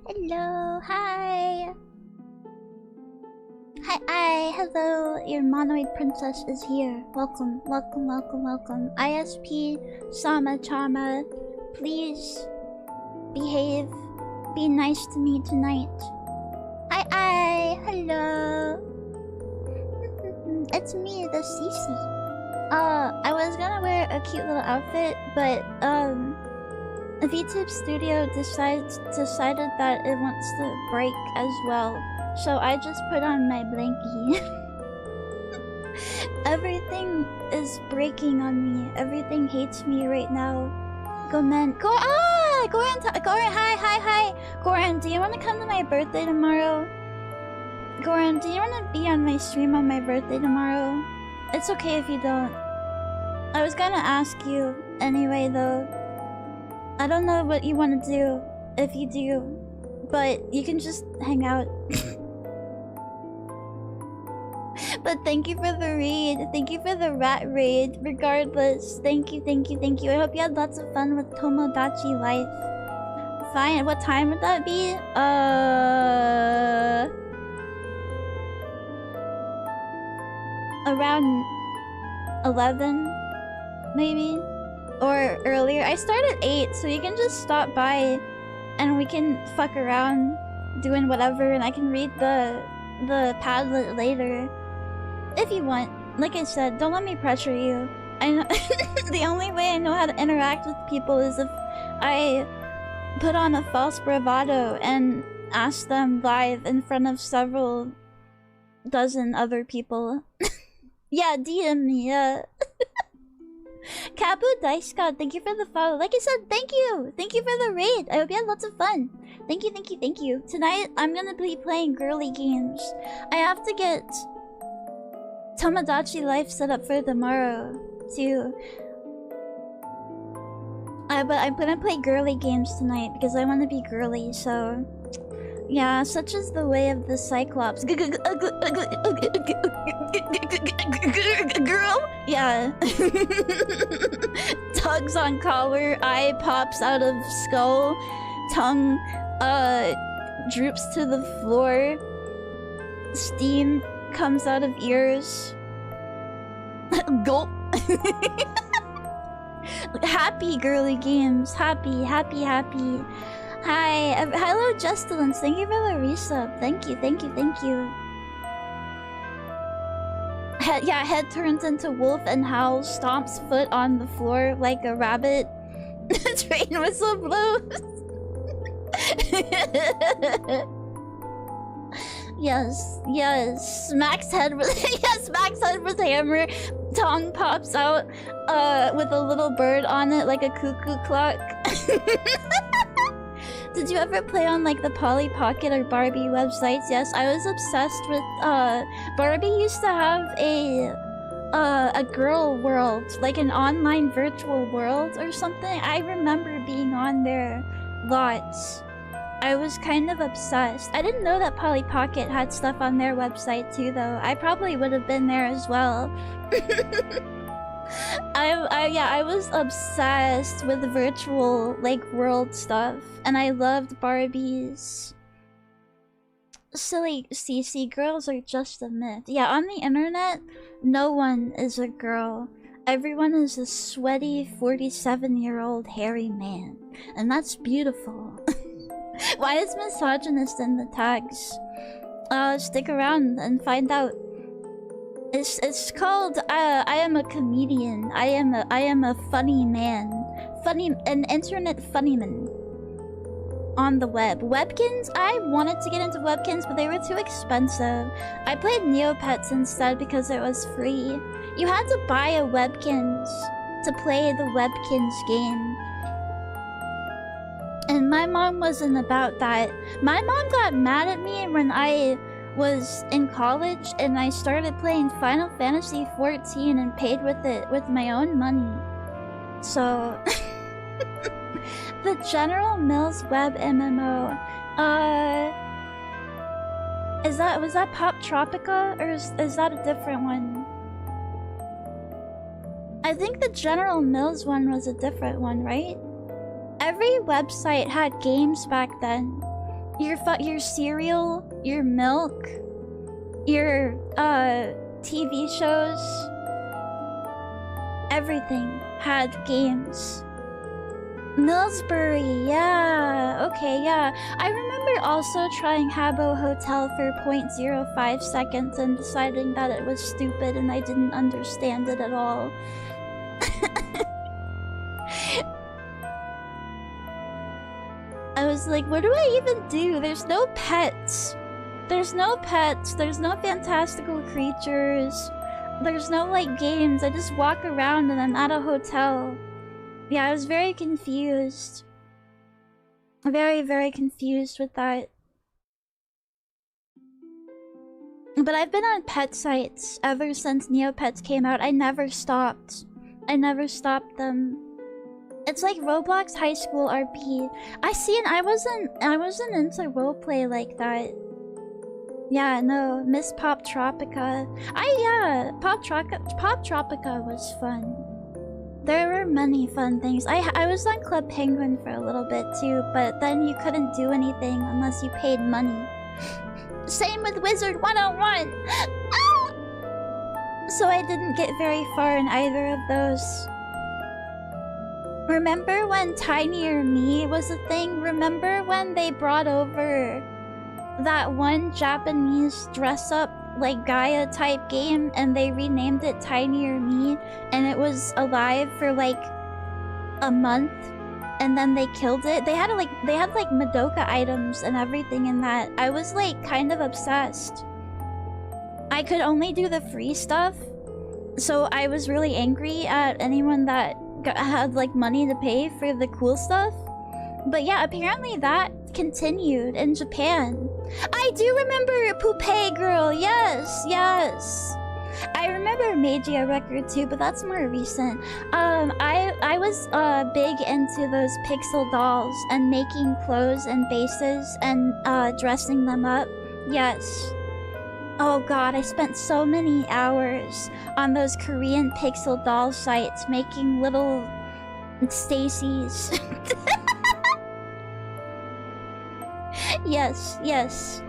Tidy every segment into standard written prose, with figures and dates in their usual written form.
Hello, hi. Hi, hello. Your monoid princess is here. Welcome, welcome, welcome, welcome. ISP, Sama Chama, please behave. Be nice to me tonight. Hi, hello. It's me, the Cece. I was gonna wear a cute little outfit, but VTube Studio decided that it wants to break as well, so I just put on my blankie. Everything is breaking on me. Everything hates me right now. Goran, hi. Goran, do you want to come to my birthday tomorrow? Goran, do you want to be on my stream on my birthday tomorrow? It's okay if you don't. I was gonna ask you anyway, though. I don't know what you want to do, if you do, but you can just hang out. But thank you for the raid. Thank you for the rat raid. Regardless, thank you. I hope you had lots of fun with Tomodachi Life. Fine, what time would that be? Around 11, maybe? Or earlier. I start at 8, so you can just stop by and we can fuck around doing whatever, and I can read the Padlet later. If you want. Like I said, don't let me pressure you. I know the only way I know how to interact with people is if I put on a false bravado and ask them live in front of several dozen other people. Yeah, DM me, yeah. Kabu Dice God, thank you for the follow. Like I said, thank you! Thank you for the raid! I hope you had lots of fun. Thank you. Tonight, I'm gonna be playing girly games. I have to get Tomodachi Life set up for tomorrow, too. But I'm gonna play girly games tonight because I want to be girly, so... Yeah, such is the way of the Cyclops. Girl? Yeah. Tugs on collar, eye pops out of skull, tongue, droops to the floor, steam comes out of ears. Gulp. Happy girly games. Happy. Hi, hello Justilins, thank you for the resub. Thank you. Head turns into wolf and howls, stomps foot on the floor like a rabbit. Train whistle blows. Yes. Smacks head with hammer. Tongue pops out with a little bird on it like a cuckoo clock. Did you ever play on like the Polly Pocket or Barbie websites? Yes, I was obsessed with Barbie used to have a girl world, like an online virtual world or something. I remember being on there lots. I was kind of obsessed. I didn't know that Polly Pocket had stuff on their website too, though. I probably would have been there as well. I was obsessed with virtual, like, world stuff. And I loved Barbies. Silly CC, girls are just a myth. Yeah, on the internet, no one is a girl. Everyone is a sweaty 47-year-old hairy man. And that's beautiful. Why is misogynist in the tags? Stick around and find out. It's called I am a comedian. I am a funny man. An internet funnyman. On the web. Webkins? I wanted to get into webkins, but they were too expensive. I played Neopets instead because it was free. You had to buy a Webkins to play the Webkins game. And my mom wasn't about that. My mom got mad at me when I was in college and I started playing Final Fantasy XIV and paid with it with my own money. So... The General Mills web MMO. Was that Pop Tropica, or is that a different one? I think the General Mills one was a different one, right? Every website had games back then. Your cereal, your milk, your TV shows, everything had games. Millsbury, yeah, okay, yeah. I remember also trying Habbo Hotel for 0.05 seconds and deciding that it was stupid and I didn't understand it at all. I was like, what do I even do? There's no pets. There's no pets. There's no fantastical creatures. There's no, like, games. I just walk around and I'm at a hotel. Yeah, I was very confused. Very, very confused with that. But I've been on pet sites ever since Neopets came out. I never stopped. I never stopped them. It's like Roblox High School RP. I see, and I wasn't into roleplay like that. Yeah, no, Miss Pop Tropica. Pop Tropica was fun. There were many fun things. I was on Club Penguin for a little bit too, but then you couldn't do anything unless you paid money. Same with Wizard 101! Ah! So I didn't get very far in either of those. Remember when Tinier Me was a thing? Remember when they brought over that one Japanese dress-up, like, Gaia type game and they renamed it Tinier Me and it was alive for, like, a month and then they killed it? They had, like, Madoka items and everything in that. I was, like, kind of obsessed. I could only do the free stuff, so I was really angry at anyone that had, like, money to pay for the cool stuff. But yeah, apparently that continued in Japan. I do remember Poupée Girl, yes, yes. I remember Meiji Record too, but that's more recent. I was big into those pixel dolls and making clothes and bases and dressing them up. Yes. Oh god, I spent so many hours on those Korean pixel doll sites making little Stacy's. Yes, yes.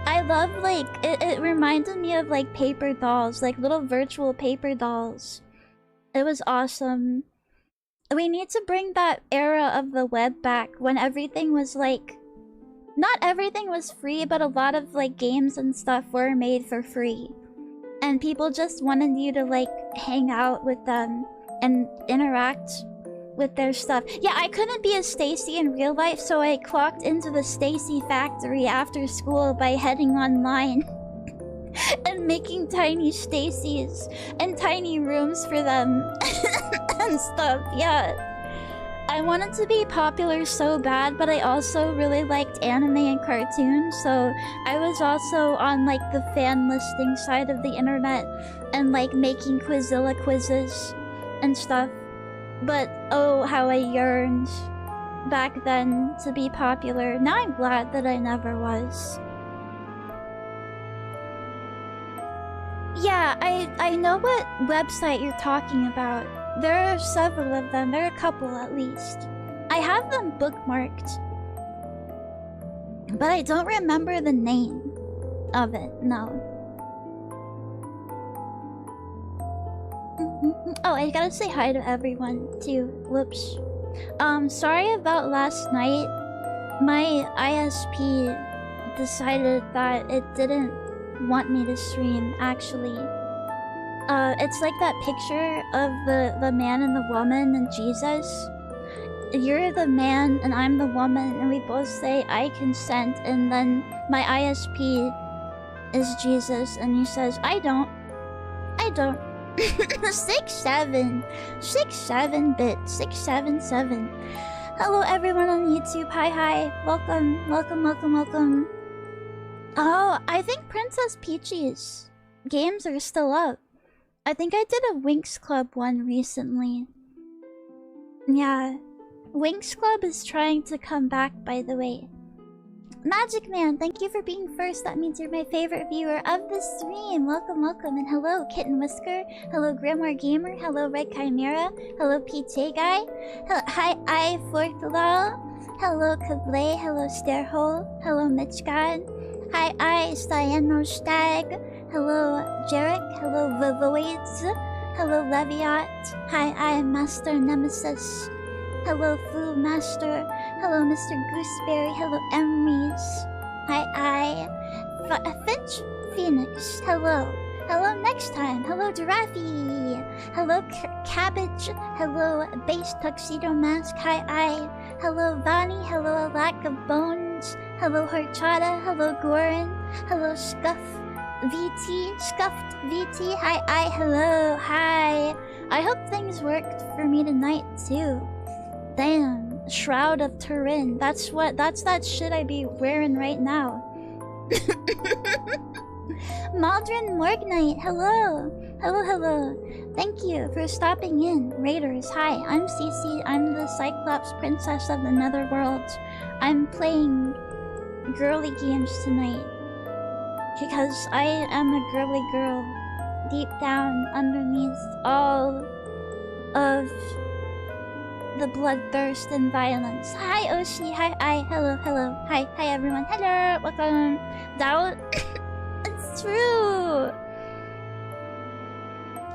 I love, like, it reminded me of, like, paper dolls, like little virtual paper dolls. It was awesome. We need to bring that era of the web back when everything was, like, not everything was free, but a lot of, like, games and stuff were made for free. And people just wanted you to, like, hang out with them and interact with their stuff. Yeah, I couldn't be a Stacy in real life, so I clocked into the Stacy factory after school by heading online and making tiny Stacys and tiny rooms for them and stuff. Yeah. I wanted to be popular so bad, but I also really liked anime and cartoons, so I was also on, like, the fan listing side of the internet and, like, making Quizilla quizzes and stuff. But oh, how I yearned back then to be popular. Now I'm glad that I never was. Yeah, I know what website you're talking about. There are several of them. There are a couple at least. I have them bookmarked, but I don't remember the name of it, no. Oh, I gotta say hi to everyone too. Whoops. Sorry about last night. My ISP decided that it didn't want me to stream, actually. It's like that picture of the man and the woman and Jesus. You're the man and I'm the woman, and we both say I consent, and then my ISP is Jesus and he says I don't. 6'7", 6'7". Hello everyone on YouTube. Hi. Welcome. Oh, I think Princess Peach's games are still up. I think I did a Winx Club one recently. Yeah. Winx Club is trying to come back, by the way. Magic Man, thank you for being first. That means you're my favorite viewer of the stream. Welcome, welcome, and hello, Kitten Whisker. Hello, Grimoire Gamer. Hello, Red Chimera. Hello, PJ Guy. Hi, I Forthlaw. Hello, Kablay. Hello, Starehole. Hello, Mitch God. Hi, I Cyano Stag. Hello, Jarek. Hello, Vivoids. Hello, Leviat. Hi, I Master Nemesis. Hello, Foo Master. Hello, Mr. Gooseberry. Hello, Emeries. Hi, Finch Phoenix. Hello. Hello, next time. Hello, Giraffe. Hello, Cabbage. Hello, Base Tuxedo Mask. Hi, hello, Vani. Hello, A Lack of Bones. Hello, Horchata. Hello, Gorin. Hello, Scuffed VT. Hi, hello. Hi. I hope things worked for me tonight, too. Damn. Shroud of Turin. That's that shit I be wearing right now. Maldron Morgnite, hello. Hello. Thank you for stopping in. Raiders, hi. I'm Cece. I'm the Cyclops Princess of the Netherworld. I'm playing girly games tonight because I am a girly girl deep down underneath all of the bloodthirst and violence. Hi, Oshi. Hi, hello. Hi, everyone. Hello, welcome. Doubt. It's true.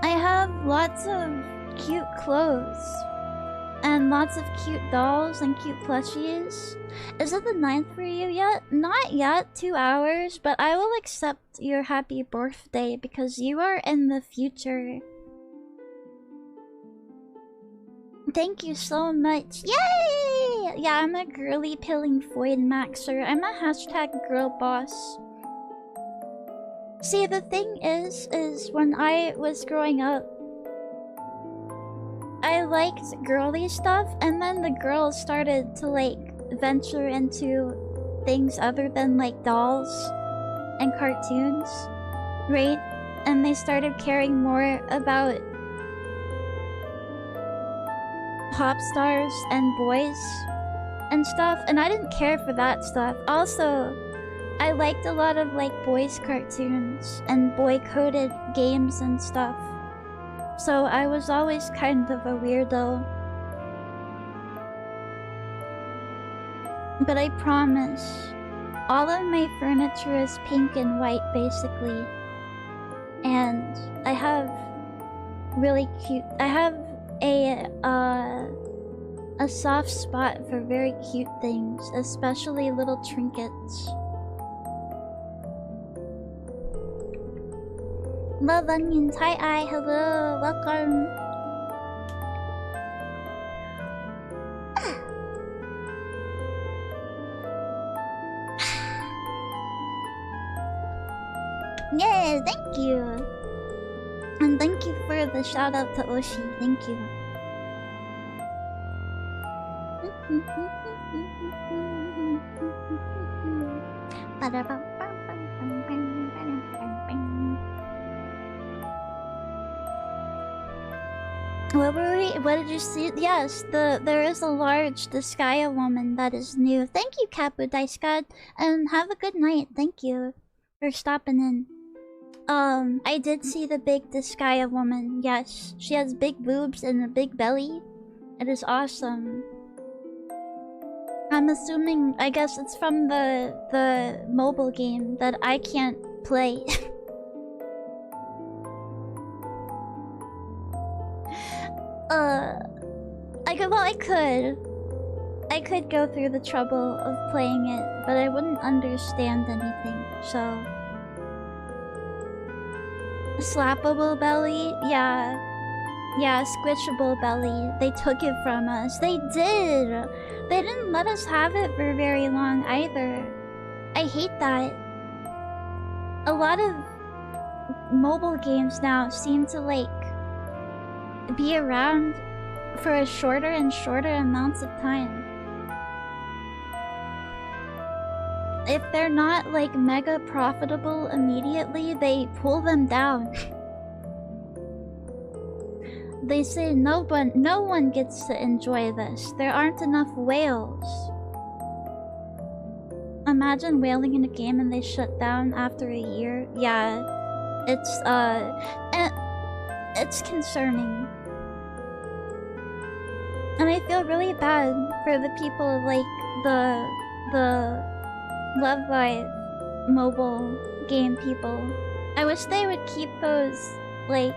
I have lots of cute clothes and lots of cute dolls and cute plushies. Is it the 9th for you yet? Not yet. 2 hours, but I will accept your happy birthday because you are in the future. Thank you so much. Yay! Yeah, I'm a girly pilling void maxer. I'm a hashtag girl boss. See, the thing is when I was growing up, I liked girly stuff, and then the girls started to like venture into things other than like dolls and cartoons, right? And they started caring more about pop stars and boys and stuff, and I didn't care for that stuff. Also, I liked a lot of like boys cartoons and boy coded games and stuff, so I was always kind of a weirdo. But I promise, all of my furniture is pink and white basically, and I have really cute, I have a soft spot for very cute things, especially little trinkets. Love onions, hi, hello, welcome. Yeah, thank you. And thank you for the shout out to Oshi. Thank you. What were we? What did you see? Yes, there is a large Disgaea woman that is new. Thank you, Kapu Dice God, and have a good night. Thank you for stopping in. I did see the big Disgaea woman. Yes, she has big boobs and a big belly. It is awesome. I'm assuming, I guess it's from the mobile game that I can't play. I could go through the trouble of playing it, but I wouldn't understand anything, so... Slappable belly? Yeah, squishable belly. They took it from us. They did! They didn't let us have it for very long either. I hate that. A lot of mobile games now seem to, like, be around for a shorter and shorter amounts of time. If they're not, like, mega profitable immediately, they pull them down. They say no one gets to enjoy this. There aren't enough whales. Imagine whaling in a game and they shut down after a year. Yeah, it's concerning. And I feel really bad for the people like the Love Live mobile game people. I wish they would keep those like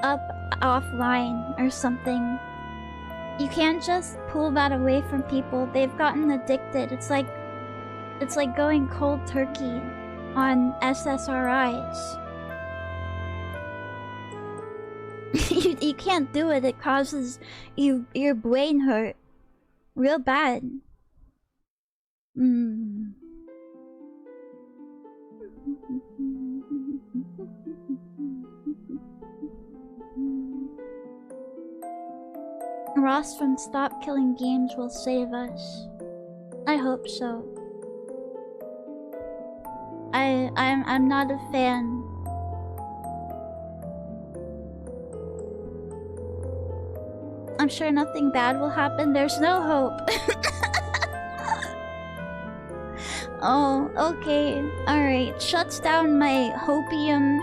up offline or something. You can't just pull that away from people. They've gotten addicted. It's like going cold turkey on SSRIs. You can't do it. It causes your brain hurt real bad. Ross from Stop Killing Games will save us. I hope so. I'm not a fan. I'm sure nothing bad will happen. There's no hope. Oh, okay. Alright. Shuts down my hopium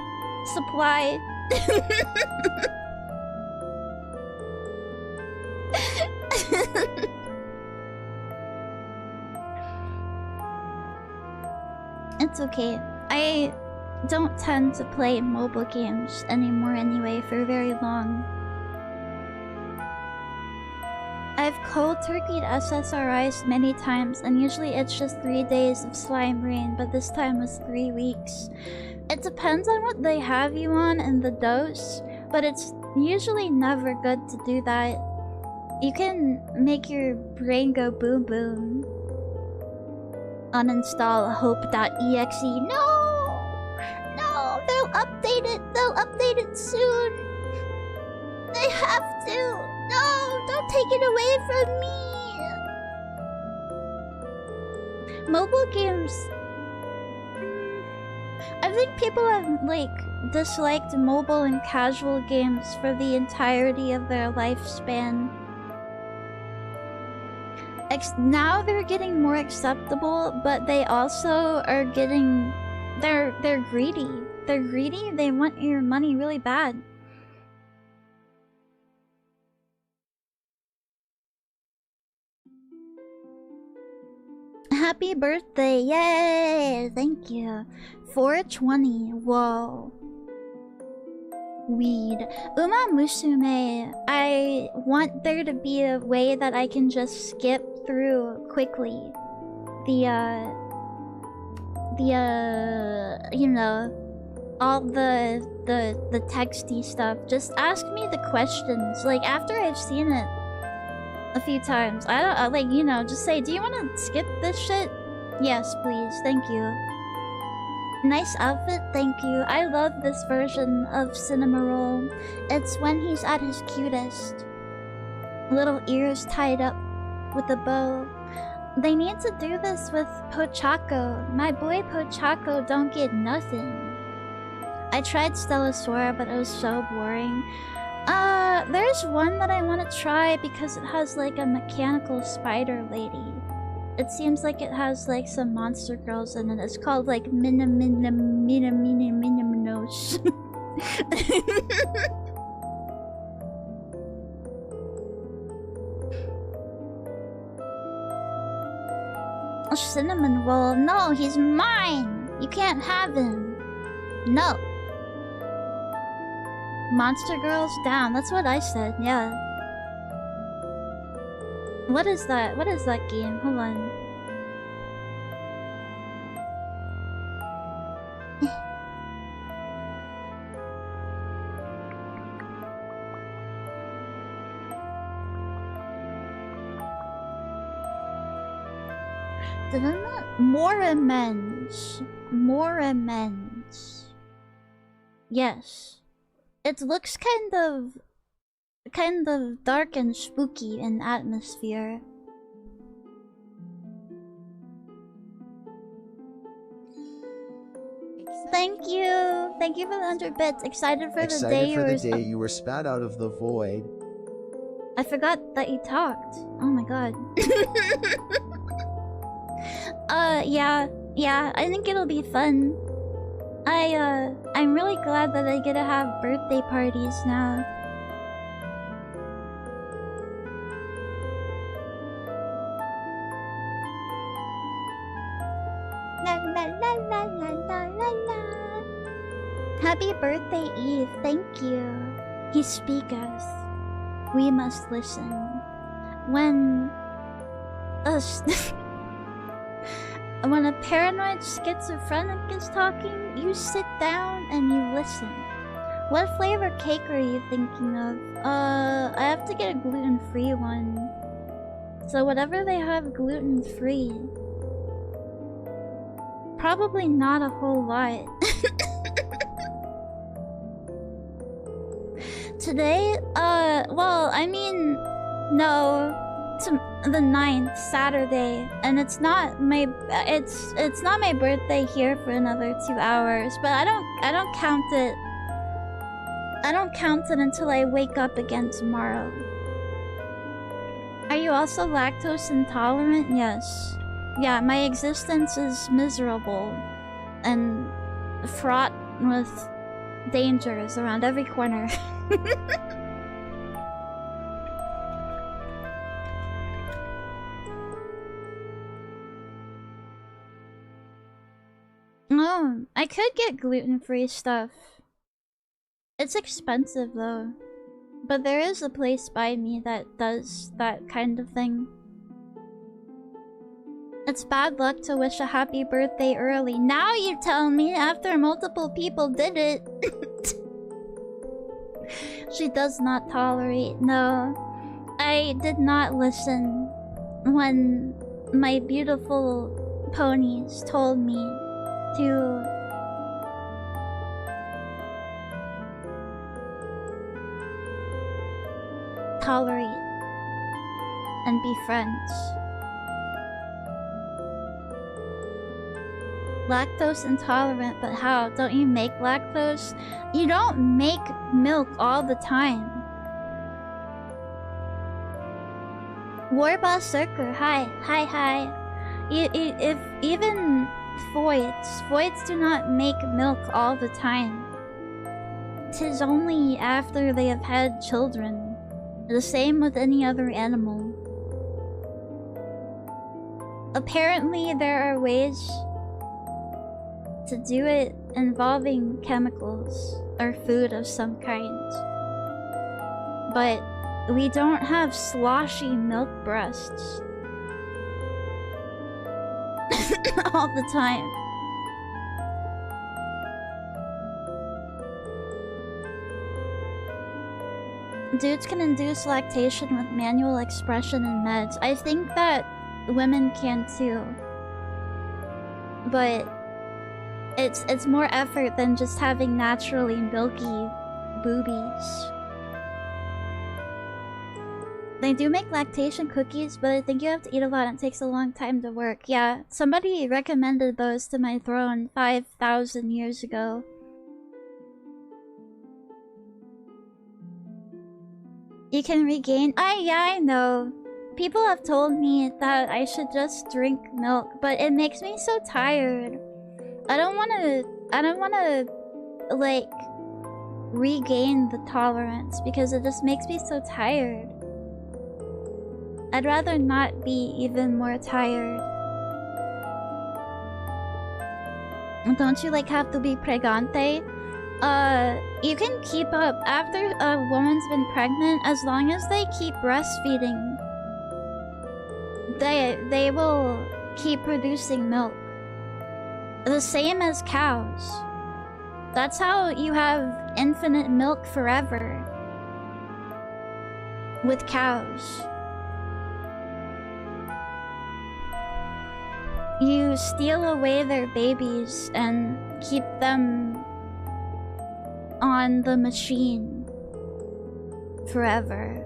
supply. It's okay. I don't tend to play mobile games anymore anyway for very long. I've cold turkeyed SSRIs many times, and usually it's just 3 days of slime rain, but this time was 3 weeks. It depends on what they have you on and the dose, but it's usually never good to do that. You can make your brain go boom boom. Uninstall hope.exe. No! No! They'll update it! They'll update it soon! They have to! No! Don't take it away from me! Mobile games... I think people have, like, disliked mobile and casual games for the entirety of their lifespan. Now they're getting more acceptable, but they also are getting... They're greedy. They're greedy, they want your money really bad. Happy birthday! Yay! Thank you. 420. Whoa. Weed. Uma Musume. I want there to be a way that I can just skip through quickly you know, all the texty stuff. Just ask me the questions. Like, after I've seen it a few times, I don't like, you know, just say, do you want to skip this shit? Yes, please. Thank you. Nice outfit, thank you. I love this version of Cinnamoroll. It's when he's at his cutest. Little ears tied up with a bow. They need to do this with Pochako. My boy Pochako don't get nothing. I tried Stellasaur, but it was so boring. There's one that I want to try because it has like a mechanical spider lady. It seems like it has like some monster girls in it. It's called like Minaminos. Cinnamoroll. No, he's mine. You can't have him. No. Monster girls down. That's what I said. Yeah. What is that? What is that game? Hold on. More amends. More amends. Yes. It looks kind of dark and spooky in atmosphere. Thank you! Thank you for the 100 bits. Excited for the day you were spat out of the void. I forgot that you talked. Oh my god. Yeah, I think it'll be fun. I'm really glad that I get to have birthday parties now. La la la la la la la la. Happy birthday, Eve. Thank you. He speaketh. We must listen. When when a paranoid schizophrenic is talking, you sit down and you listen. What flavor cake are you thinking of? I have to get a gluten-free one. So whatever they have gluten-free. Probably not a whole lot. Today, well, I mean, no. The 9th, Saturday, and it's not my birthday here for another 2 hours, but I don't count it. I don't count it until I wake up again tomorrow. Are you also lactose intolerant? Yes. Yeah, my existence is miserable and fraught with dangers around every corner. Oh, I could get gluten-free stuff. It's expensive though. But there is a place by me that does that kind of thing. It's bad luck to wish a happy birthday early. Now you tell me after multiple people did it. She does not tolerate. No. I did not listen when my beautiful ponies told me to tolerate and be friends. Lactose intolerant, but how? Don't you make lactose? You don't make milk all the time. Warboss Circer, hi. If even Voids do not make milk all the time. 'Tis only after they have had children. The same with any other animal. Apparently there are ways to do it involving chemicals or food of some kind. But we don't have sloshy milk breasts all the time. Dudes can induce lactation with manual expression and meds. I think that women can too. But it's more effort than just having naturally milky boobies. They do make lactation cookies, but I think you have to eat a lot and it takes a long time to work. Yeah, somebody recommended those to my throne 5,000 years ago. You can regain... yeah, I know. People have told me that I should just drink milk, but it makes me so tired. I don't wanna, like, regain the tolerance because it just makes me so tired. I'd rather not be even more tired. Don't you, like, have to be pregante? You can keep up after a woman's been pregnant as long as they keep breastfeeding. They will keep producing milk. The same as cows. That's how you have infinite milk forever. With cows. You steal away their babies and keep them on the machine forever.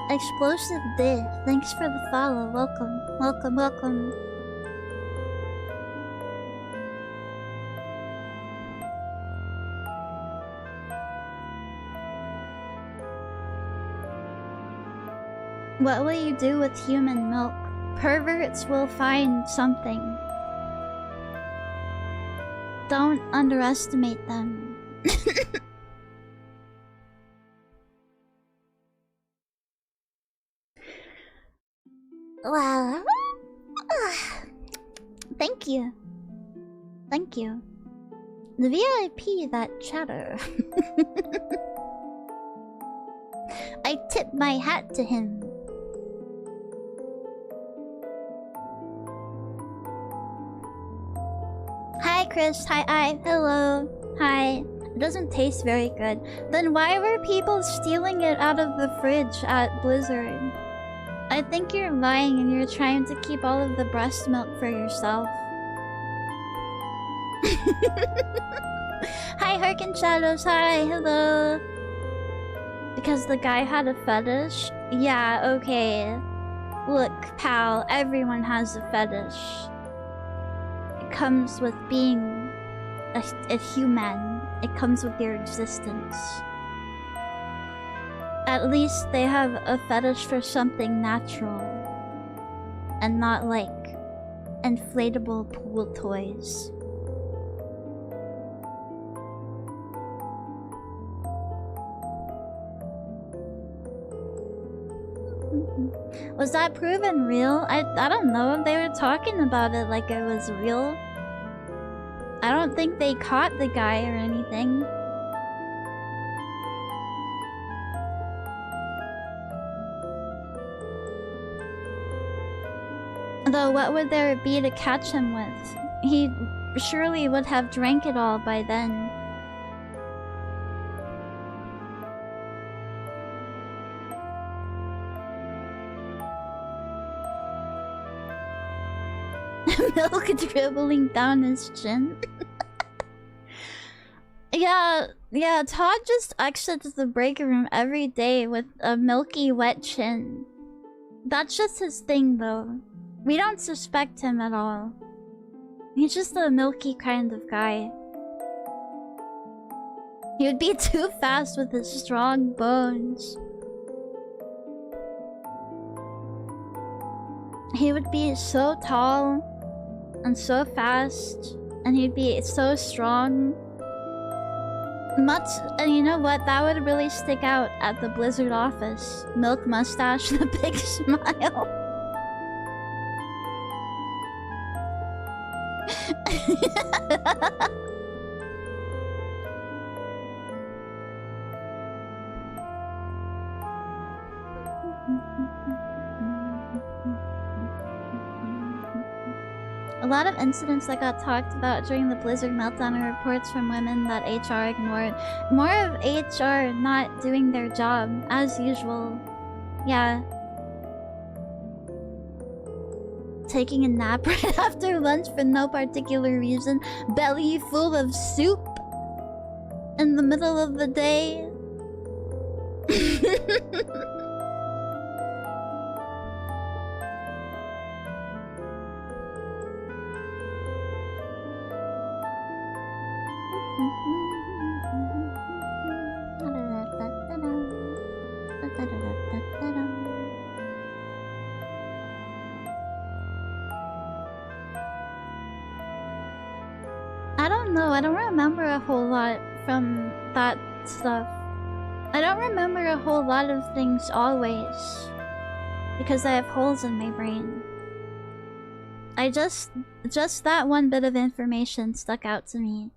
Explosive Day, thanks for the follow. Welcome, welcome, welcome. What will you do with human milk? Perverts will find something. Don't underestimate them. Well, thank you. Thank you. The VIP that chatter. I tip my hat to him. Hi Chris, hi, hello, hi. It doesn't taste very good. Then why were people stealing it out of the fridge at Blizzard? I think you're lying and you're trying to keep all of the breast milk for yourself. Hi Harkin Shadows, hi, hello. Because the guy had a fetish? Yeah, okay. Look, pal, everyone has a fetish. It comes with being a human. It comes with your existence. At least they have a fetish for something natural. And not like inflatable pool toys. Was that proven real? I don't know. They were talking about it like it was real. I don't think they caught the guy or anything. Though what would there be to catch him with? He surely would have drank it all by then. Milk dribbling down his chin. Yeah, Todd just exits the break room every day with a milky wet chin. That's just his thing though. We don't suspect him at all. He's just a milky kind of guy. He would be too fast with his strong bones. He would be so tall and so fast, and he'd be so strong. And you know what? That would really stick out at the Blizzard office. Milk mustache, the big smile. A lot of incidents that got talked about during the Blizzard meltdown are reports from women that HR ignored. More of HR not doing their job, as usual. Yeah. Taking a nap right after lunch for no particular reason. Belly full of soup. In the middle of the day. I don't remember a whole lot from that stuff. I don't remember a whole lot of things always. Because I have holes in my brain. Just that one bit of information stuck out to me.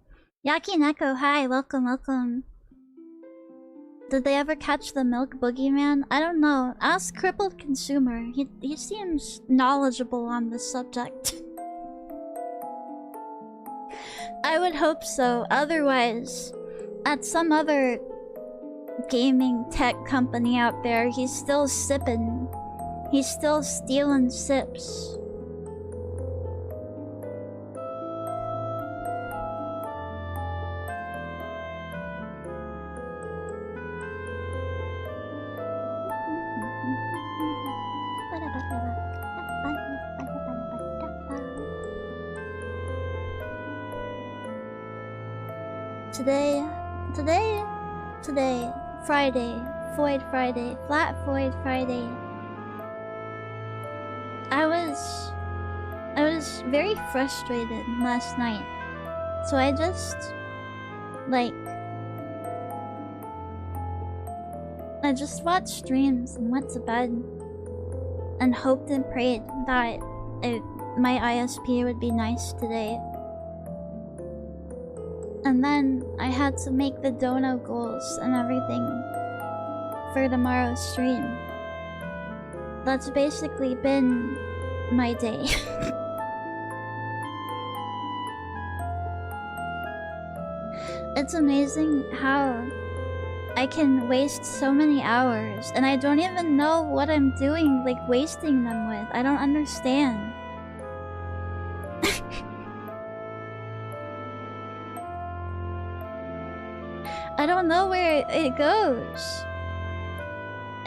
Yakineko, hi, welcome, welcome. Did they ever catch the milk boogeyman? I don't know. Ask Crippled Consumer. He seems knowledgeable on this subject. I would hope so. Otherwise, at some other gaming tech company out there, he's still sipping. He's still stealing sips. Today, Friday, Void Friday, Flat Void Friday. I was very frustrated last night, so I just, like, I just watched streams and went to bed and hoped and prayed that my ISP would be nice today. And then I had to make the dono goals and everything for tomorrow's stream. That's basically been my day. It's amazing how I can waste so many hours and I don't even know what I'm doing, like wasting them with. I don't understand. I don't know where it goes.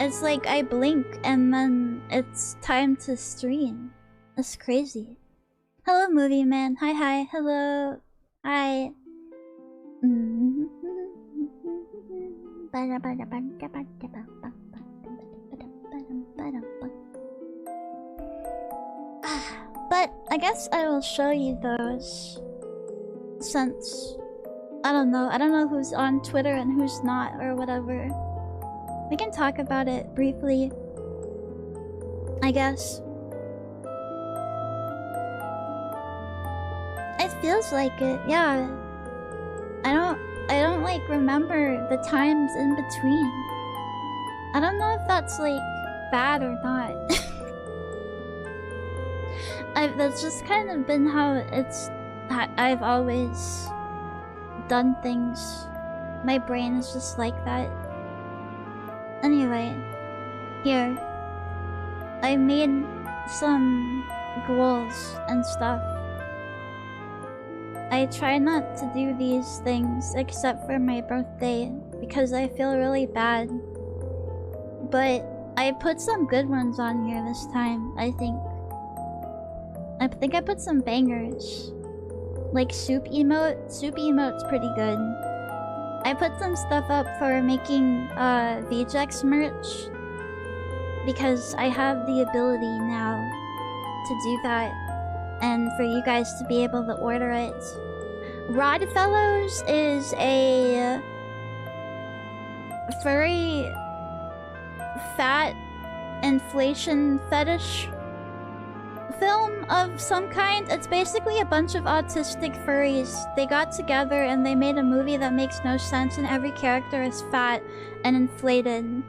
It's like I blink and then it's time to stream. That's crazy. Hello, movie man. Hi. Hello. Hi. But I guess I will show you those since I don't know who's on Twitter and who's not or whatever. We can talk about it briefly, I guess. It feels like it, yeah. I don't like remember the times in between. I don't know if that's like bad or not. That's just kind of been how I've always done things. My brain is just like that. Anyway, here. I made some goals and stuff. I try not to do these things except for my birthday because I feel really bad. But I put some good ones on here this time, I think. I think I put some bangers. Like soup emote. Soup emote's pretty good. I put some stuff up for making VJX merch because I have the ability now to do that and for you guys to be able to order it. Rodfellows is a furry fat inflation fetish film of some kind. It's basically a bunch of autistic furries. They got together and they made a movie that makes no sense and every character is fat and inflated.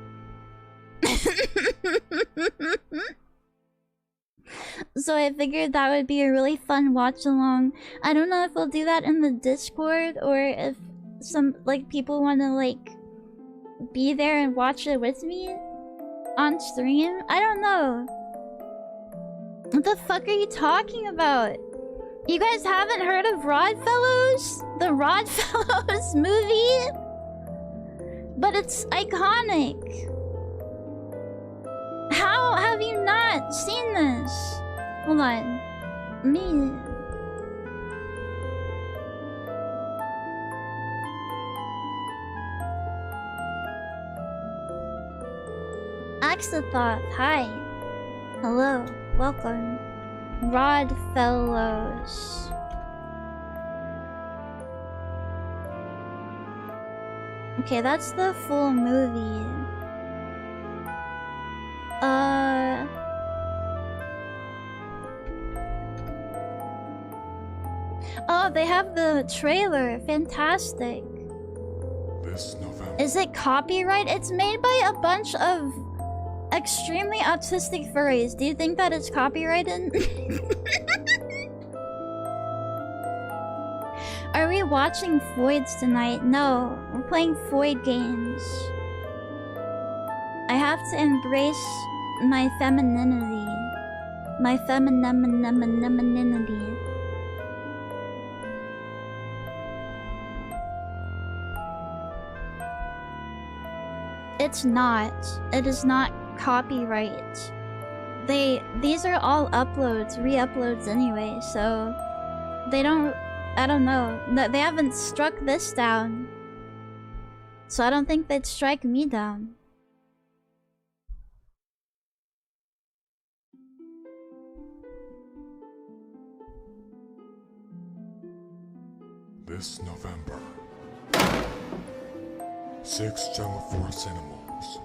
So I figured that would be a really fun watch along. I don't know if we'll do that in the Discord or if some people want to be there and watch it with me on stream. I don't know. What the fuck are you talking about? You guys haven't heard of Rodfellows? The Rodfellows movie? But it's iconic. How have you not seen this? Hold on. Me. Axathoth, hi. Hello. Welcome. Rodfellows. Okay, that's the full movie. Oh, they have the trailer. Fantastic. This November. Is it copyright? It's made by a bunch of extremely autistic furries. Do you think that it's copyrighted? Are we watching Voids tonight? No, we're playing Void games. I have to embrace my femininity. My femininity. It's not. It is not copyright. These are all uploads, re-uploads anyway, so they don't I don't know. No, they haven't struck this down. So I don't think they'd strike me down. This November, 6 jungle forest animals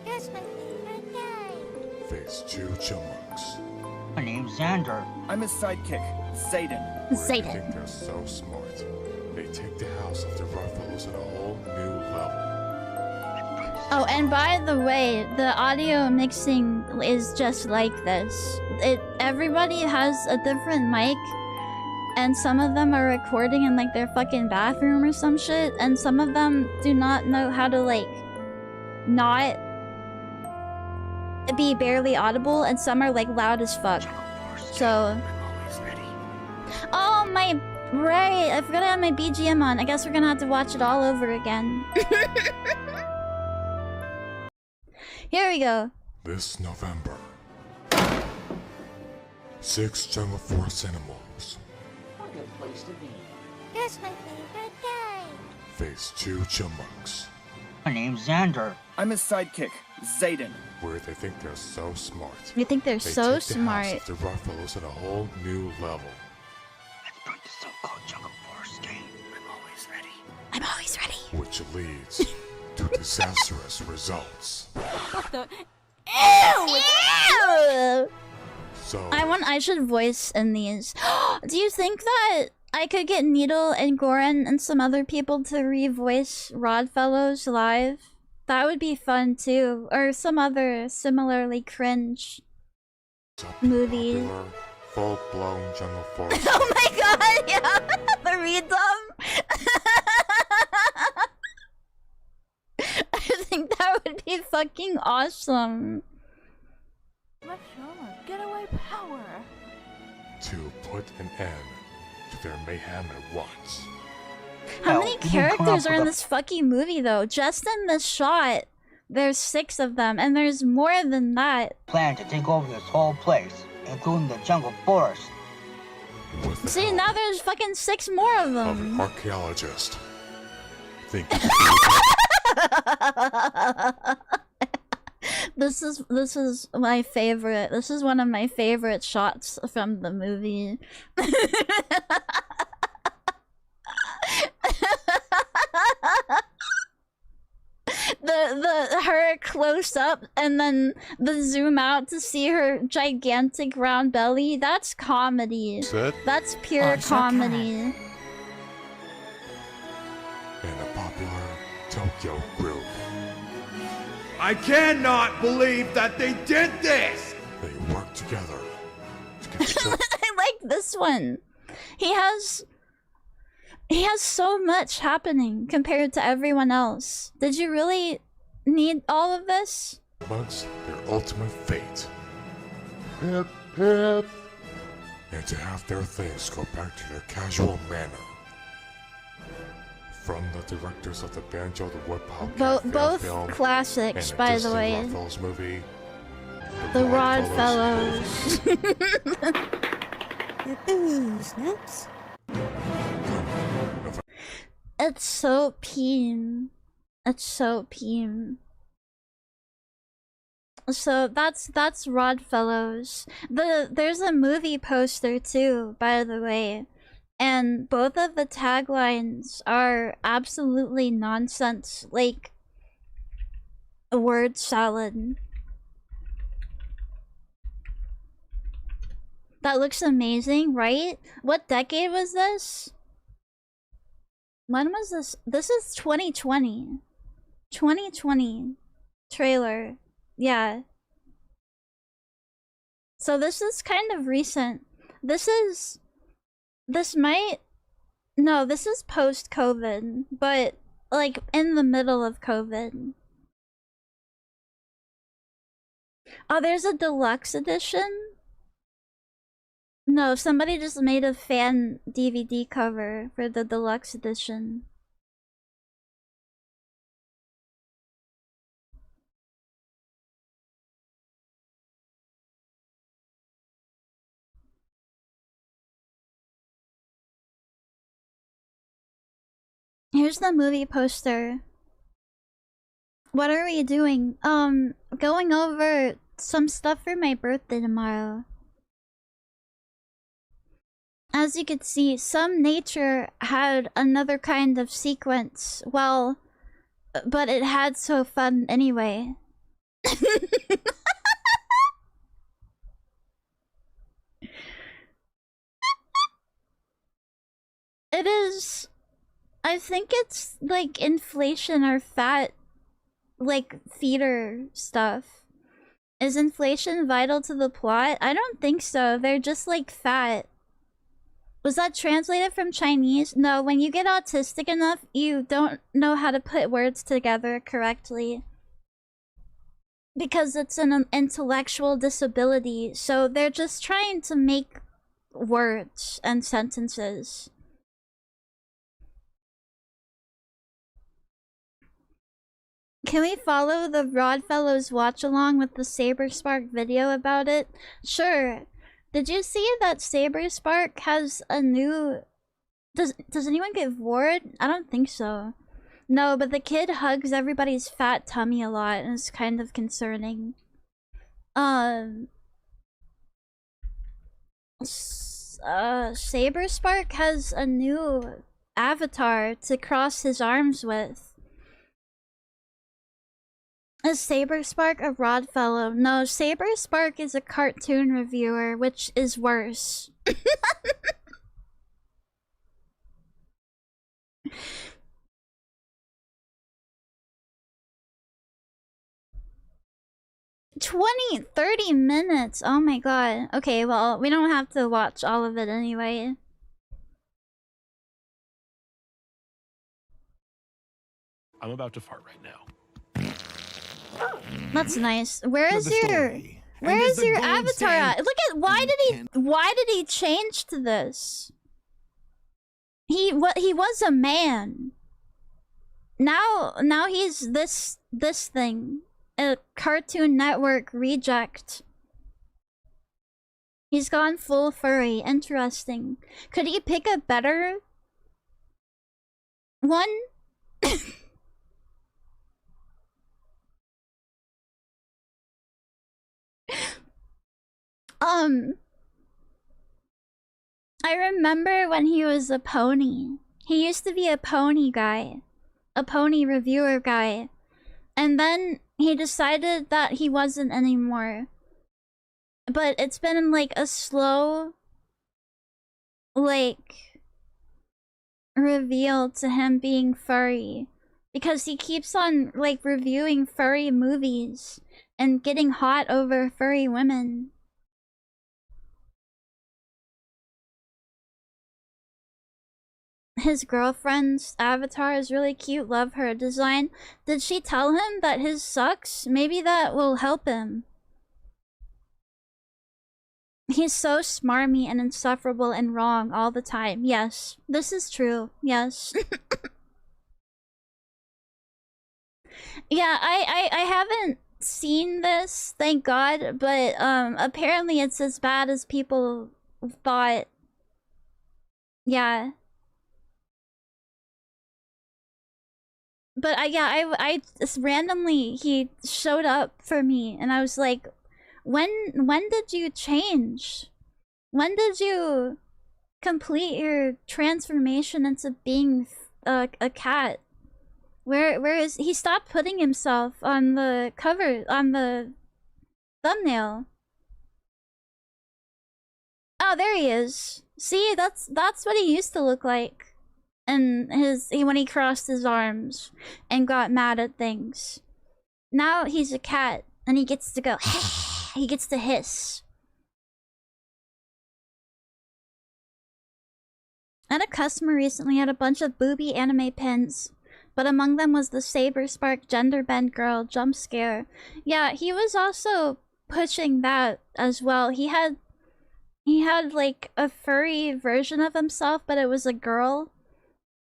That's my favorite day. face 2 chipmunks. My name's Xander. I'm his sidekick, Zayden. Where they Zayden. think they're so smart, they take the house of the Rodfellows at a whole new level. Oh, and by the way, the audio mixing is just like this. Everybody has a different mic, and some of them are recording in like their fucking bathroom or some shit, and some of them do not know how to like not be barely audible, and some are like loud as fuck. So, oh my, right, I forgot I had my BGM on. I guess we're gonna have to watch it all over again. Here we go. This November, 6 jungle forest animals That's my favorite day. face 2 chipmunks. My name's Xander. I'm his sidekick, Zayden. Where they think they're so smart, You think they're they so take the smart. house of the Rodfellows at a whole new level. Let's play the so-called Jungle Forest game. I'm always ready. I'm always ready. Which leads to disastrous results. Ew! So, I should voice in these. Do you think that I could get Needle and Goran and some other people to revoice Rodfellows live? That would be fun too. Or some other similarly cringe movie. popular, full-blown jungle forest. Oh my god, yeah! The redom! I think that would be fucking awesome. Let's show 'em getaway power. To put an end to their mayhem at once. How Hell, many you can come characters up are in with a- this fucking movie though? Just in this shot, there's 6 of them, and there's more than that. Plan to take over this whole place, including the Jungle Forest. With the See, help now there's fucking 6 more of of an them. archaeologist. Think This is my favorite. This is one of my favorite shots from the movie. the her close up and then the zoom out to see her gigantic round belly. That's comedy. Set That's pure Isekai. comedy. in a popular Tokyo group. I cannot believe that they did this! They work together to get the children I like this one. He has so much happening compared to everyone else. Did you really need all of this? amongst their ultimate fate. Hip, hip. And to have their things go back to their casual manner. From the directors of the Banjo the Woodpecker Both film and classics, the by Disney the way. Rodfellows movie, The Rodfellows. Snaps. It's so peen. It's so peen. So that's Rodfellows. There's a movie poster too, by the way. And both of the taglines are absolutely nonsense, like a word salad. That looks amazing, right? What decade was this? When was this? This is 2020. 2020 trailer. Yeah. So this is kind of recent. This is post-COVID, but like in the middle of COVID. Oh, there's a deluxe edition? No, somebody just made a fan DVD cover for the deluxe edition. Here's the movie poster. What are we doing? Going over some stuff for my birthday tomorrow. As you could see, some nature had another kind of sequence. Well, but it had so fun anyway. It is... I think it's like inflation or fat, like theater stuff. Is inflation vital to the plot? I don't think so. They're just like fat. Was that translated from Chinese? No, when you get autistic enough, you don't know how to put words together correctly. Because it's an intellectual disability, so they're just trying to make words and sentences. Can we follow the Rodfellows watch along with the Saberspark video about it? Sure. Did you see that Saberspark has a new... Does anyone get bored? I don't think so. No, but the kid hugs everybody's fat tummy a lot and it's kind of concerning. Saberspark has a new avatar to cross his arms with. Is Saberspark a Rodfellow? No, Saberspark is a cartoon reviewer, which is worse. 30 minutes. Oh my god. Okay, well, we don't have to watch all of it anyway. I'm about to fart right now. That's nice. Where is your avatar at? Look at why did he change to this? He was a man. Now he's this thing. A Cartoon Network reject. He's gone full furry. Interesting. Could he pick a better one? I remember when he was a pony. He used to be a pony guy. A pony reviewer guy. And then he decided that he wasn't anymore. But it's been like a slow, like, reveal to him being furry. Because he keeps on, like, reviewing furry movies and getting hot over furry women. His girlfriend's avatar is really cute. Love her design. Did she tell him that his sucks? Maybe that will help him. He's so smarmy and insufferable and wrong all the time. Yes, this is true. Yes. Yeah, I haven't seen this, thank God, but apparently it's as bad as people thought. Yeah. But I just randomly, he showed up for me and I was like, when did you change? When did you complete your transformation into being a cat? Where is he? Stopped putting himself on the cover, on the thumbnail. Oh, there he is. See, that's what he used to look like. And when he crossed his arms and got mad at things. Now he's a cat and he gets to go. He gets to hiss. I had a customer recently had a bunch of booby anime pins, but among them was the Saberspark gender bend girl jump scare. Yeah, he was also pushing that as well. He had like a furry version of himself, but it was a girl.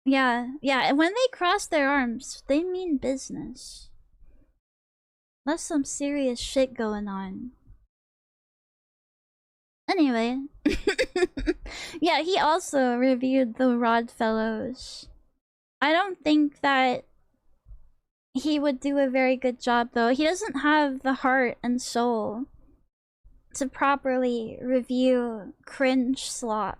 Yeah, and when they cross their arms, they mean business. That's some serious shit going on. Anyway. Yeah, he also reviewed the Rodfellows. I don't think that he would do a very good job, though. He doesn't have the heart and soul to properly review cringe slop.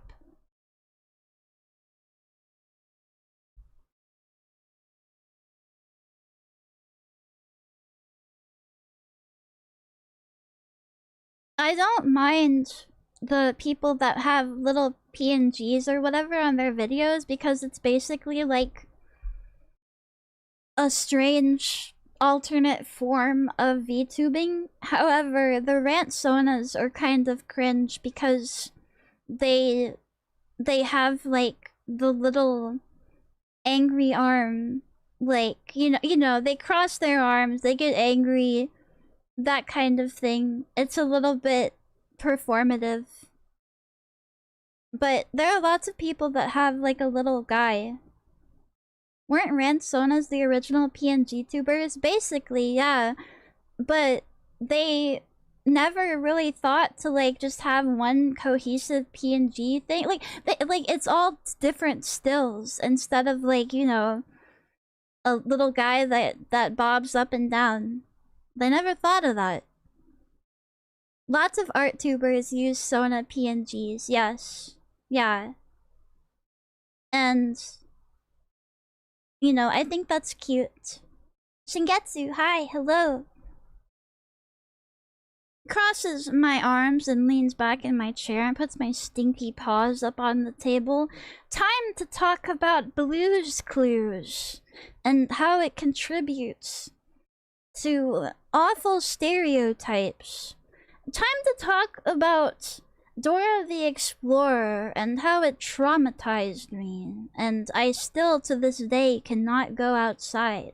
I don't mind the people that have little PNGs or whatever on their videos because it's basically like a strange alternate form of VTubing. However, the rant sonas are kind of cringe because they have like the little angry arm, like you know they cross their arms, they get angry, that kind of thing. It's a little bit performative. But there are lots of people that have like a little guy. Weren't Ransonas the original PNG tubers? Basically, yeah. But they never really thought to like just have one cohesive PNG thing. Like it's all different stills instead of like, you know, a little guy that bobs up and down. They never thought of that. Lots of art tubers use Sona PNGs, yes. Yeah. And, you know, I think that's cute. Shingetsu, hi, hello. Crosses my arms and leans back in my chair and puts my stinky paws up on the table. Time to talk about Blue's Clues and how it contributes to awful stereotypes. Time to talk about Dora the Explorer and how it traumatized me, and I still to this day cannot go outside.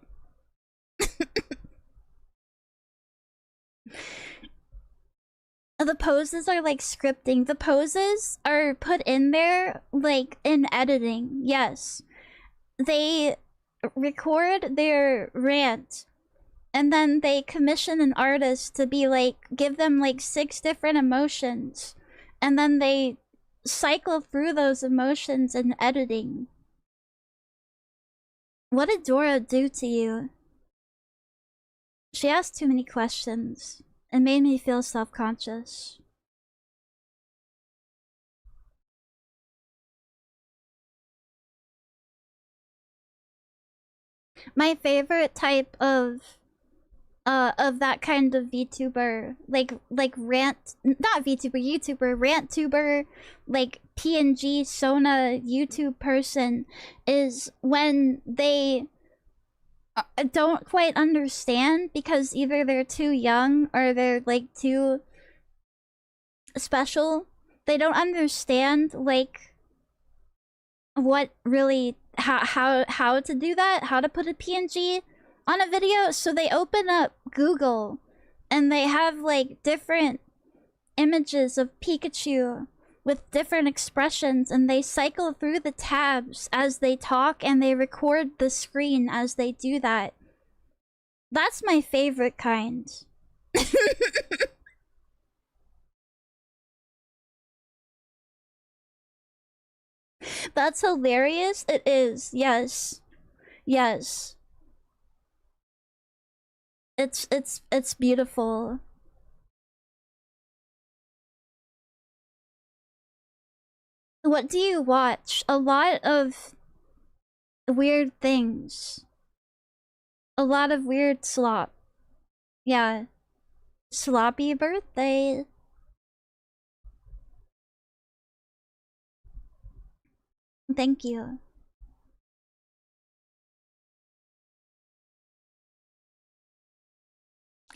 The poses are like scripting. The poses are put in there like in editing. Yes. They record their rant and then they commission an artist to be like, give them like 6 different emotions. And then they cycle through those emotions in editing. What did Dora do to you? She asked too many questions. It made me feel self-conscious. My favorite type of that kind of VTuber, like rant, not VTuber, YouTuber, rant tuber, like PNG Sona YouTube person, is when they don't quite understand because either they're too young or they're like too special. They don't understand like what really how to do that, how to put a PNG on a video, so they open up Google and they have like different images of Pikachu with different expressions and they cycle through the tabs as they talk and they record the screen as they do that. That's my favorite kind. That's hilarious. It is. Yes. Yes. It's beautiful. What do you watch? A lot of weird things. A lot of weird slop. Yeah. Sloppy birthday. Thank you.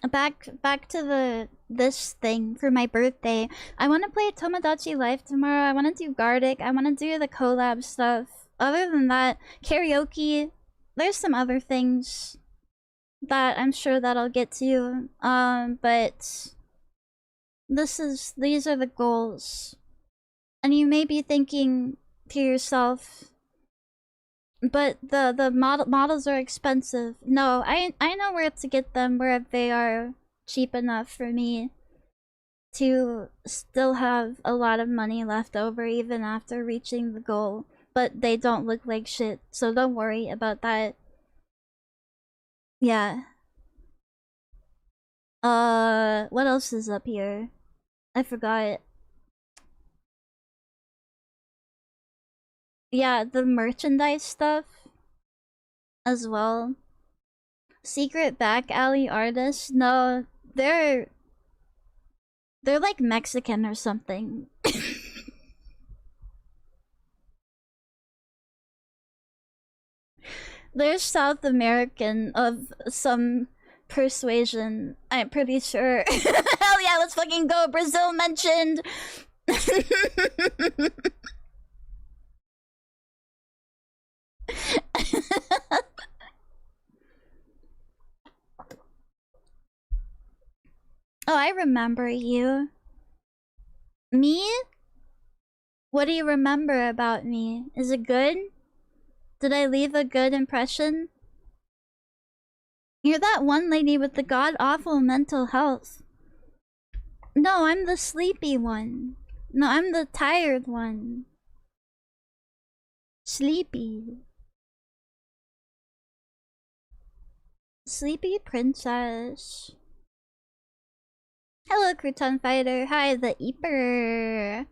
Back to this thing for my birthday. I want to play Tomodachi Life tomorrow. I want to do Gardic. I want to do the collab stuff. Other than that, karaoke. There's some other things that I'm sure that I'll get to. But these are the goals. And you may be thinking to yourself, but the models are expensive. No, I know where to get them, where they are cheap enough for me to still have a lot of money left over even after reaching the goal. but they don't look like shit, so don't worry about that. Yeah. What else is up here? I forgot. Yeah, the merchandise stuff as well. Secret back alley artists? No, they're like Mexican or something. They're South American of some persuasion, I'm pretty sure. Hell yeah, let's fucking go! Brazil mentioned! Oh, I remember you. Me? What do you remember about me? Is it good? Did I leave a good impression? You're that one lady with the god-awful mental health. No, I'm the sleepy one. No, I'm the tired one. Sleepy. Sleepy princess. Hello, Crouton Fighter. Hi, the Eeper.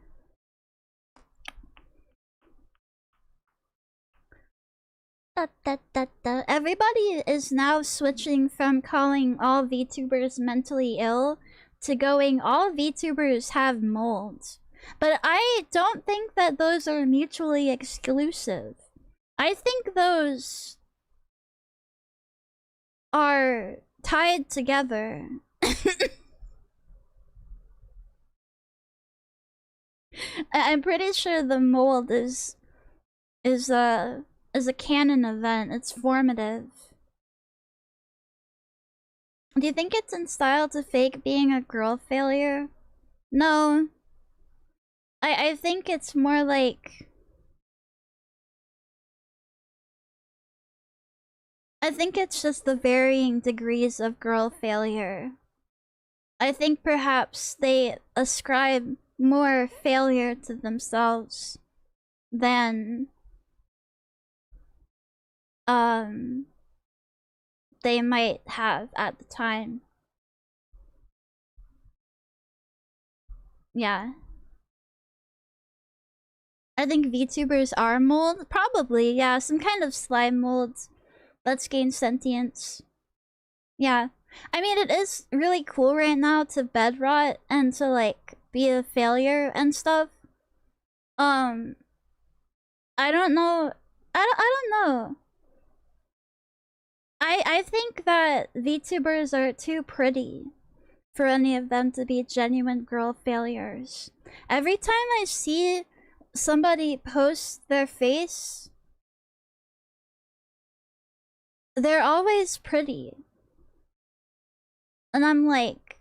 Da, da, da, da. Everybody is now switching from calling all VTubers mentally ill to going all VTubers have mold. But I don't think that those are mutually exclusive. I think those are tied together. I'm pretty sure the mold is a canon event. It's formative. Do you think it's in style to fake being a girl failure? No. I think it's more like... I think it's just the varying degrees of girl failure. I think perhaps they ascribe more failure to themselves than they might have at the time. Yeah. I think VTubers are mold. Probably, yeah. Some kind of slime mold that's gained sentience. Yeah. I mean, it is really cool right now to bed rot and to, like, be a failure and stuff. I don't know. I don't know. I think that VTubers are too pretty for any of them to be genuine girl failures. Every time I see somebody post their face, they're always pretty. And I'm like,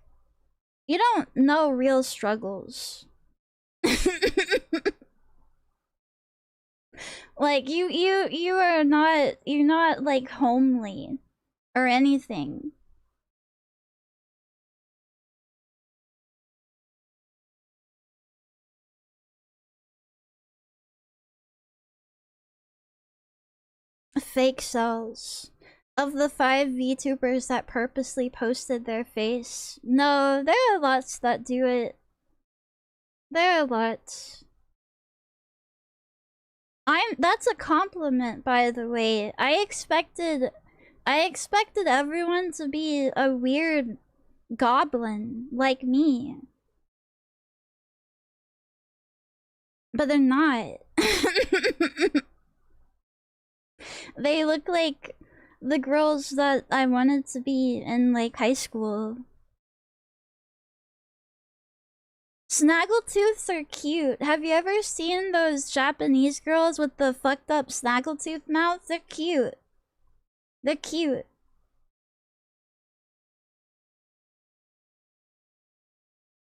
you don't know real struggles. Like you're not like homely or anything. Fake cells. Of the 5 VTubers that purposely posted their face, no, there are lots that do it. There are lots. That's a compliment, by the way. I expected everyone to be a weird goblin like me. But they're not. They look like the girls that I wanted to be in, like, high school. Snaggletooths are cute. Have you ever seen those Japanese girls with the fucked up snaggletooth mouth? They're cute. They're cute.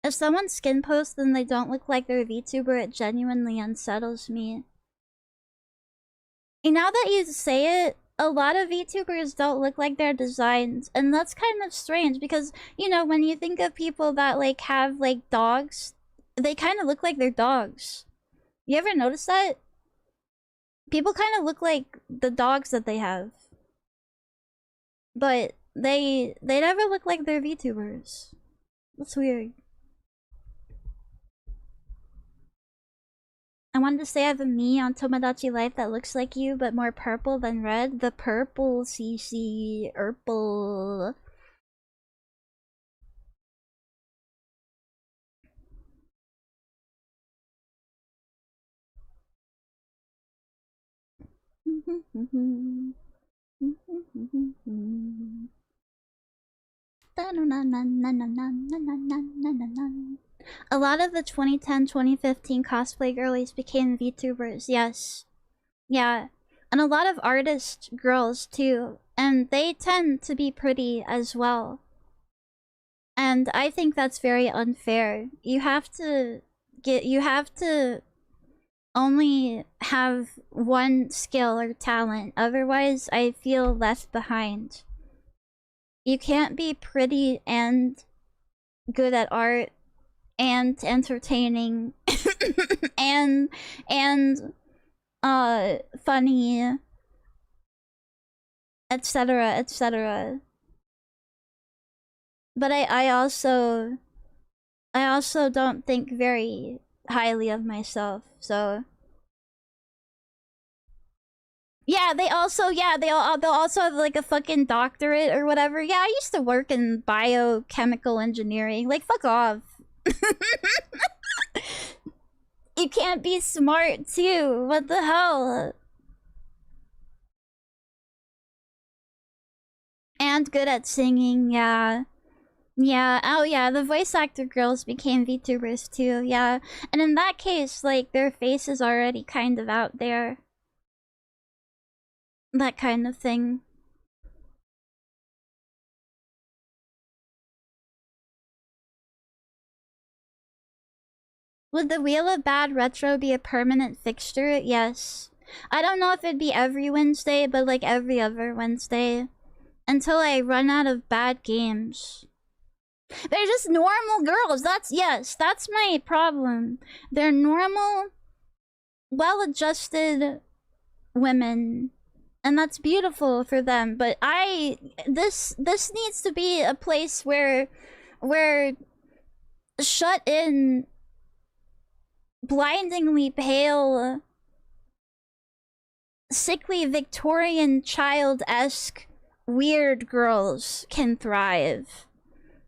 If someone skin posts and they don't look like they're a VTuber, it genuinely unsettles me. And now that you say it, a lot of VTubers don't look like their designs, and that's kind of strange because, you know, when you think of people that, like, have, like, dogs, they kind of look like their dogs. You ever notice that? People kind of look like the dogs that they have. But they never look like they're VTubers. That's weird. I wanted to say I have a me on Tomodachi Life that looks like you, but more purple than red. The purple CC purple. A lot of the 2010-2015 cosplay girlies became VTubers, yes. Yeah. And a lot of artist girls too. And they tend to be pretty as well. And I think that's very unfair. You have to only have one skill or talent, otherwise I feel left behind. You can't be pretty and good at art and entertaining and funny, etc, etc. But I also don't think very highly of myself, so yeah, they'll also have like a fucking doctorate or whatever. Yeah, I used to work in biochemical engineering. Like, fuck off. You can't be smart too. What the hell? And good at singing, yeah. Yeah, oh yeah, the voice actor girls became VTubers too, yeah. And in that case, like, their face is already kind of out there. That kind of thing. Would the Wheel of Bad Retro be a permanent fixture? Yes. I don't know if it'd be every Wednesday, but like every other Wednesday. Until I run out of bad games. They're just normal girls. That's my problem. They're normal, well-adjusted women. And that's beautiful for them, but this needs to be a place where shut in, blindingly pale, sickly Victorian child-esque weird girls can thrive.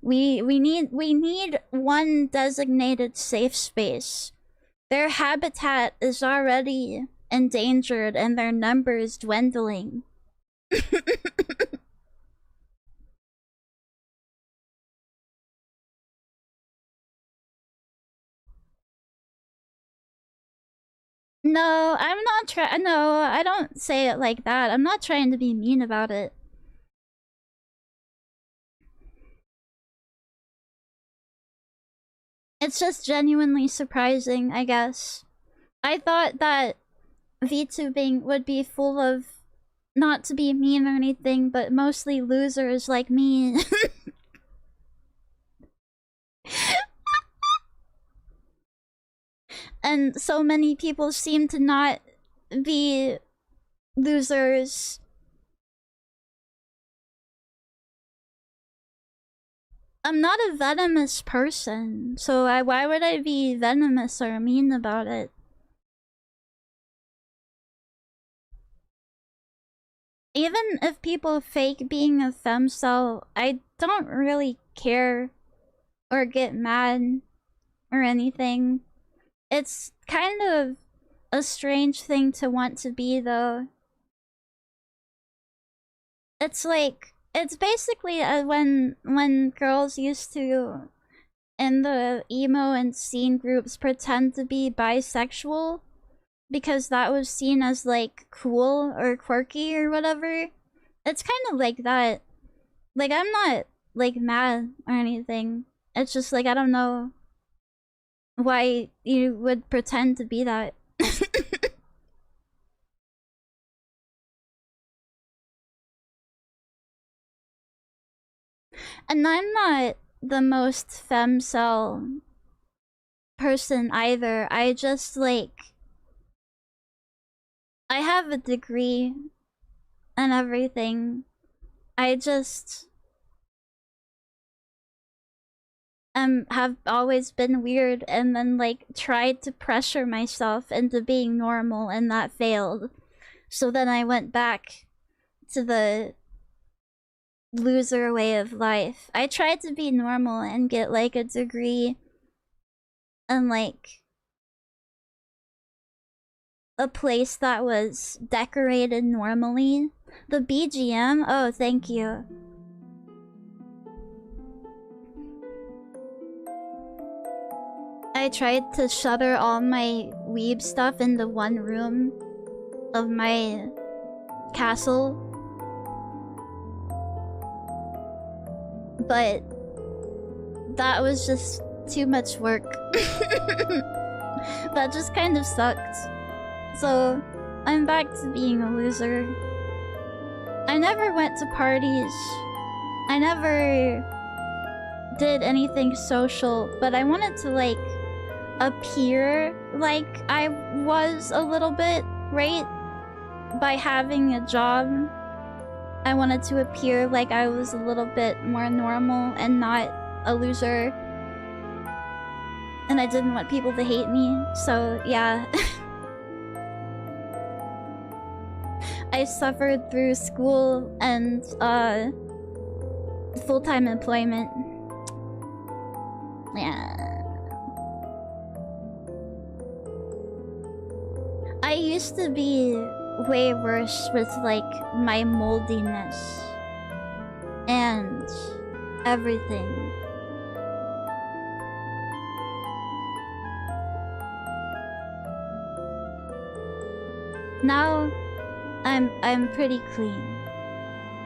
We need one designated safe space. Their habitat is already endangered and their numbers dwindling. No, I'm not trying. No, I don't say it like that. I'm not trying to be mean about it. It's just genuinely surprising, I guess. I thought that VTubing would be full of, not to be mean or anything, but mostly losers like me. And so many people seem to not be losers. I'm not a venomous person, so why would I be venomous or mean about it? Even if people fake being a femcel, I don't really care or get mad or anything. It's kind of a strange thing to want to be, though. It's like, it's basically when girls used to, in the emo and scene groups, pretend to be bisexual because that was seen as like cool or quirky or whatever. It's kind of like that. Like, I'm not like mad or anything. It's just like, I don't know why you would pretend to be that. And I'm not the most femcel person either. I just like, I have a degree and everything. I just have always been weird and then like tried to pressure myself into being normal and that failed. So then I went back to the loser way of life. I tried to be normal and get like a degree and like a place that was decorated normally. The BGM? Oh, thank you. I tried to shutter all my weeb stuff into one room of my castle, but that was just too much work. That just kind of sucked. So I'm back to being a loser. I never went to parties. I never did anything social, but I wanted to like appear like I was a little bit, right? By having a job, I wanted to appear like I was a little bit more normal and not a loser. And I didn't want people to hate me, so yeah. I suffered through school and full-time employment. Yeah. I used to be way worse with like my moldiness and everything. Now I'm pretty clean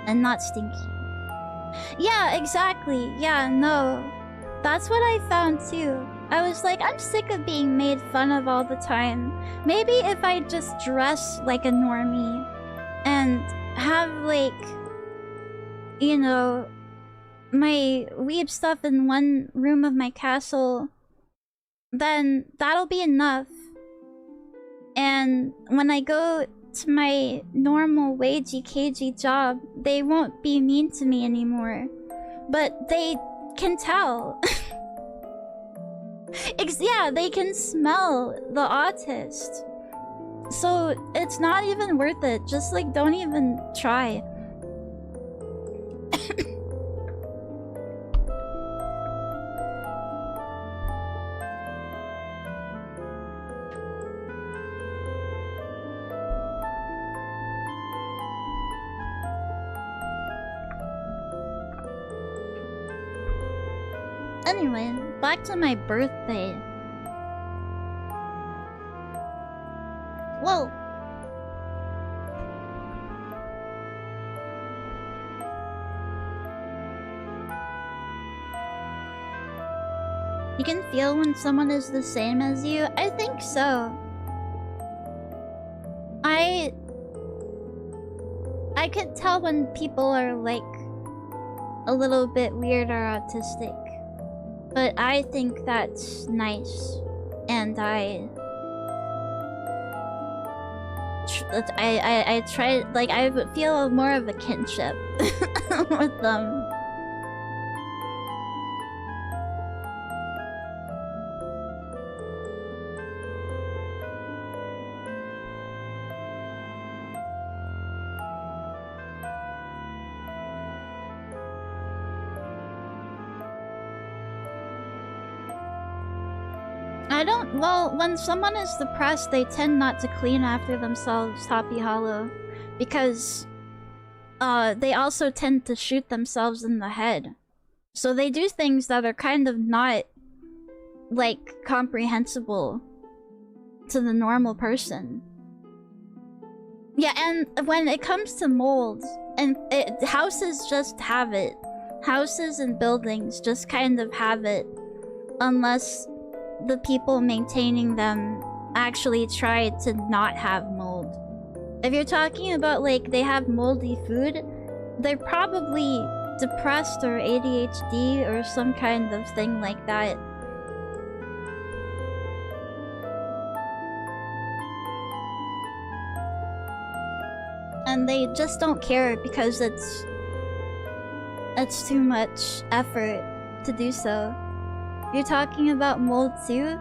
and not stinky. Yeah, exactly. Yeah, no. That's what I found too. I was like, I'm sick of being made fun of all the time. Maybe if I just dress like a normie and have like, you know, my weeb stuff in one room of my castle, then that'll be enough. And when I go to my normal wagey cagey job, they won't be mean to me anymore. But they can tell. Yeah, they can smell the autist. So it's not even worth it. Just like don't even try. Anyway, back to my birthday. Whoa! You can feel when someone is the same as you? I think so. I could tell when people are like a little bit weird or autistic. But I think that's nice, and I try, like, I feel more of a kinship with them. Well, when someone is depressed, they tend not to clean after themselves, Happy Hollow, because they also tend to shoot themselves in the head. So they do things that are kind of not, like, comprehensible to the normal person. Yeah, and when it comes to mold, and houses just have it. Houses and buildings just kind of have it, unless the people maintaining them actually try to not have mold. If you're talking about like they have moldy food, they're probably depressed or ADHD or some kind of thing like that. and they just don't care because it's too much effort to do so. You're talking about mold too?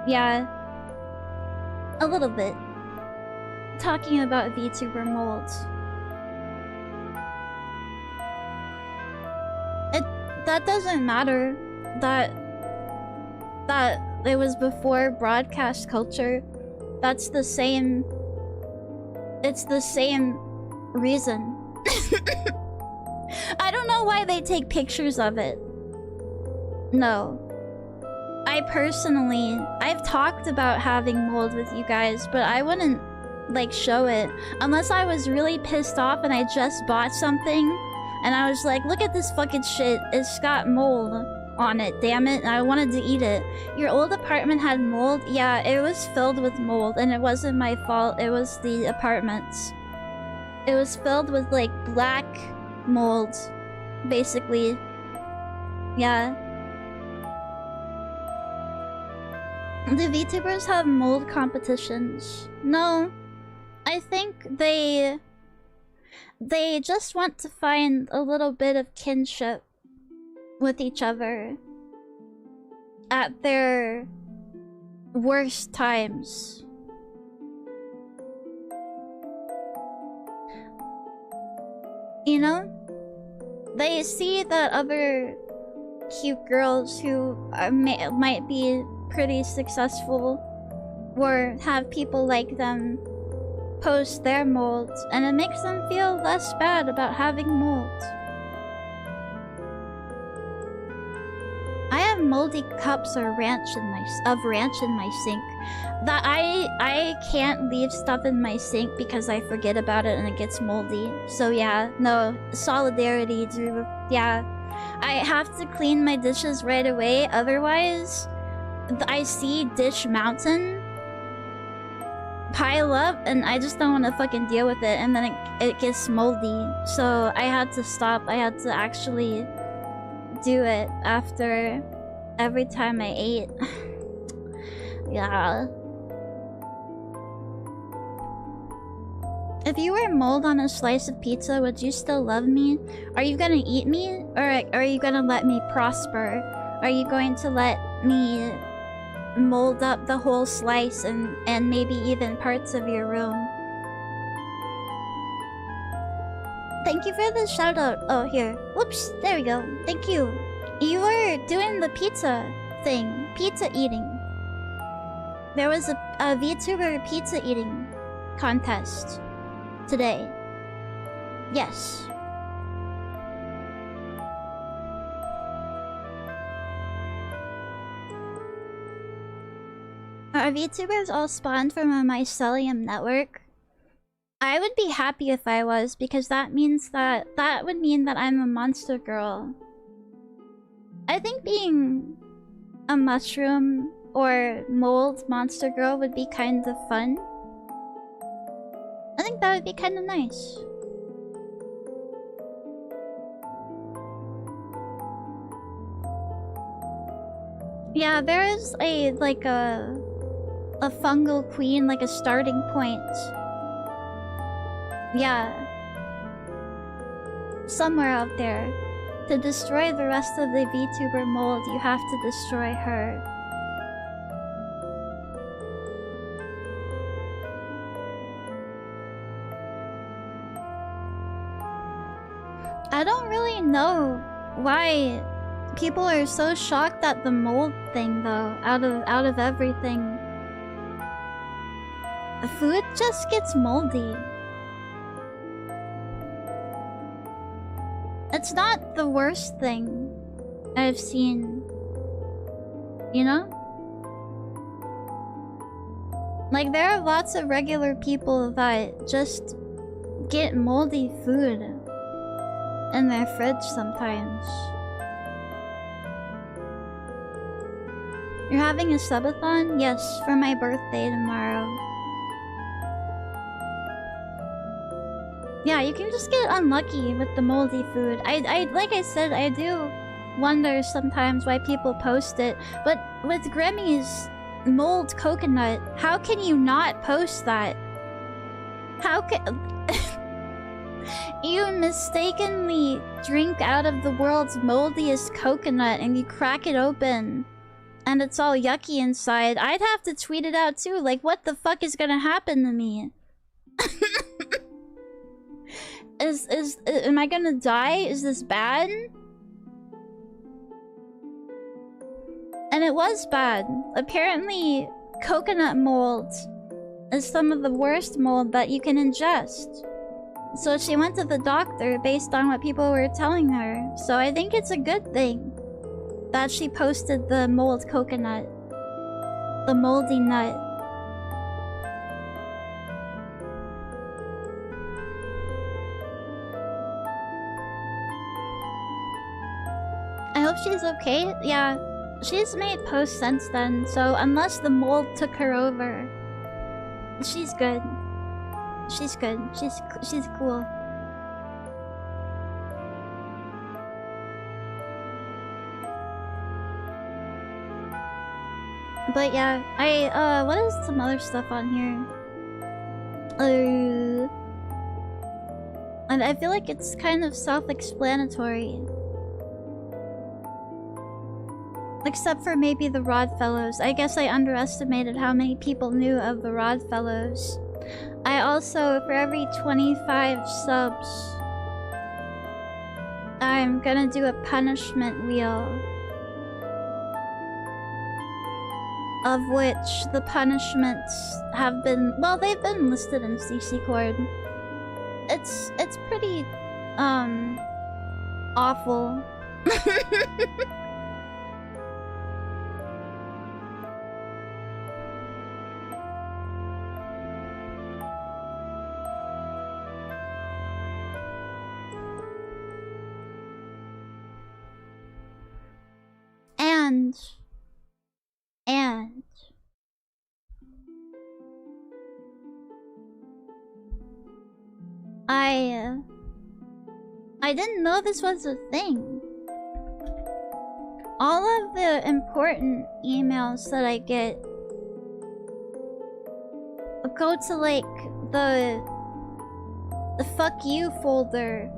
Yeah. A little bit. Talking about VTuber molds. That doesn't matter. That it was before broadcast culture. That's the same. It's the same reason. I don't know why they take pictures of it. No. I've talked about having mold with you guys, but I wouldn't, like, show it. Unless I was really pissed off and I just bought something, and I was like, look at this fucking shit, it's got mold on it, damn it, and I wanted to eat it. Your old apartment had mold? Yeah, it was filled with mold, and it wasn't my fault, it was the apartment's. It was filled with, like, black mold, basically. Yeah. Do VTubers have mold competitions? No. I think they just want to find a little bit of kinship with each other at their worst times. You know? They see that other cute girls who might be pretty successful or have people like them post their molds, and it makes them feel less bad about having molds. I have moldy cups or ranch in my sink. That I can't leave stuff in my sink because I forget about it and it gets moldy. So yeah, no, solidarity, dude. Yeah, I have to clean my dishes right away, otherwise I see dish mountain pile up and I just don't want to fucking deal with it, and then it gets moldy. So I had to stop. I had to actually do it after every time I ate. Yeah. If you were mold on a slice of pizza, would you still love me? Are you gonna eat me? Or are you gonna let me prosper? Are you going to let me mold up the whole slice and maybe even parts of your room? Thank you for the shout out. Oh, here. Whoops, there we go. Thank you. You were doing the pizza thing. Pizza eating. There was a VTuber pizza eating contest today. Yes. Are VTubers all spawned from a mycelium network? I would be happy if I was, because that means that would mean that I'm a monster girl. I think being a mushroom or mold monster girl would be kind of fun. I think that would be kind of nice. Yeah, there is a fungal queen, like a starting point. Yeah. Somewhere out there. To destroy the rest of the VTuber mold, you have to destroy her. I don't really know why people are so shocked at the mold thing, though. Out of everything, the food just gets moldy. It's not the worst thing I've seen. You know? Like, there are lots of regular people that just get moldy food in their fridge sometimes. You're having a subathon? Yes, for my birthday tomorrow. Yeah, you can just get unlucky with the moldy food. I like I said, I do wonder sometimes why people post it. But with Grimmy's mold coconut, how can you not post that? How can... You mistakenly drink out of the world's moldiest coconut and you crack it open and it's all yucky inside. I'd have to tweet it out too. Like, what the fuck is gonna happen to me? Am I gonna die? Is this bad? And it was bad. Apparently, coconut mold is some of the worst mold that you can ingest. So she went to the doctor based on what people were telling her. So I think it's a good thing that she posted the mold coconut. The moldy nut. I hope she's okay. Yeah, she's made posts since then, so unless the mold took her over, she's good. She's good. She's cool. But yeah, what is some other stuff on here? And I feel like it's kind of self-explanatory. Except for maybe the Rodfellows. I guess I underestimated how many people knew of the Rodfellows. I also, for every 25 subs, I'm gonna do a punishment wheel. Of which the punishments have been, well, they've been listed in CC Cord. It's pretty, awful. And I didn't know this was a thing. All of the important emails that I get go to like the fuck you folder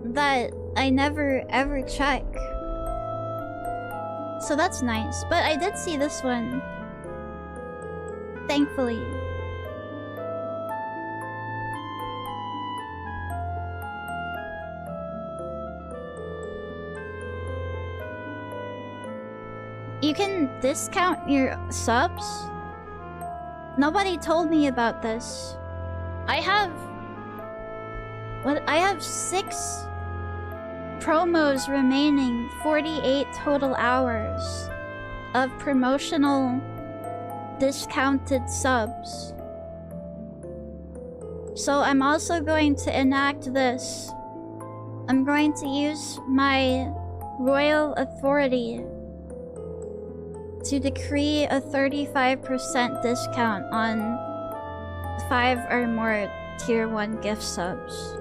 that I never ever check. So that's nice. But I did see this one. Thankfully. You can discount your subs? Nobody told me about this. I have 6 promos remaining, 48 total hours of promotional discounted subs. So I'm also going to enact this. I'm going to use my royal authority to decree a 35% discount on 5 or more tier 1 gift subs.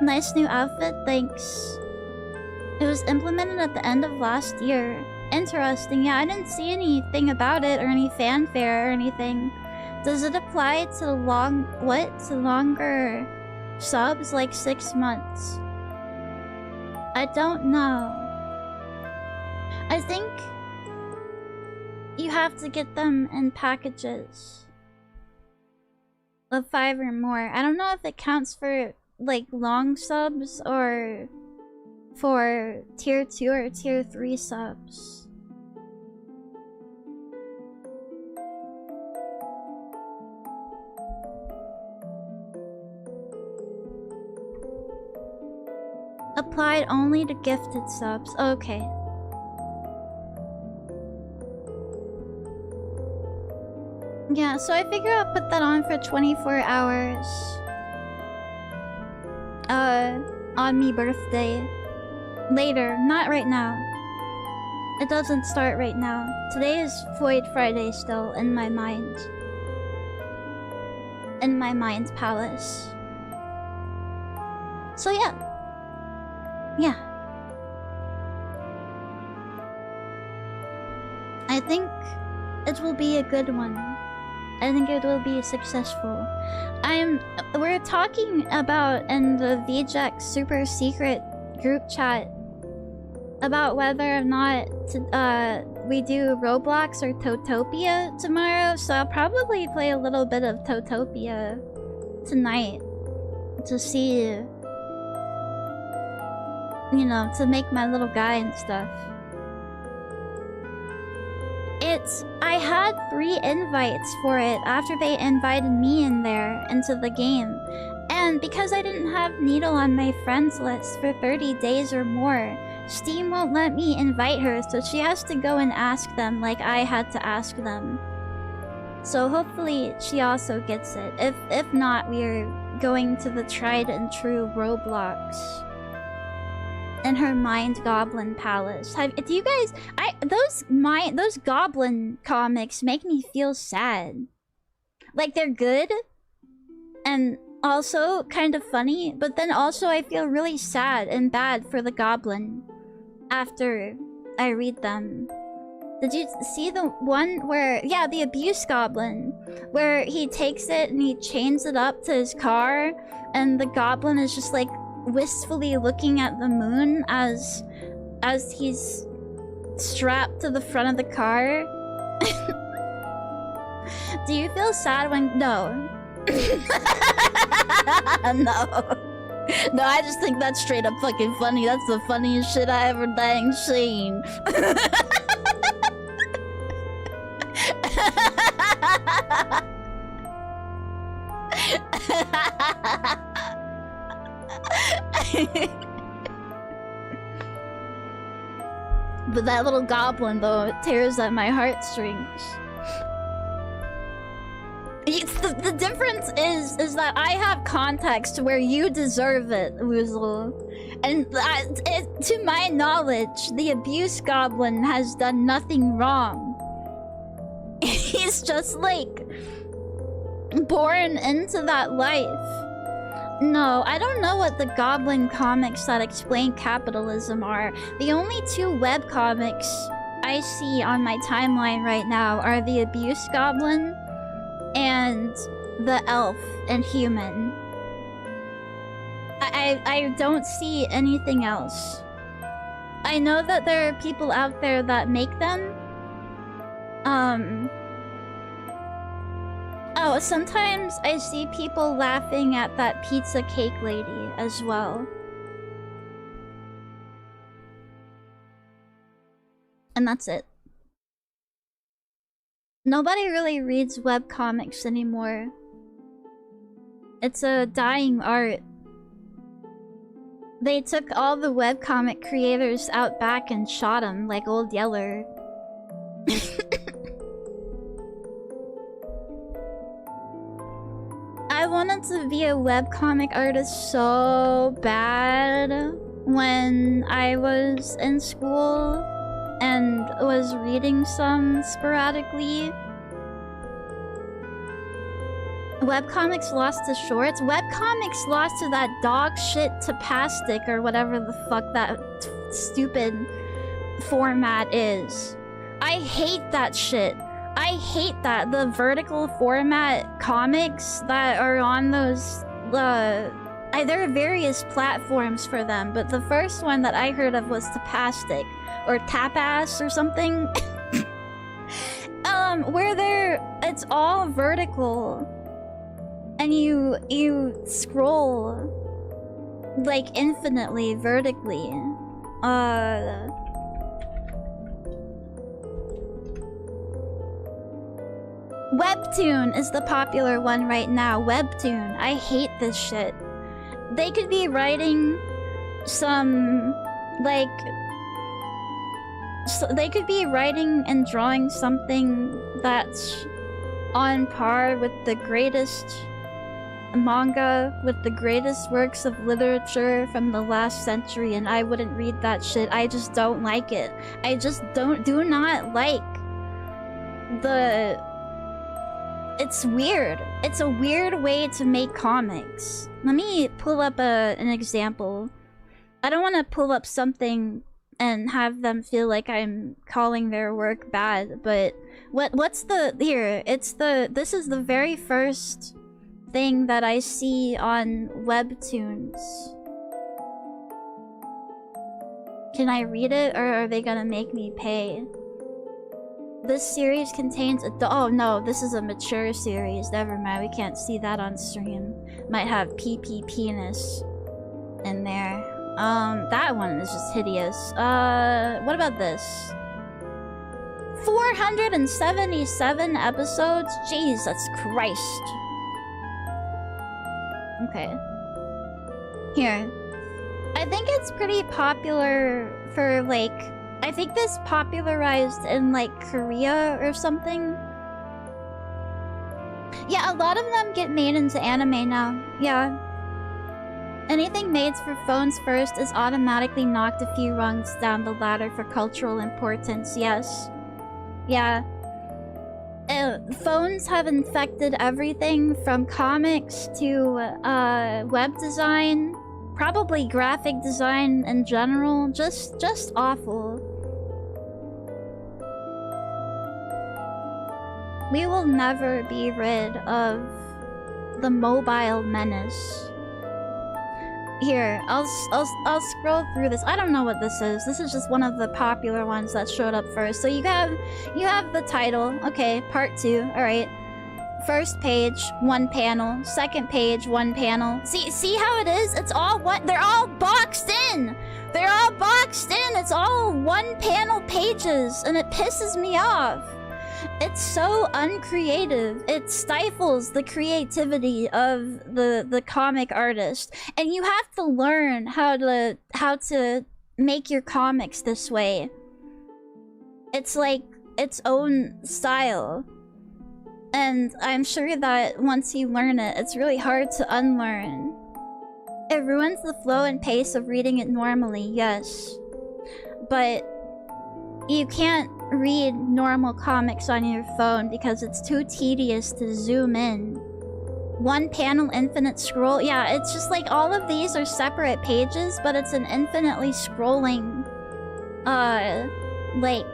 Nice new outfit, thanks. It was implemented at the end of last year. Interesting, yeah, I didn't see anything about it or any fanfare or anything. Does it apply to longer subs, like 6 months? I don't know. I think you have to get them in packages of 5 or more. I don't know if it counts for like long subs or for tier 2 or tier 3 subs. Applied only to gifted subs. Okay. Yeah, so I figure I'll put that on for 24 hours. On me birthday. Later, not right now. It doesn't start right now. Today is Void Friday still, in my mind. In my mind's palace. So yeah. Yeah. I think it will be a good one. I think it will be successful. We're talking about in the VJack super secret group chat about whether or not we do Roblox or Totopia tomorrow, so I'll probably play a little bit of Totopia tonight to see, you know, to make my little guy and stuff. I had 3 invites for it after they invited me in there into the game. And because I didn't have Needle on my friends list for 30 days or more, Steam won't let me invite her, so she has to go and ask them like I had to ask them. So hopefully she also gets it. If not, we are going to the tried and true Roblox in her Mind Goblin Palace. Do you guys... those Goblin comics make me feel sad. Like, they're good and also kind of funny, but then also I feel really sad and bad for the Goblin after I read them. Did you see the one where... yeah, the Abuse Goblin, where he takes it and he chains it up to his car, and the Goblin is just like wistfully looking at the moon as he's strapped to the front of the car? Do you feel sad when... no. No, I just think that's straight up fucking funny. That's the funniest shit I ever dang seen. But that little goblin, though, it tears at my heartstrings. The difference is that I have context where you deserve it, Woozle. And to my knowledge, the Abuse Goblin has done nothing wrong. He's just, like, born into that life. No, I don't know what the Goblin comics that explain capitalism are. The only 2 webcomics I see on my timeline right now are the Abuse Goblin and the Elf and Human. I don't see anything else. I know that there are people out there that make them. Oh, sometimes I see people laughing at that pizza cake lady as well. And that's it. Nobody really reads webcomics anymore. It's a dying art. They took all the webcomic creators out back and shot them like Old Yeller. I wanted to be a webcomic artist so bad when I was in school and was reading some sporadically. Webcomics lost to shorts. Webcomics lost to that dog shit Tapastic or whatever the fuck that stupid format is. I hate that shit. I hate that. The vertical format comics that are on those... there are various platforms for them, but the first one that I heard of was Tapastic. Or Tapass or something. Where it's all vertical. And you scroll like infinitely vertically. Webtoon is the popular one right now. Webtoon. I hate this shit. They could be writing some like they could be writing and drawing something that's on par with the greatest manga, with the greatest works of literature from the last century, and I wouldn't read that shit. I just don't like it. I just do not like the... It's weird. It's a weird way to make comics. Let me pull up an example. I don't want to pull up something and have them feel like I'm calling their work bad, but what's the here? This is the very first thing that I see on Webtoons. Can I read it, or are they gonna make me pay? This series contains oh no, this is a mature series. Never mind, we can't see that on stream. Might have PP penis in there. That one is just hideous. What about this? 477 episodes? Jesus Christ. Okay. Here. I think it's pretty popular for, like... I think this popularized in, like, Korea or something. Yeah, a lot of them get made into anime now. Yeah. Anything made for phones first is automatically knocked a few rungs down the ladder for cultural importance, yes. Yeah. Phones have infected everything from comics to web design, probably graphic design in general. Just awful. We will never be rid of the mobile menace. Here, I'll scroll through this. I don't know what this is. This is just one of the popular ones that showed up first. So you have the title. Okay, part 2. All right. First page, 1 panel. Second page, 1 panel. See how it is? It's all what they're all boxed in. They're all boxed in. It's all 1 panel pages, and it pisses me off. It's so uncreative. It stifles the creativity of the comic artist. And you have to learn how to make your comics this way. It's like its own style. And I'm sure that once you learn it, it's really hard to unlearn. It ruins the flow and pace of reading it normally, yes. But you can't read normal comics on your phone because it's too tedious to zoom in. 1 panel infinite scroll. Yeah, it's just like all of these are separate pages, but it's an infinitely scrolling like,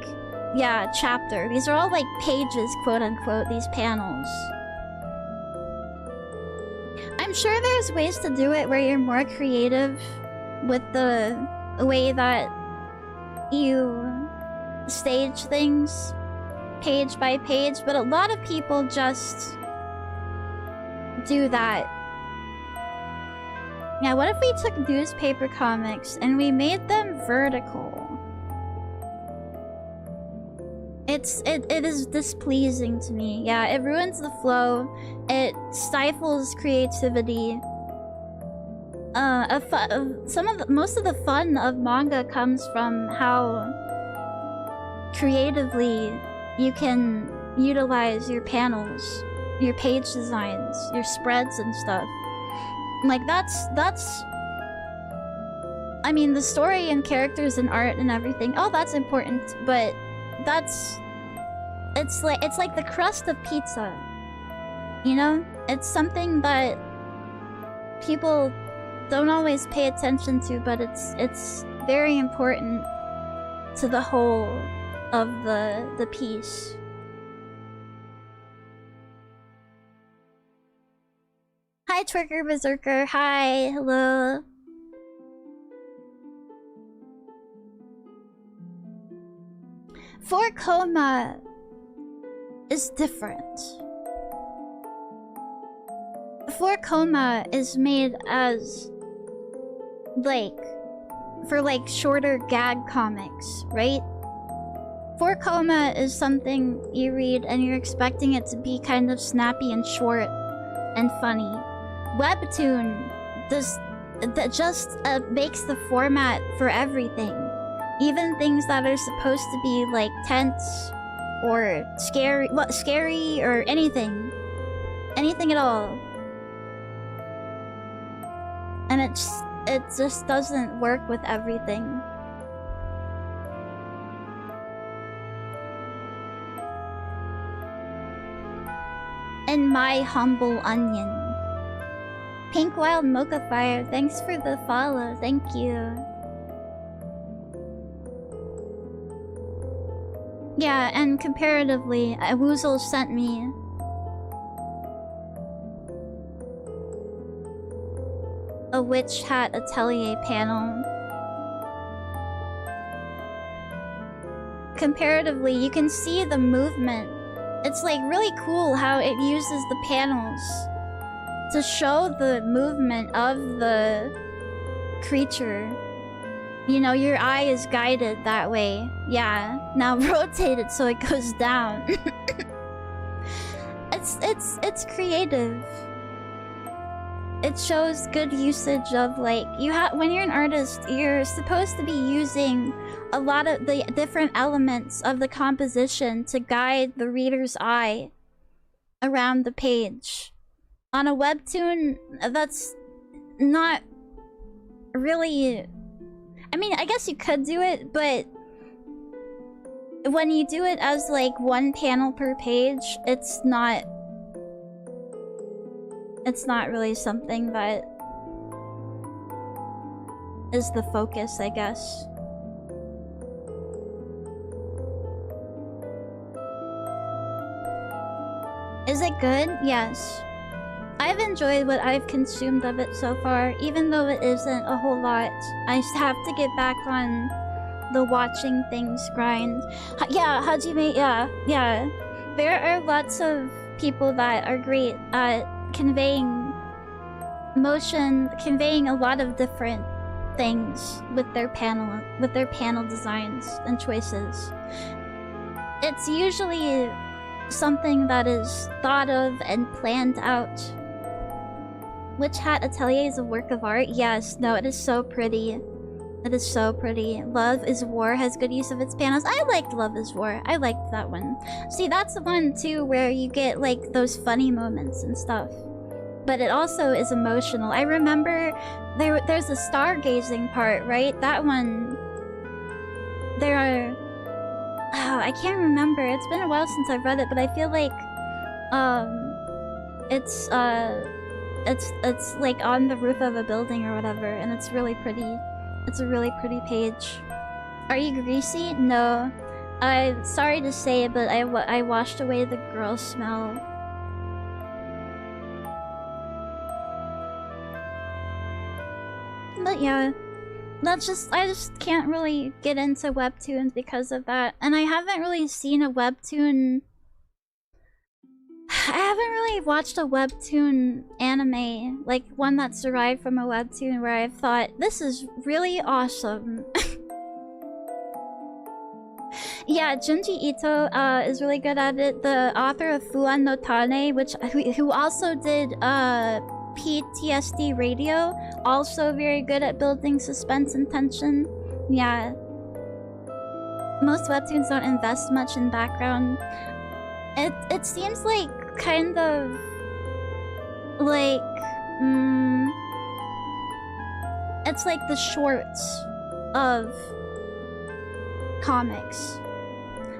yeah, chapter. These are all like pages, quote unquote, these panels. I'm sure there's ways to do it where you're more creative with the way that you stage things page by page, but a lot of people just do that. Yeah, what if we took newspaper comics and we made them vertical? It is displeasing to me. Yeah, it ruins the flow. It stifles creativity. Most of the fun of manga comes from how creatively you can utilize your panels, your page designs, your spreads and stuff. Like that's I mean, the story and characters and art and everything, oh, that's important, but it's like the crust of pizza, you know? It's something that people don't always pay attention to, but it's very important to the whole of the piece. Hi, Twicker Berserker. Hi, hello. For Coma is different. For Coma is made as like for like shorter gag comics, right? 4 Coma is something you read and you're expecting it to be kind of snappy and short and funny. Webtoon just makes the format for everything. Even things that are supposed to be like tense or scary or anything. Anything at all. And it just doesn't work with everything. In my humble onion. Pink Wild Mocha Fire, thanks for the follow, thank you. Yeah, and comparatively, Woozle sent me a Witch Hat Atelier panel. Comparatively, you can see the movement. It's like really cool how it uses the panels to show the movement of the creature. You know, your eye is guided that way. Yeah. Now rotate it so it goes down. It's creative. It shows good usage of, like, when you're an artist, you're supposed to be using a lot of the different elements of the composition to guide the reader's eye around the page. On a webtoon, that's not really... I mean, I guess you could do it, but when you do it as, like, one panel per page, it's not really something that is the focus, I guess. Is it good? Yes. I've enjoyed what I've consumed of it so far, even though it isn't a whole lot. I have to get back on the watching things grind. Yeah, Hajime, yeah. There are lots of people that are great at conveying motion, conveying a lot of different things with their panel designs and choices. It's usually something that is thought of and planned out. Witch Hat Atelier is a work of art? Yes, no, it is so pretty. It is so pretty. Love is War has good use of its panels. I liked Love is War. I liked that one. See, that's the one too where you get like those funny moments and stuff. But it also is emotional. I remember there's a stargazing part, right? That one... There are... Oh, I can't remember. It's been a while since I've read it, but I feel like... It's like on the roof of a building or whatever, and it's really pretty. It's a really pretty page. Are you greasy? No. I'm sorry to say, but I washed away the girl smell. But yeah, I just can't really get into webtoons because of that. And I haven't really seen a webtoon... I haven't really watched a webtoon anime, like one that's derived from a webtoon where I've thought, this is really awesome. Yeah, Junji Ito is really good at it. The author of Fuan no Tane, who also did PTSD Radio, also very good at building suspense and tension. Yeah. Most webtoons don't invest much in background. It seems like kind of like it's like the shorts of comics.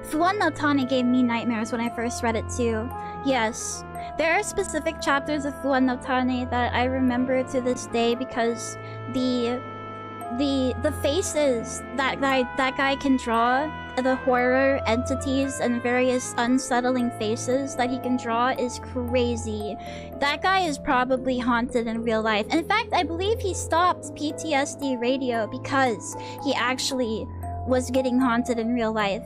Fuan no Tane gave me nightmares when I first read it too. Yes. There are specific chapters of Fuan no Tane that I remember to this day because the faces that guy can draw, the horror entities and various unsettling faces that he can draw is crazy. That guy is probably haunted in real life. In fact, I believe he stopped PTSD Radio because he actually was getting haunted in real life.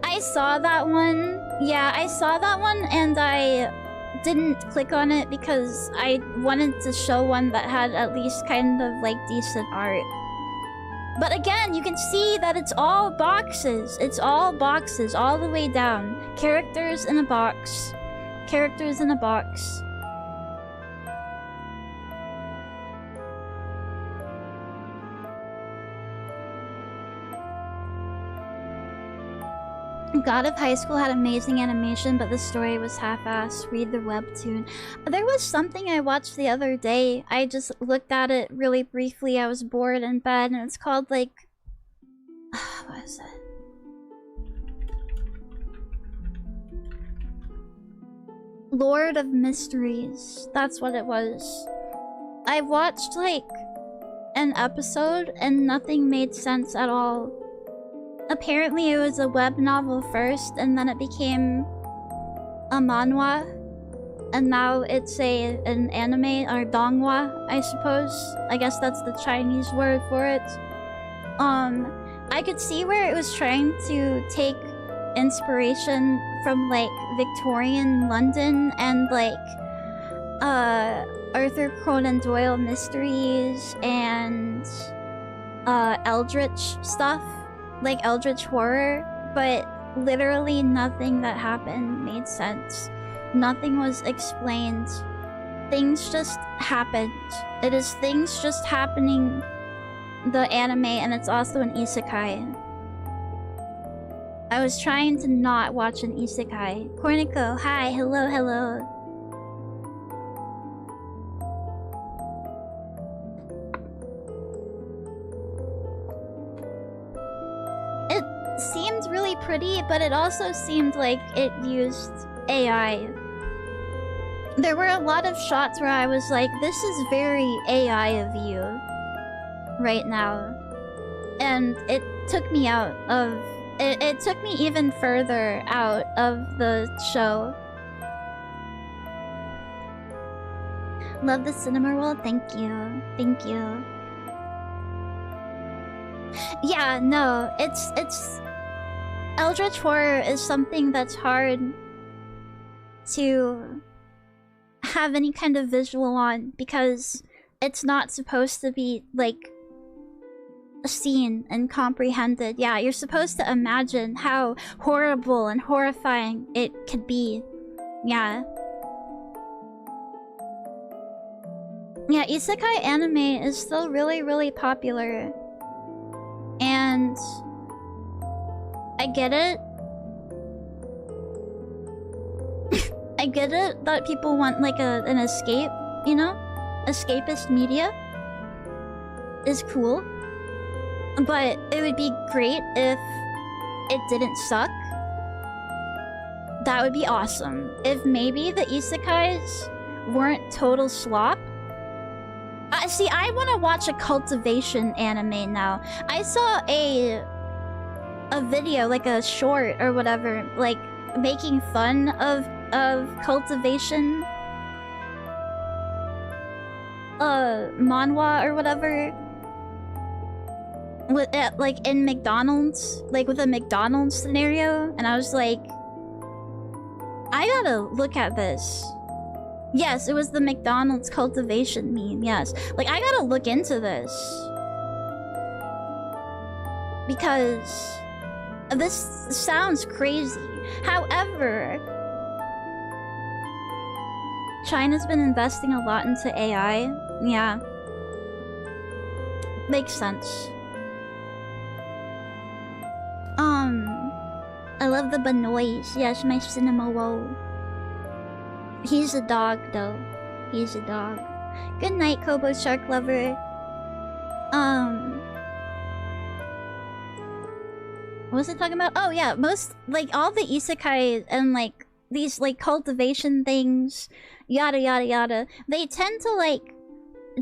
I saw that one. Yeah, I saw that one and I didn't click on it because I wanted to show one that had at least kind of like decent art. But again, you can see that it's all boxes. It's all boxes all the way down. Characters in a box. Characters in a box. God of High School had amazing animation, but the story was half-assed. Read the webtoon. There was something I watched the other day. I just looked at it really briefly. I was bored in bed, and it's called, like... what is it? Lord of Mysteries. That's what it was. I watched, like, an episode and nothing made sense at all. Apparently it was a web novel first and then it became a manhwa. And now it's an anime or donghua, I suppose. I guess that's the Chinese word for it. I could see where it was trying to take inspiration from like Victorian London and like Arthur Conan Doyle mysteries and eldritch stuff, like eldritch horror, but literally nothing that happened made sense. Nothing was explained. Things just happened. It is things just happening, the anime, and it's also an isekai. I was trying to not watch an isekai. Cornico, hi, hello, hello. It seemed really pretty, but it also seemed like it used AI. There were a lot of shots where I was like, this is very AI of you right now. And it took me out of... It took me even further out of the show. Love the Cinnamoroll, thank you. Thank you. Yeah, no, it's... Eldritch horror is something that's hard to have any kind of visual on because it's not supposed to be like seen and comprehended. Yeah, you're supposed to imagine how horrible and horrifying it could be. Yeah. Yeah, isekai anime is still really, really popular. And I get it. I get it that people want like an escape, you know? Escapist media is cool. But it would be great if it didn't suck. That would be awesome. If maybe the isekais weren't total slop. See, I want to watch a cultivation anime now. I saw a video, like a short or whatever, like making fun of cultivation manhwa or whatever with like in McDonald's, like with a McDonald's scenario, and I was like, I gotta look at this. Yes, it was the McDonald's cultivation meme, yes. Like, I gotta look into this because this sounds crazy. However, China's been investing a lot into AI. Yeah. Makes sense. I love the Banois. Yes, my Cinnamoroll. He's a dog, though. He's a dog. Good night, Kobo Shark Lover. What was I talking about? Oh, yeah. Most, like, all the isekai and, like, these, like, cultivation things, yada, yada, yada, they tend to, like,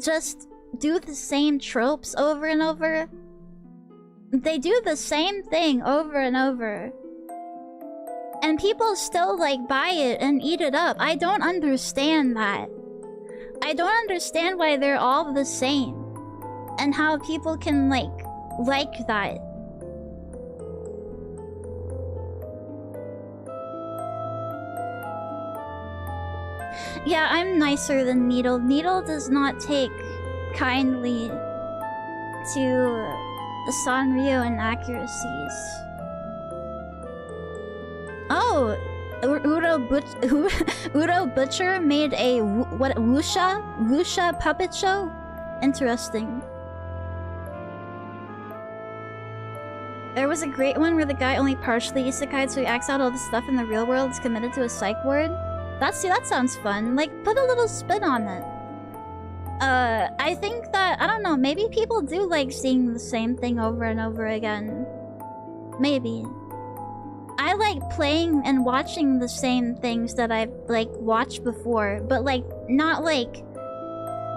just do the same tropes over and over. They do the same thing over and over. And people still, like, buy it and eat it up. I don't understand that. I don't understand why they're all the same. And how people can, like that. Yeah, I'm nicer than Needle. Needle does not take kindly to Sanrio inaccuracies. Oh, Uro Butcher made a Wuxia puppet show? Interesting. There was a great one where the guy only partially isekai'd, so he acts out all the stuff in the real world, is committed to a psych ward. That sounds fun. Like, put a little spin on it. I think that, I don't know, maybe people do like seeing the same thing over and over again. Maybe. I like playing and watching the same things that I've, like, watched before, but, like, not, like,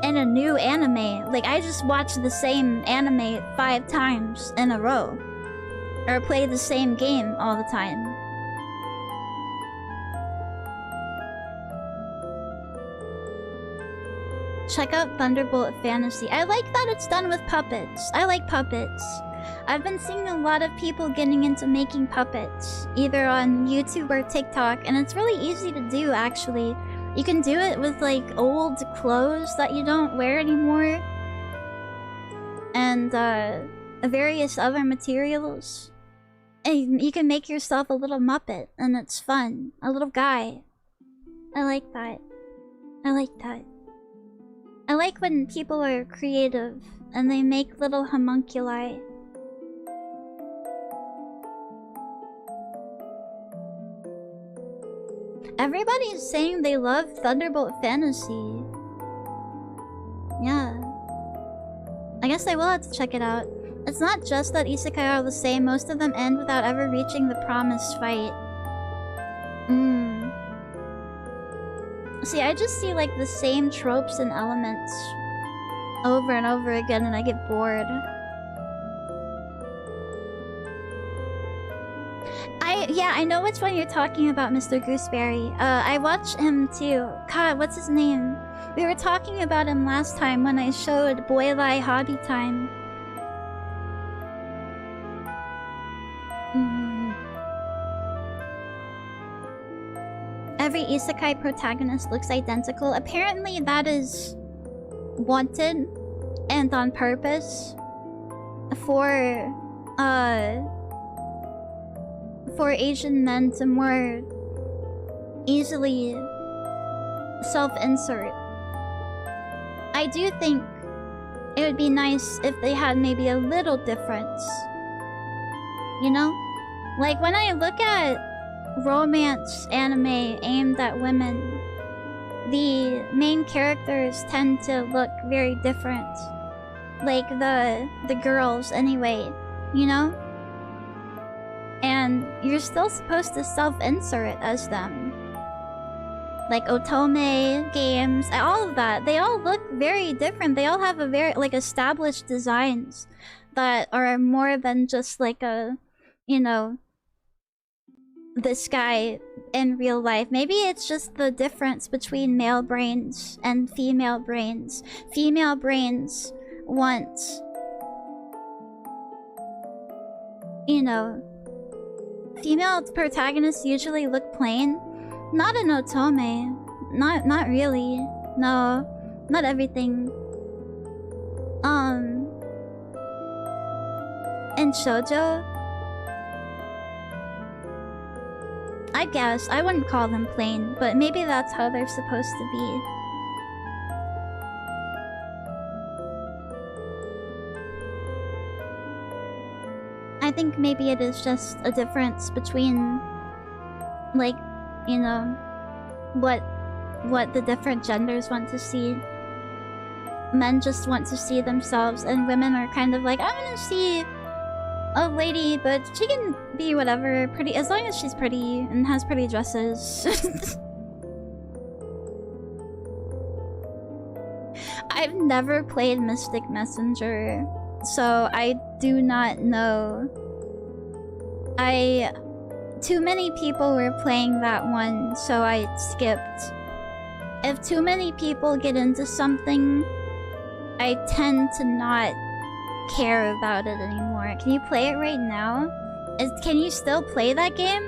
in a new anime. Like, I just watch the same anime 5 times in a row. Or play the same game all the time. Check out Thunderbolt Fantasy. I like that it's done with puppets. I like puppets. I've been seeing a lot of people getting into making puppets, either on YouTube or TikTok, and it's really easy to do, actually. You can do it with, like, old clothes that you don't wear anymore. And, various other materials. And you can make yourself a little Muppet, and it's fun. A little guy. I like that. I like that. I like when people are creative, and they make little homunculi. Everybody's saying they love Thunderbolt Fantasy. Yeah. I guess I will have to check it out. It's not just that isekai are the same, most of them end without ever reaching the promised fight. See, I just see like the same tropes and elements over and over again and I get bored. Yeah, I know which one you're talking about, Mr. Gooseberry. I watch him too. God, what's his name? We were talking about him last time when I showed Boylai Hobby Time. Every isekai protagonist looks identical. Apparently that is wanted and on purpose for Asian men to more easily self-insert. I do think it would be nice if they had maybe a little difference. You know? Like when I look at romance anime aimed at women, the main characters tend to look very different. Like the girls anyway, you know? And you're still supposed to self-insert as them. Like otome games, all of that, they all look very different. They all have a very like established designs that are more than just like a, you know, this guy in real life. Maybe it's just the difference between male brains and female brains. Female brains want, you know, female protagonists usually look plain. Not in otome. Not really. No. Not everything. In shoujo, I guess. I wouldn't call them plain, but maybe that's how they're supposed to be. I think maybe it is just a difference between, like, you know, what the different genders want to see. Men just want to see themselves, and women are kind of like, I want to see a lady, but she can be whatever, pretty, as long as she's pretty and has pretty dresses. I've never played Mystic Messenger, so I do not know. Too many people were playing that one, so I skipped. If too many people get into something, I tend to not care about it anymore. Can you play it right now? Can you still play that game?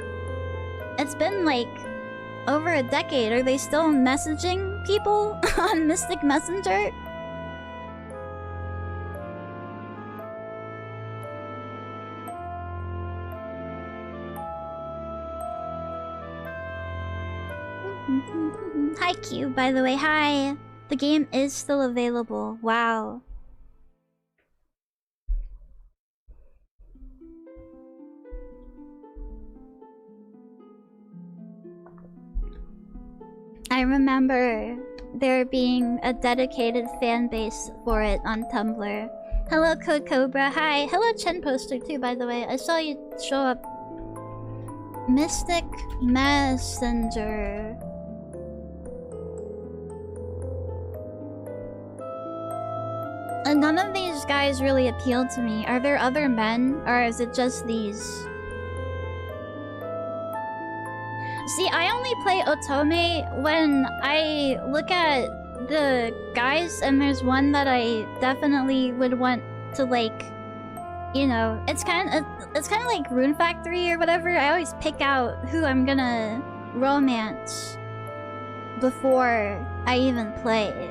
It's been like over a decade. Are they still messaging people on Mystic Messenger? Hi Q, by the way, hi! The game is still available, wow. I remember there being a dedicated fan base for it on Tumblr. Hello Code Cobra, hi! Hello Chen Poster too, by the way, I saw you show up. Mystic Messenger. And none of these guys really appeal to me. Are there other men, or is it just these? See, I only play Otome when I look at the guys and there's one that I definitely would want to, like, you know, it's kind of like Rune Factory or whatever. I always pick out who I'm gonna romance before I even play.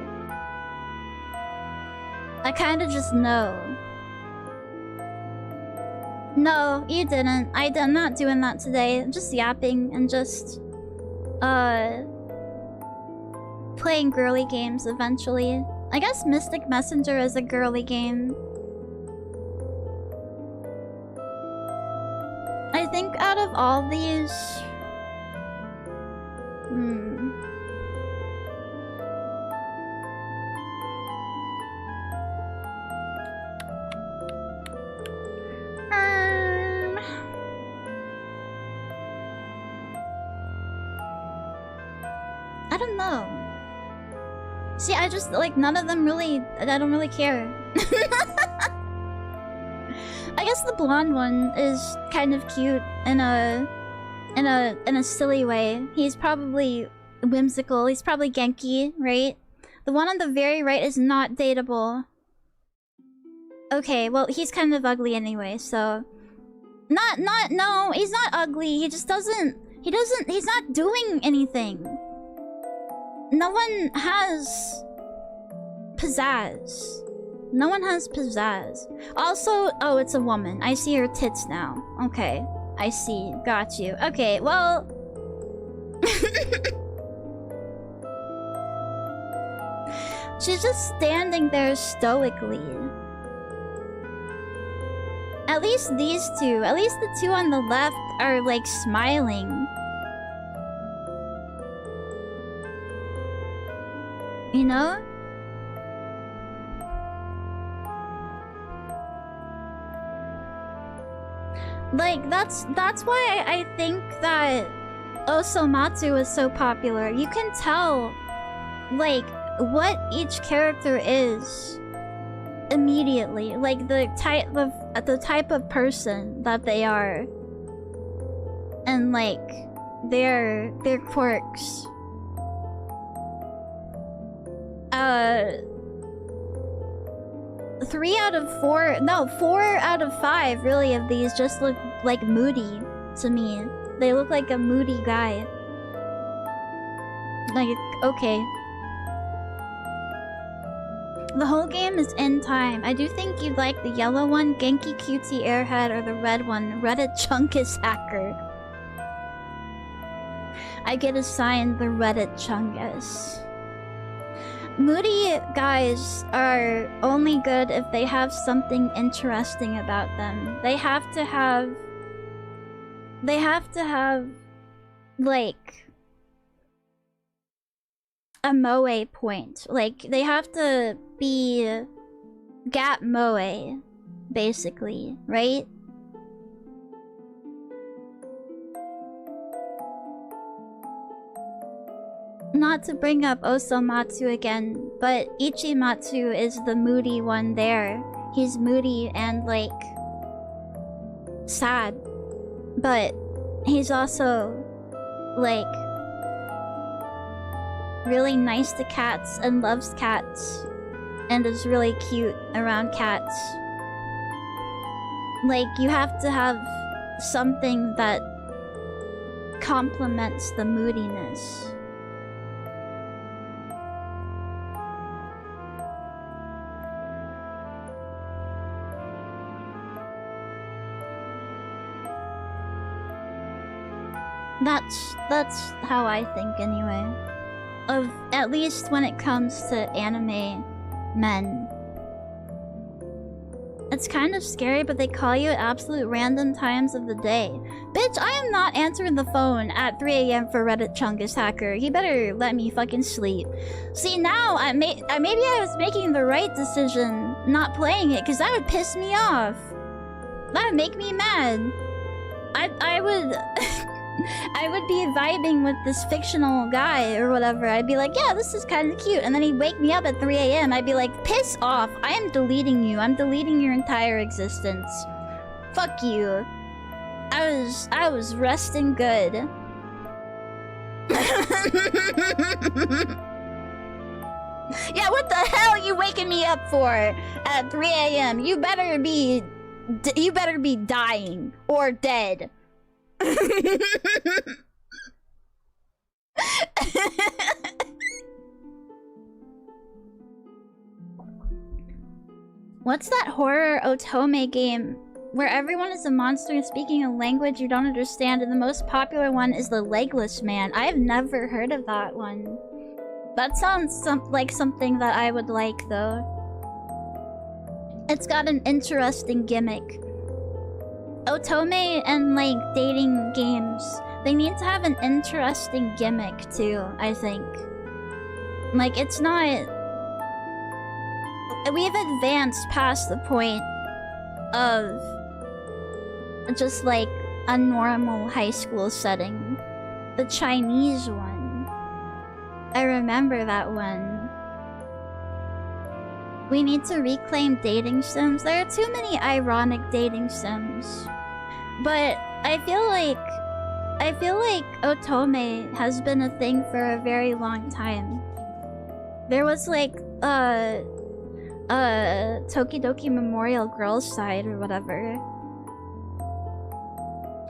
I kind of just know. No, you didn't. I'm not doing that today. I'm just yapping and just playing girly games eventually. I guess Mystic Messenger is a girly game. I think out of all these... I don't know. See, I just, like, none of them really... I don't really care. I guess the blonde one is kind of cute in a silly way. He's probably whimsical. He's probably Genki, right? The one on the very right is not dateable. Okay, well, he's kind of ugly anyway, so... No, he's not ugly. He just doesn't... He's not doing anything. No one has... pizzazz. No one has pizzazz. Also, oh, it's a woman. I see her tits now. Okay, I see. Got you. Okay, well... She's just standing there stoically. At least these two. At least the two on the left are, like, smiling. You know? Like, that's why I think that Osomatsu is so popular. You can tell, like, what each character is immediately. Like, the type of person that they are. And, like, their quirks. 4 out of 5 really of these just look like moody to me. They look like a moody guy. Like, okay. The whole game is in time. I do think you'd like the yellow one, Genki Cutie Airhead, or the red one, Reddit Chungus Hacker. I get assigned the Reddit Chungus. Moody guys are only good if they have something interesting about them. They have to have, like, a moe point. Like, they have to be gap moe, basically, right? Not to bring up Osomatsu again, but Ichimatsu is the moody one there. He's moody and, like, sad. But he's also, like, really nice to cats and loves cats. And is really cute around cats. Like, you have to have something that complements the moodiness. That's how I think anyway. Of at least when it comes to anime men. It's kind of scary, but they call you at absolute random times of the day. Bitch, I am not answering the phone at 3 AM for Reddit Chungus Hacker. You better let me fucking sleep. See, now maybe I was making the right decision not playing it, because that would piss me off. That would make me mad. I would... I would be vibing with this fictional guy or whatever. I'd be like, yeah, this is kind of cute. And then he'd wake me up at 3 a.m. I'd be like, piss off. I am deleting you. I'm deleting your entire existence. Fuck you. I was resting good. Yeah, what the hell are you waking me up for at 3 a.m.? You better be dying or dead. What's that horror otome game where everyone is a monster speaking a language you don't understand, and the most popular one is the Legless Man? I've never heard of that one. That sounds like something that I would like, though. It's got an interesting gimmick. Otome and, like, dating games, they need to have an interesting gimmick, too, I think. Like, it's not... We've advanced past the point of just, like, a normal high school setting. The Chinese one. I remember that one. We need to reclaim dating sims. There are too many ironic dating sims. But I feel like otome has been a thing for a very long time. There was like Tokidoki Memorial Girls Side or whatever.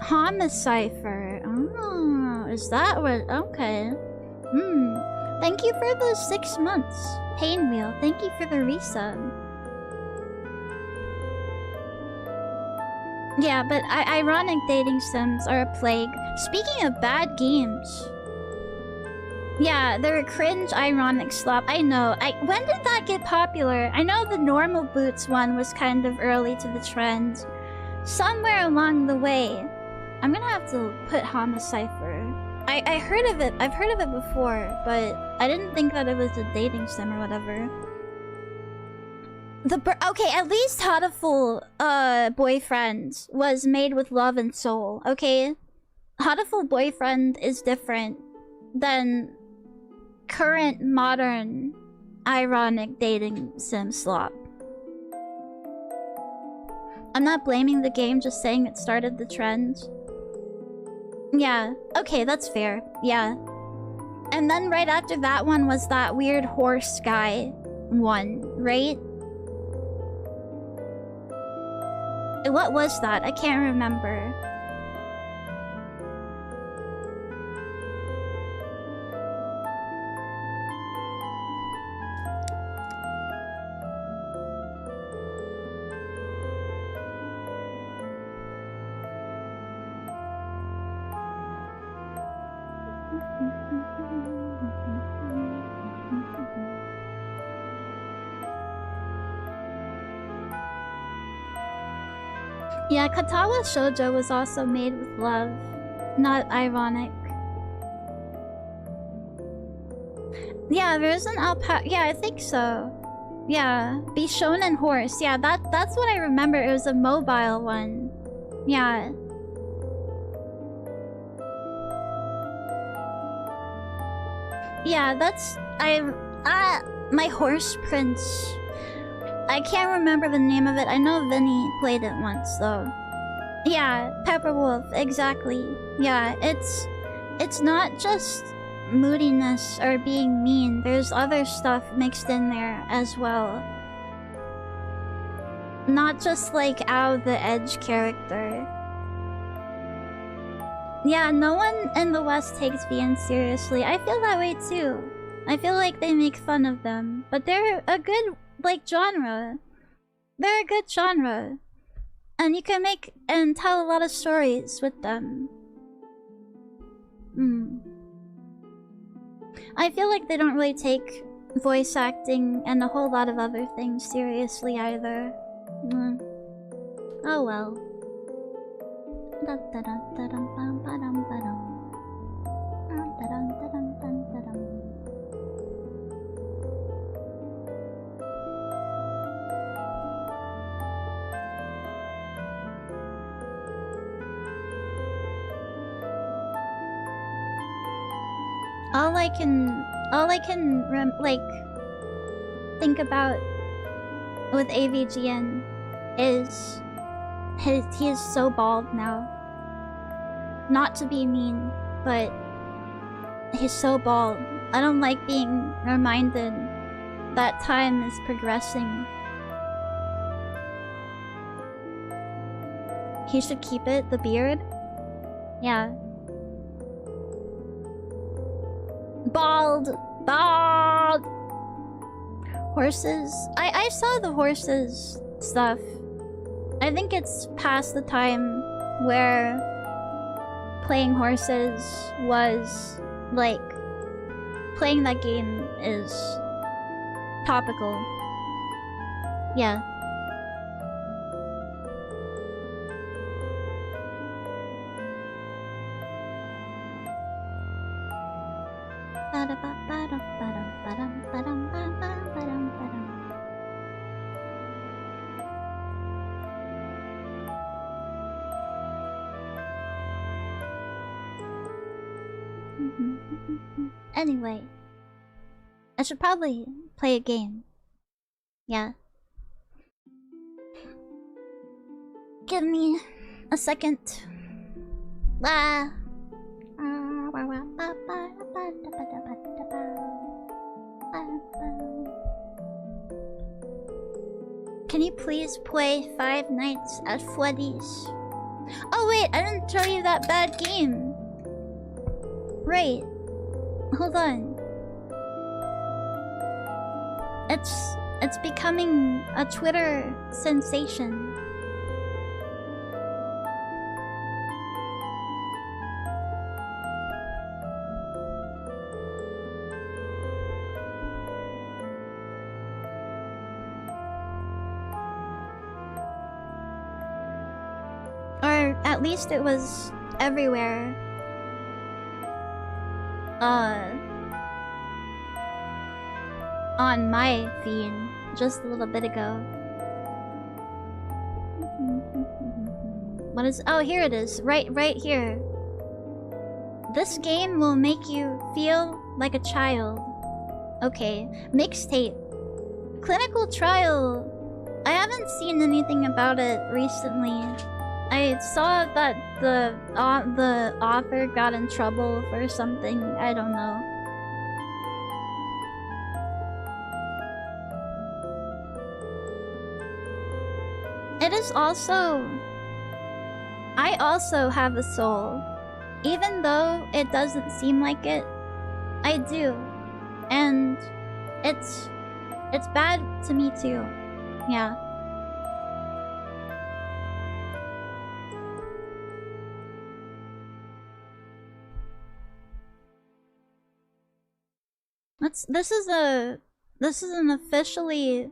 Homicipher. Oh, is that what? Okay. Thank you for the 6 months. Painwheel, thank you for the resub. Yeah, but ironic dating sims are a plague. Speaking of bad games. Yeah, they're a cringe ironic slop. I know. When did that get popular? I know the normal boots one was kind of early to the trend. Somewhere along the way. I'm gonna have to put Homicipher. I heard of it. I've heard of it before, but I didn't think that it was a dating sim or whatever. Okay, at least Hatoful Boyfriend was made with love and soul, okay? Hatoful Boyfriend is different than current modern ironic dating sim slop. I'm not blaming the game, just saying it started the trend. Yeah, okay, that's fair. Yeah. And then right after that one was that weird horse guy one, right? What was that? I can't remember. Yeah, Katawa Shoujo was also made with love, not ironic. Yeah, there's an alpaca. Yeah, I think so. Yeah, Bishonen Horse. Yeah, that's what I remember. It was a mobile one. Yeah. Yeah, that's... my horse prince. I can't remember the name of it. I know Vinny played it once, though. Yeah, Pepperwolf, exactly. Yeah, it's not just moodiness or being mean. There's other stuff mixed in there as well. Not just like out the edge character. Yeah, no one in the West takes VN seriously. I feel that way too. I feel like they make fun of them, but they're a good, like, genre. They're a good genre. And you can make and tell a lot of stories with them. I feel like they don't really take voice acting and a whole lot of other things seriously either. Oh well. like think about with AVGN is he is so bald now. Not to be mean, but he's so bald. I don't like being reminded that time is progressing. He should keep it, the beard. Yeah. Bald! Bald! Horses? I saw the horses stuff. I think it's past the time where playing horses was like playing that game is topical. Yeah. Anyway, I should probably play a game. Yeah. Give me a second. Can you please play Five Nights at Freddy's? Oh wait, I didn't tell you that bad game. Right. Hold on. It's becoming a Twitter sensation. Or at least it was everywhere. On my feed just a little bit ago. What is— oh, here it is. Right here. This game will make you feel like a child. Okay. Mixtape. Clinical trial. I haven't seen anything about it recently. I saw that the author got in trouble for something. I don't know. It is also— I also have a soul. Even though it doesn't seem like it, I do. And it's bad to me too. Yeah. This is an officially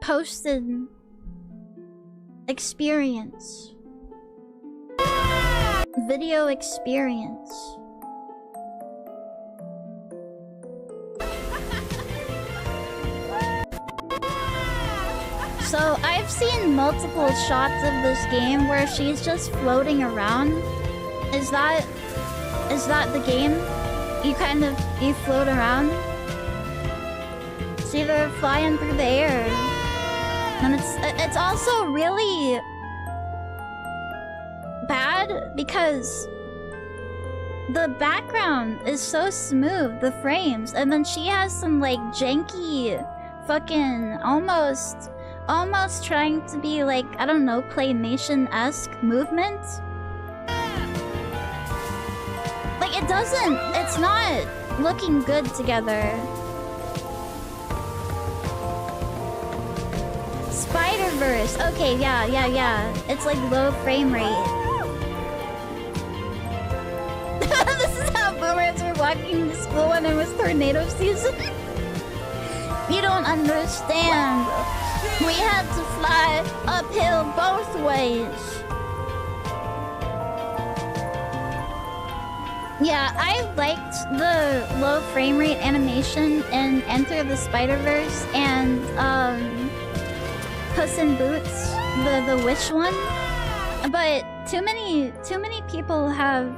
posted experience. Video experience. So I've seen multiple shots of this game where she's just floating around. Is that the game? You float around. So you're flying through the air. And it's also really bad because the background is so smooth, the frames, and then she has some like janky fucking almost trying to be like, I don't know, claymation-esque movement. Like it's not looking good together. Spider-Verse. Okay, yeah. It's like low frame rate. This is how boomers were walking to school when it was tornado season. You don't understand. We had to fly uphill both ways. Yeah, I liked the low frame rate animation in Enter the Spider-Verse and Puss in Boots, the witch one. But too many people have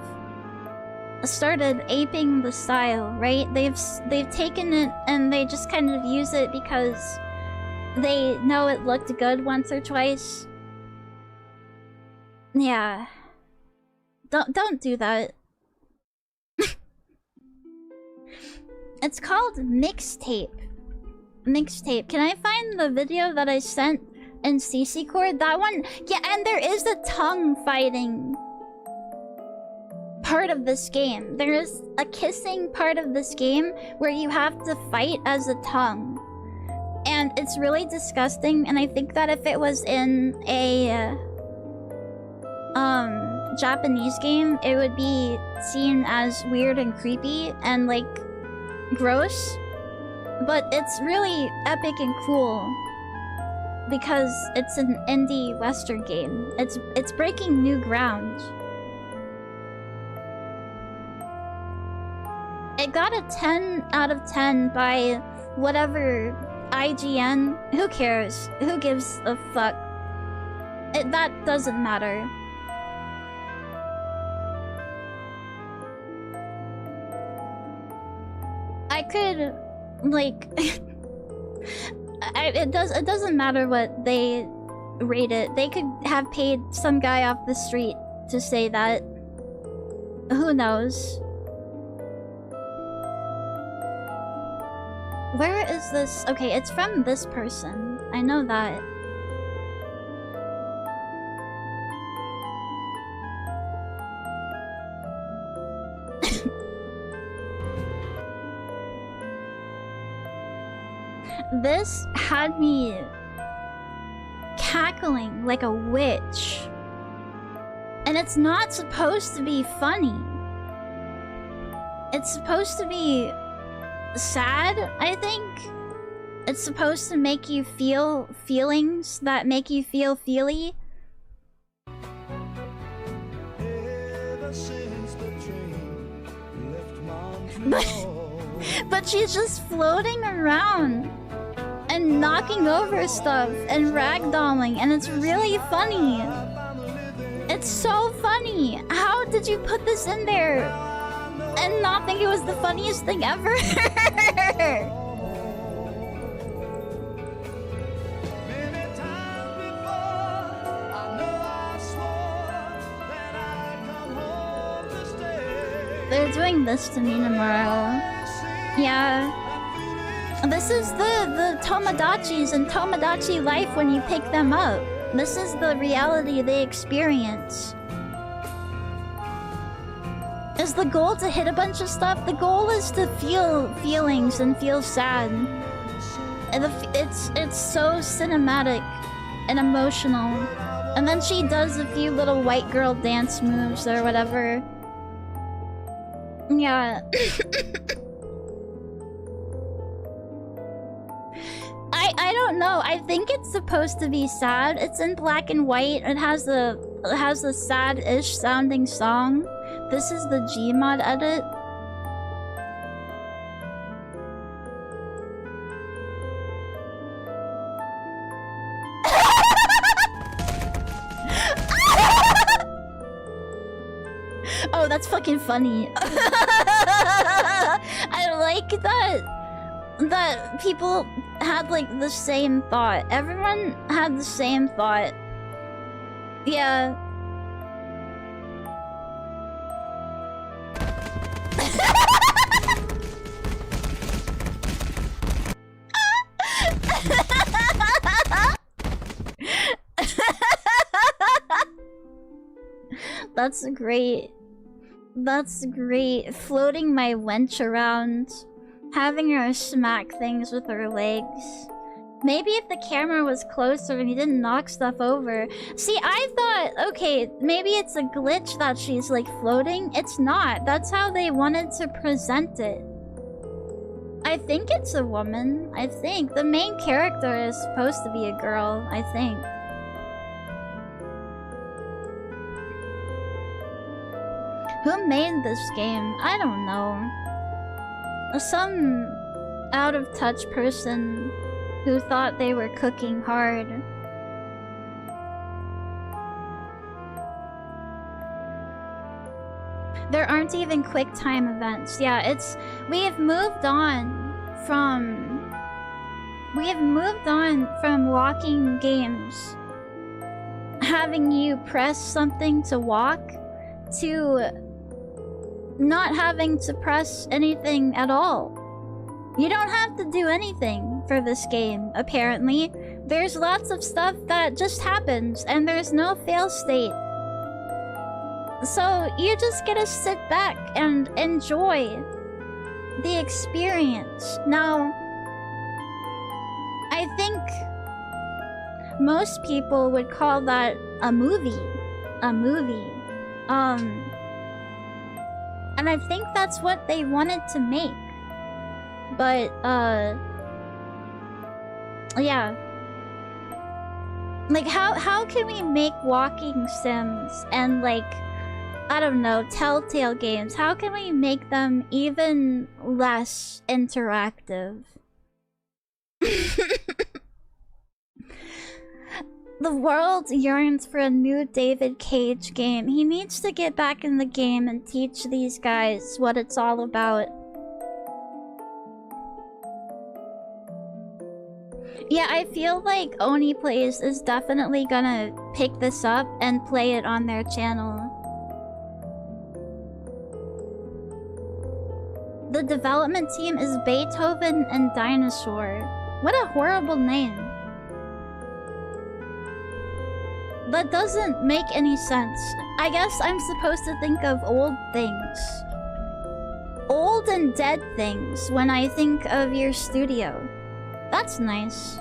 started aping the style, right? They've taken it and they just kind of use it because they know it looked good once or twice. Yeah. Don't do that. It's called Mixtape. Mixtape. Can I find the video that I sent in CC Cord? That one? Yeah, and there is a tongue fighting part of this game. There is a kissing part of this game where you have to fight as a tongue. And it's really disgusting, and I think that if it was in a Japanese game, it would be seen as weird and creepy and like gross. But it's really epic and cool because it's an indie western game. It's breaking new ground. It got a 10 out of 10 by whatever IGN. Who cares? Who gives a fuck? That doesn't matter. I could, like, it doesn't matter what they rate it. They could have paid some guy off the street to say that. Who knows? Where is this? Okay, it's from this person. I know that. This had me cackling like a witch. And it's not supposed to be funny. It's supposed to be sad, I think. It's supposed to make you feel feelings that make you feel feely. But she's just floating around and knocking over stuff and ragdolling, and it's really funny. It's so funny. How did you put this in there and not think it was the funniest thing ever? They're doing this to me tomorrow. Yeah. This is the Tomodachi's and Tomodachi life when you pick them up. This is the reality they experience. Is the goal to hit a bunch of stuff? The goal is to feel feelings and feel sad. And it's so cinematic and emotional. And then she does a few little white girl dance moves or whatever. Yeah. I don't know. I think it's supposed to be sad. It's in black and white. It has a sad-ish sounding song. This is the Gmod edit. Oh, that's fucking funny. I like that people had like the same thought. Everyone had the same thought. Yeah. That's great. That's great. Floating my wench around. Having her smack things with her legs. Maybe if the camera was closer and he didn't knock stuff over. See, I thought, okay, maybe it's a glitch that she's like floating. It's not. That's how they wanted to present it. I think it's a woman. I think. The main character is supposed to be a girl, I think. Who made this game? I don't know. Some out-of-touch person who thought they were cooking hard. There aren't even quick time events. Yeah, we've moved on from walking games, having you press something to walk, to not having to press anything at all. You don't have to do anything for this game, apparently. There's lots of stuff that just happens, and there's no fail state. So you just get to sit back and enjoy the experience. Now, I think most people would call that a movie. And I think that's what they wanted to make. But, yeah. Like, how can we make walking sims and, like, I don't know, Telltale games, how can we make them even less interactive? The world yearns for a new David Cage game. He needs to get back in the game and teach these guys what it's all about. Yeah, I feel like Oni Plays is definitely gonna pick this up and play it on their channel. The development team is Beethoven and Dinosaur. What a horrible name. That doesn't make any sense. I guess I'm supposed to think of old things. Old and dead things when I think of your studio. That's nice.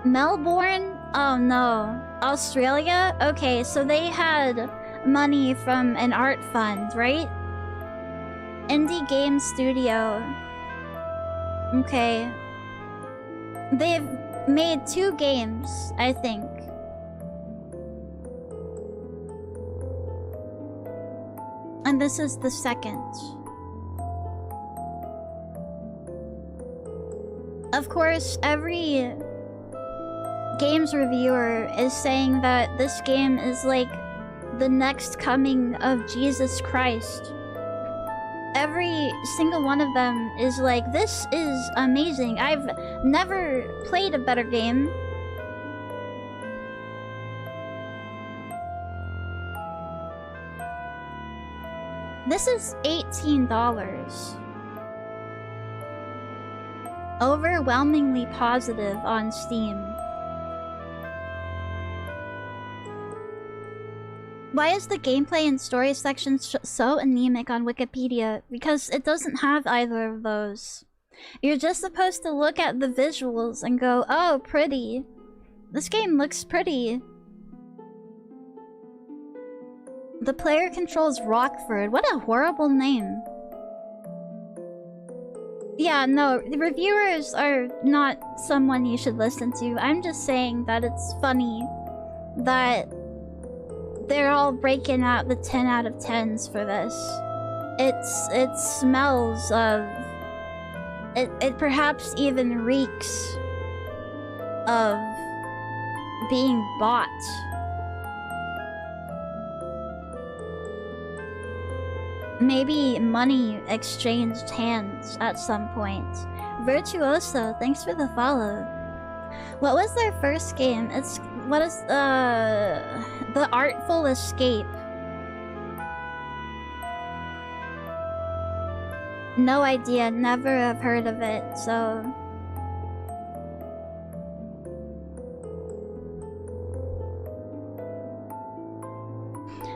Melbourne? Oh no. Australia? Okay, so they had money from an art fund, right? Indie Game Studio. Okay. They've made 2 games, I think. And this is the second. Of course, every games reviewer is saying that this game is like the next coming of Jesus Christ. Every single one of them is like, this is amazing. I've never played a better game. This is $18. Overwhelmingly positive on Steam. Why is the gameplay and story section so anemic on Wikipedia? Because it doesn't have either of those. You're just supposed to look at the visuals and go, oh, pretty. This game looks pretty. The player controls Rockford. What a horrible name. Yeah, no, the reviewers are not someone you should listen to. I'm just saying that it's funny that they're all breaking out the 10 out of 10s for this. It smells of... It perhaps even reeks of being bought. Maybe money exchanged hands at some point. Virtuoso, thanks for the follow. What was their first game? What is The Artful Escape. No idea, never have heard of it, so...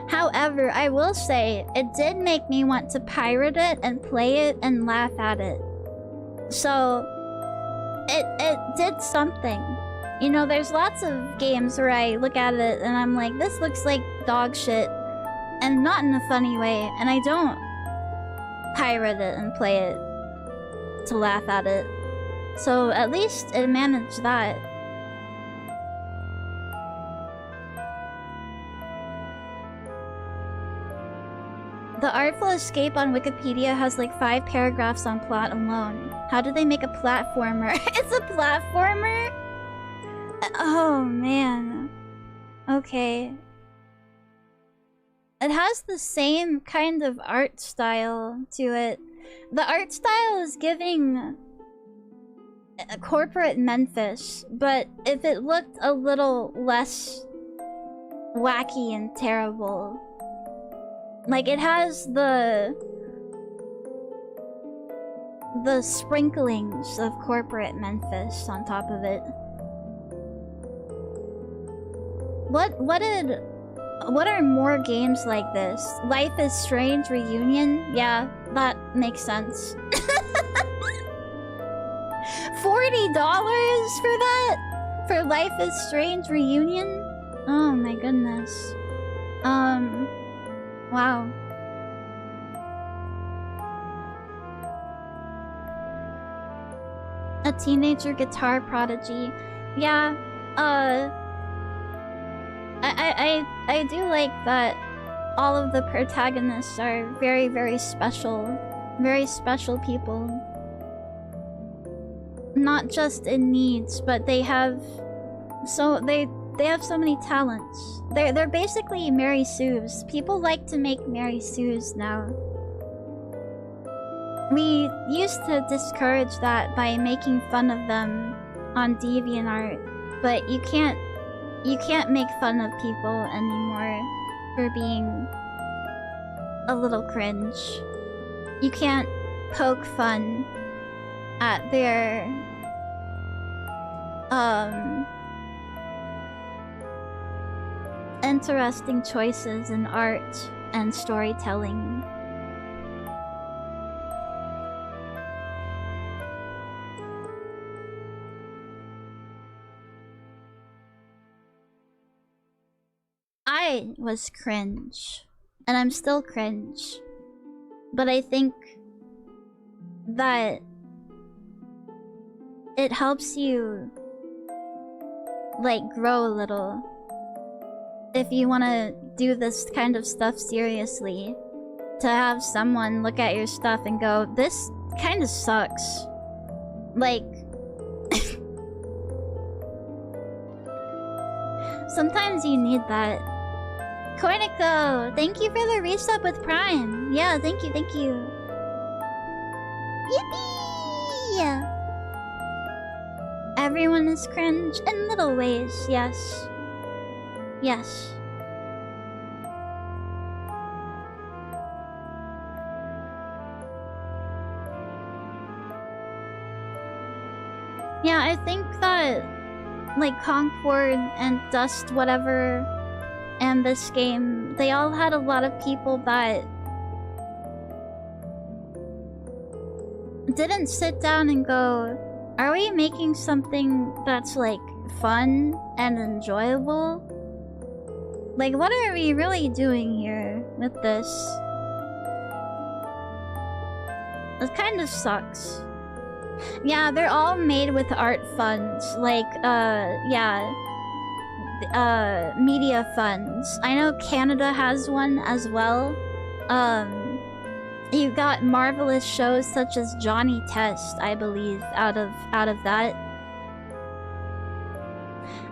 However, I will say, it did make me want to pirate it and play it and laugh at it. So, it did something. You know, there's lots of games where I look at it and I'm like, this looks like dog shit. And not in a funny way, and I don't pirate it and play it to laugh at it. So, at least it managed that. The Artful Escape on Wikipedia has like 5 paragraphs on plot alone. How did they make a platformer? It's a platformer? Oh man. Okay. It has the same kind of art style to it. The art style is giving a corporate Memphis, but if it looked a little less wacky and terrible. Like, it has the sprinklings of corporate Memphis on top of it. What are more games like this? Life is Strange Reunion? Yeah, that makes sense. $40 for that? For Life is Strange Reunion? Oh my goodness. Wow. A teenager guitar prodigy. Yeah, I do like that all of the protagonists are very, very special people. Not just in needs, but they have so many talents. They're basically Mary Sue's. People like to make Mary Sue's now. We used to discourage that by making fun of them on DeviantArt, but you can't make fun of people anymore for being a little cringe. You can't poke fun at their interesting choices in art and storytelling. I was cringe, and I'm still cringe, but I think that it helps you, like, grow a little if you want to do this kind of stuff seriously. To have someone look at your stuff and go, this kind of sucks. Like, sometimes you need that. Cornico, thank you for the resub with Prime. Yeah, thank you, thank you. Yippee! Everyone is cringe in little ways, yes. Yes. Yeah, I think that, like, Concord and Dust whatever and this game, they all had a lot of people that didn't sit down and go, are we making something that's, like, fun and enjoyable? Like, what are we really doing here with this? It kind of sucks. Yeah, they're all made with art funds. Like, media funds. I know Canada has one as well. You got marvelous shows such as Johnny Test, I believe, out of that.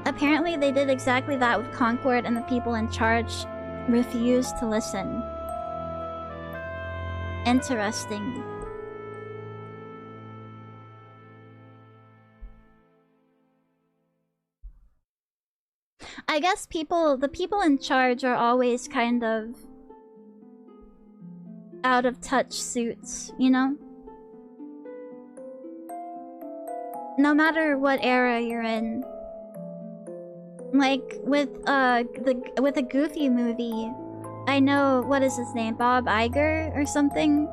Apparently they did exactly that with Concord, and the people in charge refused to listen. Interesting. I guess the people in charge are always kind of out of touch suits, you know? No matter what era you're in. Like with a Goofy movie, I know, what is his name, Bob Iger or something?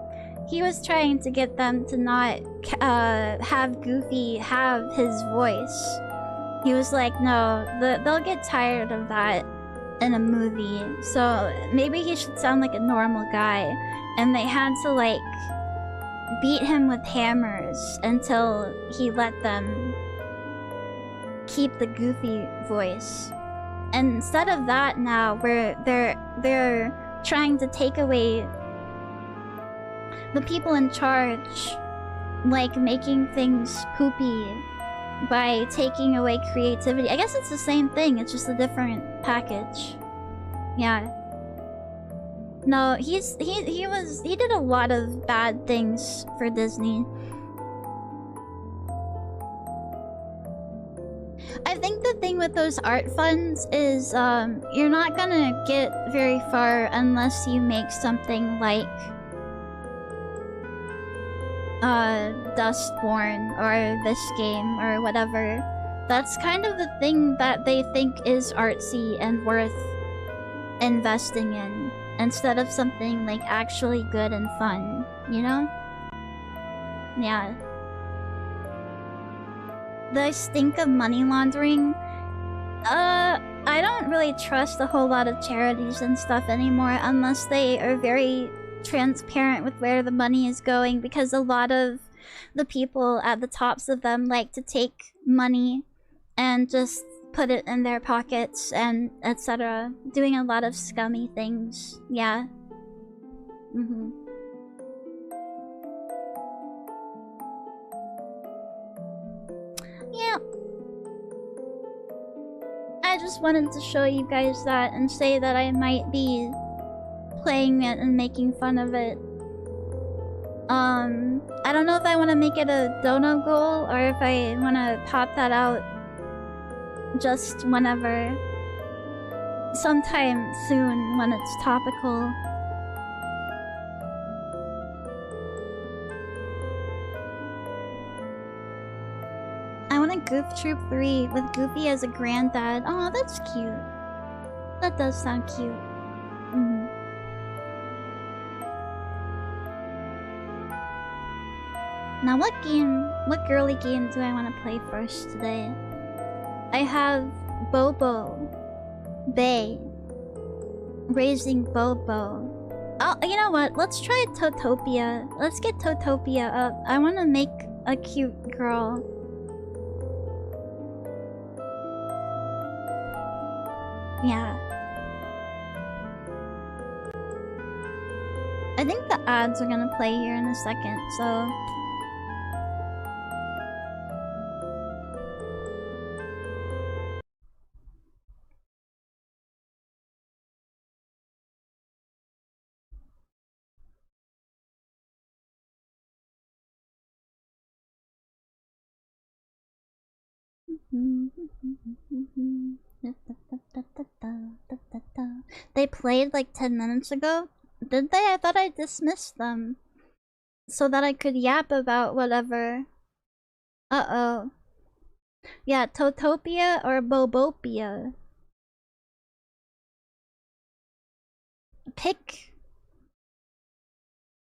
He was trying to get them to not have Goofy have his voice. He was like, no, they'll get tired of that in a movie, so maybe he should sound like a normal guy. And they had to, like, beat him with hammers until he let them keep the Goofy voice. And instead of that now, where they're trying to take away the people in charge, like making things poopy by taking away creativity. I guess it's the same thing, it's just a different package. Yeah. No, he did a lot of bad things for Disney. I think the thing with those art funds is you're not gonna get very far unless you make something like Dustborn or this game or whatever. That's kind of the thing that they think is artsy and worth investing in, instead of something like actually good and fun, you know? Yeah. The stink of money laundering? I don't really trust a whole lot of charities and stuff anymore unless they are very transparent with where the money is going, because a lot of the people at the tops of them like to take money and just put it in their pockets and etc. Doing a lot of scummy things. Yeah. Yeah. I just wanted to show you guys that and say that I might be playing it and making fun of it. I don't know if I want to make it a dono goal or if I want to pop that out just whenever. Sometime soon when it's topical. I want a Goof Troop 3 with Goofy as a granddad. Oh, that's cute. That does sound cute. Now what girly game do I want to play first today? I have Bobo, Bay, Raising Bobo. Oh, you know what? Let's try Totopia. Let's get Totopia up. I want to make a cute girl. Yeah. I think the ads are gonna play here in a second, so... They played like 10 minutes ago? Did they? I thought I dismissed them. So that I could yap about whatever. Uh-oh. Yeah, Totopia or Bobopia. Pick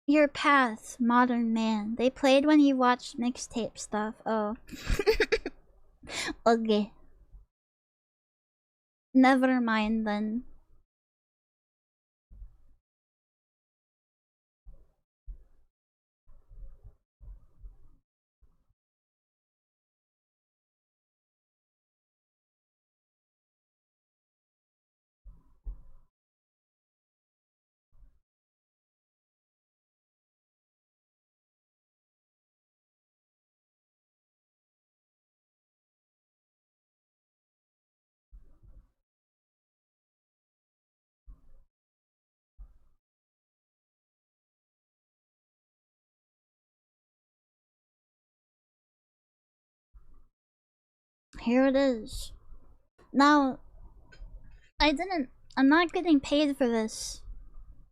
your path, modern man. They played when you watched mixtape stuff. Oh. Okay. Never mind then. Here it is. Now, I'm not getting paid for this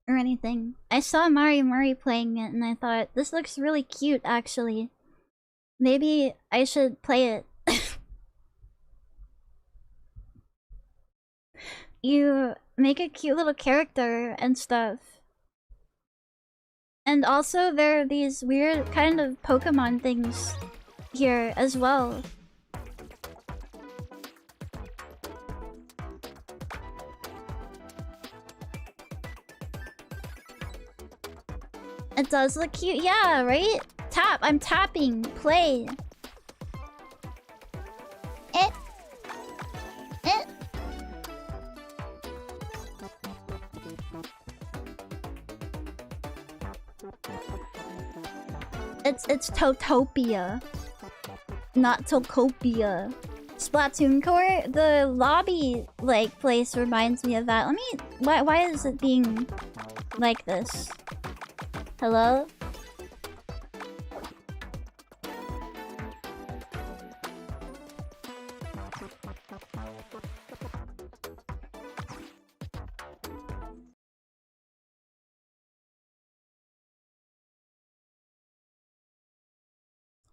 or anything. I saw Mari Murray playing it and I thought, this looks really cute actually. Maybe I should play it. You make a cute little character and stuff. And also there are these weird kind of Pokemon things here as well. It does look cute. Yeah, right? Tap. I'm tapping. Play. It's Totopia. Not Totopia. Splatoon Core? The lobby, like, place reminds me of that. Let me... Why is it being like this. Hello?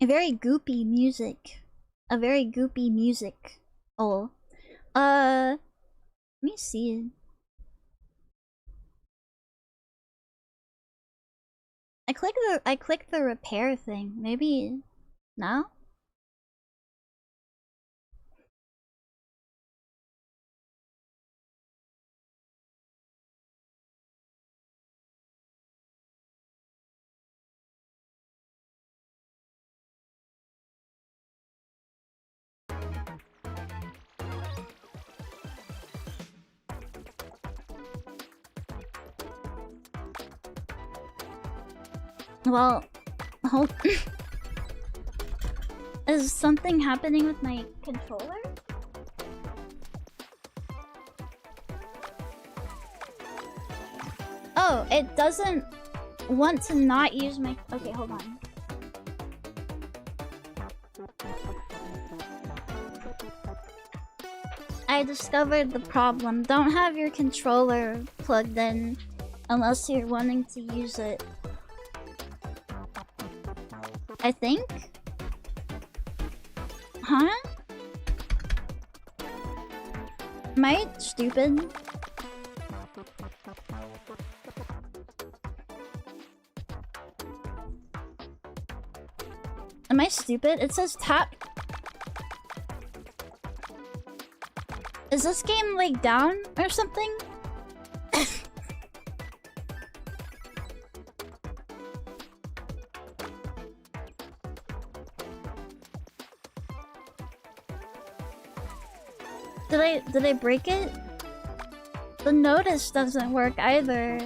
A very goopy music. A very goopy music. Oh. Let me see. I clicked the repair thing. Maybe now? Well, hold. Is something happening with my controller? Oh, it doesn't want to not use my. Okay, hold on. I discovered the problem. Don't have your controller plugged in unless you're wanting to use it. I think? Huh? Am I stupid? Am I stupid? It says tap. Is this game like down or something? Did I break it? The notice doesn't work either.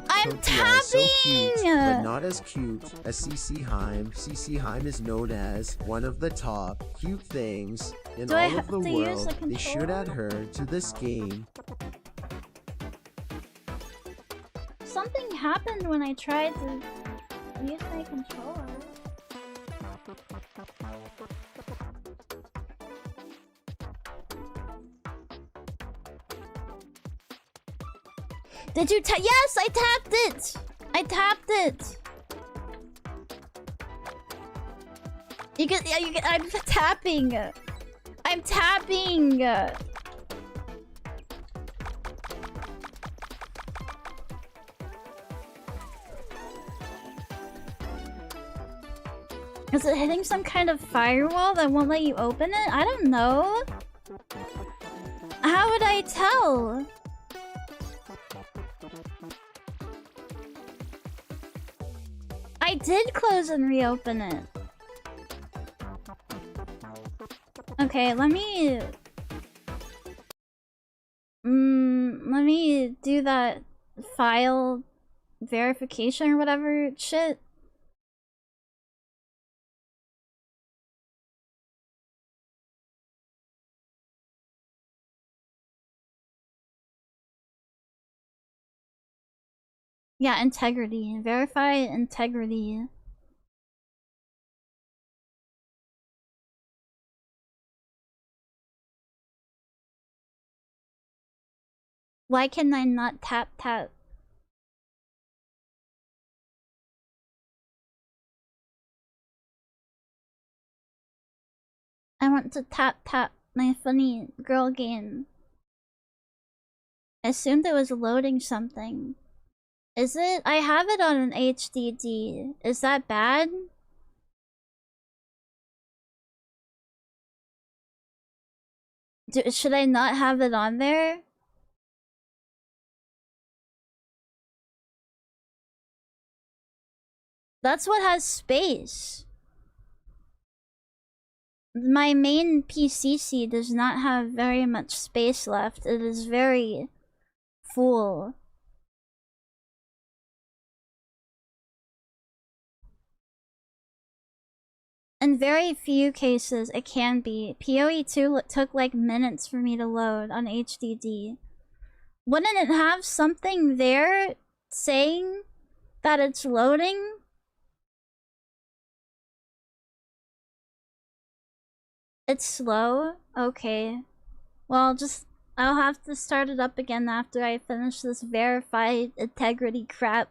I'm tapping! So cute, but not as cute as CC Heim. CC Heim is known as one of the top cute things in all of the world. They should add her to this game. Something happened when I tried to use my controller. Did you tap? Yes, I tapped it! I tapped it! You can, yeah, you can, I'm tapping! I'm tapping! Is it hitting some kind of firewall that won't let you open it? I don't know. How would I tell? I did close and reopen it. Okay, let me do that file verification or whatever shit. Yeah, integrity. Verify integrity. Why can I not tap? I want to tap my funny girl game. I assumed it was loading something. Is it? I have it on an HDD. Is that bad? Should I not have it on there? That's what has space. My main PCC does not have very much space left. It is very full. In very few cases, it can be. PoE2 took like minutes for me to load on HDD. Wouldn't it have something there saying that it's loading? It's slow? Okay. Well, I'll have to start it up again after I finish this verified integrity crap.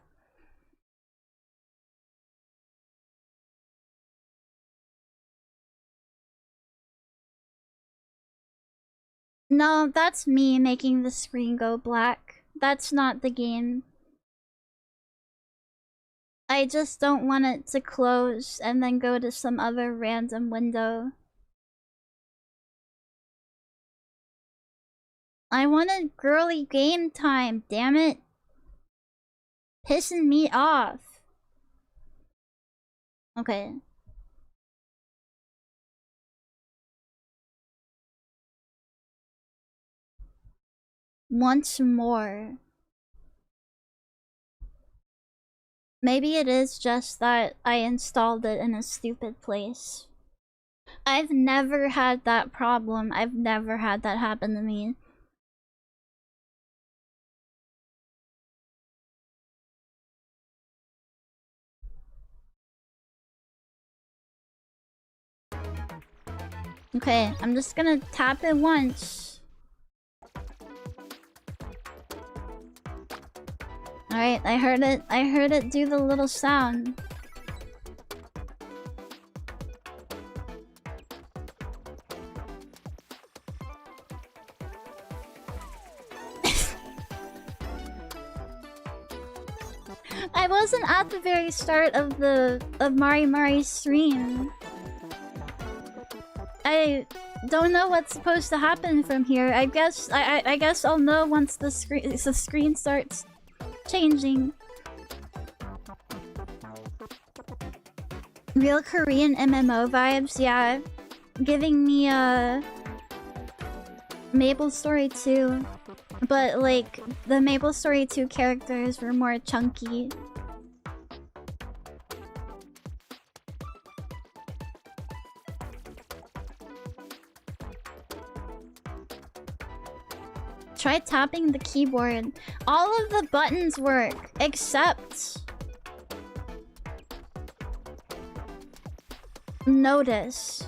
No, that's me making the screen go black. That's not the game. I just don't want it to close and then go to some other random window. I wanted girly game time, damn it. Pissing me off. Okay. Once more. Maybe it is just that I installed it in a stupid place. I've never had that problem. I've never had that happen to me. Okay, I'm just gonna tap it once. Alright, I heard it do the little sound. I wasn't at the very start of Mari's stream. I don't know what's supposed to happen from here. I guess I'll know once the screen starts changing. Real Korean MMO vibes, yeah. Giving me Maple Story 2. But like the Maple Story 2 characters were more chunky. Try tapping the keyboard. All of the buttons work, except notice.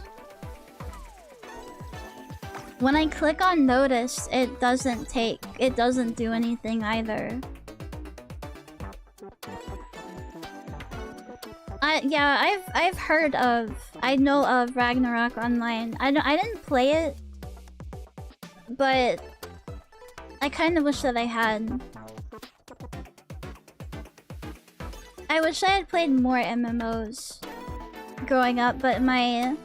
When I click on notice, it doesn't do anything either. I know of Ragnarok Online. I didn't play it, but I kind of wish that I had. I wish I had played more MMOs growing up, but my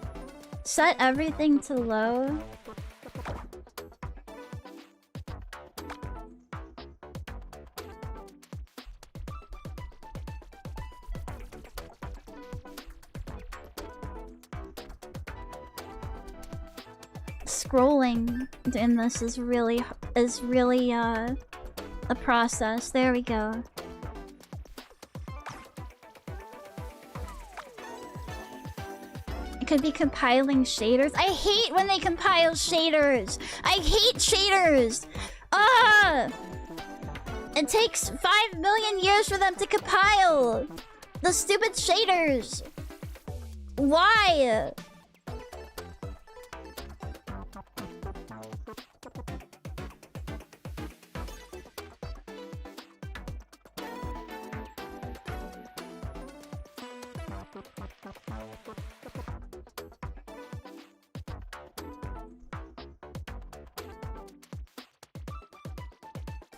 set everything to low. Scrolling in this is really a process. There we go. It could be compiling shaders. I hate when they compile shaders. I hate shaders. Ah! It takes 5 million years for them to compile the stupid shaders. Why?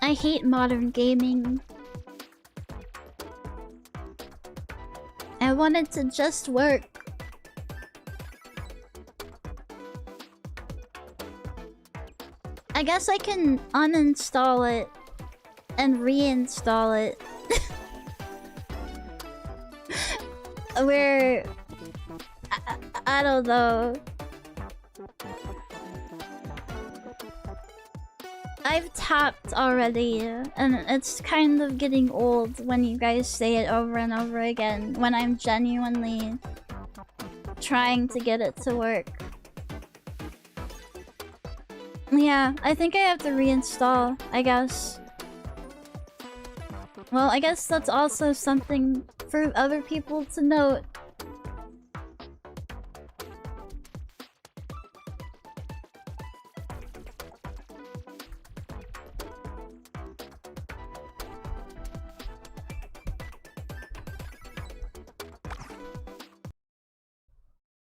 I hate modern gaming. I want it to just work. I guess I can uninstall it and reinstall it. Where I don't know. I've tapped already, and it's kind of getting old when you guys say it over and over again when I'm genuinely trying to get it to work. Yeah, I think I have to reinstall, I guess. Well, I guess that's also something for other people to note.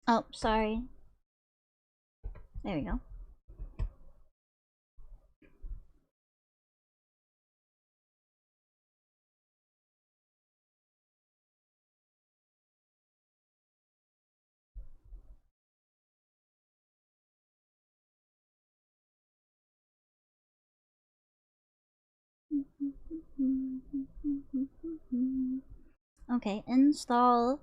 Oh, sorry. There we go. Okay, install.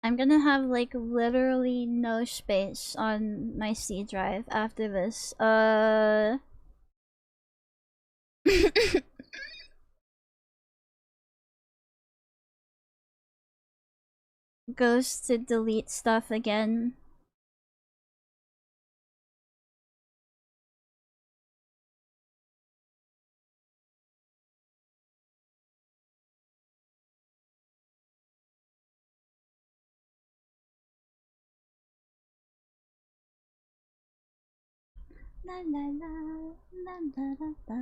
I'm gonna have like literally no space on my C drive after this. Goes to delete stuff again. La la la la la la la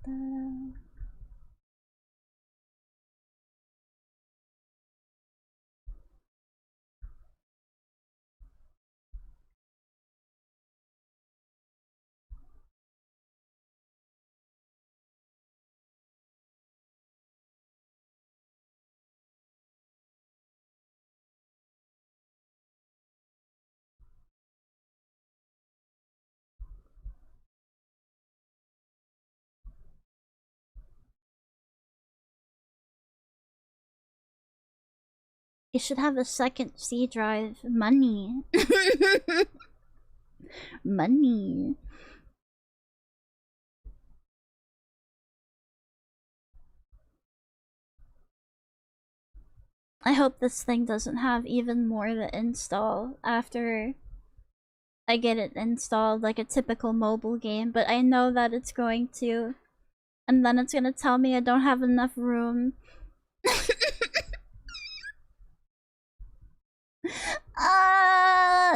la. You should have a second C drive. Money. Money. I hope this thing doesn't have even more to install after I get it installed like a typical mobile game, but I know that it's going to. And then it's gonna tell me I don't have enough room.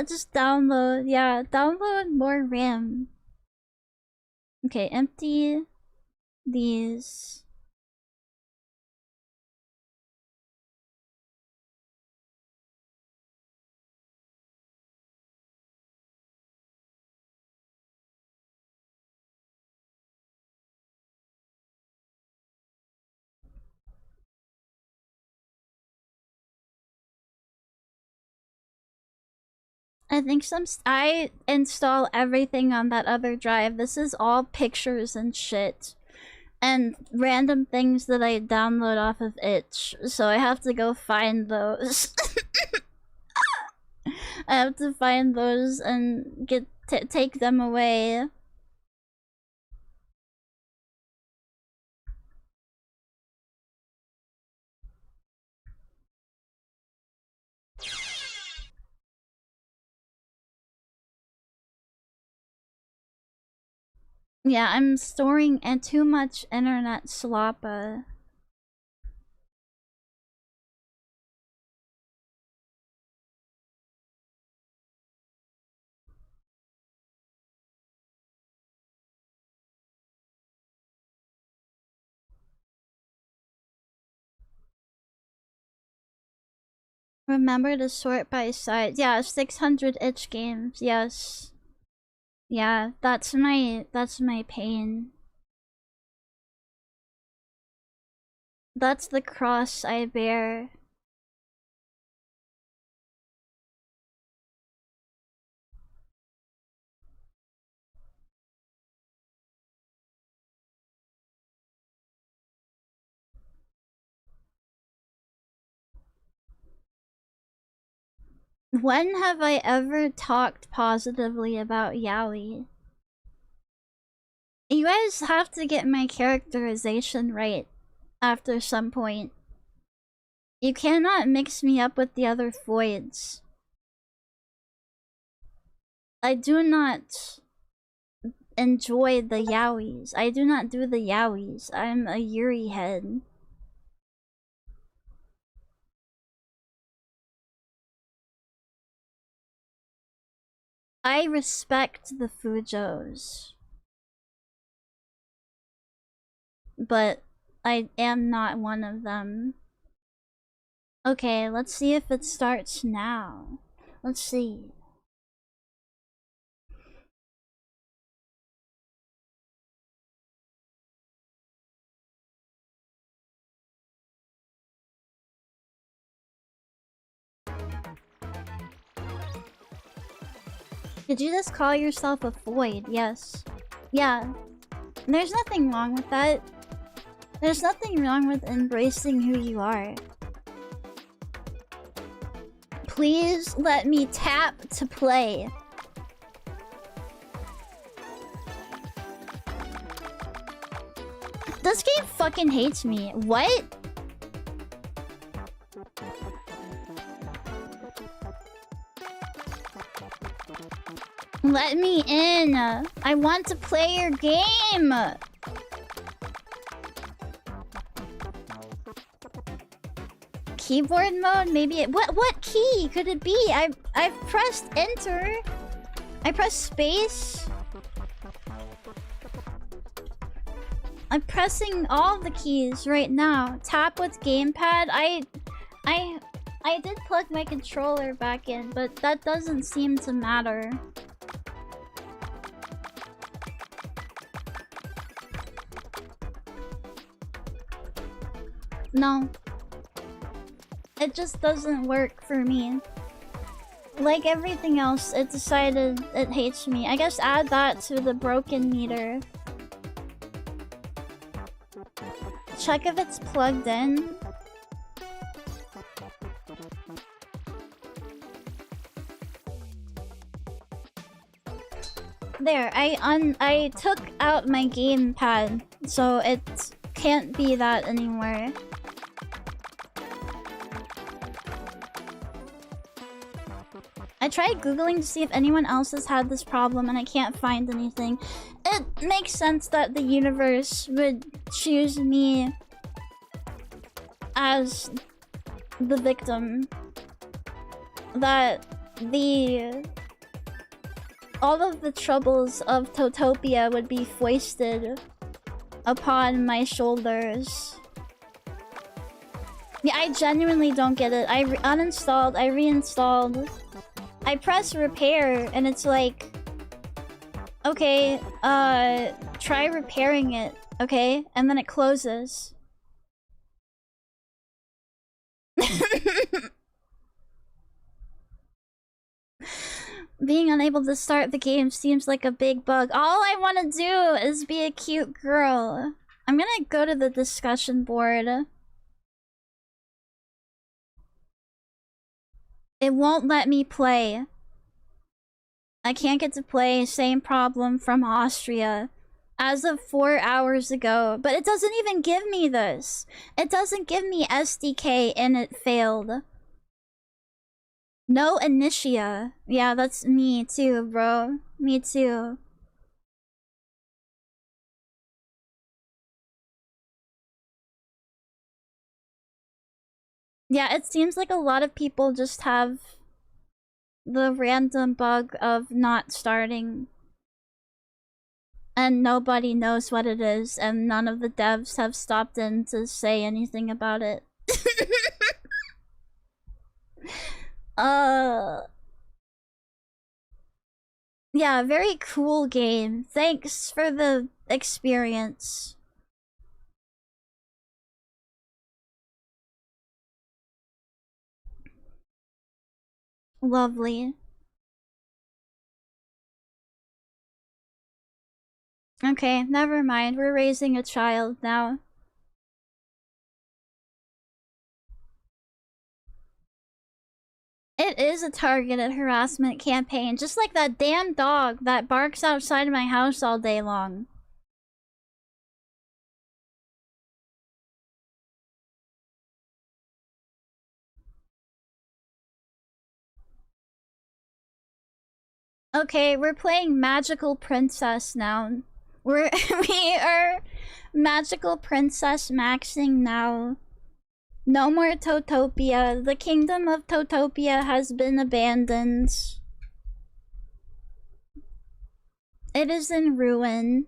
Just download. Yeah, download more RAM. Okay, empty these. I think I install everything on that other drive. This is all pictures and shit. And random things that I download off of itch. So I have to go find those. I have to find those and take them away. Yeah, I'm storing too much internet sloppa. Remember to sort by size. Yeah, 600 itch games. Yes. Yeah, that's my pain. That's the cross I bear. When have I ever talked positively about yaoi? You guys have to get my characterization right after some point. You cannot mix me up with the other voids. I do not enjoy the yaois. I do not do the yaois. I'm a Yuri head. I respect the Fujos, but I am not one of them. Okay, let's see if it starts now. Let's see. Did you just call yourself a void? Yes. Yeah. There's nothing wrong with that. There's nothing wrong with embracing who you are. Please let me tap to play. This game fucking hates me. What? Let me in. I want to play your game. Keyboard mode? Maybe it, what key could it be? I've pressed enter. I pressed space. I'm pressing all the keys right now. Tap with gamepad. I did plug my controller back in, but that doesn't seem to matter. No. It just doesn't work for me. Like everything else, it decided it hates me. I guess add that to the broken meter. Check if it's plugged in. There, I took out my gamepad, so it can't be that anymore. I tried googling to see if anyone else has had this problem and I can't find anything. It makes sense that the universe would choose me as the victim. That all of the troubles of Totopia would be foisted upon my shoulders. Yeah, I genuinely don't get it. I uninstalled, I reinstalled. I press repair and it's like, okay, try repairing it, okay? And then it closes. Being unable to start the game seems like a big bug. All I want to do is be a cute girl. I'm gonna go to the discussion board. It won't let me play. I can't get to play. Same problem from Austria. As of 4 hours ago. But it doesn't even give me this. It doesn't give me SDK and it failed. No Initia. Yeah, that's me too, bro. Me too. Yeah, it seems like a lot of people just have the random bug of not starting. And nobody knows what it is, and none of the devs have stopped in to say anything about it. Yeah, very cool game. Thanks for the experience. Lovely. Okay, never mind. We're raising a child now. It is a targeted harassment campaign, just like that damn dog that barks outside of my house all day long. Okay, we're playing Magical Princess now. We are Magical Princess maxing now. No more Totopia. The kingdom of Totopia has been abandoned. It is in ruin.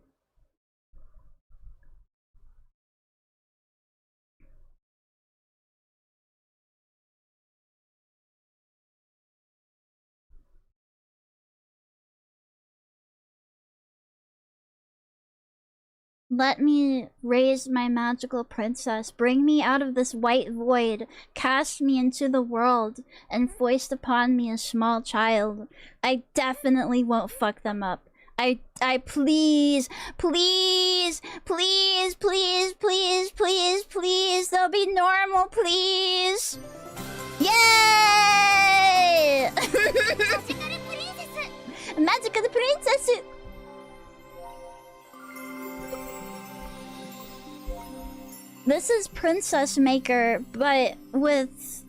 Let me raise my magical princess. Bring me out of this white void. Cast me into the world and foist upon me a small child. I definitely won't fuck them up. I please, please, please, please, please, please, please. They'll be normal, please. Yay! Magical princess. This is Princess Maker, but with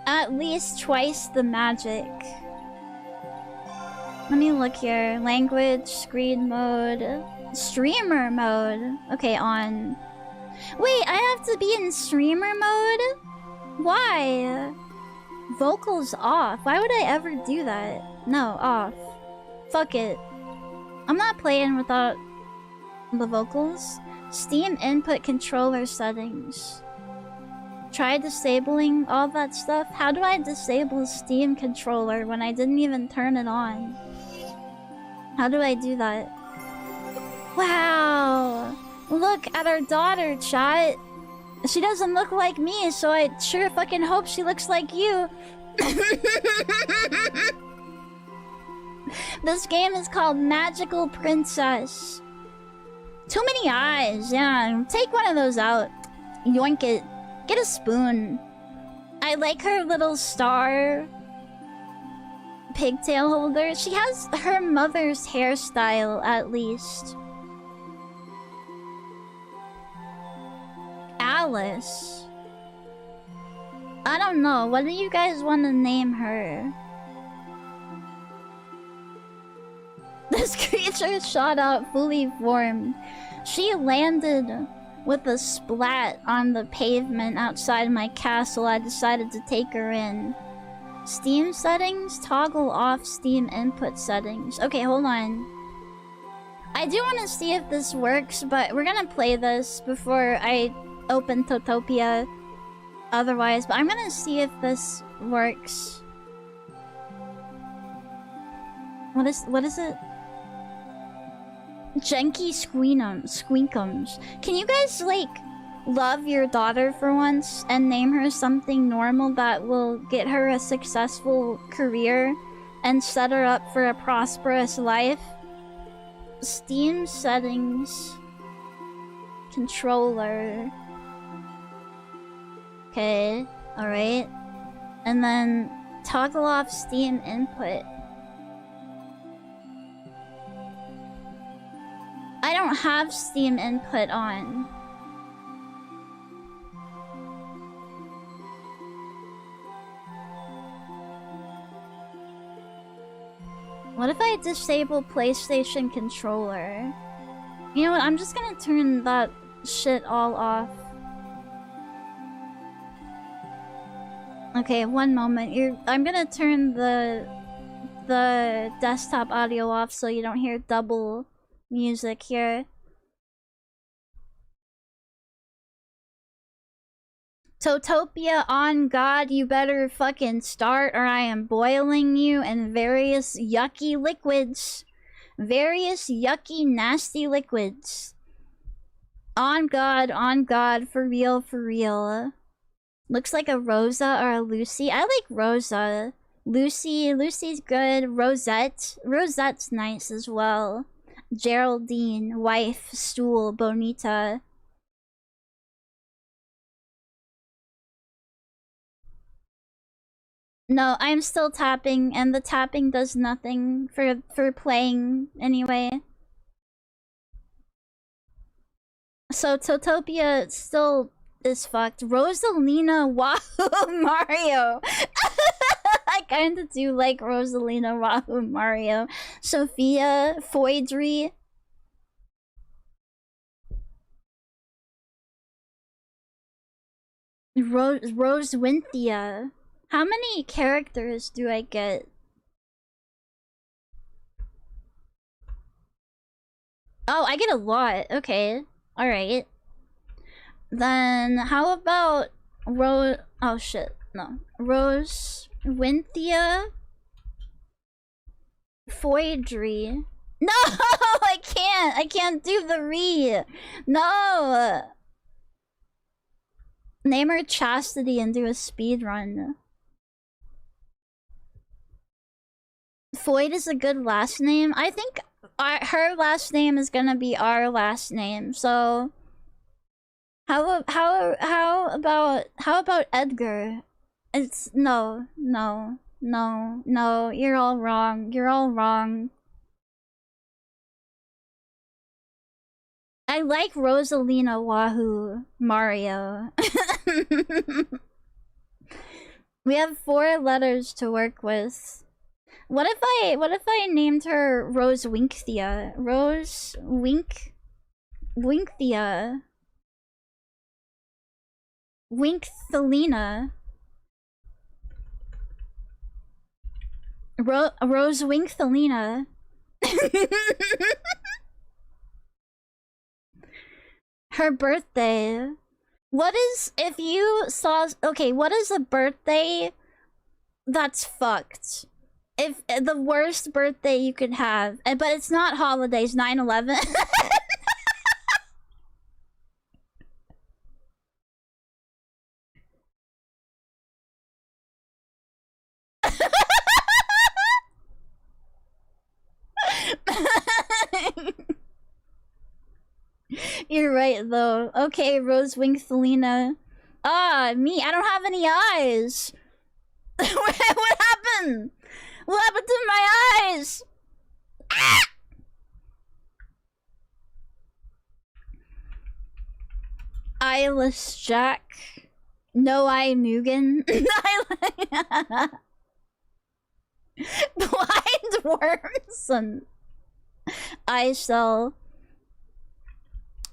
at least twice the magic. Let me look here. Language, screen mode, streamer mode. Okay, on. Wait, I have to be in streamer mode? Why? Vocals off. Why would I ever do that? No, off. Fuck it. I'm not playing without the vocals. Steam input controller settings. Try disabling all that stuff. How do I disable Steam controller when I didn't even turn it on? How do I do that? Wow! Look at our daughter, chat. She doesn't look like me, so I sure fucking hope she looks like you. This game is called Magical Princess. Too many eyes, yeah. Take one of those out. Yoink it. Get a spoon. I like her little star pigtail holder. She has her mother's hairstyle, at least. Alice. I don't know. What do you guys want to name her? This creature shot out fully formed. She landed with a splat on the pavement outside my castle. I decided to take her in. Steam settings? Toggle off Steam input settings. Okay, hold on. I do want to see if this works, but we're gonna play this before I open Totopia otherwise, but I'm gonna see if this works. What is it? Jenky Squeakums. Can you guys, like, love your daughter for once and name her something normal that will get her a successful career and set her up for a prosperous life? Steam settings. Controller. Okay, alright. And then toggle off Steam input. I don't have Steam input on. What if I disable PlayStation controller? You know what? I'm just gonna turn that shit all off. Okay, one moment. I'm gonna turn the desktop audio off so you don't hear double music here. Totopia, on God, you better fucking start or I am boiling you in various yucky liquids. Various yucky, nasty liquids. On God, for real, for real. Looks like a Rosa or a Lucy. I like Rosa. Lucy's good. Rosette's nice as well. Geraldine, wife, stool, bonita. No, I'm still tapping, and the tapping does nothing for playing anyway. So Totopia still is fucked. Rosalina, wow, Mario. I kinda do like Rosalina, Wahoo, Mario, Sophia, Foydry. Rosewynthia. How many characters do I get? Oh, I get a lot. Okay. Alright. Then, how about oh shit. No. Rosewynthia. Foydry. No! I can't! I can't do the re! No! Name her Chastity and do a speed run. Foyd is a good last name. I think her last name is gonna be our last name. So how about Edgar? It's no. You're all wrong. You're all wrong. I like Rosalina, Wahoo, Mario. We have 4 letters to work with. What if I named her Rosewynthia? Winkthelina. Winkthelina. Rosewynkthelina. Her birthday. What is, if you saw, okay, what is a birthday that's fucked? If the worst birthday you could have, but it's not holidays, 9/11. You're right though. Okay, Rosewynkthelina. Ah, me, I don't have any eyes. What happened? What happened to my eyes? Ah! Eyeless Jack. No Eye Mugen. Blind Worms and Eye Cell.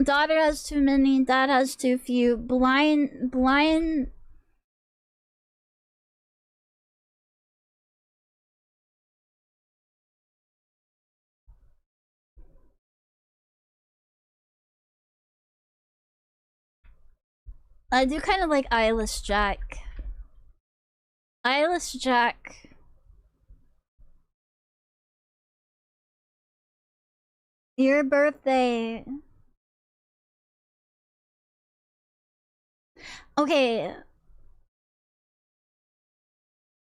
Daughter has too many, dad has too few. Blind. I do kind of like Eyeless Jack. Eyeless Jack. Your birthday. Okay.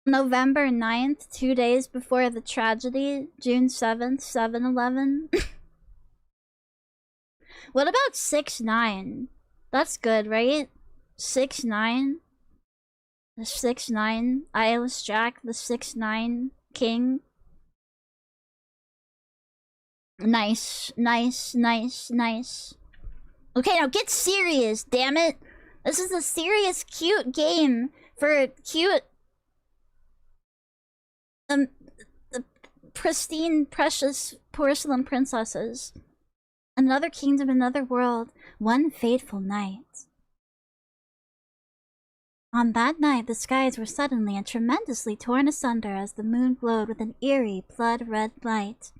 November 9th, 2 days before the tragedy. June 7th, 7/11. What about 6/9? That's good, right? 6/9. The 6/9. Eyeless Jack, the 6/9 king. Nice. Okay, now get serious, damn it! This is a serious, cute game for cute, pristine, precious porcelain princesses. Another kingdom, another world, one fateful night. On that night, the skies were suddenly and tremendously torn asunder as the moon glowed with an eerie, blood-red light.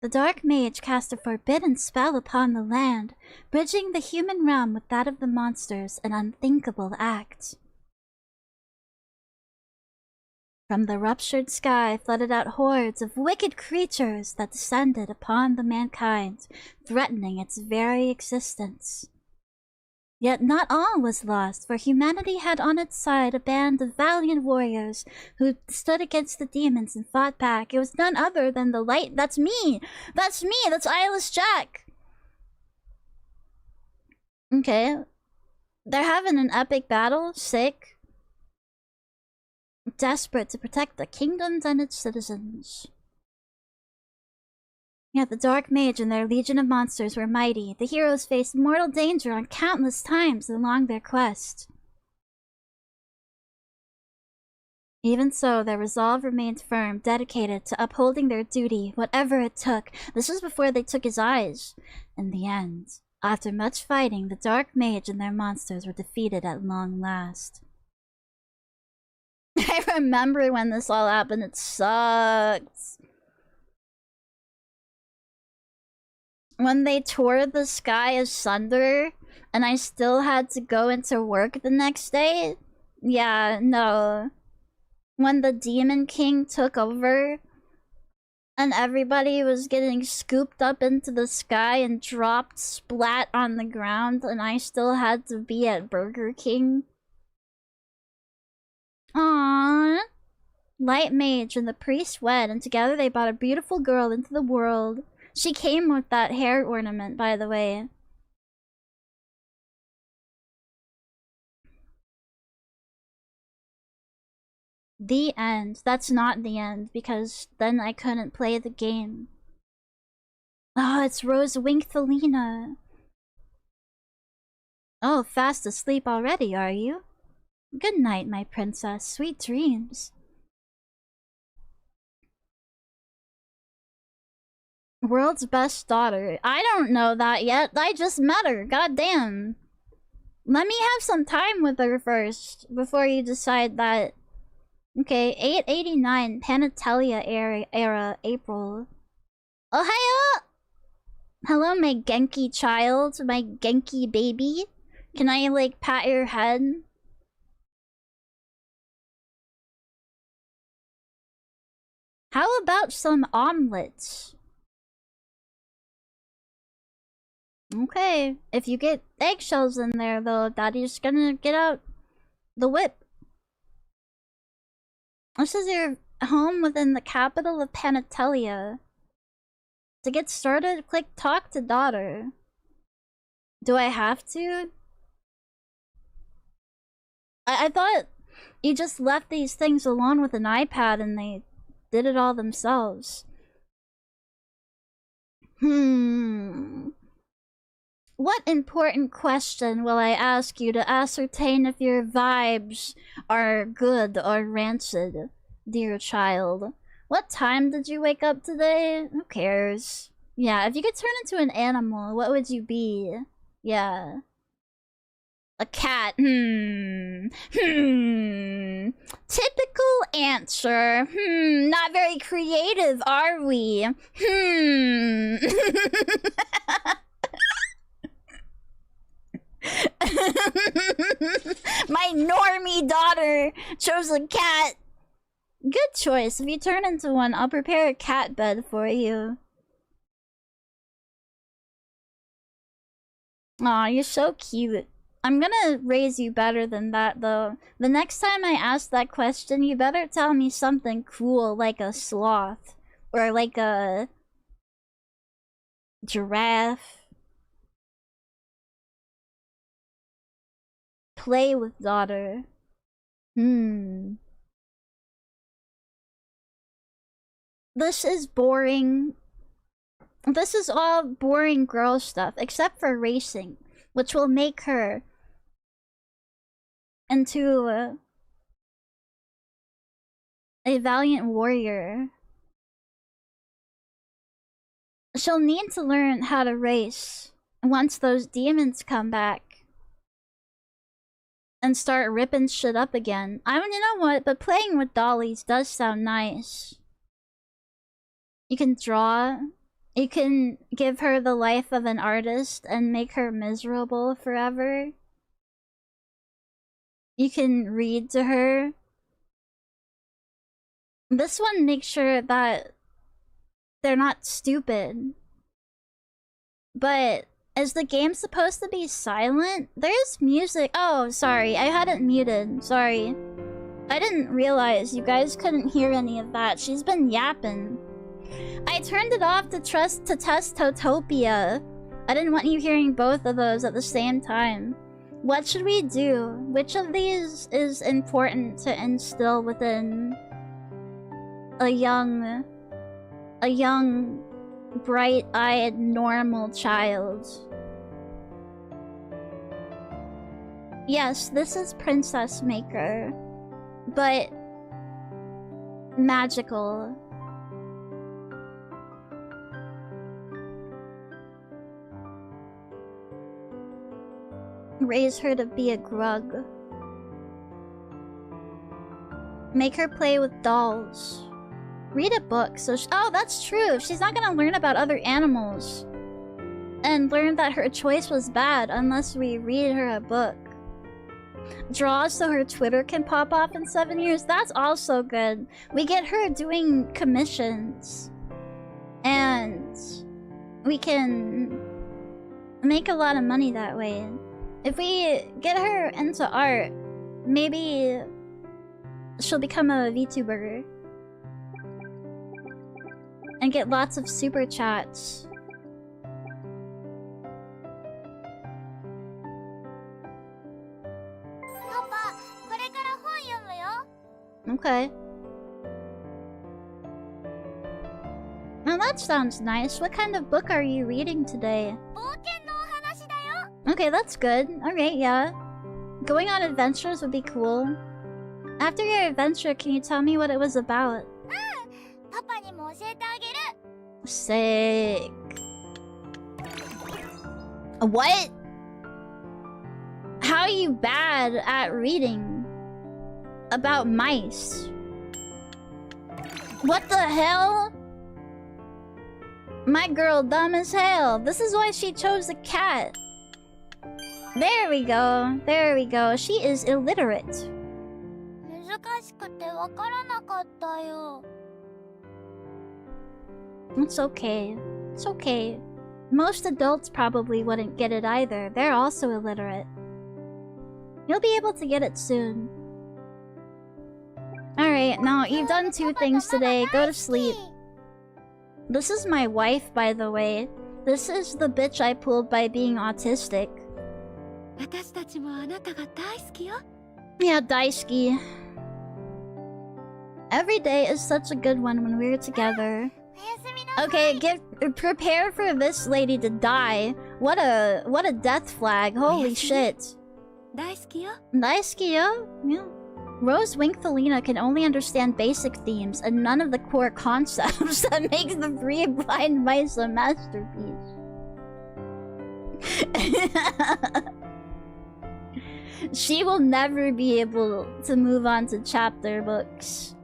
The dark mage cast a forbidden spell upon the land, bridging the human realm with that of the monsters, an unthinkable act. From the ruptured sky flooded out hordes of wicked creatures that descended upon the mankind, threatening its very existence. Yet not all was lost, for humanity had on its side a band of valiant warriors who stood against the demons and fought back. It was none other than the light. That's me! That's me! That's Eyeless Jack! Okay. They're having an epic battle. Sick. Desperate to protect the kingdoms and its citizens. Yet the Dark Mage and their legion of monsters were mighty. The heroes faced mortal danger on countless times along their quest. Even so, their resolve remained firm, dedicated to upholding their duty, whatever it took. This was before they took his eyes. In the end, after much fighting, the Dark Mage and their monsters were defeated at long last. I remember when this all happened, it sucked. When they tore the sky asunder, and I still had to go into work the next day? Yeah, no. When the Demon King took over, and everybody was getting scooped up into the sky and dropped splat on the ground, and I still had to be at Burger King. Aww. Light Mage and the priest wed, and together they brought a beautiful girl into the world. She came with that hair ornament, by the way. The end. That's not the end, because then I couldn't play the game. Oh, it's Rosenkreutz. Oh, fast asleep already, are you? Good night, my princess. Sweet dreams. World's best daughter. I don't know that yet. I just met her. Goddamn. Let me have some time with her first before you decide that. Okay, 889 Panatelia era April. Ohio! Hello, my Genki child, my Genki baby. Can I, like, pat your head? How about some omelets? Okay, if you get eggshells in there, though, Daddy's gonna get out the whip. This is your home within the capital of Panatelia. To get started, click Talk to Daughter. Do I have to? I thought you just left these things alone with an iPad and they did it all themselves. What important question will I ask you to ascertain if your vibes are good or rancid, dear child? What time did you wake up today? Who cares? Yeah, if you could turn into an animal, what would you be? Yeah. A cat. Typical answer. Not very creative, are we? My normie daughter chose a cat. Good choice. If you turn into one, I'll prepare a cat bed for you. Aw, you're so cute. I'm gonna raise you better than that, though. The next time I ask that question, you better tell me something cool, like a sloth. Or like a giraffe. Play with daughter. This is boring. This is all boring girl stuff, except for racing, which will make her into a valiant warrior. She'll need to learn how to race once those demons come back and start ripping shit up again. I mean, you know what? But playing with dollies does sound nice. You can draw. You can give her the life of an artist and make her miserable forever. You can read to her. This one makes sure that they're not stupid. But is the game supposed to be silent? There's music. Oh, sorry. I had it muted. Sorry. I didn't realize you guys couldn't hear any of that. She's been yapping. I turned it off to test Totopia. I didn't want you hearing both of those at the same time. What should we do? Which of these is important to instill within a young, bright-eyed, normal child? Yes, this is Princess Maker, but magical. Raise her to be a grug. Make her play with dolls. Read a book. Oh, that's true. She's not gonna learn about other animals and learn that her choice was bad unless we read her a book. Draw so her Twitter can pop off in 7 years. That's also good. We get her doing commissions. And we can make a lot of money that way. If we get her into art, maybe she'll become a VTuber. And get lots of super chats. Okay. Now that sounds nice. What kind of book are you reading today? Okay, that's good. Alright, yeah. Going on adventures would be cool. After your adventure, can you tell me what it was about? Sick. What? How are you bad at reading about mice? What the hell? My girl dumb as hell. This is why she chose a cat. There we go. There we go. She is illiterate. It's okay. It's okay. Most adults probably wouldn't get it either. They're also illiterate. You'll be able to get it soon. Alright, now you've done 2 things today. Go to sleep. This is my wife, by the way. This is the bitch I pulled by being autistic. Yeah, daisuki. Every day is such a good one when we're together. Okay, prepare for this lady to die. What a death flag. Holy shit. Daisuki-yo? Yeah. Rose Winkfelina can only understand basic themes and none of the core concepts that makes the 3 blind mice a masterpiece. She will never be able to move on to chapter books.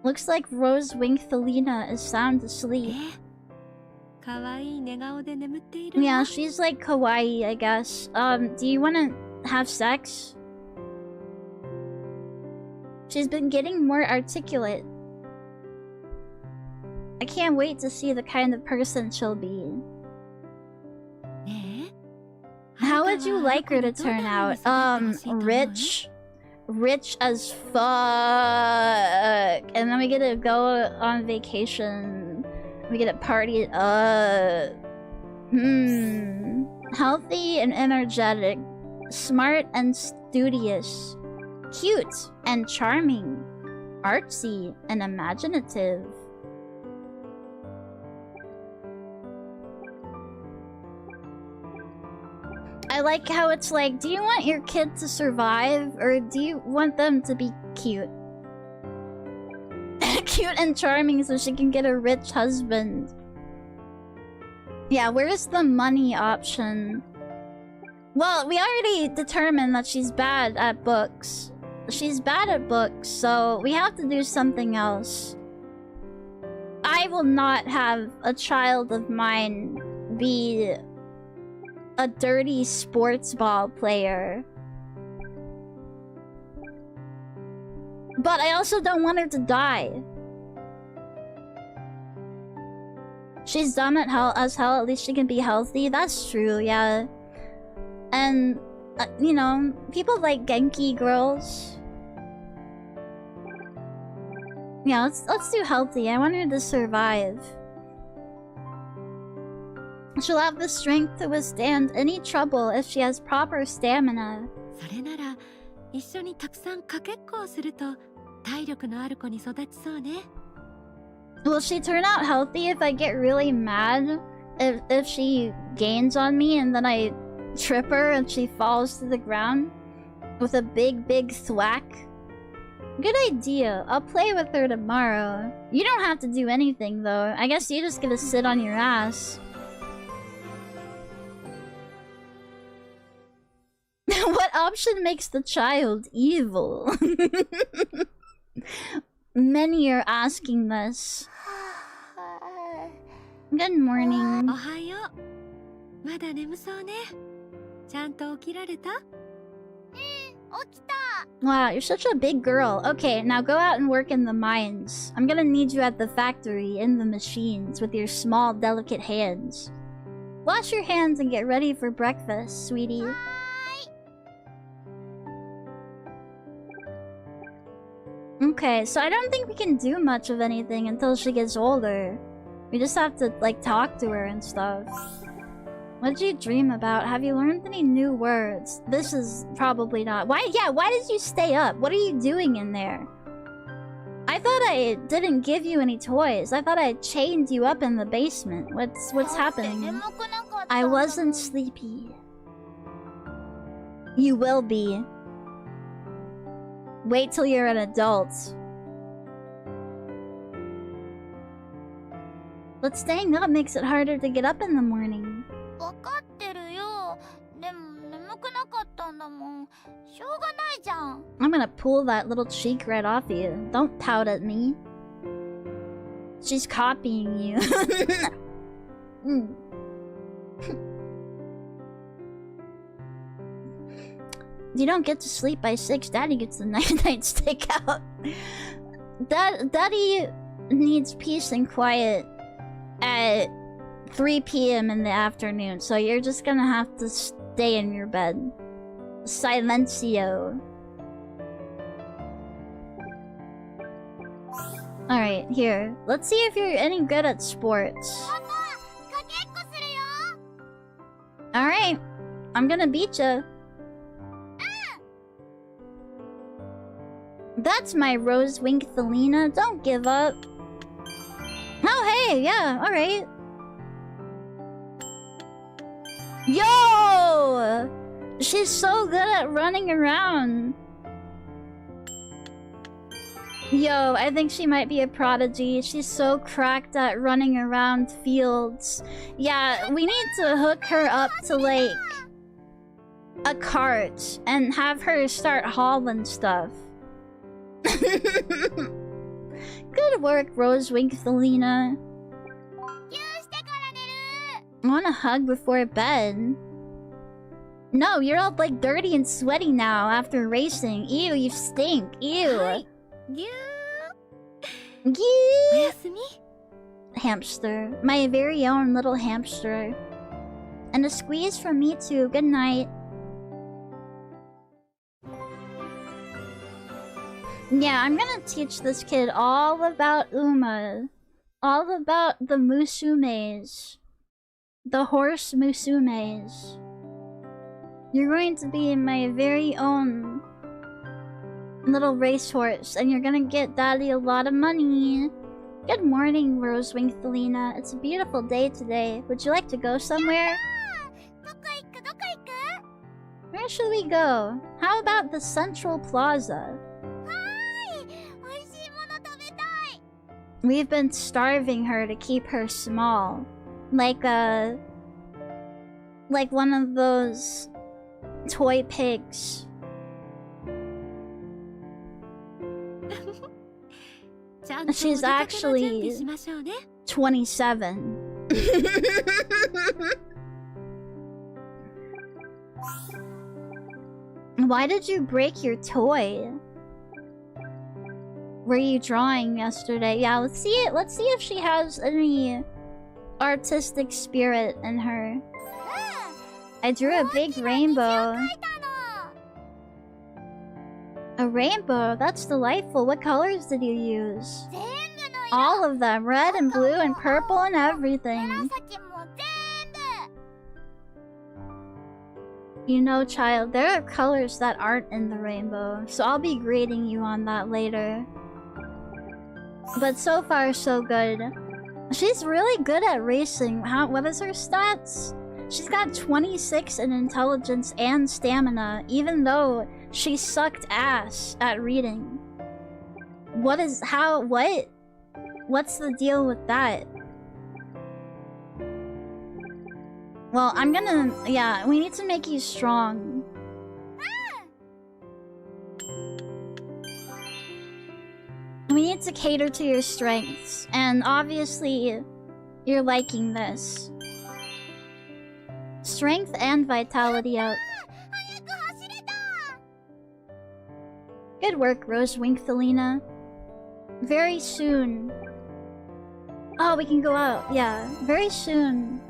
Looks like Rose Winkfelina is sound asleep. Yeah, she's like kawaii, I guess. Do you want to have sex? She's been getting more articulate. I can't wait to see the kind of person she'll be. How would you like her to turn out? Rich. Rich as fuck. And then we get to go on vacation. We get to party it up. Healthy and energetic. Smart and studious. Cute and charming. Artsy and imaginative. I like how it's like, do you want your kid to survive or do you want them to be cute? Cute and charming so she can get a rich husband. Yeah, where's the money option? Well, we already determined that she's bad at books. She's bad at books, so we have to do something else. I will not have a child of mine be a dirty sports ball player. But I also don't want her to die. She's dumb as hell, at least she can be healthy. That's true, yeah. And, you know, people like Genki girls. Yeah, let's do healthy. I want her to survive. She'll have the strength to withstand any trouble if she has proper stamina. Will she turn out healthy if I get really mad? If she gains on me and then I trip her and she falls to the ground with a big thwack? Good idea. I'll play with her tomorrow. You don't have to do anything, though. I guess you just get to sit on your ass. What option makes the child evil? Many are asking this. Good morning. Wow, you're such a big girl. Okay, now go out and work in the mines. I'm gonna need you at the factory, in the machines, with your small, delicate hands. Wash your hands and get ready for breakfast, sweetie. Okay, so I don't think we can do much of anything until she gets older. We just have to, like, talk to her and stuff. What did you dream about? Have you learned any new words? This is probably not. Why did you stay up? What are you doing in there? I thought I didn't give you any toys. I thought I chained you up in the basement. What's happening? I wasn't sleepy. You will be. Wait till you're an adult. But staying up makes it harder to get up in the morning. I'm gonna pull that little cheek right off you. Don't pout at me. She's copying you. You don't get to sleep by 6. Daddy gets the night stick out. Daddy needs peace and quiet at 3 p.m. in the afternoon, so you're just gonna have to stay in your bed. Silencio. Alright, here. Let's see if you're any good at sports. Alright. I'm gonna beat you. That's my Rosenkreutz. Don't give up. Oh, hey, yeah, alright. Yo! She's so good at running around. Yo, I think she might be a prodigy. She's so cracked at running around fields. Yeah, we need to hook her up to, like, a cart and have her start hauling stuff. Good work, Rosenkreutz. I want a hug before bed. No, you're all like dirty and sweaty now after racing. Ew, you stink. Ew. Hamster. My very own little hamster. And a squeeze from me too. Good night. Yeah, I'm gonna teach this kid all about Uma. All about the musumes. The horse musumes. You're going to be my very own little racehorse, and you're gonna get Daddy a lot of money. Good morning, Rosenkreutz. It's a beautiful day today. Would you like to go somewhere? Where should we go? How about the Central Plaza? We've been starving her to keep her small. Like one of those toy pigs. She's actually 27. Why did you break your toy? Were you drawing yesterday? Yeah, let's see it. Let's see if she has any artistic spirit in her. I drew a big rainbow. A rainbow? That's delightful. What colors did you use? All of them. Red and blue and purple and everything. You know, child, there are colors that aren't in the rainbow, so I'll be grading you on that later. But so far, so good. She's really good at racing. What is her stats? She's got 26 in intelligence and stamina, even though she sucked ass at reading. What is... How... What? What's the deal with that? Well, I'm gonna... Yeah, we need to make you strong. We need to cater to your strengths. And obviously, you're liking this. Strength and vitality up. Good work, Rosenkreutz. Very soon. Oh, we can go out. Yeah, very soon.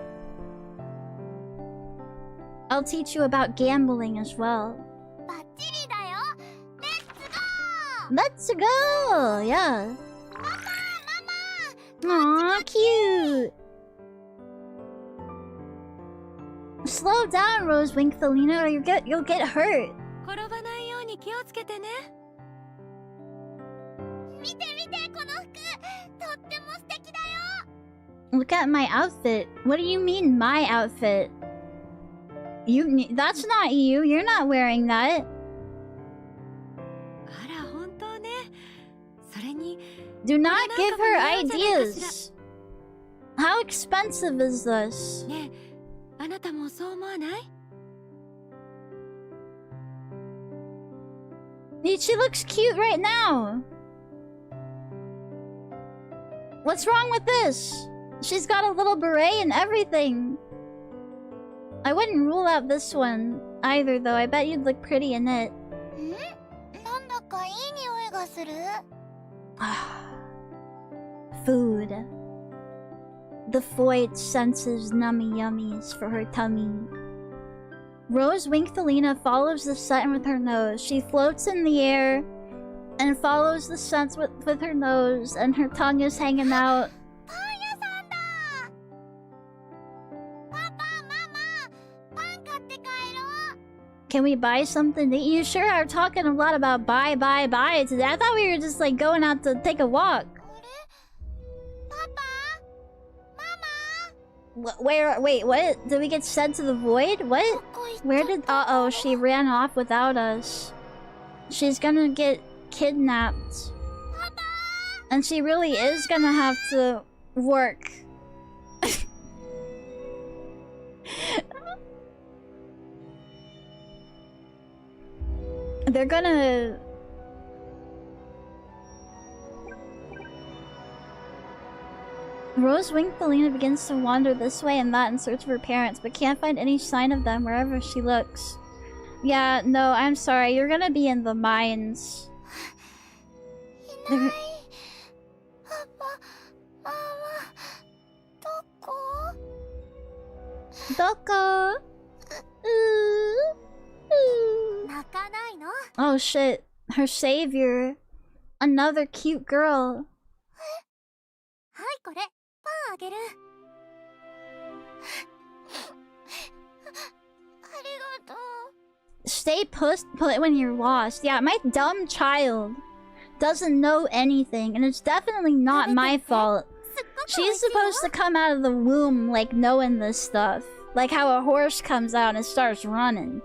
I'll teach you about gambling as well. Let's go! Yeah. Aww, cute! Slow down, Rosenkreutz, or you'll get hurt. Look at my outfit. What do you mean, my outfit? That's not you. You're not wearing that. Do not give her ideas. How expensive is this? She looks cute right now. What's wrong with this? She's got a little beret and everything. I wouldn't rule out this one either, though. I bet you'd look pretty in it. Food. The void senses nummy yummies for her tummy. Rosenkreutz follows the scent with her nose. She floats in the air and follows the scent with her nose, and her tongue is hanging out. Can we buy something? You sure are talking a lot about buy today. I thought we were just like going out to take a walk. Wait, what? Did we get sent to the void? What? Where did... Uh-oh, she ran off without us. She's gonna get kidnapped. And she really is gonna have to work. They're gonna... Rosenkreutz begins to wander this way and that in search of her parents, but can't find any sign of them wherever she looks. Yeah, no, I'm sorry. You're gonna be in the mines. Doko? Oh shit, her savior. Another cute girl. Stay put when you're lost. Yeah, my dumb child doesn't know anything, and it's definitely not my fault. She's supposed to come out of the womb like knowing this stuff. Like how a horse comes out and starts running.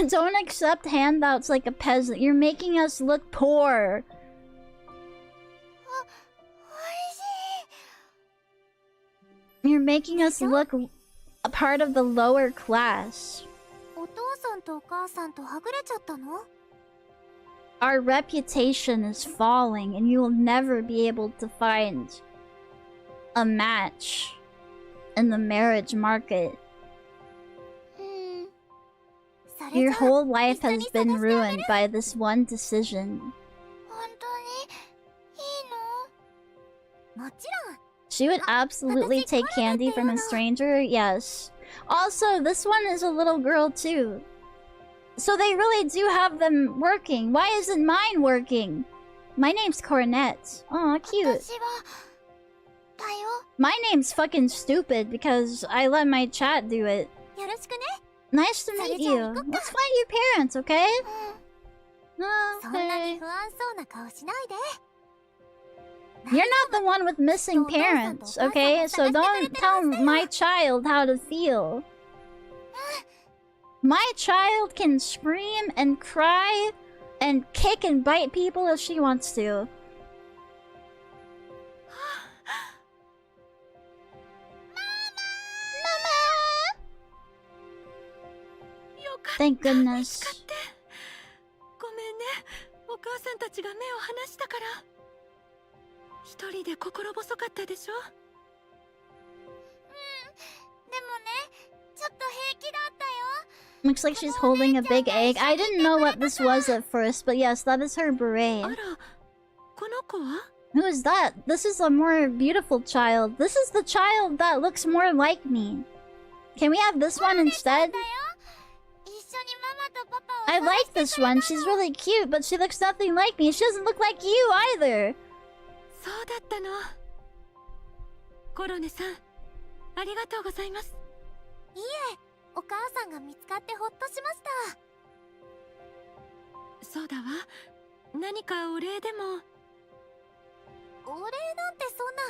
Don't accept handouts like a peasant. You're making us look poor. You're making us look a part of the lower class. Our reputation is falling, and you will never be able to find a match in the marriage market. Your whole life has been ruined by this one decision. She would absolutely take candy from a stranger, yes. Also, this one is a little girl too. So they really do have them working. Why isn't mine working? My name's Cornet. Aw, cute. My name's fucking stupid because I let my chat do it. Nice to meet you. Let's find your parents, okay? Okay. You're not the one with missing parents, okay? So don't tell my child how to feel. My child can scream and cry and kick and bite people if she wants to. Thank goodness. ごめんね。お母さんたちが目を離したから。一人で心細かったでしょ？でもね、ちょっと平気だったよ。 Looks like she's holding a big egg. I didn't know what this was at first, but yes, that is her beret. あら、この子は？ Who is that? This is a more beautiful child. This is the child that looks more like me. Can we have this one instead? I like this one. She's really cute, but she looks nothing like me. She doesn't look like you either. そうだったの。コロネさん、ありがとうございます。いえ、お母さんが見つかってほっとしました。そうだわ。何かお礼でも。お礼なんてそんな。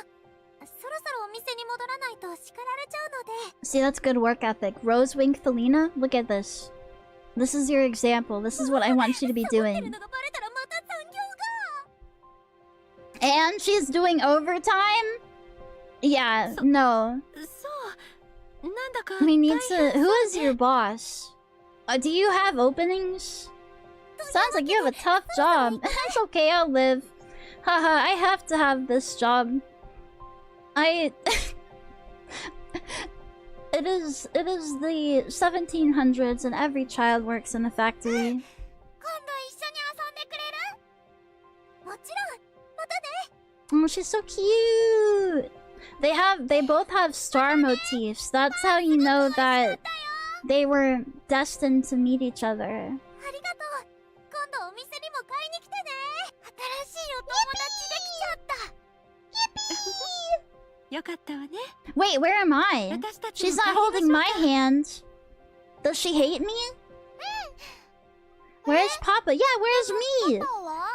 そろそろお店に戻らないと叱られちゃうので。 See, that's good work ethic. Rosewing Felina, look at this. This is your example. This is what I want you to be doing. And she's doing overtime? Yeah, no. We need to... Who is your boss? Do you have openings? Sounds like you have a tough job. It's okay, I'll live. Haha, I have to have this job. It is the 1700s and every child works in a factory. Oh, she's so cute. They both have star motifs. That's how you know that they were destined to meet each other. Wait, where am I? She's not holding my hand. Does she hate me? Where's Papa? Yeah, where's me?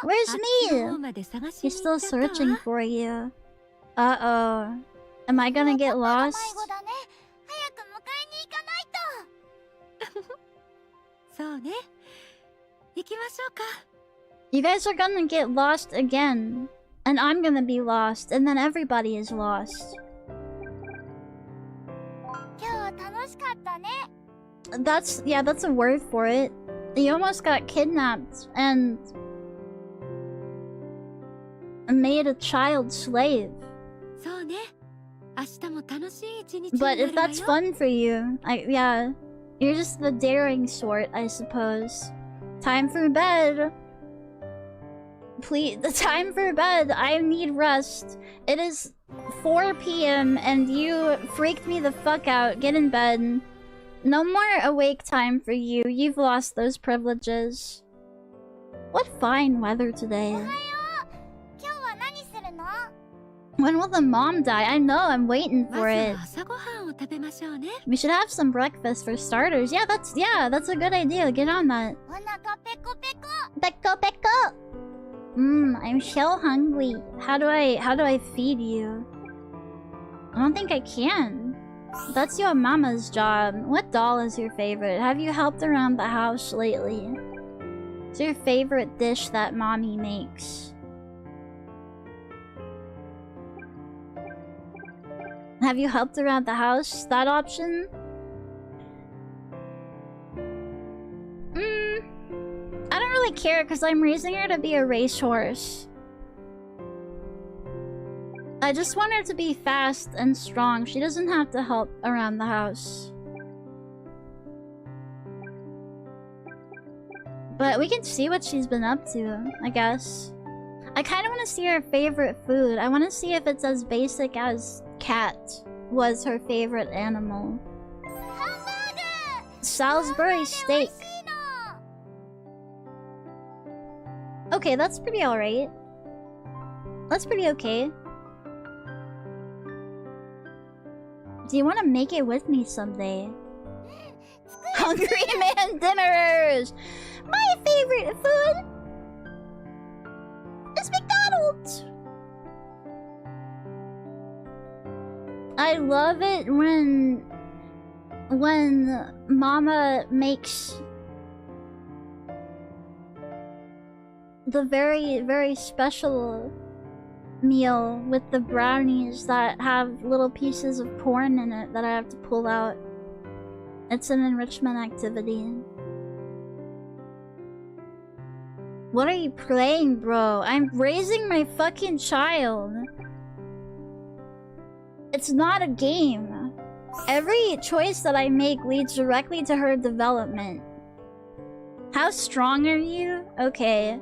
Where's me? He's still searching for you. Uh-oh. Am I gonna get lost? You guys are gonna get lost again. And I'm gonna be lost, and then everybody is lost. That's a word for it. You almost got kidnapped and made a child slave. But if that's fun for you, yeah, you're just the daring sort, I suppose. Time for bed. Please, the time for bed. I need rest. It is 4 p.m. and you freaked me the fuck out. Get in bed. No more awake time for you. You've lost those privileges. What fine weather today. When will the mom die? I know, I'm waiting for it. We should have some breakfast for starters. Yeah, that's a good idea. Get on that. Peko peko. I'm so hungry. How do I feed you? I don't think I can. That's your mama's job. What doll is your favorite? Have you helped around the house lately? What's your favorite dish that mommy makes? Have you helped around the house? That option? I don't really care because I'm raising her to be a racehorse. I just want her to be fast and strong. She doesn't have to help around the house. But we can see what she's been up to, I guess. I kind of want to see her favorite food. I want to see if it's as basic as cat was her favorite animal. Salisbury steak. Okay, that's pretty alright. That's pretty okay. Do you want to make it with me someday? Hungry man dinners! My favorite food is McDonald's! I love it when when Mama makes the very, very special meal with the brownies that have little pieces of porn in it that I have to pull out. It's an enrichment activity. What are you playing, bro? I'm raising my fucking child. It's not a game. Every choice that I make leads directly to her development. How strong are you? Okay.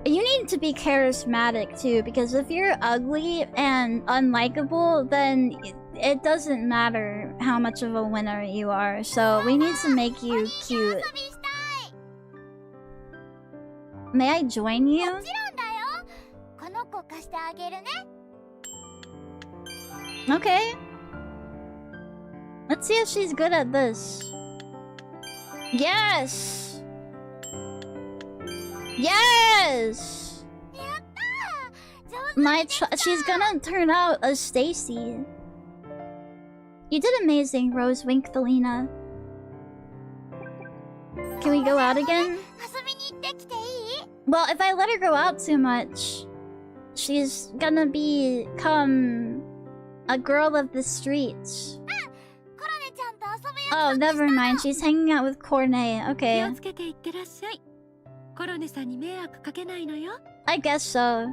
You need to be charismatic too, because if you're ugly and unlikable, then it doesn't matter how much of a winner you are. So we need to make you cute. May I join you? Okay. Let's see if she's good at this. Yes! Yes! She's gonna turn out a Stacy. You did amazing, Rosenkreutz. Can we go out again? Well, if I let her go out too much, she's gonna become a girl of the streets. Oh, never mind. She's hanging out with Cornet. Okay. I guess so.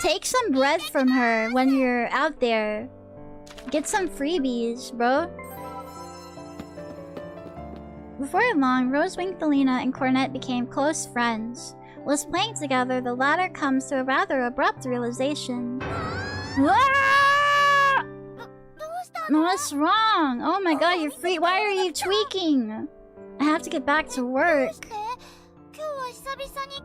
Take some bread from her when you're out there. Get some freebies, bro. Before long, Rosenkreutz and Cornet became close friends. Whilst playing together, the latter comes to a rather abrupt realization. What's wrong? Oh my god, you're free. Why are you tweaking? I have to get back to work.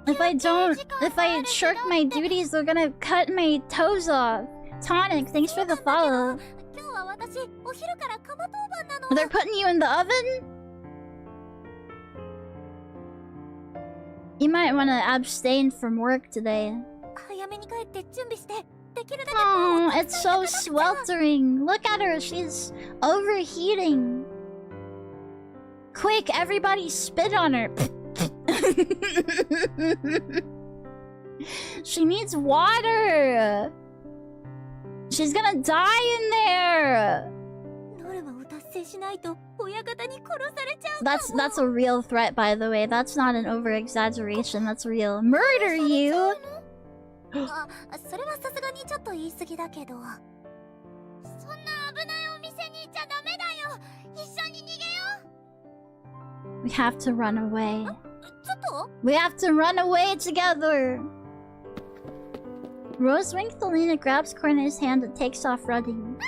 If I shirk my duties, they're gonna cut my toes off. Tonic, thanks for the follow. They're putting you in the oven? You might want to abstain from work today. Oh, it's so sweltering. Look at her, she's overheating. Quick, everybody spit on her. She needs water. She's gonna die in there. That's a real threat, by the way. That's not an over-exaggeration. That's real. Murder you? We have to run away. We have to run away together. Rosenkreutz grabs Cornet's hand and takes off running.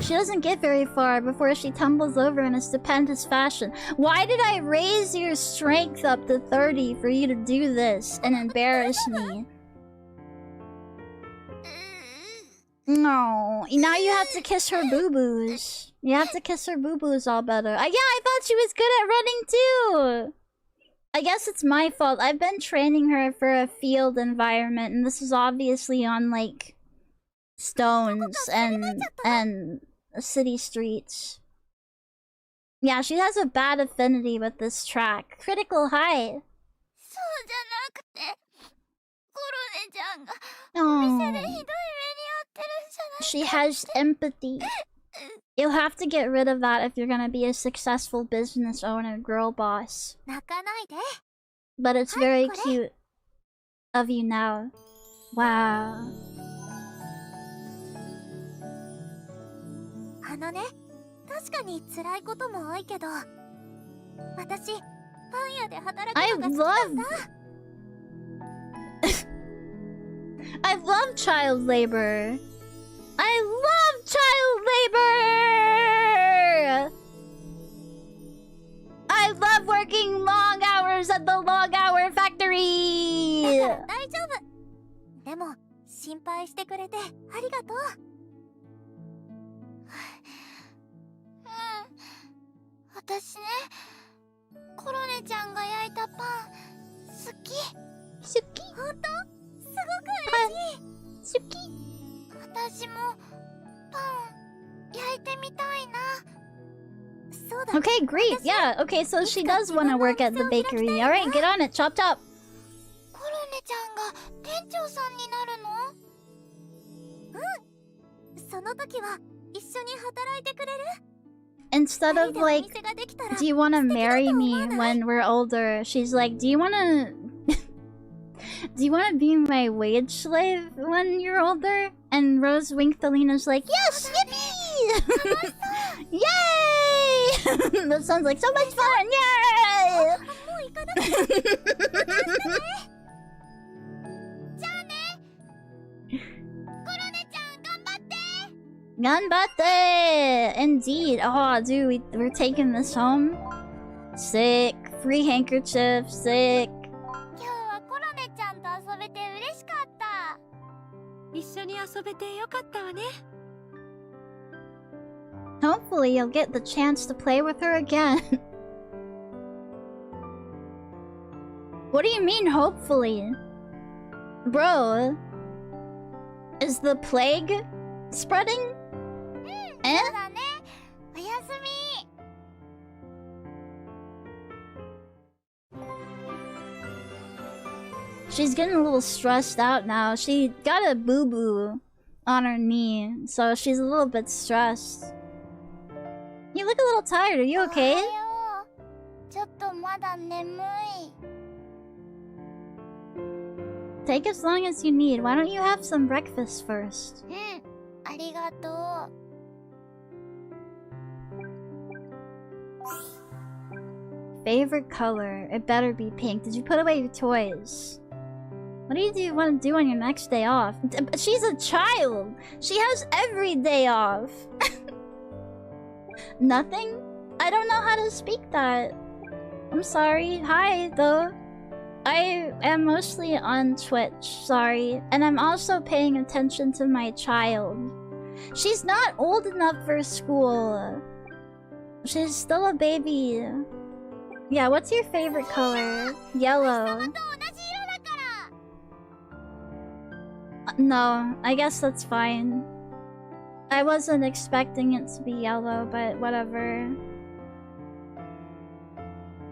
She doesn't get very far before she tumbles over in a stupendous fashion. Why did I raise your strength up to 30 for you to do this and embarrass me? No. Now you have to kiss her boo-boos. You have to kiss her boo-boos all better. Yeah, I thought she was good at running too! I guess it's my fault. I've been training her for a field environment, and this is obviously on, like, stones and city streets. Yeah, she has a bad affinity with this track. Critical high. Oh. She has empathy. You'll have to get rid of that if you're gonna be a successful business owner, girl boss. But it's very cute of you now. Wow. I love child labor. I love child labor! I love working long hours at the long hour factory! Okay, great. Yeah, okay, so she does want to work at the bakery. Alright, get on it. Chop chop. Instead of like, do you want to marry me when we're older? She's like, do you want to... do you want to be my wage slave when you're older? And Rose Winkthalina's like, yes, yippee! Yay! That sounds like so much fun! Yay! Ganbatte! Indeed. Oh, dude, we're taking this home. Sick. Free handkerchief. Sick. Hopefully you'll get the chance to play with her again. What do you mean, hopefully? Bro, is the plague spreading? Eh? She's getting a little stressed out now. She got a boo-boo on her knee, so she's a little bit stressed. You look a little tired. Are you okay? Take as long as you need. Why don't you have some breakfast first? Favorite color? It better be pink. Did you put away your toys? What do you want to do on your next day off? She's a child! She has every day off! Nothing? I don't know how to speak that. I'm sorry. Hi, though. I am mostly on Twitch, sorry. And I'm also paying attention to my child. She's not old enough for school. She's still a baby. Yeah, what's your favorite color? Yellow. No, I guess that's fine. I wasn't expecting it to be yellow, but whatever.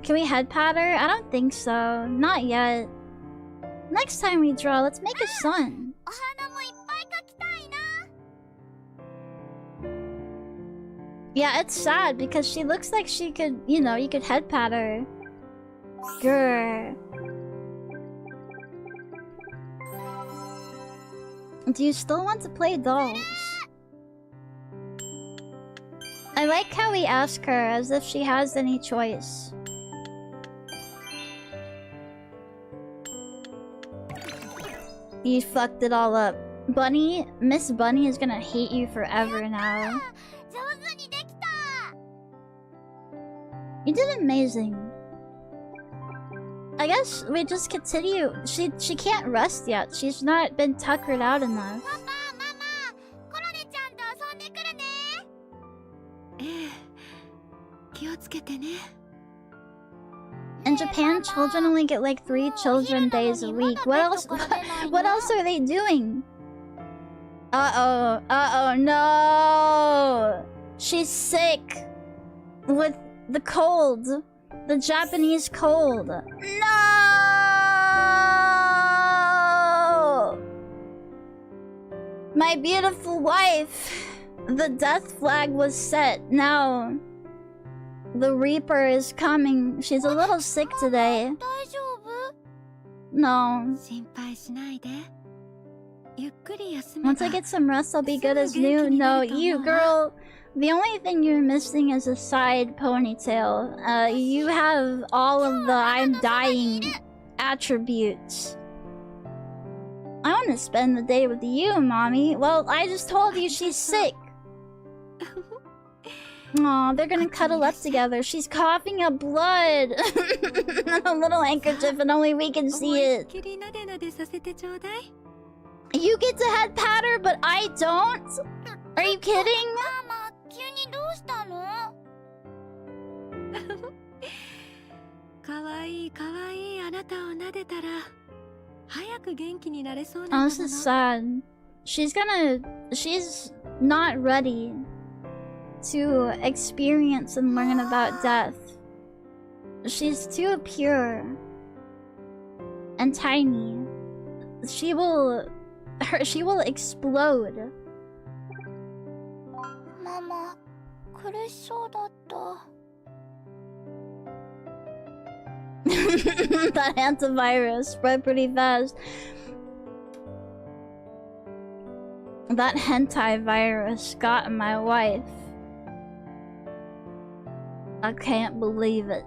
Can we head patter? I don't think so. Not yet. Next time we draw, let's make a sun. Yeah, it's sad because she looks like she could, you know, you could head patter. Grr. Do you still want to play dolls? I like how we ask her as if she has any choice. You fucked it all up. Bunny, Miss Bunny is gonna hate you forever now. You did amazing. I guess we just continue. She can't rest yet. She's not been tuckered out enough. In Japan, children only get like 3 children days a week. What else? What else are they doing? Uh-oh, no! She's sick with the cold. The Japanese cold. No! My beautiful wife. The death flag was set. Now the Reaper is coming. She's a little sick today. No. Once I get some rest, I'll be good as new. No, you girl. The only thing you're missing is a side ponytail. You have all of the I'm dying attributes. I want to spend the day with you, mommy. Well, I just told you she's sick. Aw, they're gonna cuddle up together. She's coughing up blood. A little handkerchief and only we can see it. You get to head patter, but I don't? Are you kidding? Oh, this is sad. She's not ready to experience and learn about death. She's too pure and tiny. She will explode. Mama, 苦しそうだった。 That antivirus spread pretty fast. That hentai virus got my wife. I can't believe it.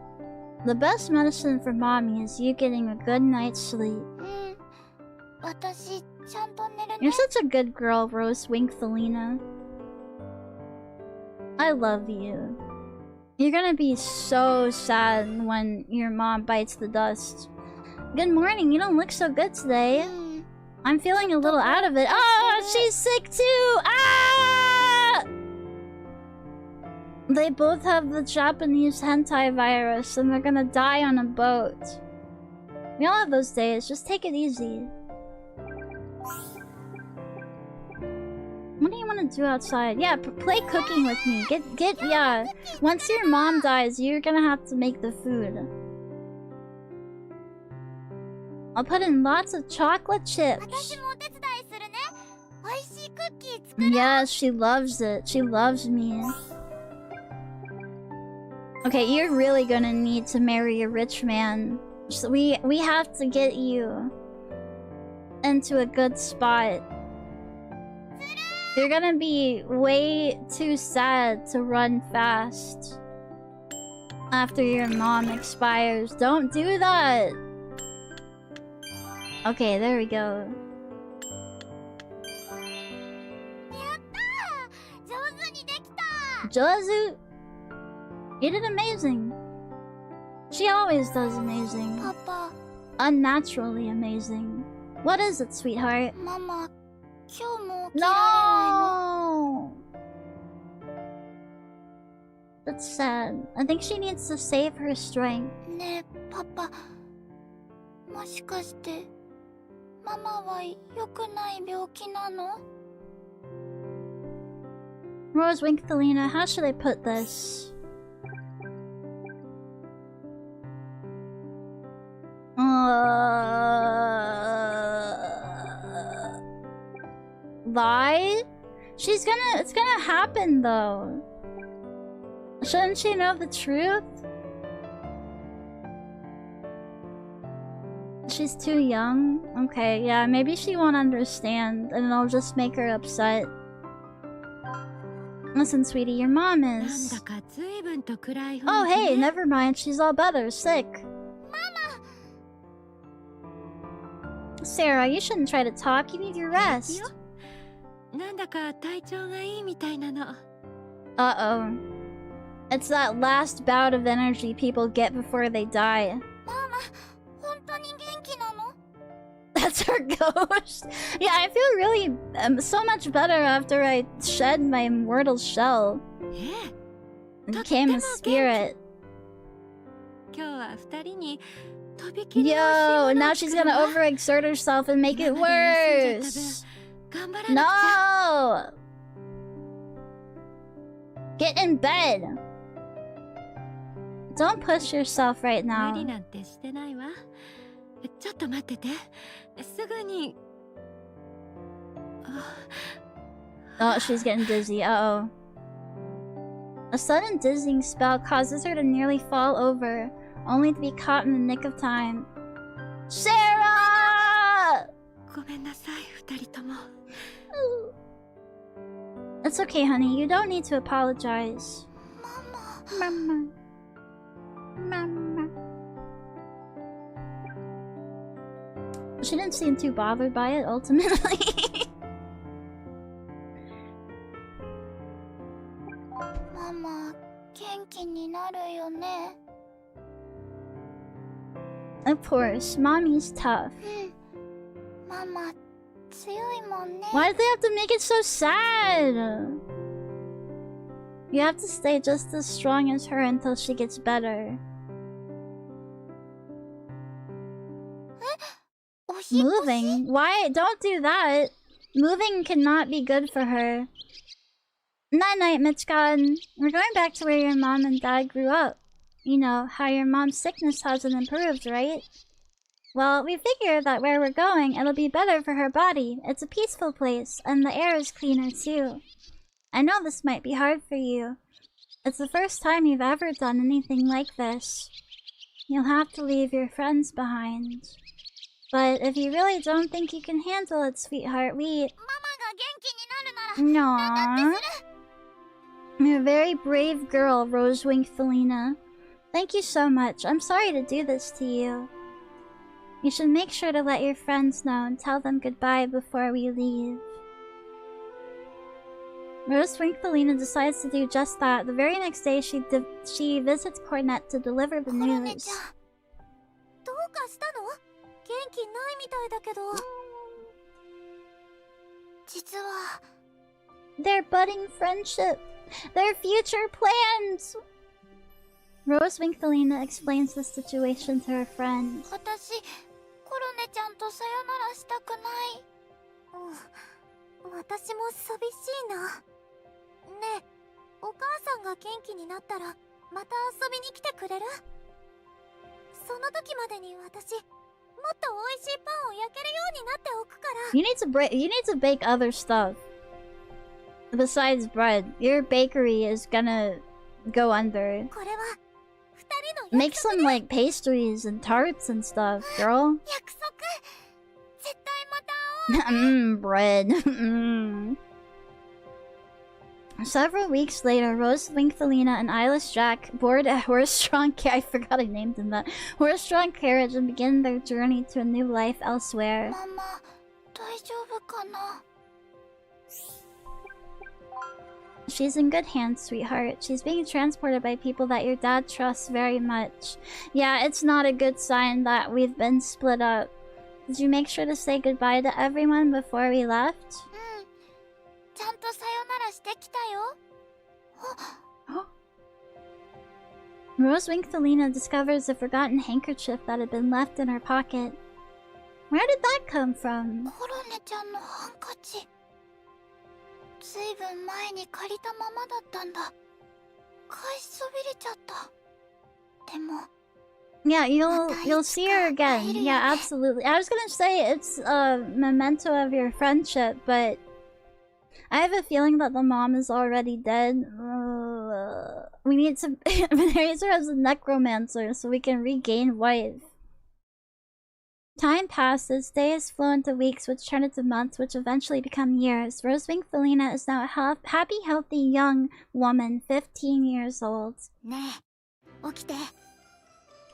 The best medicine for mommy is you getting a good night's sleep. 私ちゃんと寝るね。 You're such a good girl, Rosenkreutz. I love you. You're gonna be so sad when your mom bites the dust. Good morning, you don't look so good today. I'm feeling a little out of it. Oh, she's sick too! Ah! They both have the Japanese hentai virus and they're gonna die on a boat. We all have those days, just take it easy. What do you want to do outside? Yeah, play cooking with me. Yeah. Once your mom dies, you're gonna have to make the food. I'll put in lots of chocolate chips. Yes, she loves it. She loves me. Okay, you're really gonna need to marry a rich man. So we have to get you into a good spot. You're gonna be way too sad to run fast after your mom expires. Don't do that! Okay, there we go. Jozu! You did amazing. She always does amazing. Papa. Unnaturally amazing. What is it, sweetheart? Mama. No! That's sad. I think she needs to save her strength. ねえ、パパ。もしかして、ママは良くない病気なの? Rosenkreutz, how should I put this? Lie? It's gonna happen though. Shouldn't she know the truth? She's too young? Okay, yeah, maybe she won't understand and it'll just make her upset. Listen, sweetie, your mom is... Oh, hey, never mind, she's all better, sick. Sarah, you shouldn't try to talk, you need your rest. Uh-oh. It's that last bout of energy people get before they die. That's her ghost. Yeah, I feel really so much better after I shed my mortal shell and became a spirit. Yo, now she's gonna overexert herself and make it worse. No! Get in bed. Don't push yourself right now. Oh, she's getting dizzy. Uh-oh. A sudden dizzying spell causes her to nearly fall over, only to be caught in the nick of time. Sarah! It's okay, honey. You don't need to apologize. Mama. Mama. She didn't seem too bothered by it, ultimately. Mama, 元気になるよね? Of course, mommy's tough. Mama, 強いもんね. Why do they have to make it so sad? You have to stay just as strong as her until she gets better. Moving? Why? Don't do that. Moving cannot be good for her. Night-night, Mitchcon. We're going back to where your mom and dad grew up. You know, how your mom's sickness hasn't improved, right? Well, we figure that where we're going, it'll be better for her body. It's a peaceful place, and the air is cleaner too. I know this might be hard for you. It's the first time you've ever done anything like this. You'll have to leave your friends behind. But if you really don't think you can handle it, sweetheart, we... No. You're a very brave girl, Rosewing Felina. Thank you so much. I'm sorry to do this to you. You should make sure to let your friends know and tell them goodbye before we leave. Rosewing Felina decides to do just that. The very next day, she visits Cornet to deliver the news. Their budding friendship, their future plans. Rosewing Felina explains the situation to her friend. You need to bake other stuff. Besides bread, your bakery is gonna go under. Make some like pastries and tarts and stuff, girl. Bread. Several weeks later, Rosewing Felina and Eyeless Jack board a horse-drawn I forgot I named him that. Horse-drawn carriage and begin their journey to a new life elsewhere. Mama, she's in good hands, sweetheart. She's being transported by people that your dad trusts very much. Yeah, it's not a good sign that we've been split up. Did you make sure to say goodbye to everyone before we left? Rosewing Felina discovers a forgotten handkerchief that had been left in her pocket. Where did that come from? Yeah, you'll see her again. Yeah, absolutely. I was gonna say it's a memento of your friendship, but I have a feeling that the mom is already dead. We need to raise her as a necromancer so we can regain wife. Time passes, days flow into weeks, which turn into months, which eventually become years. Rosewing Felina is now a happy, healthy young woman, 15 years old.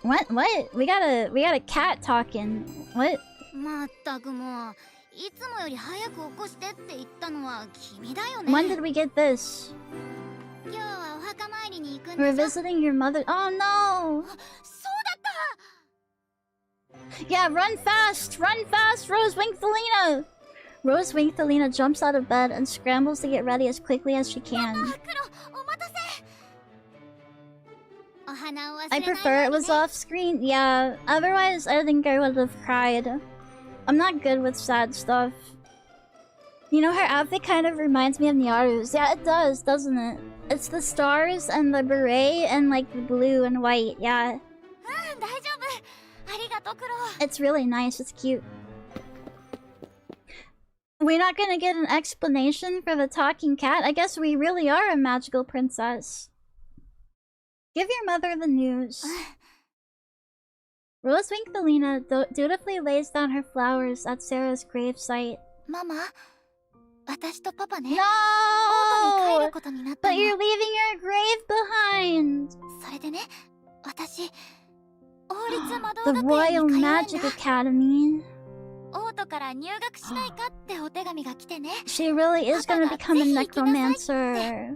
What? We got a cat talking. What? When did we get this? We're visiting your mother. Oh no! Yeah, run fast, Rosewing Felina! Rosewing Felina jumps out of bed and scrambles to get ready as quickly as she can. I prefer it was off screen. Yeah, otherwise I think I would have cried. I'm not good with sad stuff. You know, her outfit kind of reminds me of Nyaru's. Yeah, it does, doesn't it? It's the stars and the beret and like the blue and white, yeah. It's really nice, it's cute. We're not gonna get an explanation for the talking cat? I guess we really are a magical princess. Give your mother the news. Rosewing Felina dutifully lays down her flowers at Sarah's gravesite. Mama, no! But you're leaving your grave behind! The Royal Magic Academy. She really is gonna become a necromancer.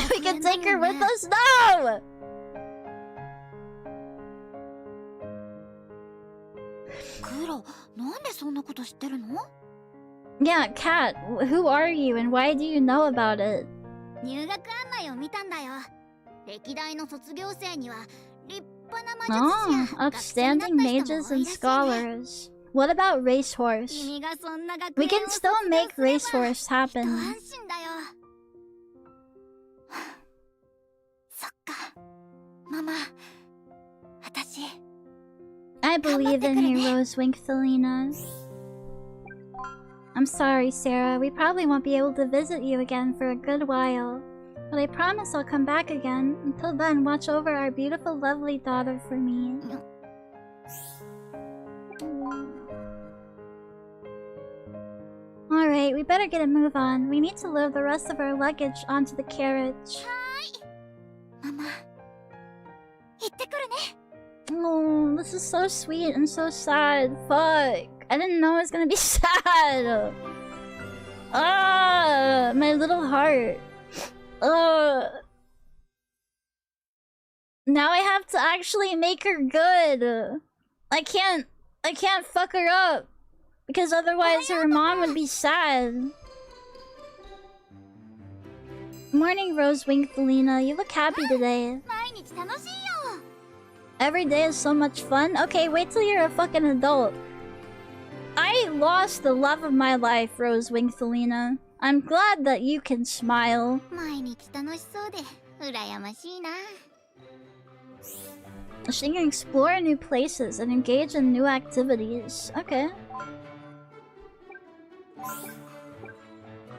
We can take her with us now! Yeah, Cat, who are you and why do you know about it? Oh, outstanding mages and scholars. What about racehorse? We can still make racehorse happen. I believe in you, Rosenkreutz. I'm sorry, Sarah. We probably won't be able to visit you again for a good while. But I promise I'll come back again. Until then, watch over our beautiful, lovely daughter for me. Alright, we better get a move on. We need to load the rest of our luggage onto the carriage. Oh, this is so sweet and so sad. Fuck. I didn't know it was gonna be sad. Ah, my little heart. Now I have to actually make her good. I can't fuck her up. Because otherwise her mom would be sad. Morning, Rosenkreutz. You look happy today. Every day is so much fun. Okay, wait till you're a fucking adult. I lost the love of my life, Rosenkreutz. I'm glad that you can smile. She can explore new places and engage in new activities. Okay.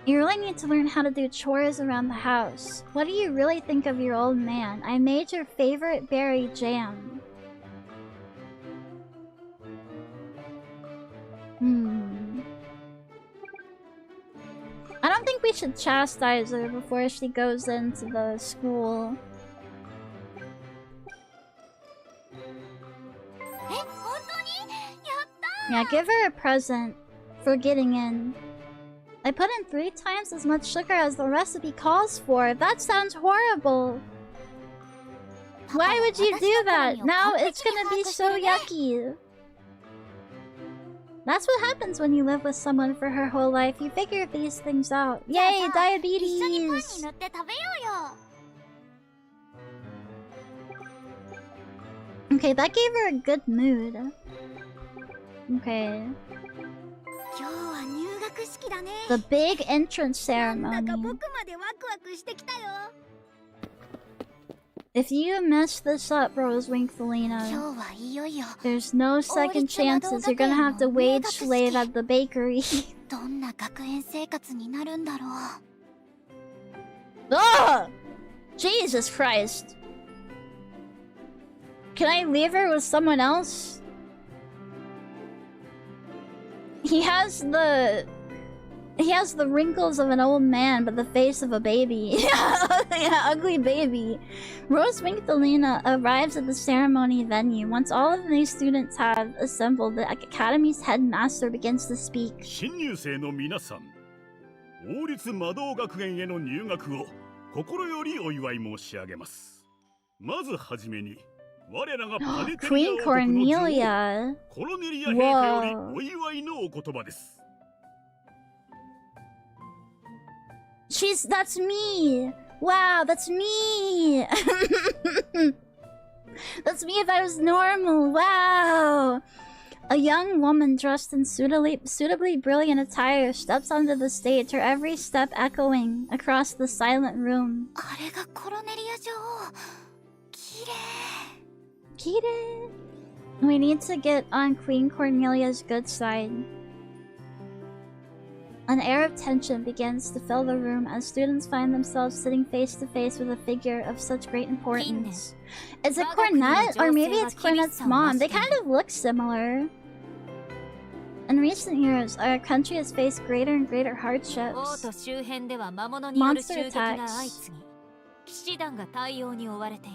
You really need to learn how to do chores around the house. What do you really think of your old man? I made your favorite berry jam. I don't think we should chastise her before she goes into the school. Yeah, give her a present for getting in. I put in 3 times as much sugar as the recipe calls for. That sounds horrible. Why would you do that? Now it's gonna be so yucky. That's what happens when you live with someone for her whole life. You figure these things out. Yay, diabetes! Okay, that gave her a good mood. Okay. The big entrance ceremony. If you mess this up, Rosenkreutz, there's no second chances. You're gonna have to wage slave at the bakery. Oh! Jesus Christ! Can I leave her with someone else? He has the wrinkles of an old man, but the face of a baby. Yeah, ugly baby. Rosenkreutz arrives at the ceremony venue. Once all of the new students have assembled, the academy's headmaster begins to speak. Queen Cornelia. Whoa. That's me! Wow, that's me! That's me if I was normal, wow! A young woman dressed in suitably brilliant attire steps onto the stage, her every step echoing across the silent room. Kire! We need to get on Queen Cornelia's good side. An air of tension begins to fill the room as students find themselves sitting face to face with a figure of such great importance. Is it Cornet? Or maybe it's Cornet's mom. They kind of look similar. In recent years, our country has faced greater and greater hardships. Monster attacks.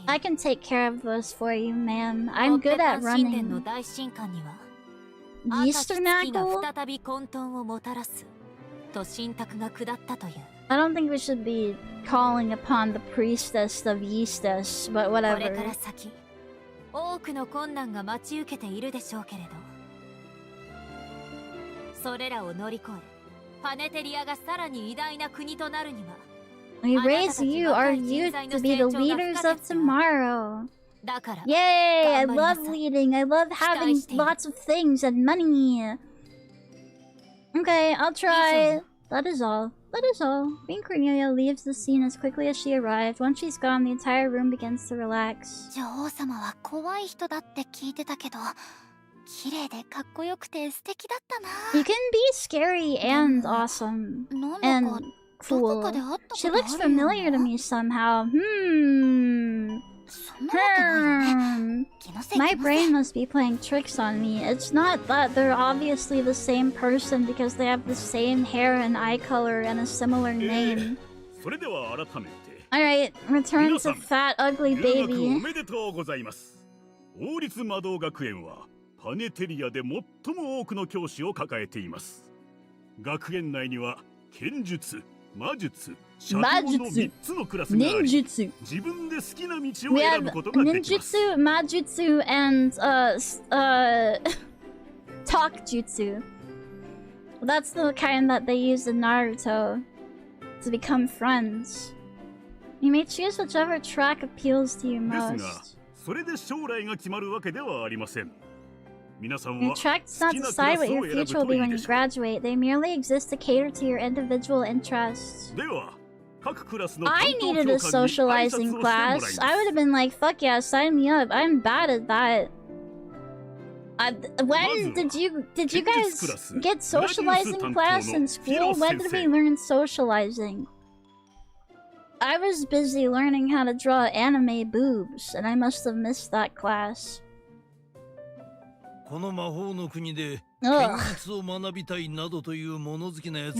I can take care of those for you, ma'am. I'm good at running. Yeasternackle? I don't think we should be calling upon the priestess of Yeastus, but whatever. We raise you, our youth, to be the leaders of tomorrow. Yay! I love leading. I love having lots of things and money. Okay, I'll try. That is all. That is all. Queen Cornelia leaves the scene as quickly as she arrived. Once she's gone, the entire room begins to relax. You can be scary and awesome. And cool. She looks familiar to me somehow. My brain must be playing tricks on me. It's not that they're obviously the same person because they have the same hair and eye color and a similar name. Alright, return to fat ugly baby. 王立魔導学園はパネテリアで最も多くの教師を抱えています。学園内には剣術、魔術、シャドウの3つのクラスがあり、自分で好きな道を選ぶことができます。ninjutsu, majutsu, and talk jutsu. That's the kind that they use in Naruto to become friends. You may choose whichever track appeals to you most. それで将来が決まるわけではありません。皆さん Your は track does not decide what your future will be when you graduate. They merely exist to cater to your individual interests. では、各クラスの I needed a socializing class. I would have been like, fuck yeah, sign me up. I'm bad at that. When did you guys get socializing class in school? When did we learn socializing? I was busy learning how to draw anime boobs, and I must have missed that class. Ugh. You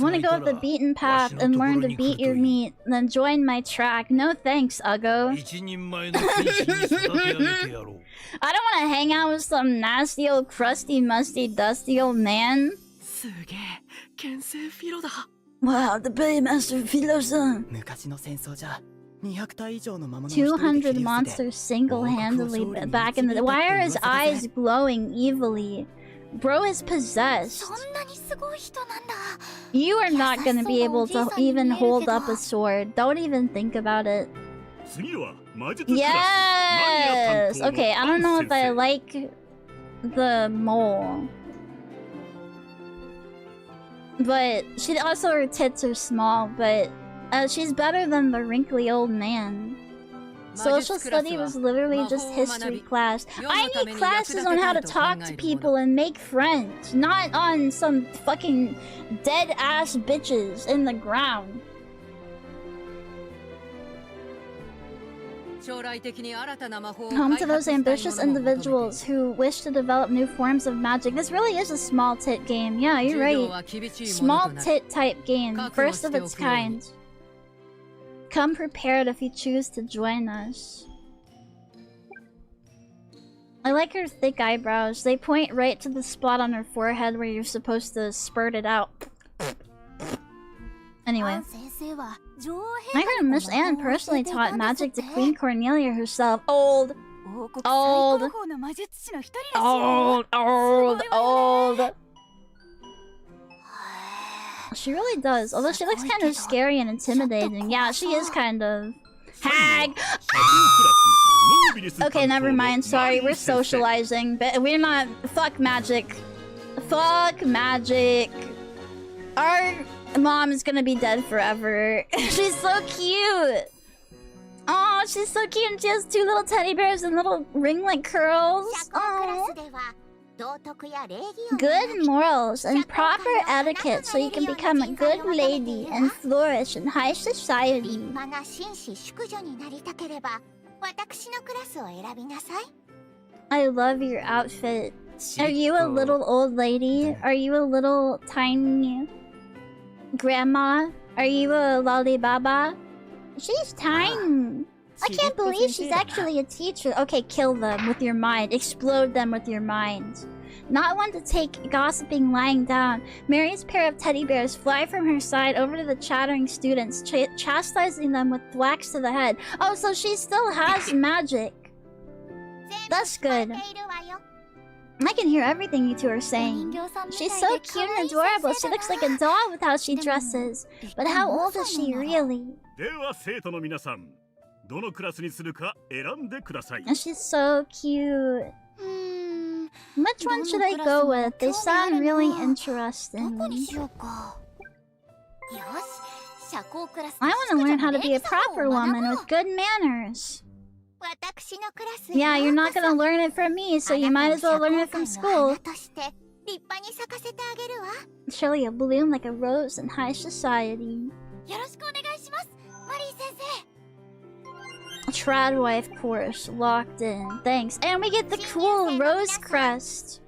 wanna go the beaten path and learn to beat your meat, then join my track. No thanks, Uggo. I don't wanna hang out with some nasty old crusty, musty, dusty old man. Wow, the Baymaster Philo-san. 200 monsters single-handedly back in the... Why are his eyes glowing evilly? Bro is possessed. You are not gonna be able to even hold up a sword. Don't even think about it. Yes! Okay, I don't know if I like the mole. But she also, her tits are small, but she's better than the wrinkly old man. Social study was literally just history class. I need classes on how to talk to people and make friends, not on some fucking dead-ass bitches in the ground. Home to those ambitious individuals who wish to develop new forms of magic. This really is a small tit game. Yeah, you're right. Small tit type game. First of its kind. Come prepared if you choose to join us. I like her thick eyebrows. They point right to the spot on her forehead where you're supposed to spurt it out. Anyway. I heard Miss Anne personally taught magic to Queen Cornelia herself. Old. She really does. Although she looks kind of scary and intimidating. Yeah, she is kind of... Hag! Okay, never mind. Sorry, we're socializing. But we're not... Fuck magic. Fuck magic. Our mom is gonna be dead forever. She's so cute. Oh, she's so cute, and she has two little teddy bears and little ringlet curls. Oh. Good morals and proper etiquette so you can become a good lady and flourish in high society. I love your outfit. Are you a little old lady? Are you a little tiny grandma? Are you a lollibaba? She's tiny. I can't believe she's actually a teacher. Okay, kill them with your mind. Explode them with your mind. Not one to take gossiping lying down. Mary's pair of teddy bears fly from her side over to the chattering students, chastising them with thwacks to the head. Oh, so she still has magic. That's good. I can hear everything you two are saying. She's so cute and adorable. She looks like a doll with how she dresses. But how old is she really? どのクラスにするか選んでください。 And she's so cute. Which one should I go with? They sound really interesting. I want to learn how to be a proper woman with good manners. Yeah, you're not gonna learn it from me, so you might as well learn it from school. Surely a bloom like a rose in high society. Trad wife course locked in. Thanks. And we get the cool Rosenkreutz.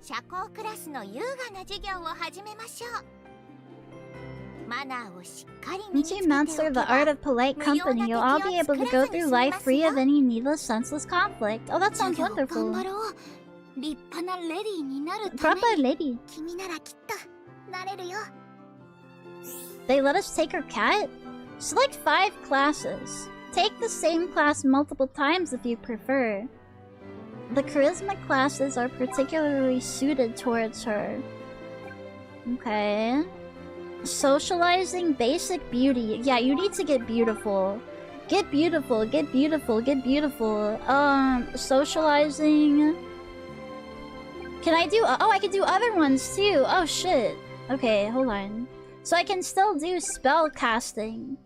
Once you master the art of polite company, you'll all be able to go through life free of any needless, senseless conflict. Oh, that sounds wonderful. Proper lady. They let us take her cat? Select 5 classes. Take the same class multiple times if you prefer. The charisma classes are particularly suited towards her. Okay. Socializing, basic beauty. Yeah, you need to get beautiful. Get beautiful, get beautiful, get beautiful. Socializing. Can I do... Oh, I can do other ones too. Oh, shit. Okay, hold on. So I can still do spell casting.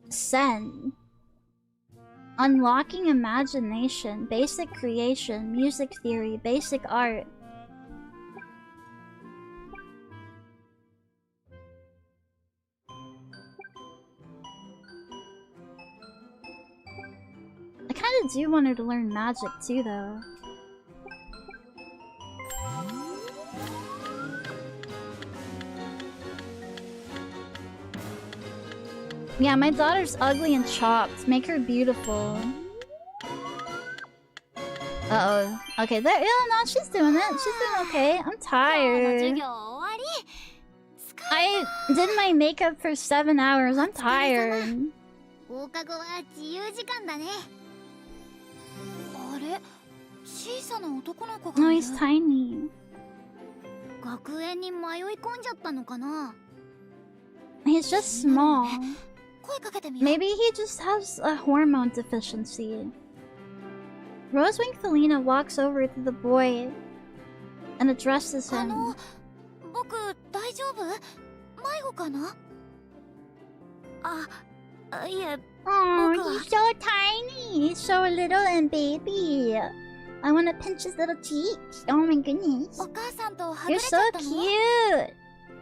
Sen. Unlocking imagination, basic creation, music theory, basic art. I kinda do want her to learn magic too, though. Yeah, my daughter's ugly and chopped. Make her beautiful. Uh-oh. Okay, there. Yeah, no, she's doing it. She's doing okay. I'm tired. I did my makeup for 7 hours. I'm tired. Oh, he's tiny. He's just small. Maybe he just has a hormone deficiency. Rosewing Felina walks over to the boy and addresses him. Oh, he's so tiny. He's so little and baby. I want to pinch his little cheek. Oh my goodness. You're so cute.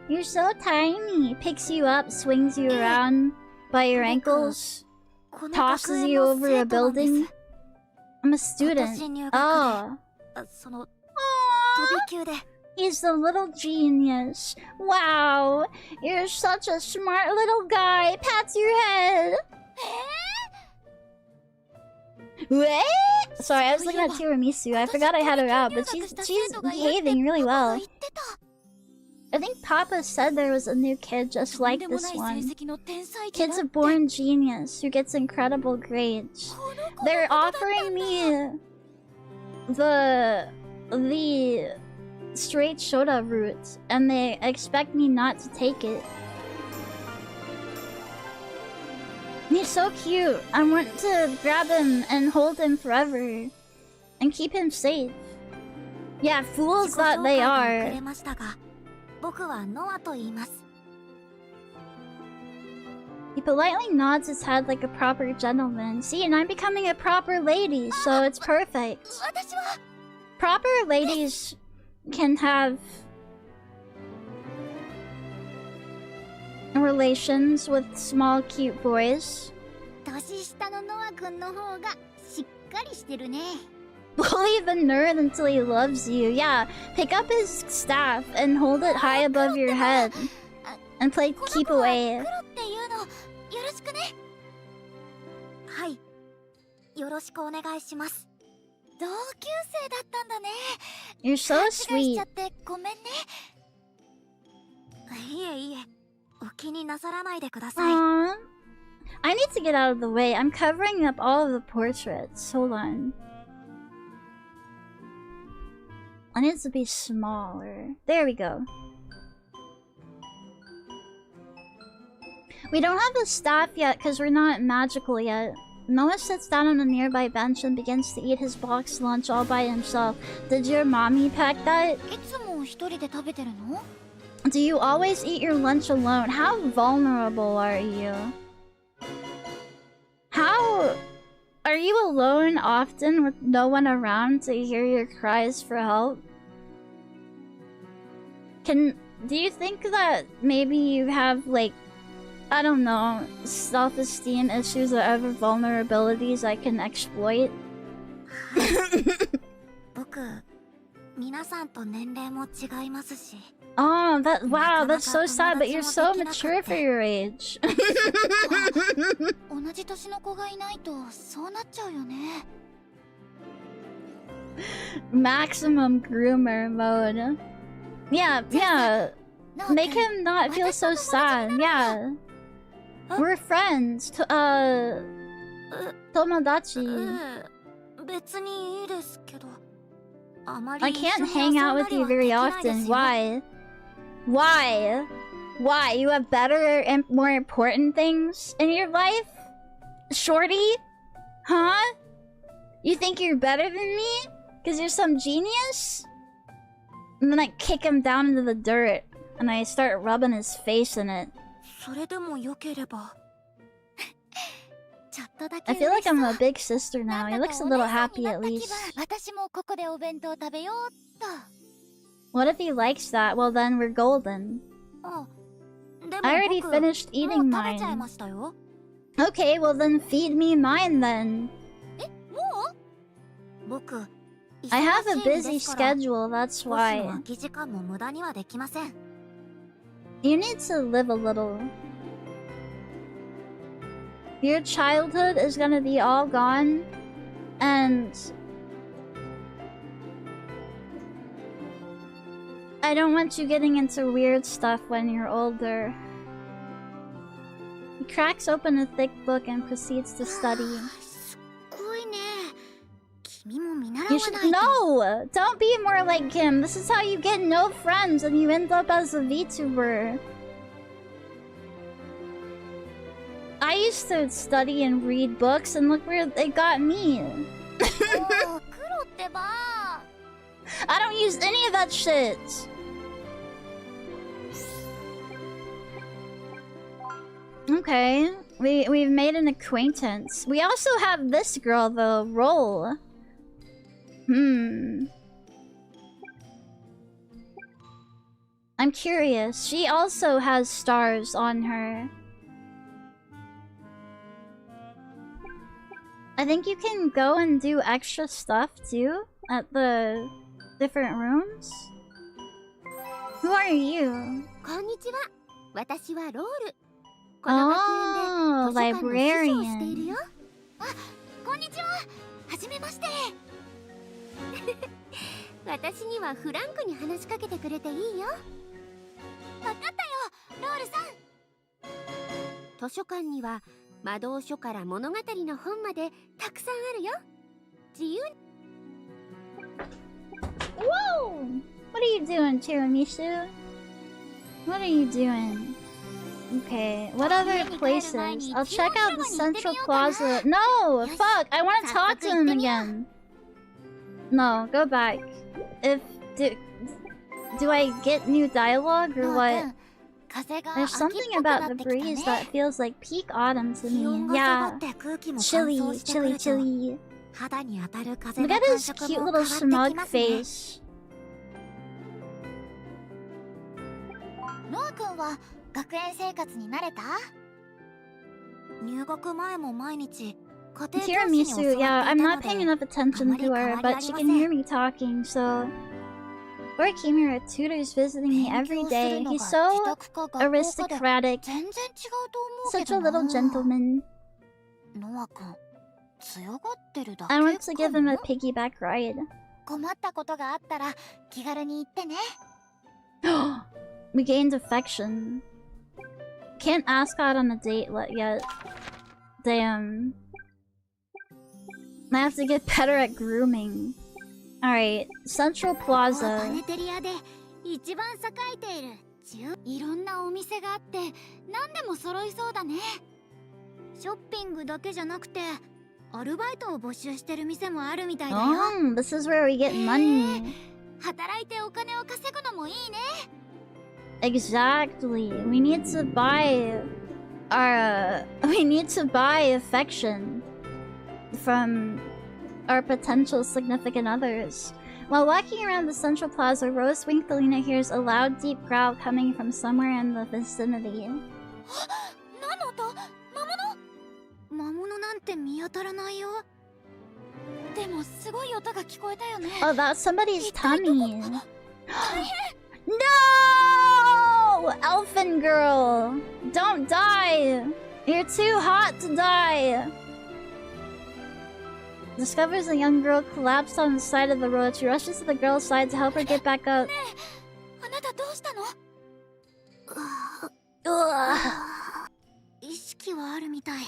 You're so tiny. Picks you up, swings you around by your ankles, tosses you over a building. I'm a student. Oh. Aww. He's the little genius. Wow. You're such a smart little guy. Pats your head. What? Sorry, I was looking at Tiramisu. I forgot I had her out, but she's behaving really well. I think Papa said there was a new kid just like this one. Kid's a born genius who gets incredible grades. They're offering me the straight Shota route, and they expect me not to take it. He's so cute. I want to grab him and hold him forever and keep him safe. Yeah, fools that they are. He politely nods his head like a proper gentleman. See, and I'm becoming a proper lady, so it's perfect. Proper ladies can have relations with small, cute boys. Bully the nerd until he loves you. Yeah, pick up his staff and hold it high above your head. And play keep away. You're so sweet. Aww. I need to get out of the way. I'm covering up all of the portraits. Hold on. I need to be smaller. There we go. We don't have a staff yet because we're not magical yet. Noah sits down on a nearby bench and begins to eat his boxed lunch all by himself. Did your mommy pack that? Do you always eat your lunch alone? How vulnerable are you? How... Are you alone often with no one around to hear your cries for help? Do you think that maybe you have, like, I don't know, self-esteem issues or other vulnerabilities I can exploit? Oh, wow, that's so sad, but you're so mature for your age. Maximum groomer mode. Yeah. Make him not feel so sad, yeah. We're friends. Tomodachi. I can't hang out with you very often. Why? Why? You have better and more important things in your life? Shorty? Huh? You think you're better than me? Because you're some genius? And then I kick him down into the dirt. And I start rubbing his face in it. I feel like I'm a big sister now. He looks a little happy at least. What if he likes that? Well then we're golden. I already finished eating mine. Okay, well then feed me mine then. I have a busy schedule, that's why. You need to live a little. Your childhood is gonna be all gone, and I don't want you getting into weird stuff when you're older. He cracks open a thick book and proceeds to study. You should no! Don't be more like him. This is how you get no friends and you end up as a VTuber. I used to study and read books and look where they got me. I don't use any of that shit. Okay, we've made an acquaintance. We also have this girl though, Roll. I'm curious. She also has stars on her. I think you can go and do extra stuff too at the different rooms. Who are you? Oh, librarian. 私にはフランクに話しかけてくれていいよ。わかったよ、ロールさん。図書館には魔導書から物語の本までたくさんあるよ。自由に。Whoa! What are you doing, Tiramisu? What are you doing? Okay, what other places? I'll check out the Central Plaza. No! Fuck! I want to talk to him again. No, go back. Do I get new dialogue or what? There's something about the breeze that feels like peak autumn to me. Yeah. Chilly. Look at his cute little smug face. Tiramisu, yeah, I'm not paying enough attention to her, but she can hear me talking, so... Before I came here, a tutor's visiting me every day. He's so aristocratic. Such a little gentleman. I want to give him a piggyback ride. We gained affection. Can't ask out on a date yet. Damn. I have to get better at grooming. Alright, Central Plaza. いろんなお店があって何でも揃いそうだね。ショッピングだけじゃなくてアルバイトを募集してる店もあるみたいだよ。This is where we get money. 働いてお金を稼ぐのもいいね。Exactly. We need to buy we need to buy affection from our potential significant others. While walking around the central plaza, Rosenkreutz hears a loud, deep growl coming from somewhere in the vicinity. 何の音？魔物なんて見当たらないよ。でもすごい音が聞こえたよね。Oh, that's somebody's tummy. No! Elfin girl! Don't die! You're too hot to die! Discovers a young girl collapsed on the side of the road. She rushes to the girl's side to help her get back up. あなたどうしたの？意識はあるみたい。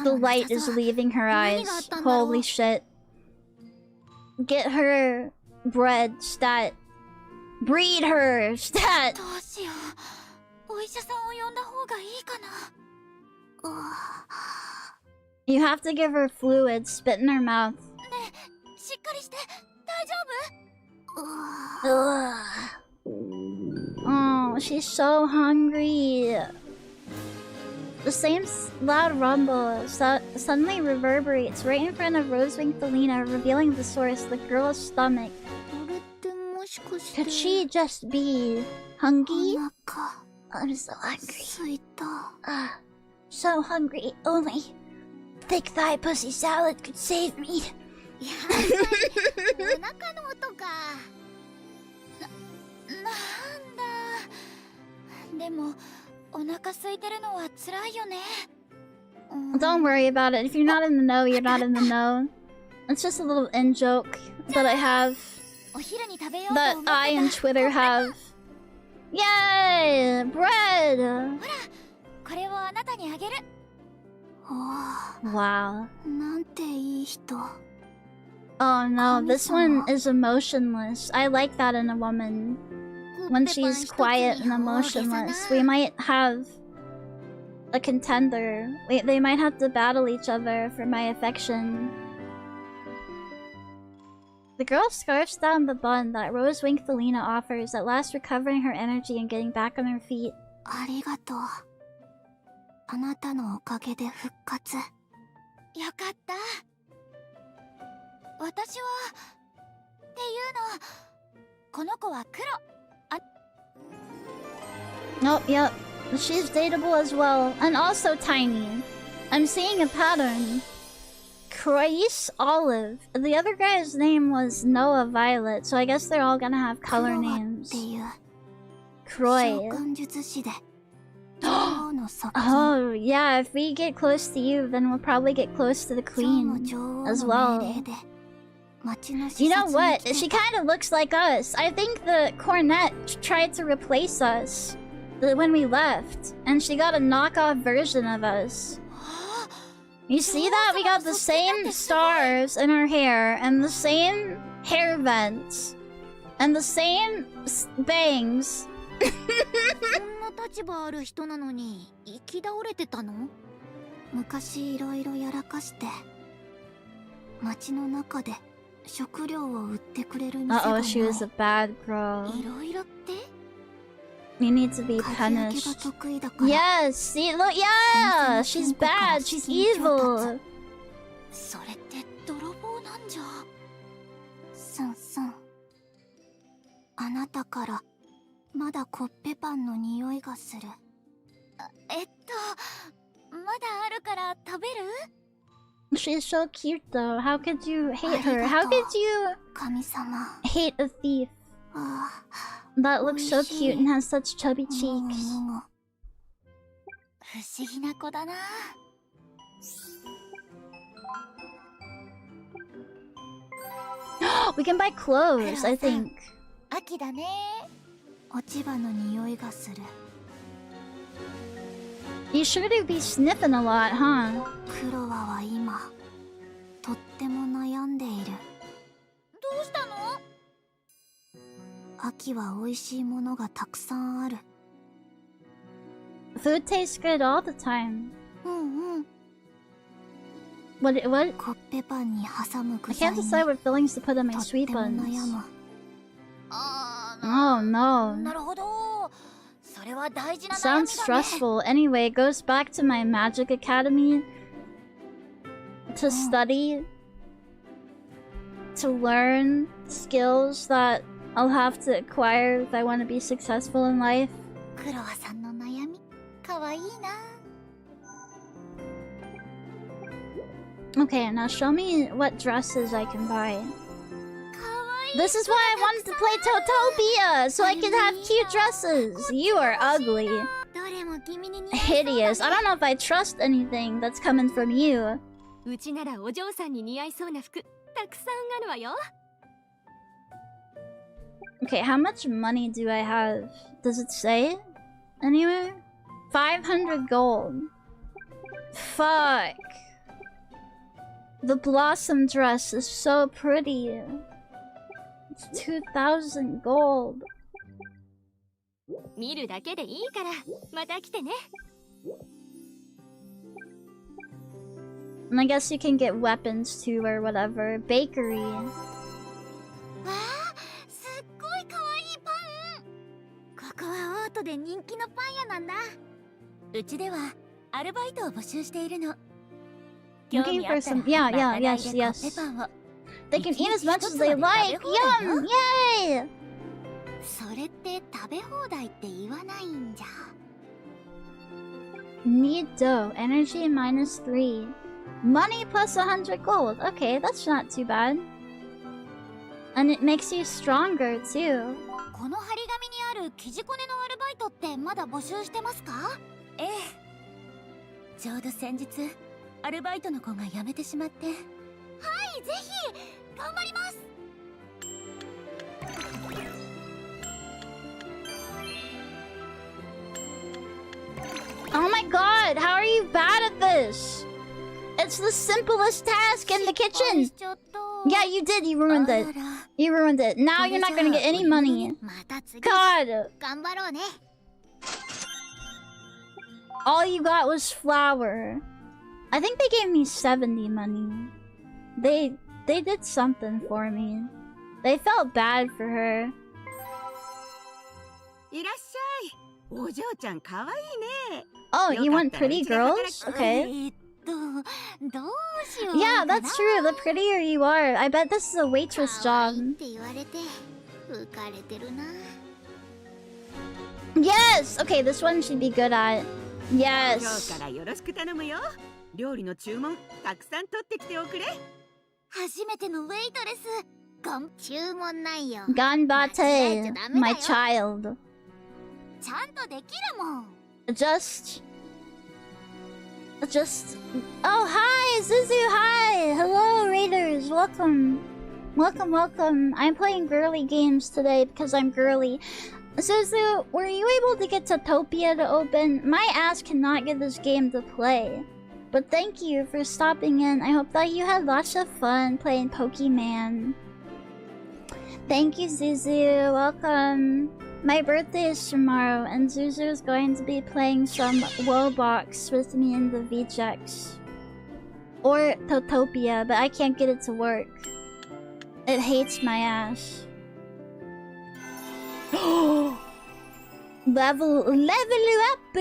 The light is leaving her eyes. Holy shit. Get her bread, stat. Breed her, stat! どうしよう。お医者さんを呼んだ方がいいかな。You have to give her fluid, spit in her mouth. ねえ、しっかりして。大丈夫？ Oh, she's so hungry. The same loud rumble suddenly reverberates right in front of Rosenkreutz, revealing the source, the girl's stomach. Could she just be hungry? I'm so hungry. So hungry. Only thick thigh pussy salad could save me. お腹の音か。なんだ。でも。 お腹空いてるのは辛いよね。Don't worry about it. If you're not in the know, you're not in the know. It's just a little in joke that I have. That I and Twitter have. Yay! Bread! ほら、これをあなたにあげる。Wow. なんていい人。 Oh no, this one is emotionless. I like that in a woman. When she's quiet and emotionless, we might have a contender. They might have to battle each other for my affection. The girl scarfs down the bun that Rosenkreutz offers, at last recovering her energy and getting back on her feet. ありがとう。あなたのおかげで復活。よかった。私はっていうの。この子は黒。 Oh, yep. She's dateable as well. And also tiny. I'm seeing a pattern. Croix Olive. The other guy's name was Noah Violet, so I guess they're all gonna have color names. Croix. Oh, yeah, if we get close to you, then we'll probably get close to the queen as well. You know what? She kind of looks like us. I think the cornet tried to replace us when we left, and she got a knockoff version of us. You see that? We got the same stars in our hair, and the same hair vents, and the same bangs. そんな立場ある人なのに生き倒れてたの？昔いろいろやらかして街の中で食料を売ってくれる店がない。 Uh-oh, she was a bad girl. いろいろって？ You need to be punished. Yes, see, look, yeah, she's bad, she's evil. それって泥棒なんじゃ。スンスン。あなたからまだコッペパンの匂いがする。まだあるから食べる？ She's so cute though. How could you hate her? How could you hate a thief that looks so cute and has such chubby cheeks? 不思議な子だな。We can buy clothes, I think. 秋だね。落ち葉の匂いがする。 You sure do be sniffing a lot, huh? クロワは今とっても悩んでいる。どうしたの？秋は美味しいものがたくさんある。 Food tastes good all the time. うんうん。 What? コッペパンに挟む I 具材 can't に decide what fillings to put on my とっ sweet ても buns. 悩む。 Oh no. なるほど。それは大事な悩み Sounds だね。 stressful. Anyway, it goes back to my magic academy to study, to learn skills that I'll have to acquire if I want to be successful in life. クロワさんの悩み、かわいいな。 Okay, now show me what dresses I can buy. かわいい。 This is why I wanted to play Totopia, so I could have cute dresses. You are ugly. どれも君に似合い Hideous. I don't know if I trust anything that's coming from you. うちならお嬢さんに似合いそうな服たくさんあるわよ。 Okay, how much money do I have? Does it say anywhere? 500 gold. Fuck. The blossom dress is so pretty. It's 2,000 gold. 見るだけでいいからまた来てね。 And I guess you can get weapons too or whatever. Bakery. わあ、すっごいかわいいパン。ここはオートで人気のパン屋なんだ。うちではアルバイトを募集しているの。 Looking for some. Yeah, yes. They can eat as much as they like. Yum! Yay! それって食べ放題って言わないんじゃ。 Need dough. Energy -3. Money plus 100 gold. Okay, that's not too bad. And it makes you stronger too. この張り紙にある生地こねのアルバイトってまだ募集してますか？ええ。ちょうど先日アルバイトの子が辞めてしまって。はい、ぜひ頑張ります。 Oh my god, how are you bad at this? It's the simplest task in the kitchen. Yeah, you did. You ruined it. You ruined it. Now you're not gonna get any money. God. 頑張ろうね。 All you got was flour. I think they gave me 70 money. They did something for me. They felt bad for her. いらっしゃい。お嬢ちゃん可愛いね。 Oh, you want pretty girls? Okay. Yeah, that's true. The prettier you are, I bet this is a waitress job. Yes! Okay, this one should be good at. Yes. 今日からよろしく頼むよ。料理の注文たくさん取ってきておくれ。初めてのウェイトレス。注文ないよ。 Ganbate, my child. ちゃんとできるもん。 Just. Oh, hi, Zuzu, hi! Hello, Raiders, welcome. Welcome. I'm playing girly games today because I'm girly. Zuzu, were you able to get Totopia to open? My ass cannot get this game to play. But thank you for stopping in. I hope that you had lots of fun playing Pokemon. Thank you, Zuzu. Welcome. My birthday is tomorrow, and Zuzu is going to be playing some Wobbox with me in the VJX. Or Totopia, but I can't get it to work. It hates my ass. Level you up!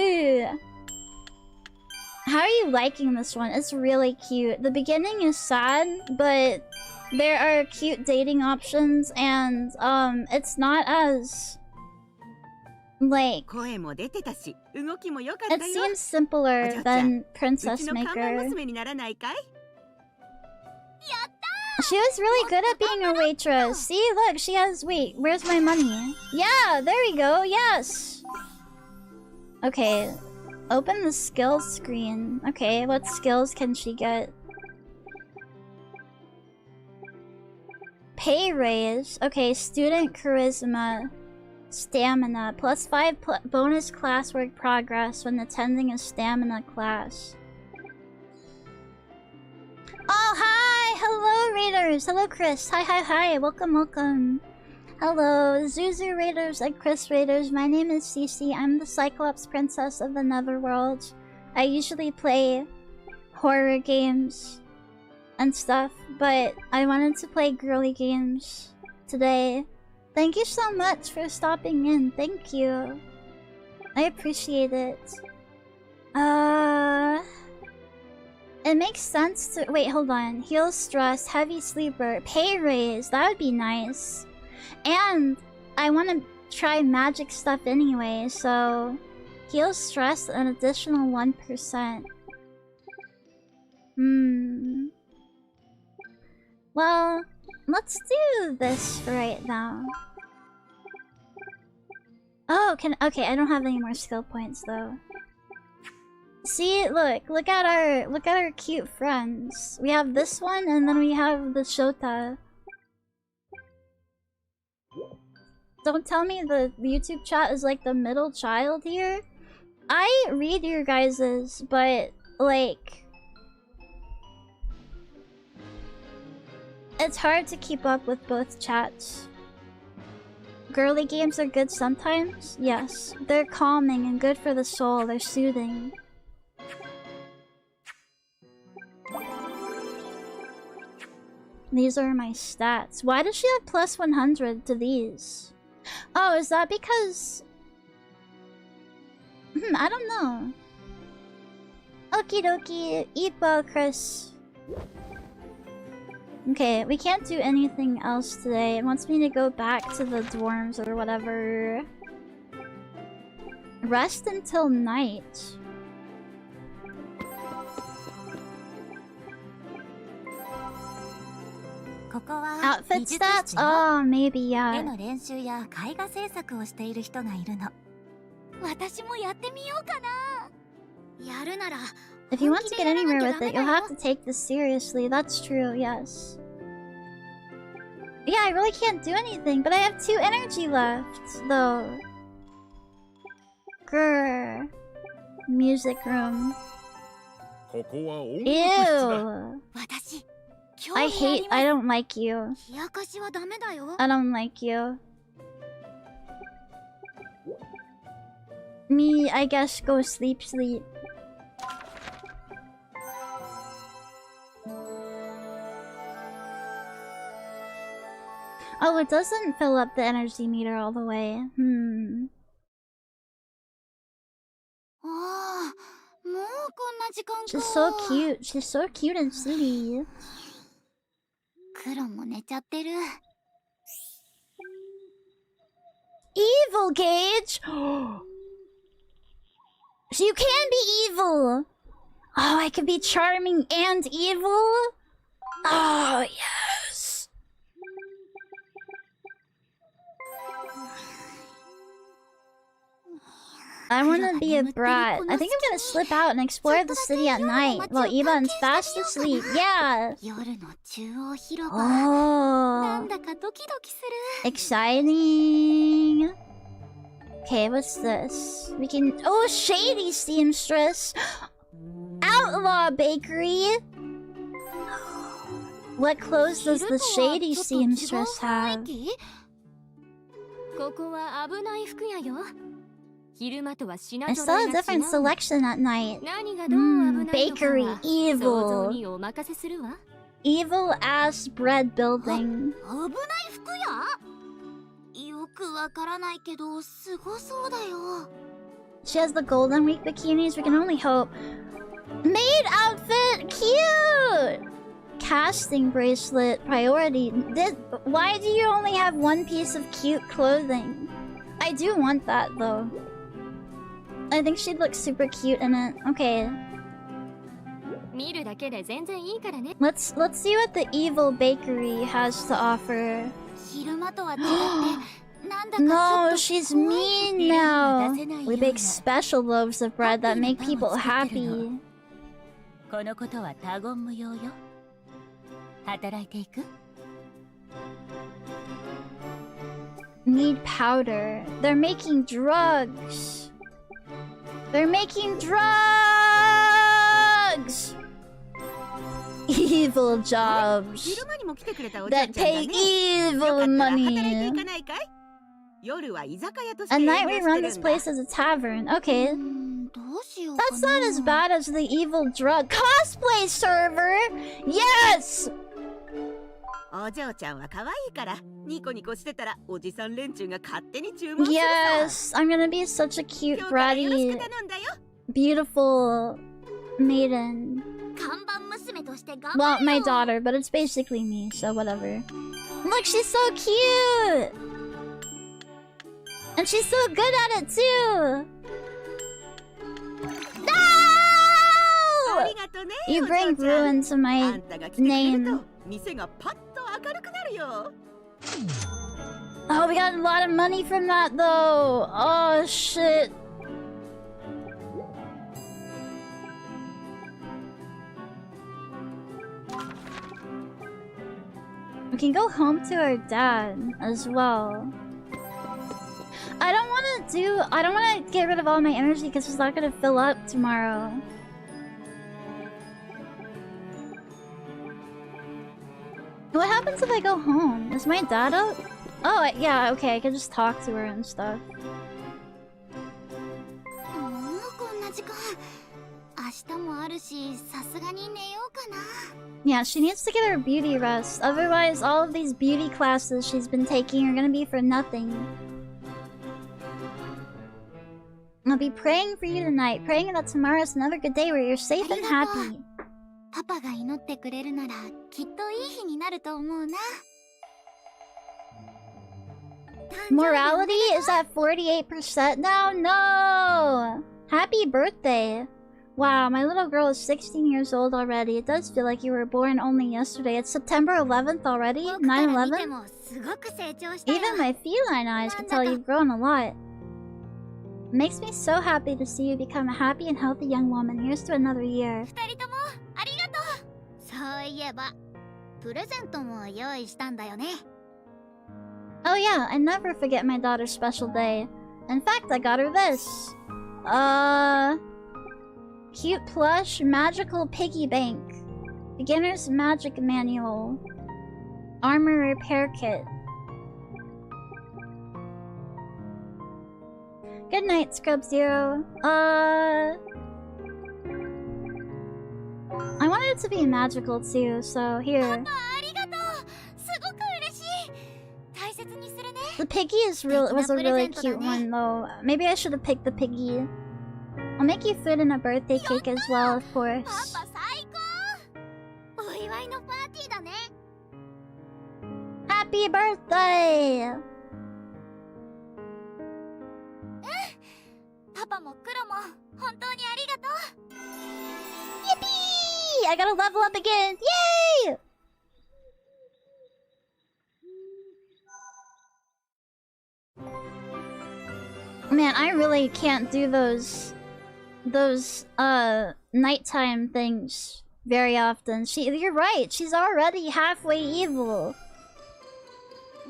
How are you liking this one? It's really cute. The beginning is sad, but there are cute dating options, and it's not as like it seems simpler than Princess Maker. She was really good at being a waitress. See, look, she has. Wait, where's my money? Yeah, there we go. Yes. Okay, open the skills screen. Okay, what skills can she get? Pay raise. Okay, student charisma. Stamina. +5 bonus classwork progress when attending a stamina class. Oh, hi! Hello, readers! Hello, Chris! Hi! Welcome. Hello, Zuzu Raiders and Chris Raiders. My name is Cece. I'm the Cyclops Princess of the Netherworld. I usually play horror games and stuff, but I wanted to play girly games today. Thank you so much for stopping in. Thank you. I appreciate it. It makes sense to— wait, hold on. Heal stress, heavy sleeper, pay raise. That would be nice. And I want to try magic stuff anyway, so heal stress an additional 1%. Well, let's do this right now. Oh, okay, I don't have any more skill points though. See, look at our cute friends. We have this one, and then we have the Shota. Don't tell me the YouTube chat is like the middle child here. I read your guys's, but like, it's hard to keep up with both chats. Girly games are good sometimes, yes. They're calming and good for the soul. They're soothing. These are my stats. Why does she have plus 100 to these? Oh, is that because... I don't know. Okie dokie. Eat well, Chris. Okay, we can't do anything else today. It wants me to go back to the dorms or whatever. Rest until night. Outfit stats? Oh, maybe, yeah. If you want to get anywhere with it, you'll have to take this seriously. That's true, yes. Yeah, I really can't do anything, but I have 2 energy left, though. Grr. Music room. Ew. I don't like you. I don't like you. Me, I guess go sleep. Oh, it doesn't fill up the energy meter all the way. She's so cute. She's so cute and silly. Evil, Gage! So you can be evil! Oh, I can be charming and evil? Oh, yes! I wanna be a brat. I think I'm gonna slip out and explore the city at night while Iban's fast asleep. Yeah! Oh. Exciting. Okay, what's this? We can— oh, shady seamstress! Outlaw bakery! What clothes does the shady seamstress have? I saw a different selection at night. Bakery. Evil. Evil ass bread building. She has the Golden Week bikinis. We can only hope. Maid outfit. Cute. Casting bracelet. Priority. Why do you only have 1 piece of cute clothing? I do want that though. I think she'd look super cute in it. Okay. Let's see what the evil bakery has to offer. No, she's mean now. We bake special loaves of bread that make people happy. Need powder. They're making drugs. They're making drugs! Ew. evil jobs that pay evil money. At night we run this place as a tavern. Okay. That's not as bad as the evil drug cosplay server! Yes! Yes! I'm gonna be such a cute, bratty, beautiful maiden. Well, my daughter, but it's basically me, so whatever. Look, she's so cute! And she's so good at it too! No! You bring ruin to my name. Oh, we got a lot of money from that though! Oh shit. We can go home to our dad as well. I don't want to get rid of all my energy because it's not going to fill up tomorrow. What happens if I go home? Is my dad up? Oh, yeah, okay, I can just talk to her and stuff. Yeah, she needs to get her beauty rest. Otherwise, all of these beauty classes she's been taking are gonna be for nothing. I'll be praying for you tonight, praying that tomorrow's another good day where you're safe and happy. Morality is at 48% now? No! Happy birthday! Wow, my little girl is 16 years old already. It does feel like you were born only yesterday. It's September 11th already? 9/11? Even my feline eyes can tell you've grown a lot. It makes me so happy to see you become a happy and healthy young woman. Here's to another year. Oh yeah, I never forget my daughter's special day. In fact, I got her this. Cute plush magical piggy bank. Beginner's magic manual. Armor repair kit. Good night, Scrub Zero. I wanted it to be magical too, so here. The piggy was a really cute one though. Maybe I should have picked the piggy. I'll make you food and a birthday cake as well, of course. Happy birthday! Yippee! I gotta level up again! Yay! Man, I really can't do those nighttime things very often. You're right, she's already halfway evil.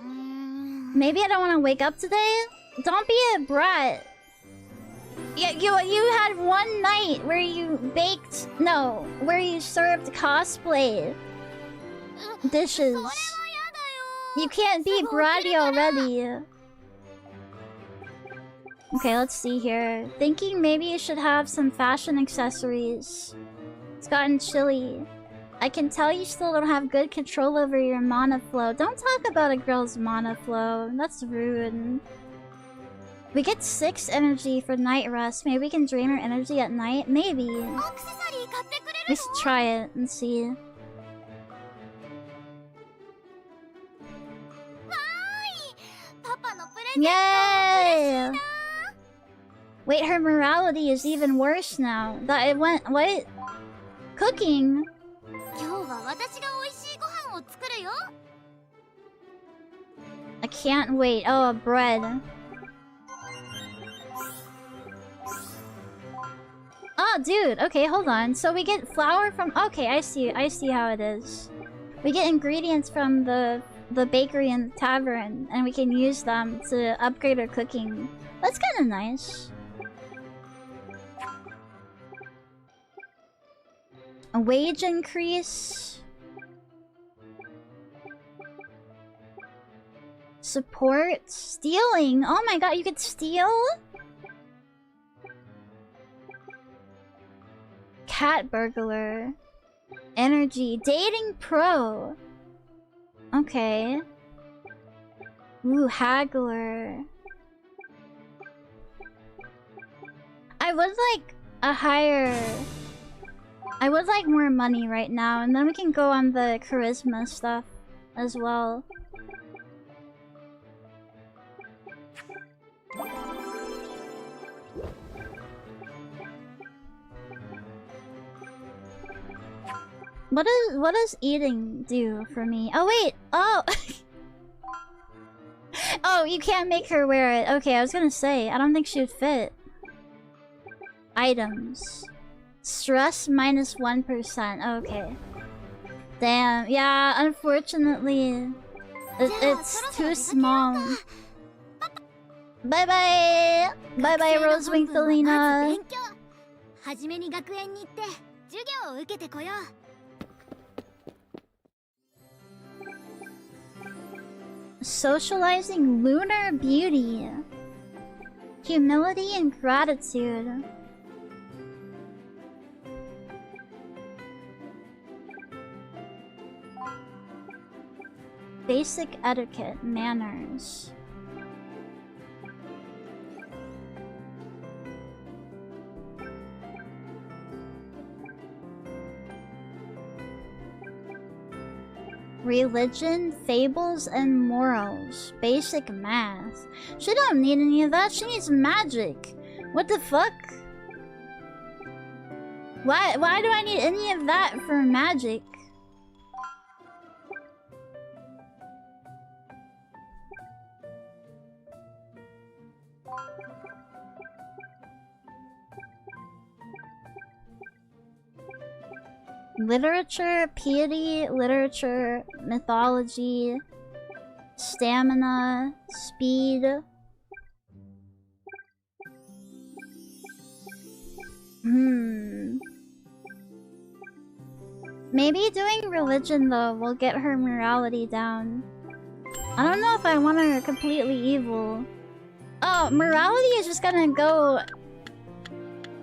Maybe I don't want to wake up today? Don't be a brat. Yeah, you had one night where you where you served cosplay dishes. You can't be bratty already. Okay, let's see here. Thinking maybe you should have some fashion accessories. It's gotten chilly. I can tell you still don't have good control over your mana flow. Don't talk about a girl's mana flow. That's rude. We get 6 energy for night rest. Maybe we can drain our energy at night? Maybe. We should try it and see. Yay! Wait, her morality is even worse now. That it went... What? Cooking? I can't wait. Oh, bread. Oh, dude. Okay, hold on. So we get flour from... Okay, I see how it is. We get ingredients from the bakery and the tavern, and we can use them to upgrade our cooking. That's kind of nice. A wage increase. Support. Stealing. Oh my god, you could steal? Cat burglar. Energy. Dating pro. Okay. Ooh, haggler. I would like a higher... I would like more money right now, and then we can go on the charisma stuff as well. What does eating do for me? Oh wait! Oh! Oh, you can't make her wear it. Okay, I was gonna say, I don't think she would fit. Items. Stress minus 1%. Okay. Damn. Yeah, unfortunately, it's too small. Bye bye! Bye bye, Rosenkreutz. Socializing lunar beauty. Humility and gratitude. Basic etiquette, manners. Religion, fables, and morals. Basic math. She don't need any of that, she needs magic. What the fuck? Why do I need any of that for magic? Literature, piety, literature, mythology, stamina, speed. Maybe doing religion though will get her morality down. I don't know if I want her completely evil. Oh, morality is just gonna go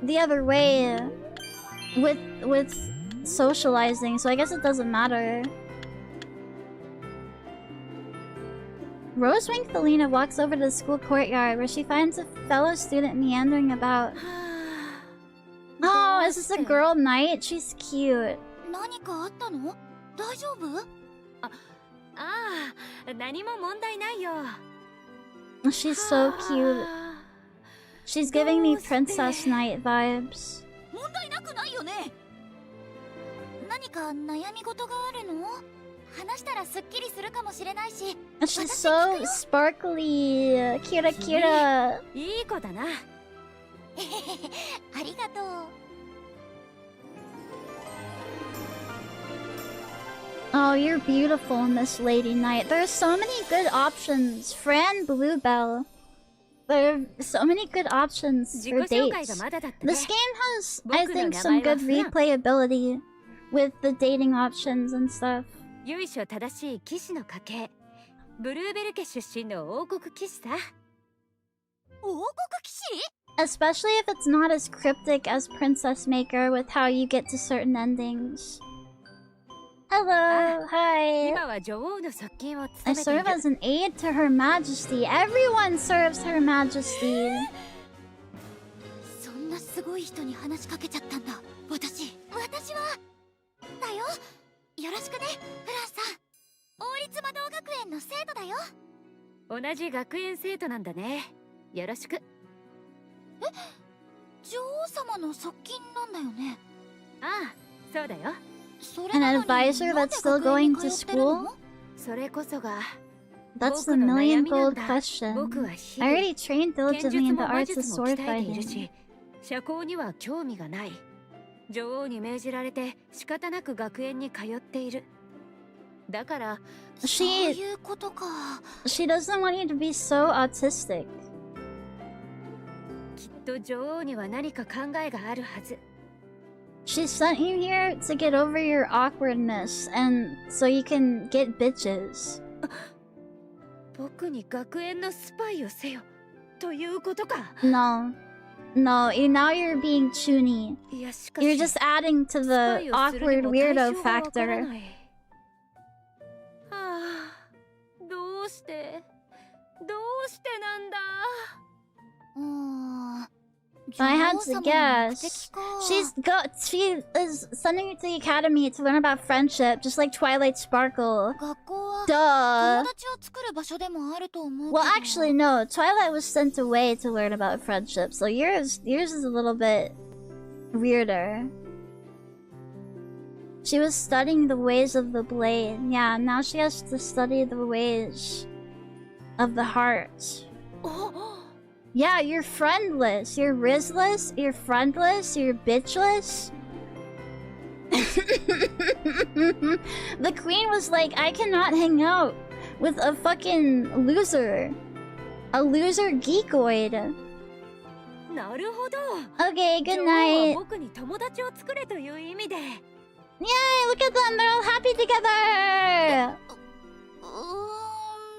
the other way with socializing, so I guess it doesn't matter. Rosenkreutz walks over to the school courtyard where she finds a fellow student meandering about. Oh, is this a girl knight? She's cute. She's so cute. She's giving me Princess Knight vibes. And she's so sparkly. Kira kira. Oh, you're beautiful, Miss Lady Knight. There are so many good options. Fran Bluebell. There are so many good options for dates. This game has, I think, some good replayability with the dating options and stuff. Especially if it's not as cryptic as Princess Maker with how you get to certain endings. Hello, hi. I serve as an aide to Her Majesty. Everyone serves Her Majesty. An advisor that's still going to school? That's the million gold question. I already trained diligently in the arts of sword fighting. She doesn't want you to be so autistic. She sent you here to get over your awkwardness and so you can get bitches. 僕に学園のスパイをせよということか。 No. No, now you're being chuny. いやしかし You're just adding to the awkward weirdo factor. はあ、どうしてなんだ。I had to guess. She is sending you to the academy to learn about friendship, just like Twilight Sparkle. Duh. Well, actually, no. Twilight was sent away to learn about friendship, so yours is a little bit weirder. She was studying the ways of the blade. Yeah, now she has to study the ways of the heart. Yeah, you're friendless. You're rizless. You're friendless. You're bitchless. The queen was like, I cannot hang out with a fucking loser. A loser geekoid. なるほど。 Okay, good night. 僕に友達を作れという意味で。 Yay, look at them. They're all happy together.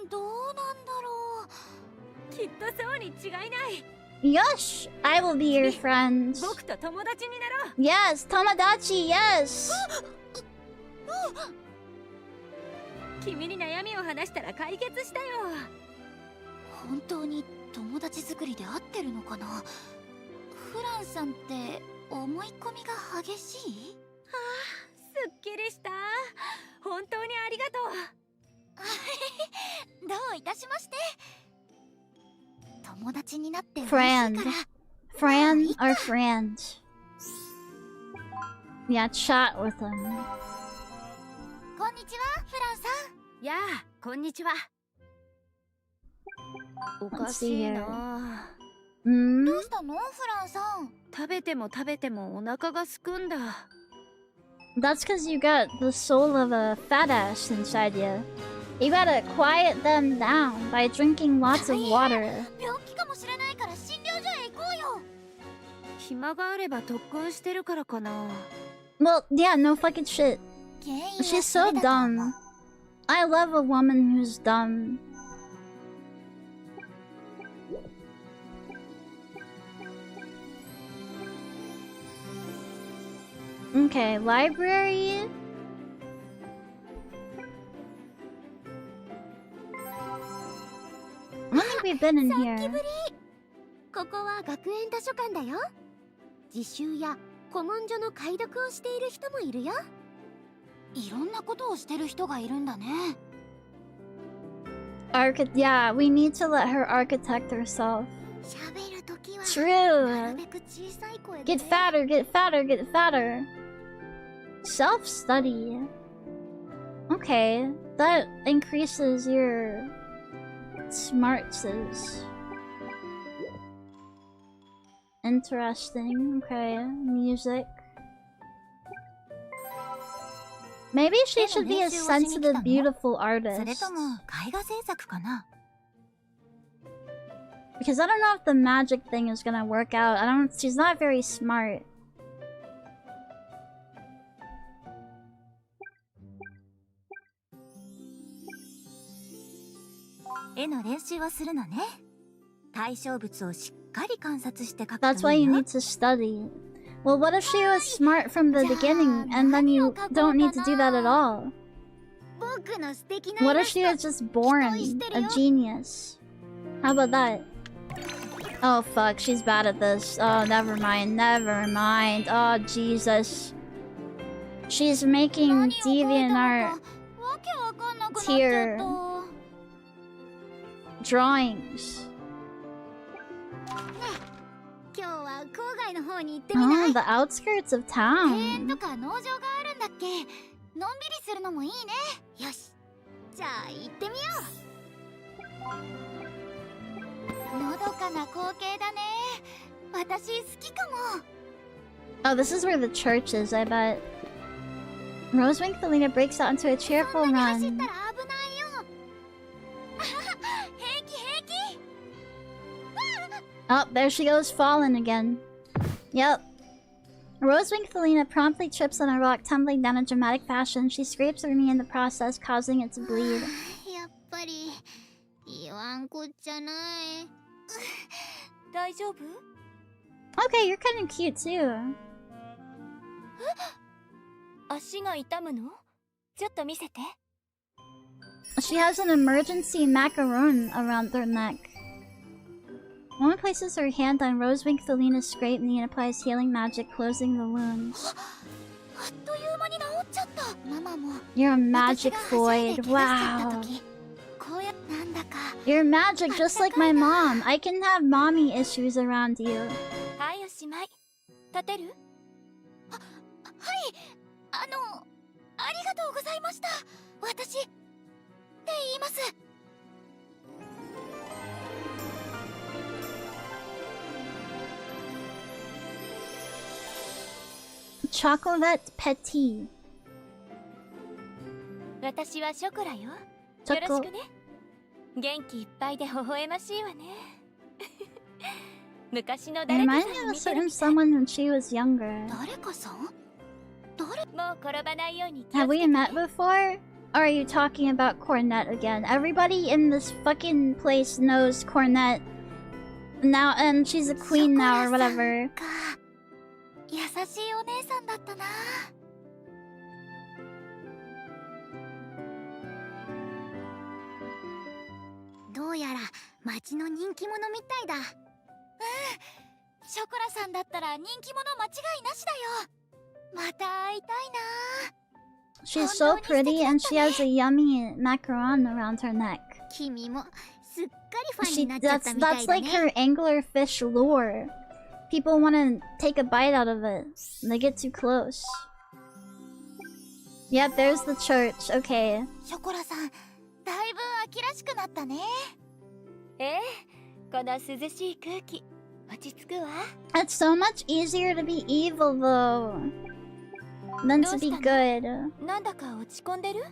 どうなんだろう。きっとそうに違いない。 Yosh, I will be your friend. 僕と友達になろう。 Yes, Tomodachi, yes. 君に悩みを話したら解決したよ。本当に友達作りで合ってるのかな。フランさんって思い込みが激しい？はあ、すっきりした。本当にありがとう。どういたしまして。友達になって嬉しいから。Friend or friend. Yeah, chat with him. こんにちは、フランさん。やあ、こんにちは。おかしいな。どうしたの、フランさん。食べても食べてもお腹がすくんだ。That's because you got the soul of a fat ass inside you. You gotta quiet them down by drinking lots of water. 病気かもしれないから診療所へ行こうよ。暇があれば特訓してるからかな。Well, yeah, no fucking shit. She's so dumb. I love a woman who's dumb. Okay, library. I don't think we've been in here. ここは学園図書館だよ。自習や古文書の解読をしている人もいるよ。いろんなことをしてる人がいるんだね。Yeah, we need to let her architect herself. 喋るときは True. なるべく小さい声で。 Get fatter, get fatter, get fatter. Self-study. Okay, that increases your smarts. Interesting. Okay, music. Maybe she should be a sensitive, beautiful artist. それとも絵画制作かな。 Because I don't know if the magic thing is gonna work out. She's not very smart. 絵の練習をするのね。対象物をしっかり観察して描くといいよ。 That's why you need to study. Well, what if she was smart from the beginning and then you don't need to do that at all? What if she was just born a genius? How about that? Oh fuck, she's bad at this. Oh, never mind, never mind. Oh, Jesus. She's making DeviantArt tier drawings. Oh, the outskirts of town. Oh, this is where the church is, I bet. Rosenkreutz breaks out into a cheerful run. Oh, there she goes falling again. Yep. Rosenkreutz promptly trips on a rock, tumbling down in dramatic fashion. She scrapes her knee in the process, causing it to bleed. んこっちゃない。大丈夫？ Okay, you're kind of cute too. 足が痛むの？ちょっと見せて。She has an emergency macaron around her neck. Woman places her hand on Rosenkreutz scraped knee and applies healing magic, closing the wounds. You're a magic void. Wow. You're magic just like my mom. I can have mommy issues around you. はい、おしまい。立てる？はい。ありがとうございました。私って言います。Chocolate Petit. 私はショコラよ。よチョコろしくね。元気いっぱいで微笑ましいわね。昔の It 誰か reminded さ me ん of を a 見て certain るみたい。 someone when she was younger. 誰かさん？誰？もう転ばないように気を Have つ we けて met ね。 before? Or are you talking about Cornet again? Everybody in this fucking place knows Cornet now, and she's a queen now or whatever. か。優しいお姉さんだったな。どうやら町の人気者みたいだ。うん。ショコラさんだったら人気者間違いなしだよ。また会いたいな。 She's so pretty and she has a yummy macaron around her neck. 君もすっかりファン She になっちゃったみた that's いだ like ね。 her anglerfish lure. People want to take a bite out of it. They get too close. Yep, there's the church. Okay. ショコラさん、だいぶ秋らしくなったね。ええ、この涼しい空気、落ち着くわ。 It's so much easier to be evil though than to be good. なんだか落ち込んでる？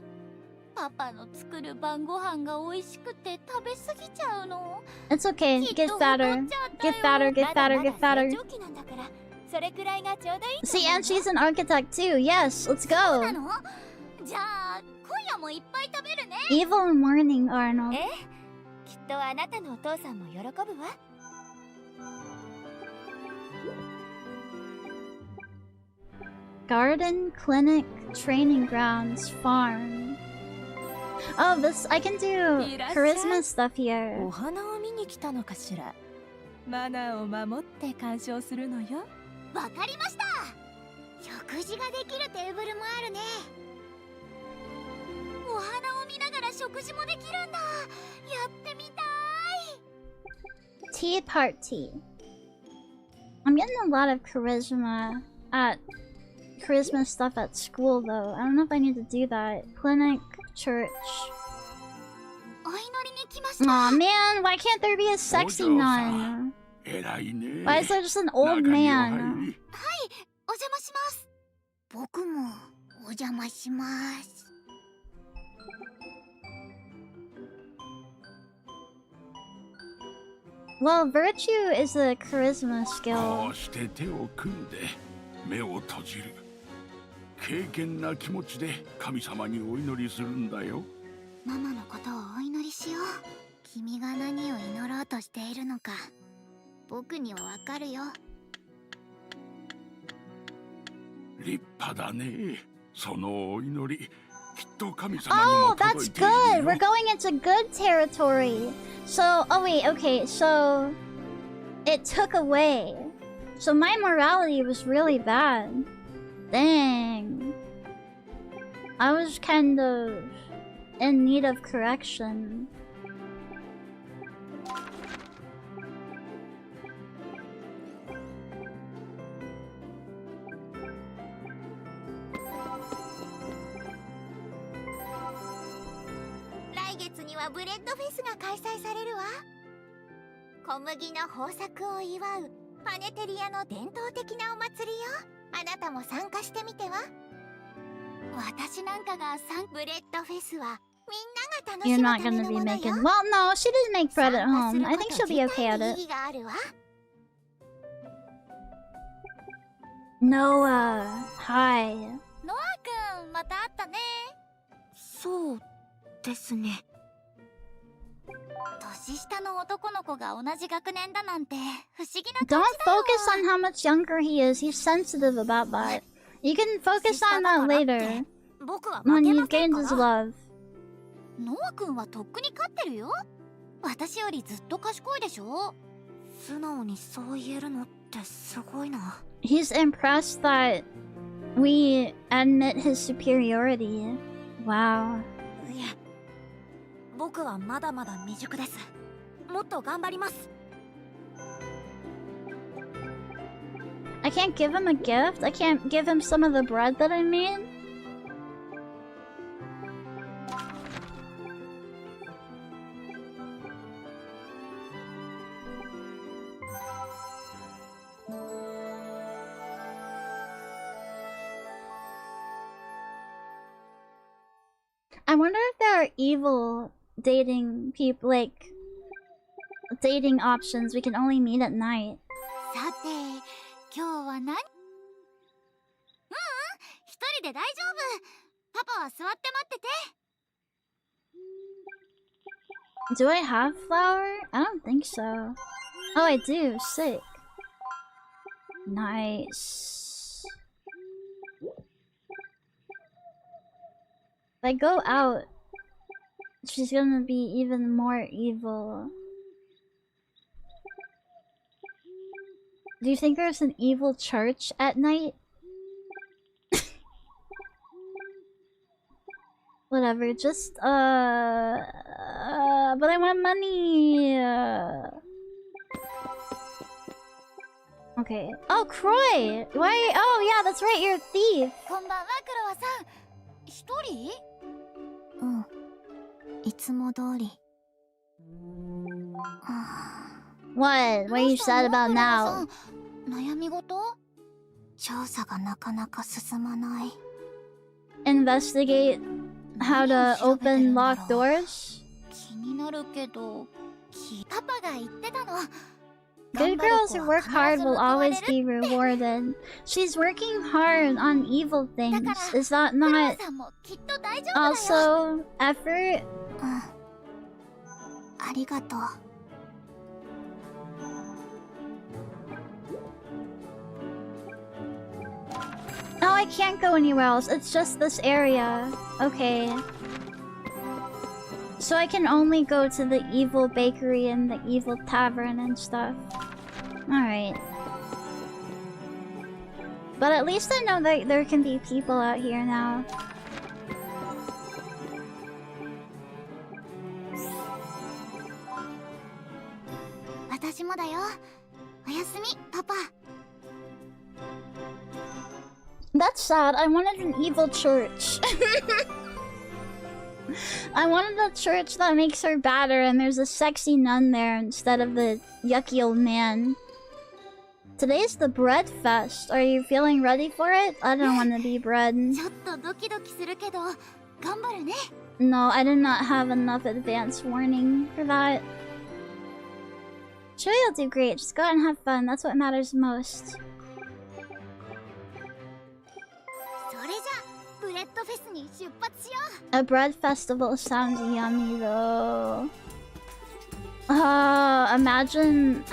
パパの作る晩ご飯が美味しくて食べ過ぎちゃうの。 It's okay. きっ Get と太っ fatter. ちゃった Get よ。 fatter. Get まだ fatter. まだ Get fatter. 成長期なんだから、それくらいがちょうどいいと See, 思う and she's an architect too. Yes, let's そうな go. の？じゃあ今夜もいっぱい食べるね。 Evil morning, Arnold. え？きっとあなたのお父さんも喜ぶわ。Garden, clinic, training grounds, farm. Oh, this I can do charisma stuff here. お花を見に来たのかしら。マナーを守って鑑賞するのよ。わかりました。食事ができるテーブルもあるね。お花を見ながら食事もできるんだ。やってみたい。 Tea party. I'm getting a lot of charisma stuff at school though. I don't know if I need to do that. Clinic, church. お祈りに来ました。 Aw man, why can't there be a sexy nun? 偉いね。 Why is there just an old man? はい、お邪魔します。僕もお邪魔します。Well, virtue is a charisma こ skill. うして手を組んで目を閉じる。敬虔な気持ちで神様にお祈りするんだよ。ママのことをお祈りしよう。君が何を祈ろうとしているのか、僕にはわかるよ。立派だね。そのお祈り、きっと神様に Oh, も that's 届いている good. よ。 We're going into good territory. So, oh wait, okay, so it took away. So my morality was really bad. Dang. I was kind of in need of correction. .ブレッドフェスが開催されるわ。小麦の豊作を祝うパネテリアの伝統的なお祭りよ。あなたも参加してみては。私なんかがブレッドフェスはみんなが楽し You're む not ため gonna の be ものよ。 making. Well, no, she didn't make bread at 参加す home. る I こ think と she'll be 自 okay 体 at に it. 意義があるわ。Noah, hi. ノアくん、また会ったね。そうですね。Don't focus on how much younger he is. He's sensitive about that. You can focus on that later. When you've gained his love. He's impressed that we admit his superiority. Wow. I can't give him a gift? I can't give him some of the bread that I made? I wonder if there are evil dating people, like dating options we can only meet at night. Do I have flour? I don't think so. Oh, I do. Sick. Nice. If I go out, she's gonna be even more evil. Do you think there's an evil church at night? Whatever, just, but I want money! Okay. Oh, Croy! Why? Oh, yeah, that's right, you're a thief! What? What are you sad about now? Investigate how to open locked doors? Good girls who work hard will always be rewarded. She's working hard on evil things. Is that not also effort? Oh, I can't go anywhere else. It's just this area. Okay. So I can only go to the evil bakery and the evil tavern and stuff. Alright. But at least I know that there can be people out here now. That's sad. I wanted an evil church. I wanted a church that makes her badder and there's a sexy nun there instead of the yucky old man. Today's the bread fest. Are you feeling ready for it? I don't want to be bread. No, I did not have enough advance warning for that. Sure, you'll do great. Just go out and have fun. That's what matters most. A bread festival sounds yummy though. Imagine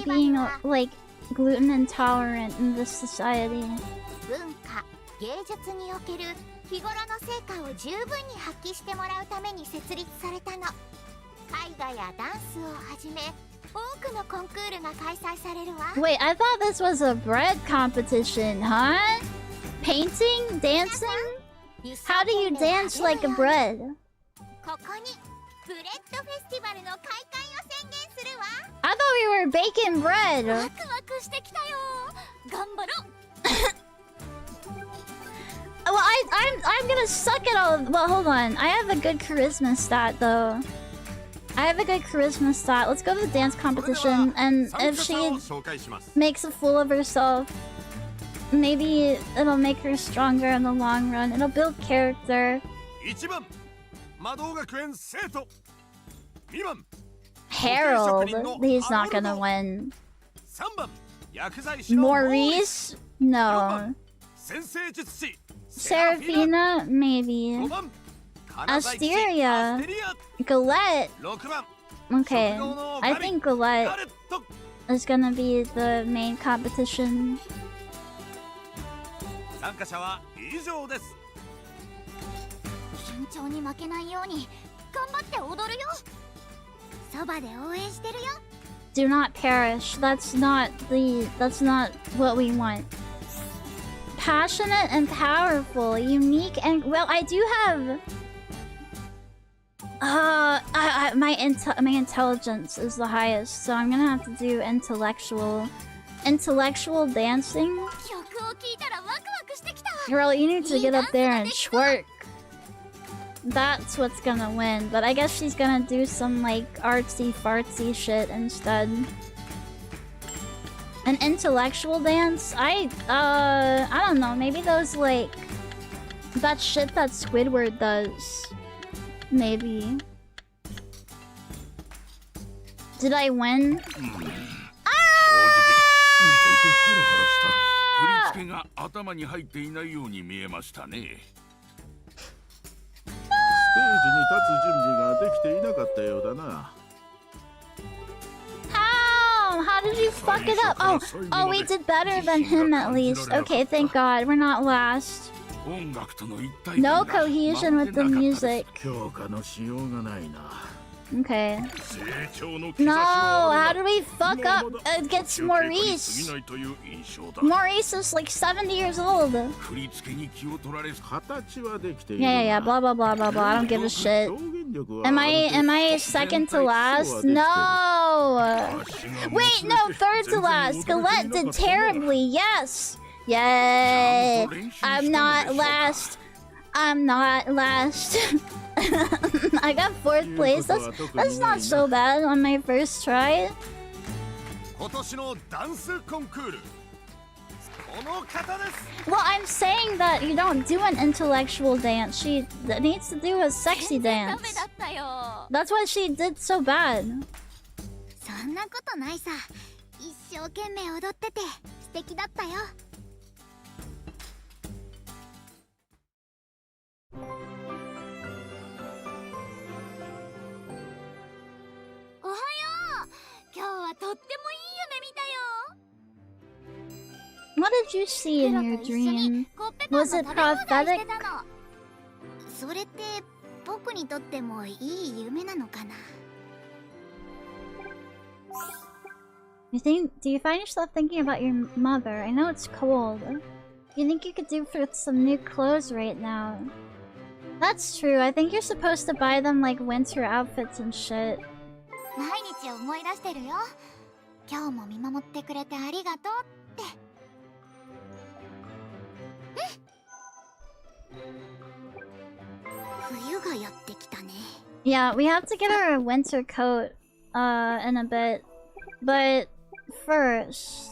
being like gluten intolerant in this society. Wait, I thought this was a bread competition, huh? Painting? Dancing? How do you dance like a bread? I thought we were baking bread! Well, I'm gonna suck at all. Well, hold on. I have a good charisma stat, though. I have a good charisma stat. Let's go to the dance competition, and if she makes a fool of herself, maybe it'll make her stronger in the long run. It'll build character. Harold, he's not gonna win. Maurice? No. Serafina? Maybe. Asteria. Galette. Okay, I think Galette is gonna be the main competition. 参加者は以上です。緊張に負けないように頑張って踊るよ。そばで応援してるよ。Do not perish. That's not what we want. Passionate and powerful, unique and well, I do have my intelligence is the highest, so I'm gonna have to do intellectual dancing. Girl, you need to get up there and twerk. That's what's gonna win, but I guess she's gonna do some like artsy fartsy shit instead. An intellectual dance? I don't know, maybe those like that shit that Squidward does. Maybe. Did I win? How did you fuck it up? Oh, we did better than him at least. Okay, thank God. We're not last. No cohesion with the music. Okay. No, how do we fuck up against Maurice? Maurice is like 70 years old. Yeah, blah blah blah blah blah. I don't give a shit. Am I second to last? No! Wait, no, third to last. Galette did terribly, yes! Yay! I'm not last. I'm not last. I got 4th place. That's not so bad on my first try. Well, I'm saying that you don't do an intellectual dance. She needs to do a sexy dance. That's why she did so bad. What did you see in your dream? Was it prophetic? Do you find yourself thinking about your mother? I know it's cold. You think you could do for some new clothes right now? That's true. I think you're supposed to buy them like winter outfits and shit. Yeah, we have to get her a winter coat in a bit. But first,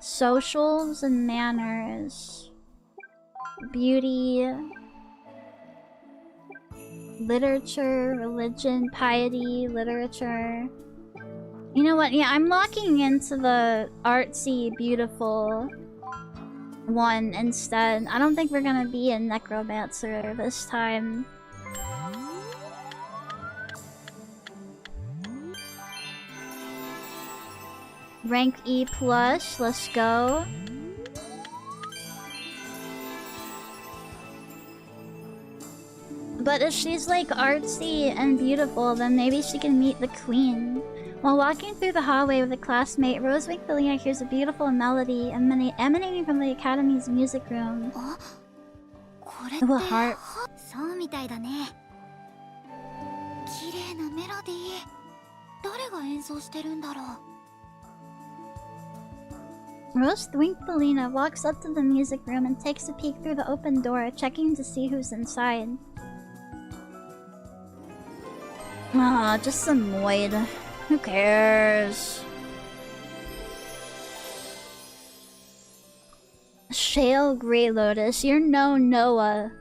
socials and manners, beauty, literature, religion, piety, literature. You know what? Yeah, I'm locking into the artsy, beautiful one instead. I don't think we're gonna be a necromancer this time. Rank E+, let's go. But if she's like artsy and beautiful, then maybe she can meet the queen. While walking through the hallway with a classmate, Rosenkreutz hears a beautiful melody emanating from the academy's music room. Oh, a harp. Rosenkreutz walks up to the music room and takes a peek through the open door, checking to see who's inside. Ah, just some moid. Who cares? Shale Grey Lotus, you're no Noah.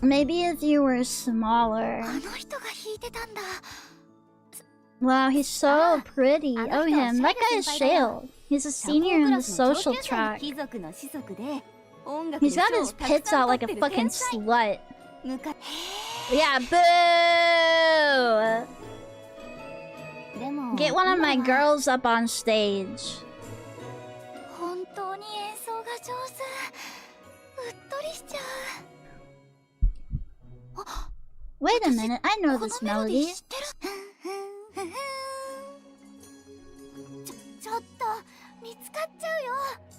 Maybe if you were smaller. Wow, he's so pretty. Oh, him. That guy is Shale. He's a senior in the social track. He's got his pits out like a fucking slut. Yeah, boo! Get one of my girls up on stage. Wait a minute, I know this melody.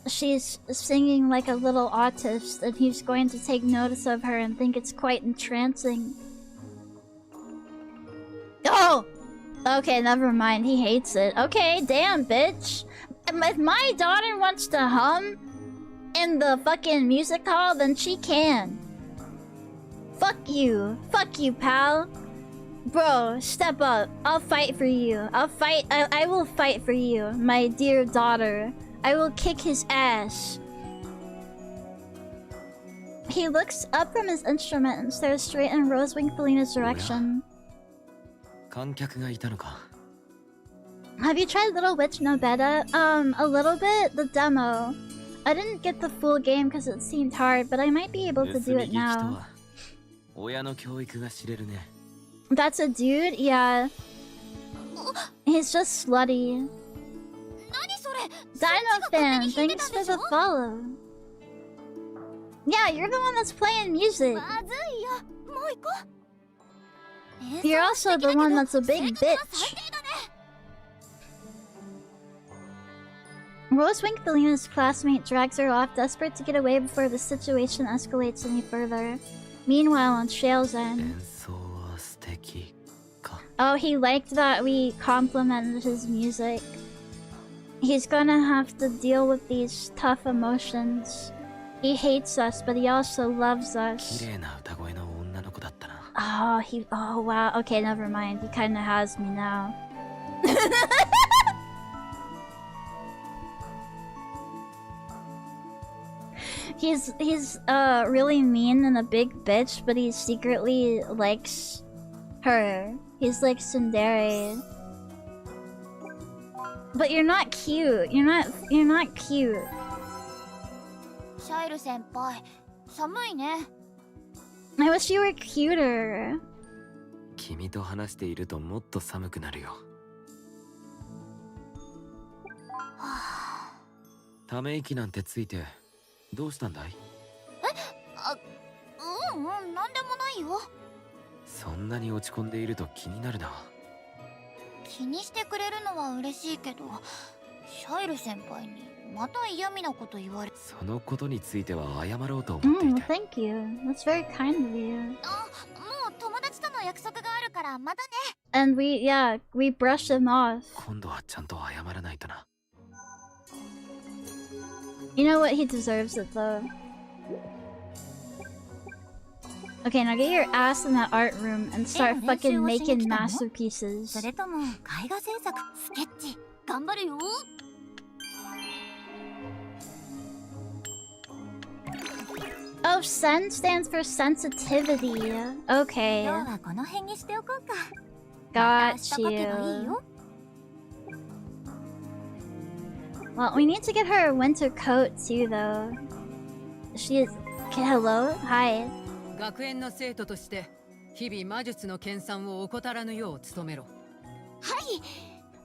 She's singing like a little autist, and he's going to take notice of her and think it's quite entrancing. Oh! Okay, never mind. He hates it. Okay, damn, bitch. If my daughter wants to hum in the fucking music hall, then she can. Fuck you. Fuck you, pal. Bro, step up. I'll fight for you. I will fight for you, my dear daughter. I will kick his ass. He looks up from his instrument and stares straight in Rosenkreutz direction. Have you tried Little Witch No Beta? A little bit. The demo. I didn't get the full game because it seemed hard, but I might be able to do it now. That's a dude? Yeah. He's just slutty. Dino fan, thanks for the follow. Yeah, you're the one that's playing music. You're also the one that's a big bitch. Rosenkreutz classmate drags her off, desperate to get away before the situation escalates any further. Meanwhile, on Shale's end. Oh, he liked that we complimented his music. He's gonna have to deal with these tough emotions. He hates us, but he also loves us. Oh wow, okay, never mind. He kinda has me now. He's really mean and a big bitch, but he secretly likes her. He's like tsundere. But you're not cute. You're not cute. I wish you were cuter. Thank you. That's very kind of you. And we brushed him off. You know what? He deserves it though. Okay, now get your ass in that art room and start fucking making masterpieces. Oh, sen stands for sensitivity. Okay. Got you. Well, we need to get her a winter coat too, though. She is... Okay, hello? Hi.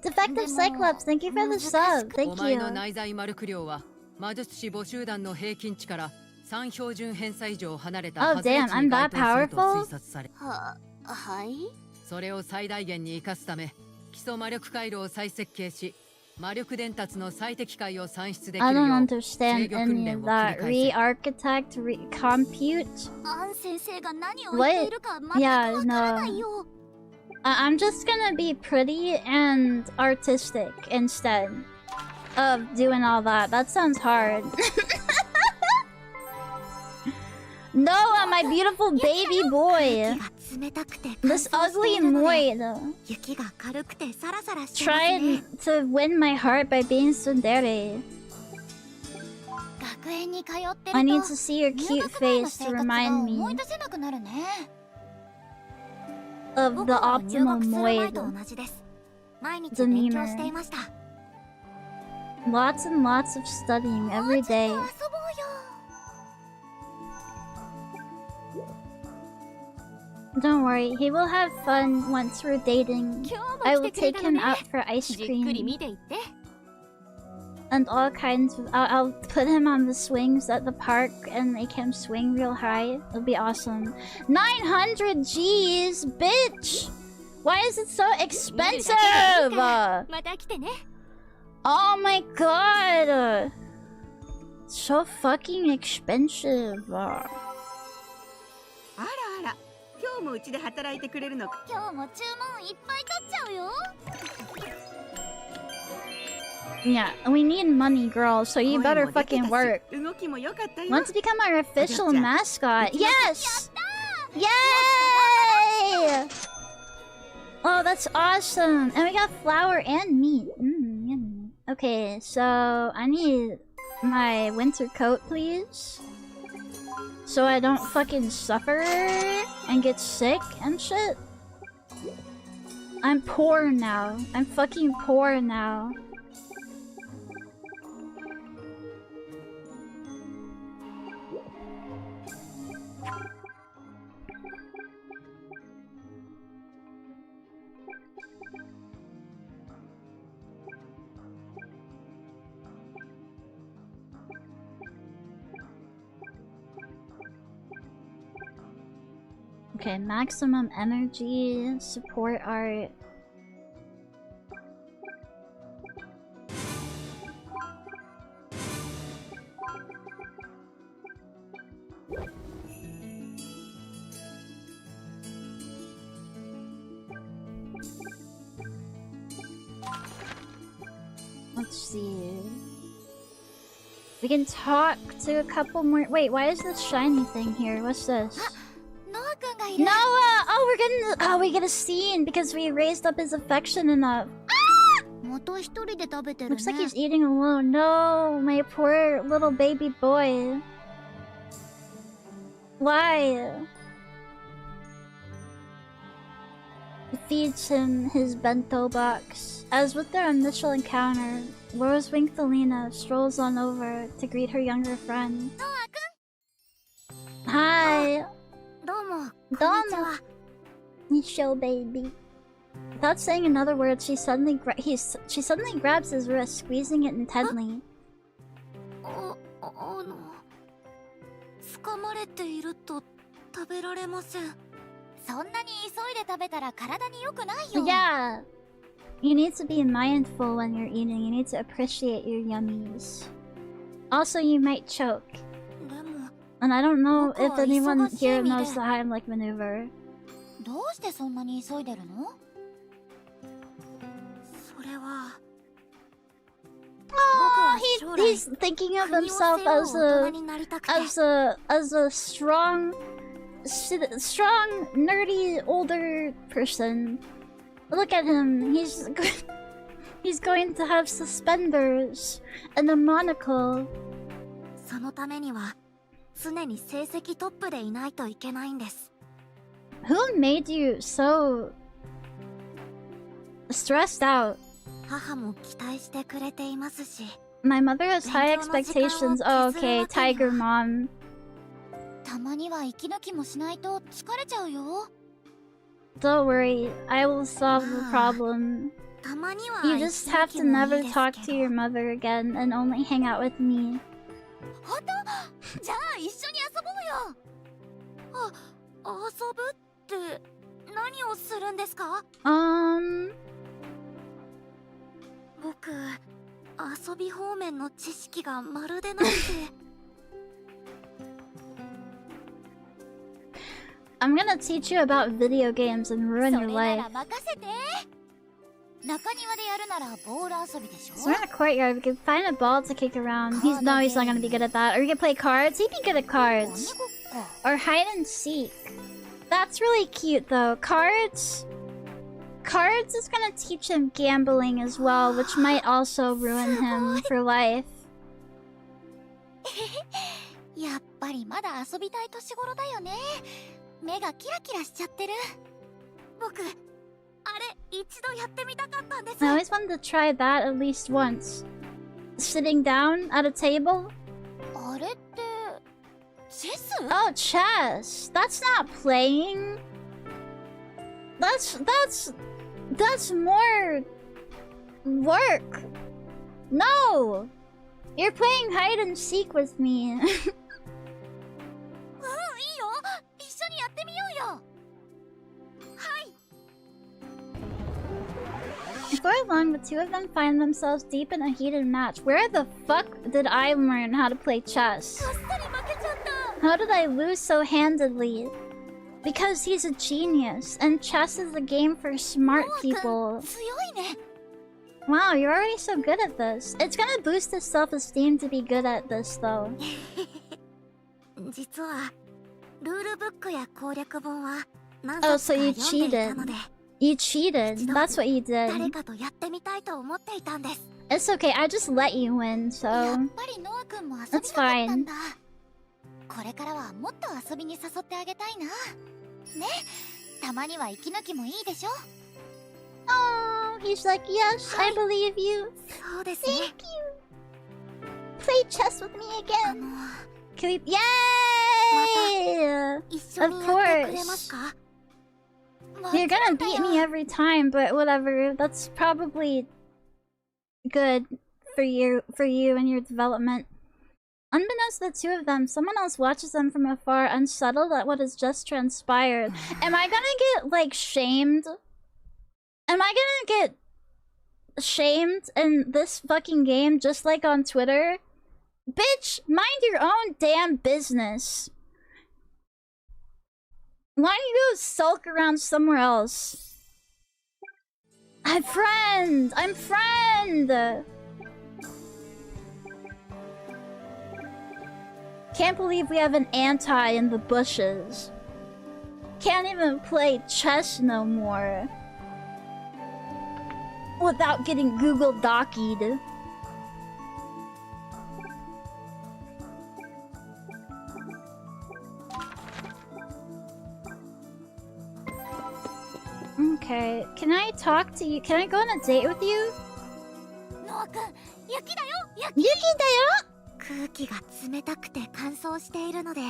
Defective Cyclops, thank you for the sub. Thank you. Oh damn, I'm that powerful? I don't understand any of that. Re-architect, re-compute? What? Yeah, no. I'm just gonna be pretty and artistic instead of doing all that. That sounds hard. Noah, my beautiful baby boy! This ugly moid tried to win my heart by being tsundere. I need to see your cute face to remind me of the optimal moid demeanor. Lots and lots of studying every day. Don't worry, he will have fun once we're dating. I will take him out for ice cream. And all kinds of... I'll put him on the swings at the park and make him swing real high. It'll be awesome. 900 G's, bitch! Why is it so expensive? Oh my god! So fucking expensive. Yeah, we need money, girl, so you better fucking work. Want to become our official mascot? Yes! Yay! Oh, that's awesome! And we got flour and meat. Yummy. Okay, so I need my winter coat, please. So I don't fucking suffer and get sick and shit. I'm poor now. I'm fucking poor now. Okay, maximum energy, support art. Let's see. We can talk to a couple more. Wait, why is this shiny thing here? What's this? Noah! Oh, we get a scene because we raised up his affection enough. Ah! Looks like he's eating alone. No, my poor little baby boy. Why? Feeds him his bento box. As with their initial encounter, Rosenkreutz strolls on over to greet her younger friend. Hi! Domo! Nisho baby. Without saying another word, she suddenly grabs his wrist, squeezing it intently. Yeah! You need to be mindful when you're eating. You need to appreciate your yummies. Also, you might choke. And I don't know if anyone here knows the Heimlich maneuver. Oh, he's thinking of himself as a strong, nerdy older person. Look at him. He's going to have suspenders and a monocle. Who made you so stressed out? My mother has high expectations. Oh, okay, tiger mom. Don't worry, I will solve the problem. You just have to never talk to your mother again and only hang out with me. I'm gonna teach you about video games and ruin your life. So we're in a courtyard, we can find a ball to kick around. He's not gonna be good at that. Or we can play cards. He'd be good at cards. Or hide and seek. That's really cute though. Cards is gonna teach him gambling as well, which might also ruin him for life. I always wanted to try that at least once. Sitting down at a table? Oh, chess! That's not playing! That's more work. No! You're playing hide and seek with me. Before long, the two of them find themselves deep in a heated match. Where the fuck did I learn how to play chess? How did I lose so handedly? Because he's a genius, and chess is a game for smart people. Wow, you're already so good at this. It's gonna boost his self-esteem to be good at this, though. Oh, so you cheated. You cheated. That's what you did. It's okay, I just let you win, so... That's fine. Oh, he's like, yes, I believe you. Thank you. Play chess with me again. Can we... Yay! Of course. You're gonna beat me every time, but whatever. That's probably good for you and your development. Unbeknownst to the two of them, someone else watches them from afar, unsettled at what has just transpired. Am I gonna get, like, shamed? Am I gonna get shamed in this fucking game just like on Twitter? Bitch, mind your own damn business. Why don't you go sulk around somewhere else? I'm friend! I'm friend! Can't believe we have an anti in the bushes. Can't even play chess no more. Without getting Google Docied. Okay, can I talk to you? Can I go on a date with you? Yuki dayo! 空気が冷たくて乾燥しているので、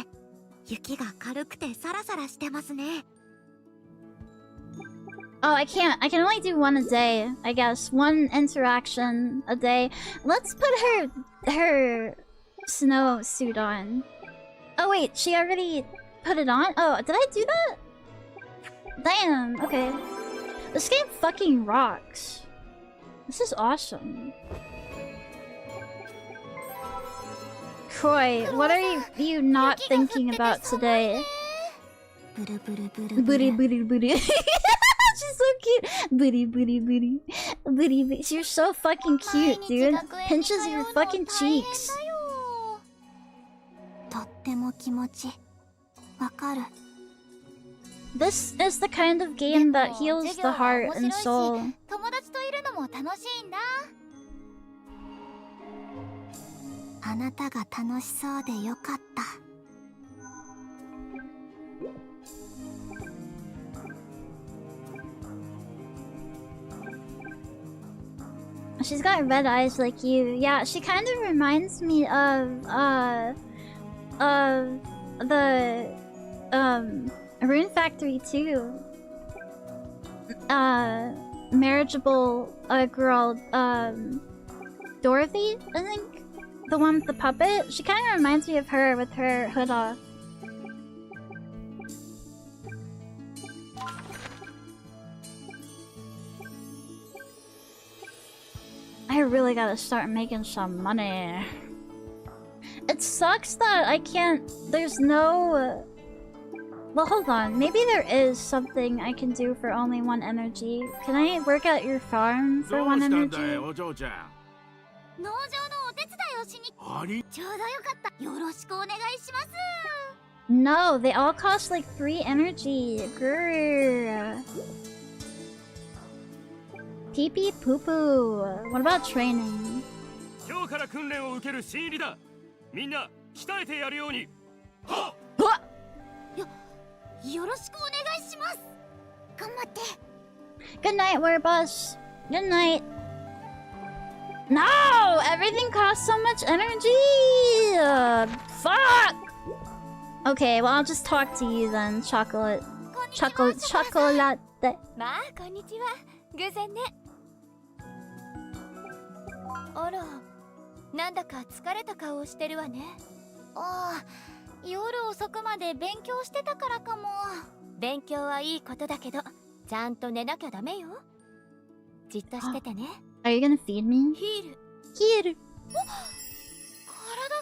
雪が軽くてサラサラしてますね。Oh, I can't. I can only do one a day, I guess. One interaction a day. Let's put her snow suit on. Oh wait, she already put it on? Oh, did I do that? Damn, okay. This game fucking rocks. This is awesome. Croy, what are you not thinking about today? Booty booty booty. She's so cute. Booty booty booty. Booty booty. You're so fucking cute, dude. Pinches your fucking cheeks. This is the kind of game that heals the heart and soul. She's got red eyes like you. Yeah, she kind of reminds me of the Rune Factory too. Marriageable girl, Dorothy, I think? The one with the puppet? She kind of reminds me of her with her hood off. I really gotta start making some money. It sucks that I can't... There's no... Well, hold on. Maybe there is something I can do for only one energy. Can I work at your farm for one energy? No, they all cost like 3 energy. Grrr. Pee pee poo poo. What about training? Good night, Werebus. Good night. No! Everything costs so much energy! Fuck! Okay, well I'll just talk to you then, Chocolate. chocolate. まあこんにちは。偶然ね。あら、なんだか疲れた顔をしてるわね。ああ、夜遅くまで勉強してたからかも。勉強はいいことだけど、ちゃんと寝なきゃダメよ。じっとしててね。Are you gonna feed me? ヒール。Here. 体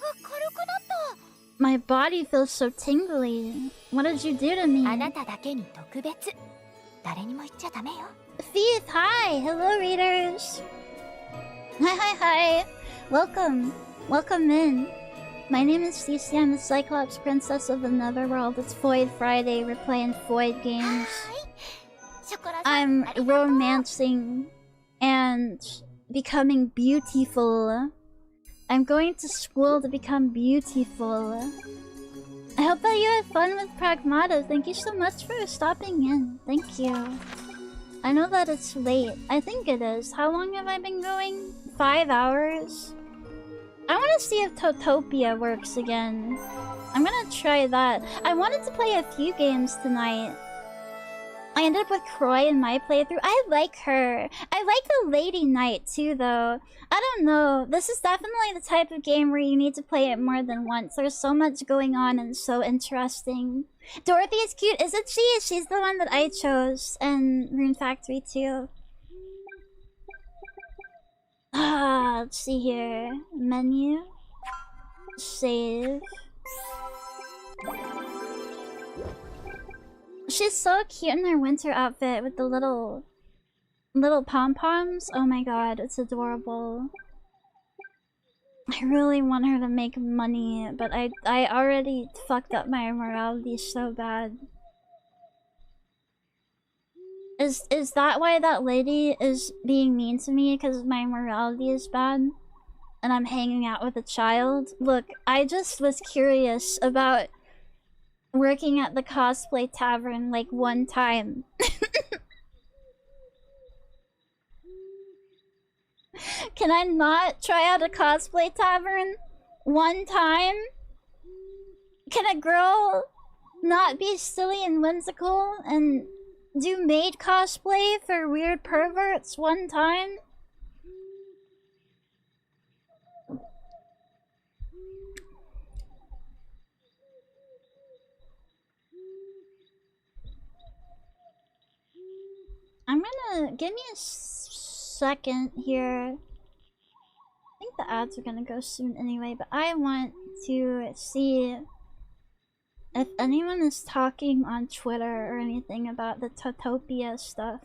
が軽くなった。My body feels so tingly. What did you do to me? あなただけに特別。誰にも言っちゃダメよ。Faith, hi! Hello, readers! Hi. Welcome. Welcome in. My name is Cecilia. I'm the Cyclops Princess of the Netherworld. It's Void Friday. We're playing Void games. I'm romancing and becoming beautiful. I'm going to school to become beautiful. I hope that you had fun with Pragmata. Thank you so much for stopping in. Thank you. I know that it's late. I think it is. How long have I been going? 5 hours? I want to see if Totopia works again. I'm gonna try that. I wanted to play a few games tonight. I ended up with Croy in my playthrough. I like her. I like the Lady Knight too, though. I don't know. This is definitely the type of game where you need to play it more than once. There's so much going on and so interesting. Dorothy is cute, isn't she? She's the one that I chose. And Rune Factory too. Let's see here. Menu. Save. She's so cute in her winter outfit with the little pom-poms. Oh my god, it's adorable. I really want her to make money, but I already fucked up my morality so bad. Is that why that lady is being mean to me? Because my morality is bad? And I'm hanging out with a child? Look, I just was curious about working at the cosplay tavern like one time. Can I not try out a cosplay tavern one time? Can a girl not be silly and whimsical and do maid cosplay for weird perverts one time? I'm gonna... give me a second here. I think the ads are gonna go soon anyway, but I want to see if anyone is talking on Twitter or anything about the Totopia stuff.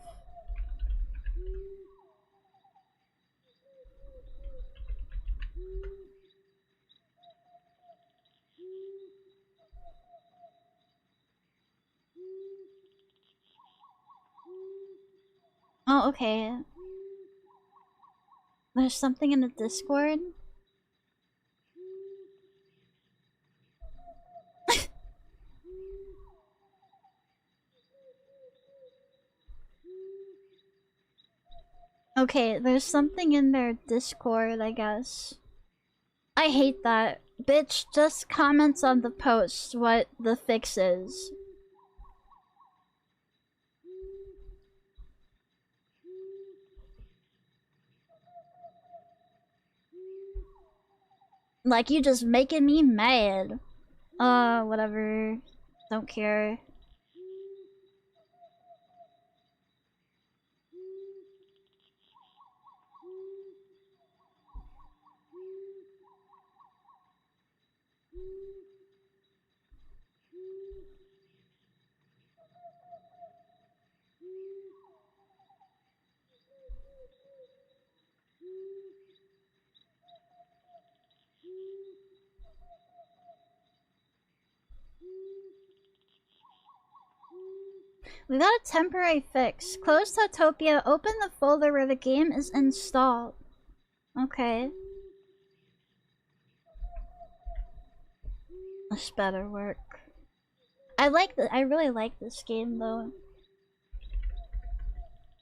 Oh, okay. There's something in the Discord? Okay, there's something in their Discord, I guess. I hate that. Bitch just comments on the post what the fix is. Like, you just making me mad. Whatever. Don't care. We got a temporary fix. Close Totopia, open the folder where the game is installed. Okay. This better work. I really like this game though.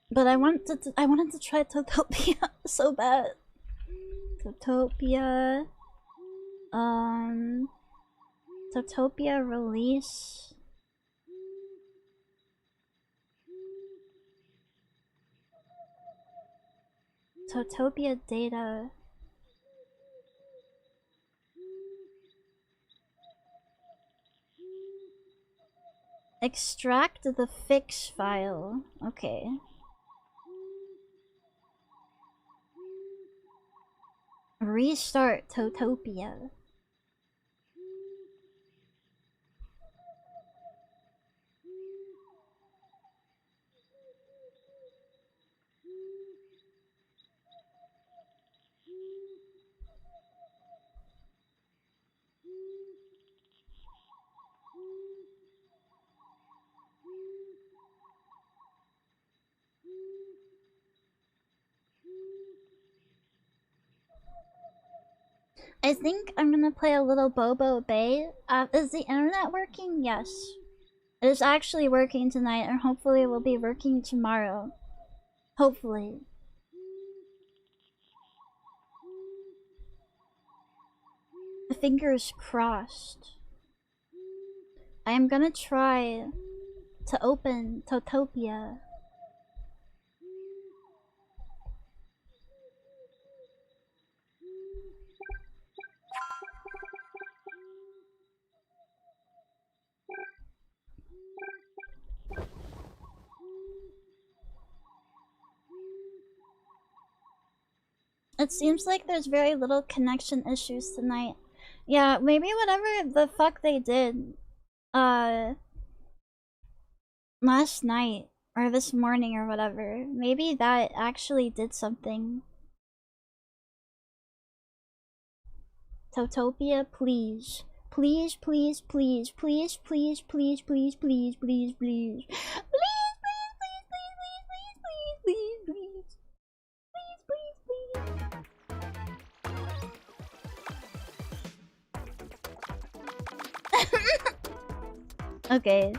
But I wanted to try Totopia so bad. Totopia. Totopia release. Totopia data. Extract the fix file. Okay. Restart Totopia. I think I'm gonna play a little Bobo Bay. Is the internet working? Yes. It is actually working tonight, and hopefully it will be working tomorrow. Hopefully. Fingers crossed. I am gonna try to open Totopia. It seems like there's very little connection issues tonight. Yeah, maybe whatever the fuck they did last night or this morning or whatever, maybe that actually did something. Totopia, please. Please, please, please, please, please, please, please, please, please, please. Okay.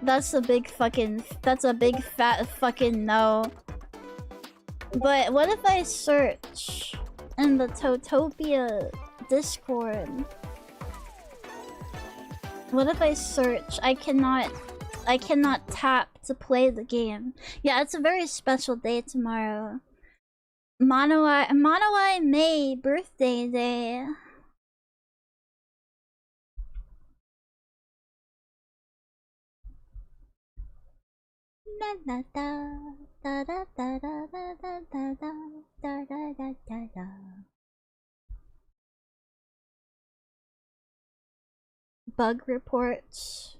That's a big fat fucking no. But what if I search in the Totopia Discord? What if I search? I cannot tap to play the game. Yeah, it's a very special day tomorrow. Manawai May birthday day. Bug reports.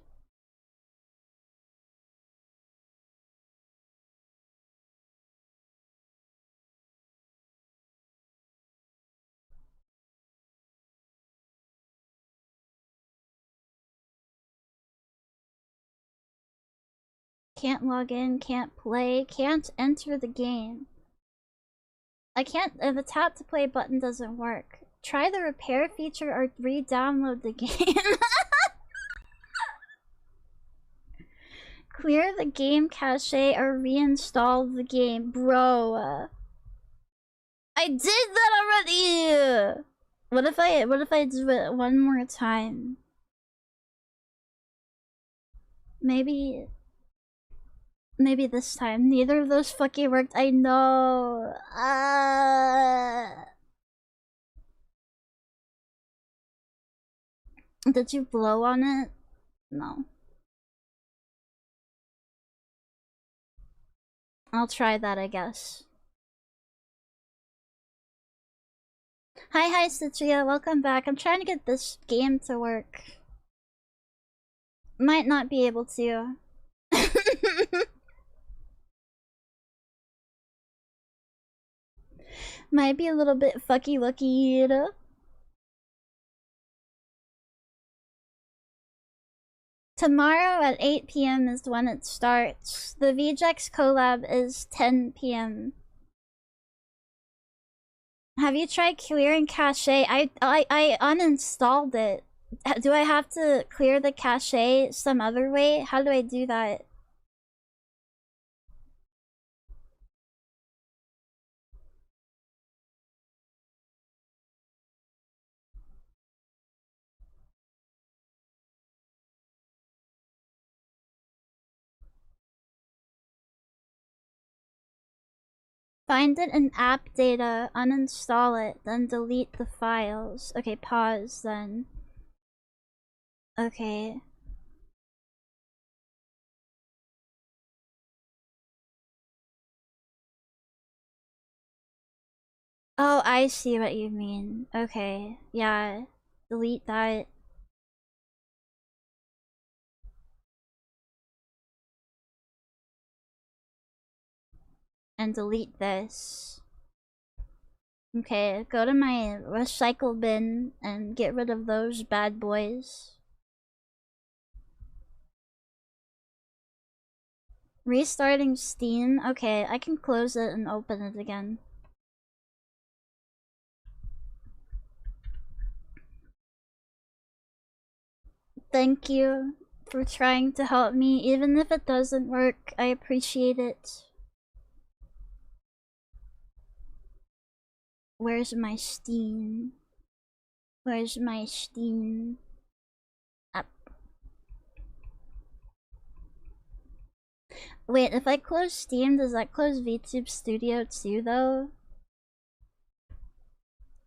Can't log in, can't play, can't enter the game. I can't, the tap to play button doesn't work. Try the repair feature or re-download the game. Clear the game cache or reinstall the game. Bro. I did that already! What if I do it one more time? Maybe this time. Neither of those fucking worked. I know. Did you blow on it? No. I'll try that, I guess. Hi, Cecilia. Welcome back. I'm trying to get this game to work. Might not be able to. Might be a little bit fucky lucky. Tomorrow at 8 PM is when it starts. The VJX collab is 10 PM. Have you tried clearing cache? I uninstalled it. Do I have to clear the cache some other way? How do I do that? Find it in app data, uninstall it, then delete the files. Okay, pause then. Okay. Oh, I see what you mean. Okay, yeah. Delete that. And delete this. Okay, go to my recycle bin and get rid of those bad boys. Restarting Steam? Okay, I can close it and open it again. Thank you for trying to help me, even if it doesn't work. I appreciate it. Where's my Steam? Where's my Steam app? Wait, if I close Steam, does that close VTube Studio too, though?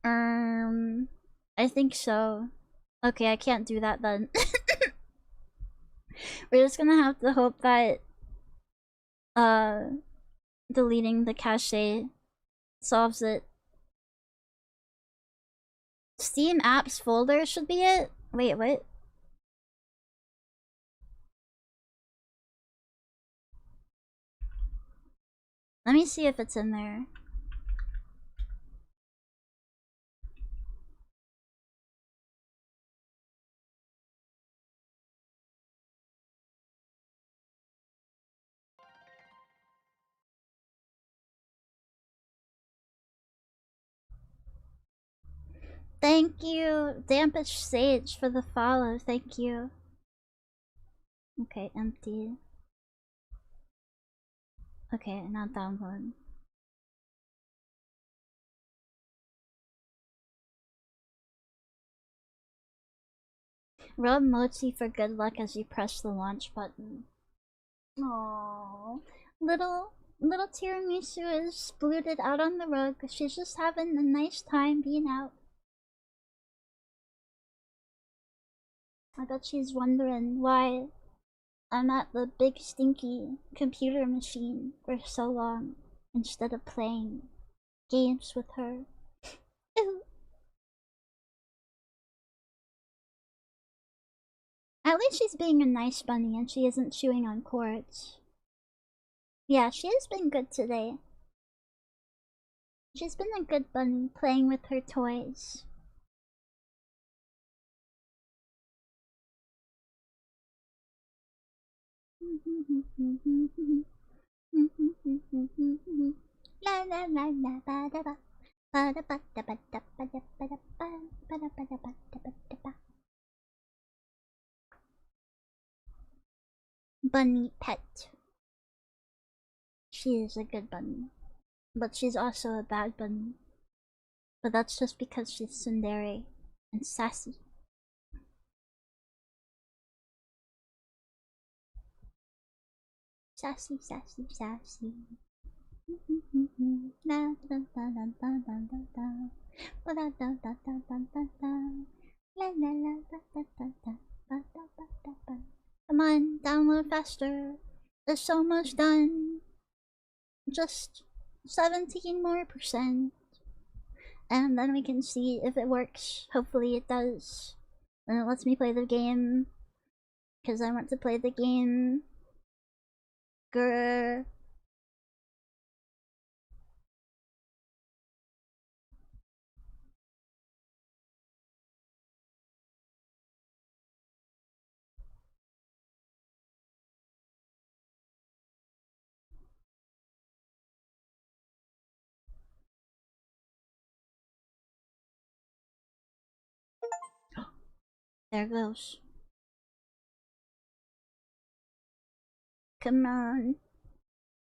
I think so. Okay, I can't do that then. We're just gonna have to hope that deleting the cache solves it. Steam apps folder should be it? Wait, what? Let me see if it's in there. Thank you, Dampish Sage, for the follow. Thank you. Okay, empty. Okay, now download. Rub Mochi for good luck as you press the launch button. Aww. Little Tiramisu is splooted out on the rug. She's just having a nice time being out. I bet she's wondering why I'm at the big stinky computer machine for so long instead of playing games with her. At least she's being a nice bunny and she isn't chewing on cords. Yeah, she has been good today. She's been a good bunny playing with her toys. La la la la ba da ba ba da ba da ba da ba da ba da ba ba da ba da ba da ba da ba. Bunny pet. She is a good bunny, but she's also a bad bunny. But that's just because she's tsundere and sassy. Sassy, sassy, sassy. La da da da da da da da. Ba da da da da da da da. La la la da da da da. Ba da ba da ba. Come on, download faster. It's almost done. Just 17% more. And then we can see if it works. Hopefully it does. And it lets me play the game. Because I want to play the game. Grr. There goes. Come on.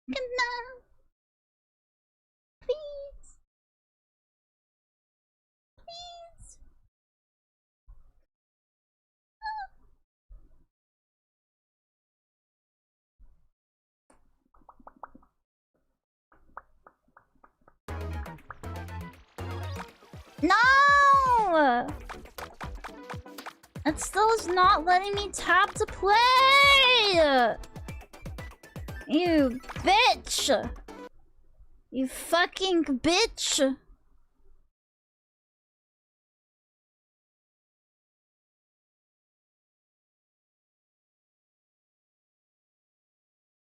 Come on. Please. Please. No! It still is not letting me tap to play! You bitch! You fucking bitch!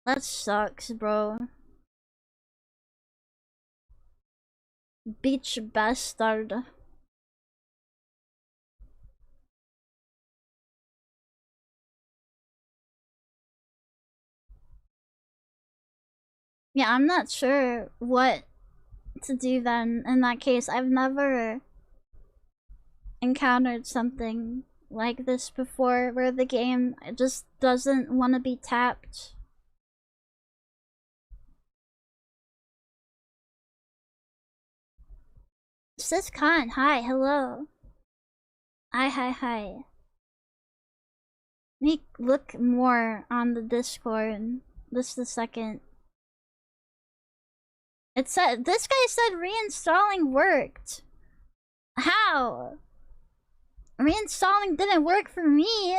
That sucks, bro. Bitch bastard. Yeah, I'm not sure what to do then in that case. I've never encountered something like this before where the game just doesn't want to be tapped. Sis Khan, hi, hello. Hi. Let me look more on the Discord. Just a second. It said, this guy said reinstalling worked. How? Reinstalling didn't work for me.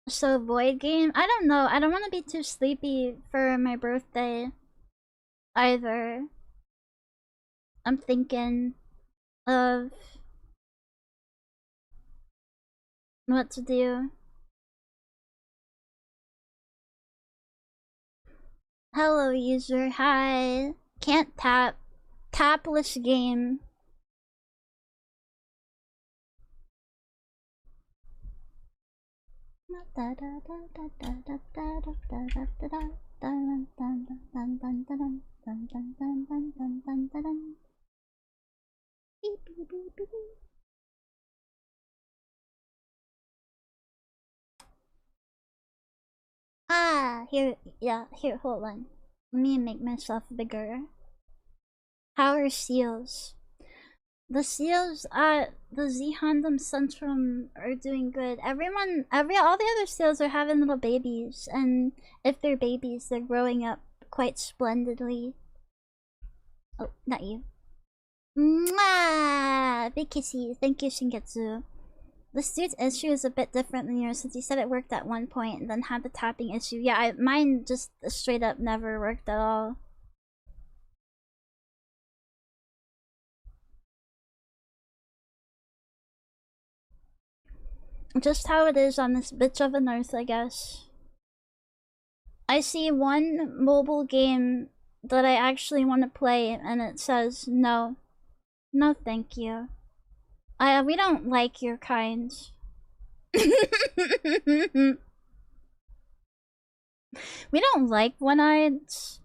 So Void game? I don't know. I don't want to be too sleepy for my birthday either. I'm thinking of what to do. Hello user, hi. Can't tap. Tapless game. Ah, here, yeah, here, hold on. Let me make myself bigger. How are seals? The seals at the Z-Handom Centrum are doing good. All the other seals are having little babies, and if they're babies, they're growing up quite splendidly. Oh, not you. Mwah! Big kissy. Thank you, Shingetsu. The stud's issue is a bit different than yours, since you said it worked at one point and then had the tapping issue. Yeah, mine just straight up never worked at all. Just how it is on this bitch of an earth, I guess. I see one mobile game that I actually want to play, and it says no. No, thank you. We don't like your kind. We don't like one-eyeds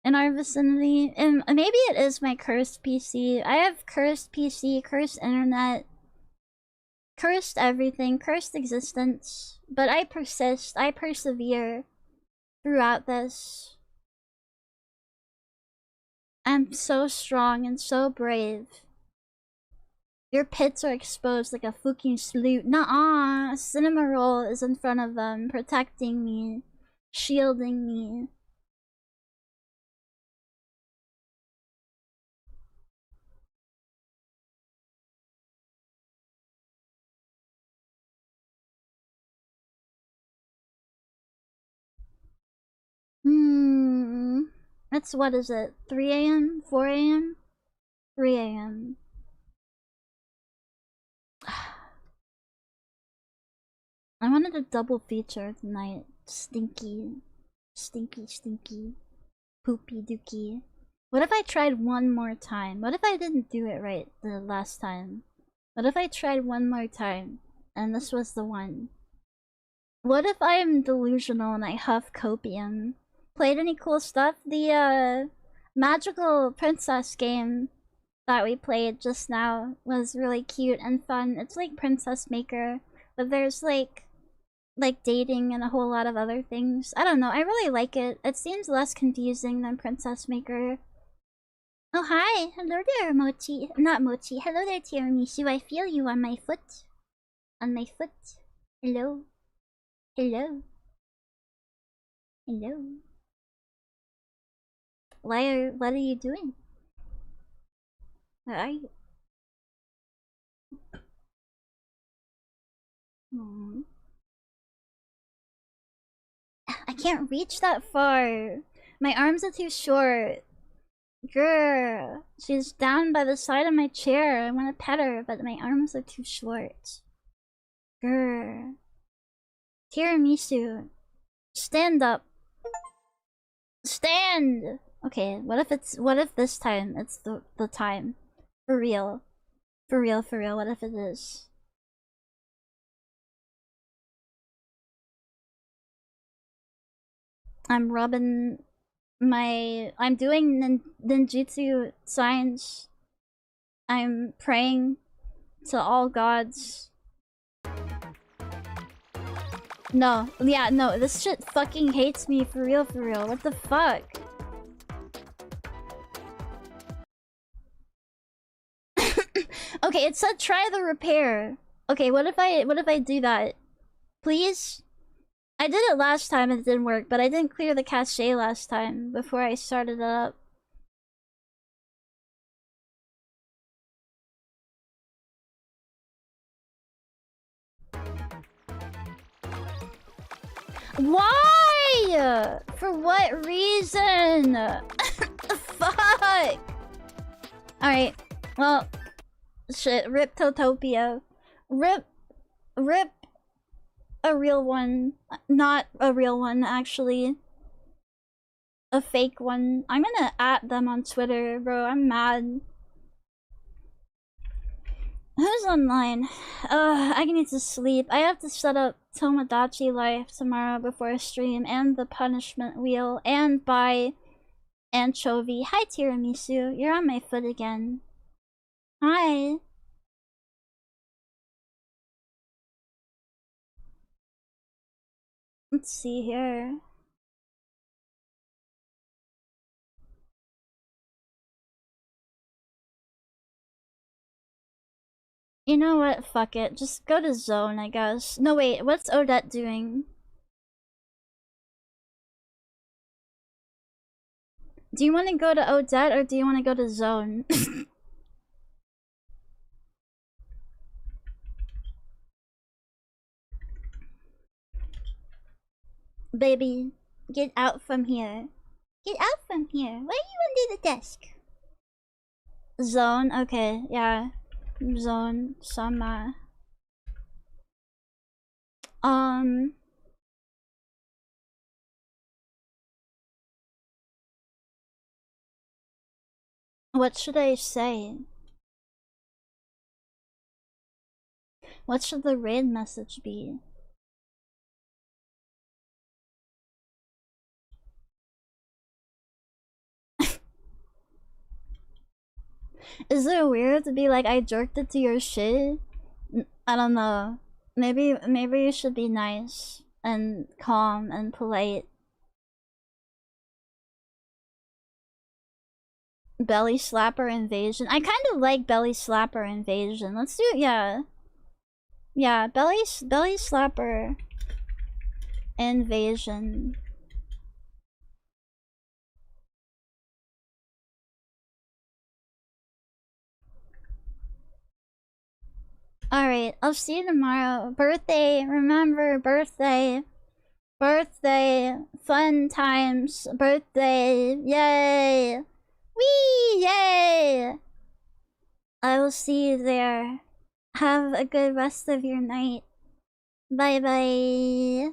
in our vicinity. And maybe it is my cursed PC. I have cursed PC, cursed internet, cursed everything, cursed existence. But I persist, I persevere throughout this. I'm so strong and so brave. Your pits are exposed like a fucking sloot. Nuh-uh! Cinnamoroll is in front of them, protecting me, shielding me. It's, what is it? 3 AM? 4 AM? 3 AM. I wanted a double feature tonight. Stinky. Poopy dookie. What if I tried one more time? What if I didn't do it right the last time? What if I tried one more time and this was the one? What if I am delusional and I huff copium? Played any cool stuff? The magical princess game that we played just now was really cute and fun. It's like Princess Maker, but there's like dating and a whole lot of other things. I don't know, I really like it. It seems less confusing than Princess Maker. Oh hi! Hello there, Mochi. Not Mochi. Hello there, Tiramisu. I feel you on my foot. On my foot. Hello. Hello. Hello. What are you doing? Where are you? Hmm. I can't reach that far. My arms are too short. Grr. She's down by the side of my chair. I want to pet her, but my arms are too short. Grr. Tiramisu. Stand up. Stand! Okay, what if this time it's the time? For real. For real, what if it is? I'm rubbing I'm doing ninjutsu signs. I'm praying to all gods. No, yeah, no, this shit fucking hates me for real, what the fuck? Okay, it said try the repair. Okay, what if I do that? Please? I did it last time and it didn't work, but I didn't clear the cache last time before I started it up. Why? For what reason? Fuck! Alright, well, shit, rip Totopia. Rip a real one. Not a real one, actually. A fake one. I'm gonna at them on Twitter, bro. I'm mad. Who's online? I need to sleep. I have to set up Tomodachi Life tomorrow before a stream, and the punishment wheel, and buy anchovy. Hi, Tiramisu. You're on my foot again. Hi. Let's see here. You know what? Fuck it. Just go to Zone, I guess. No, wait. What's Odette doing? Do you want to go to Odette or do you want to go to Zone? Baby, get out from here. Get out from here. Why are you under the desk? Zone? Okay, yeah. Zone. Sama. What should I say? What should the raid message be? Is it weird to be like, I jerked it to your shit? I don't know. Maybe you should be nice and calm and polite. Belly slapper invasion. I kind of like belly slapper invasion. Let's do it. Yeah. Yeah, belly slapper invasion. Alright, I'll see you tomorrow. Birthday, remember, birthday. Birthday, fun times, birthday, yay! Whee, yay! I will see you there. Have a good rest of your night. Bye bye.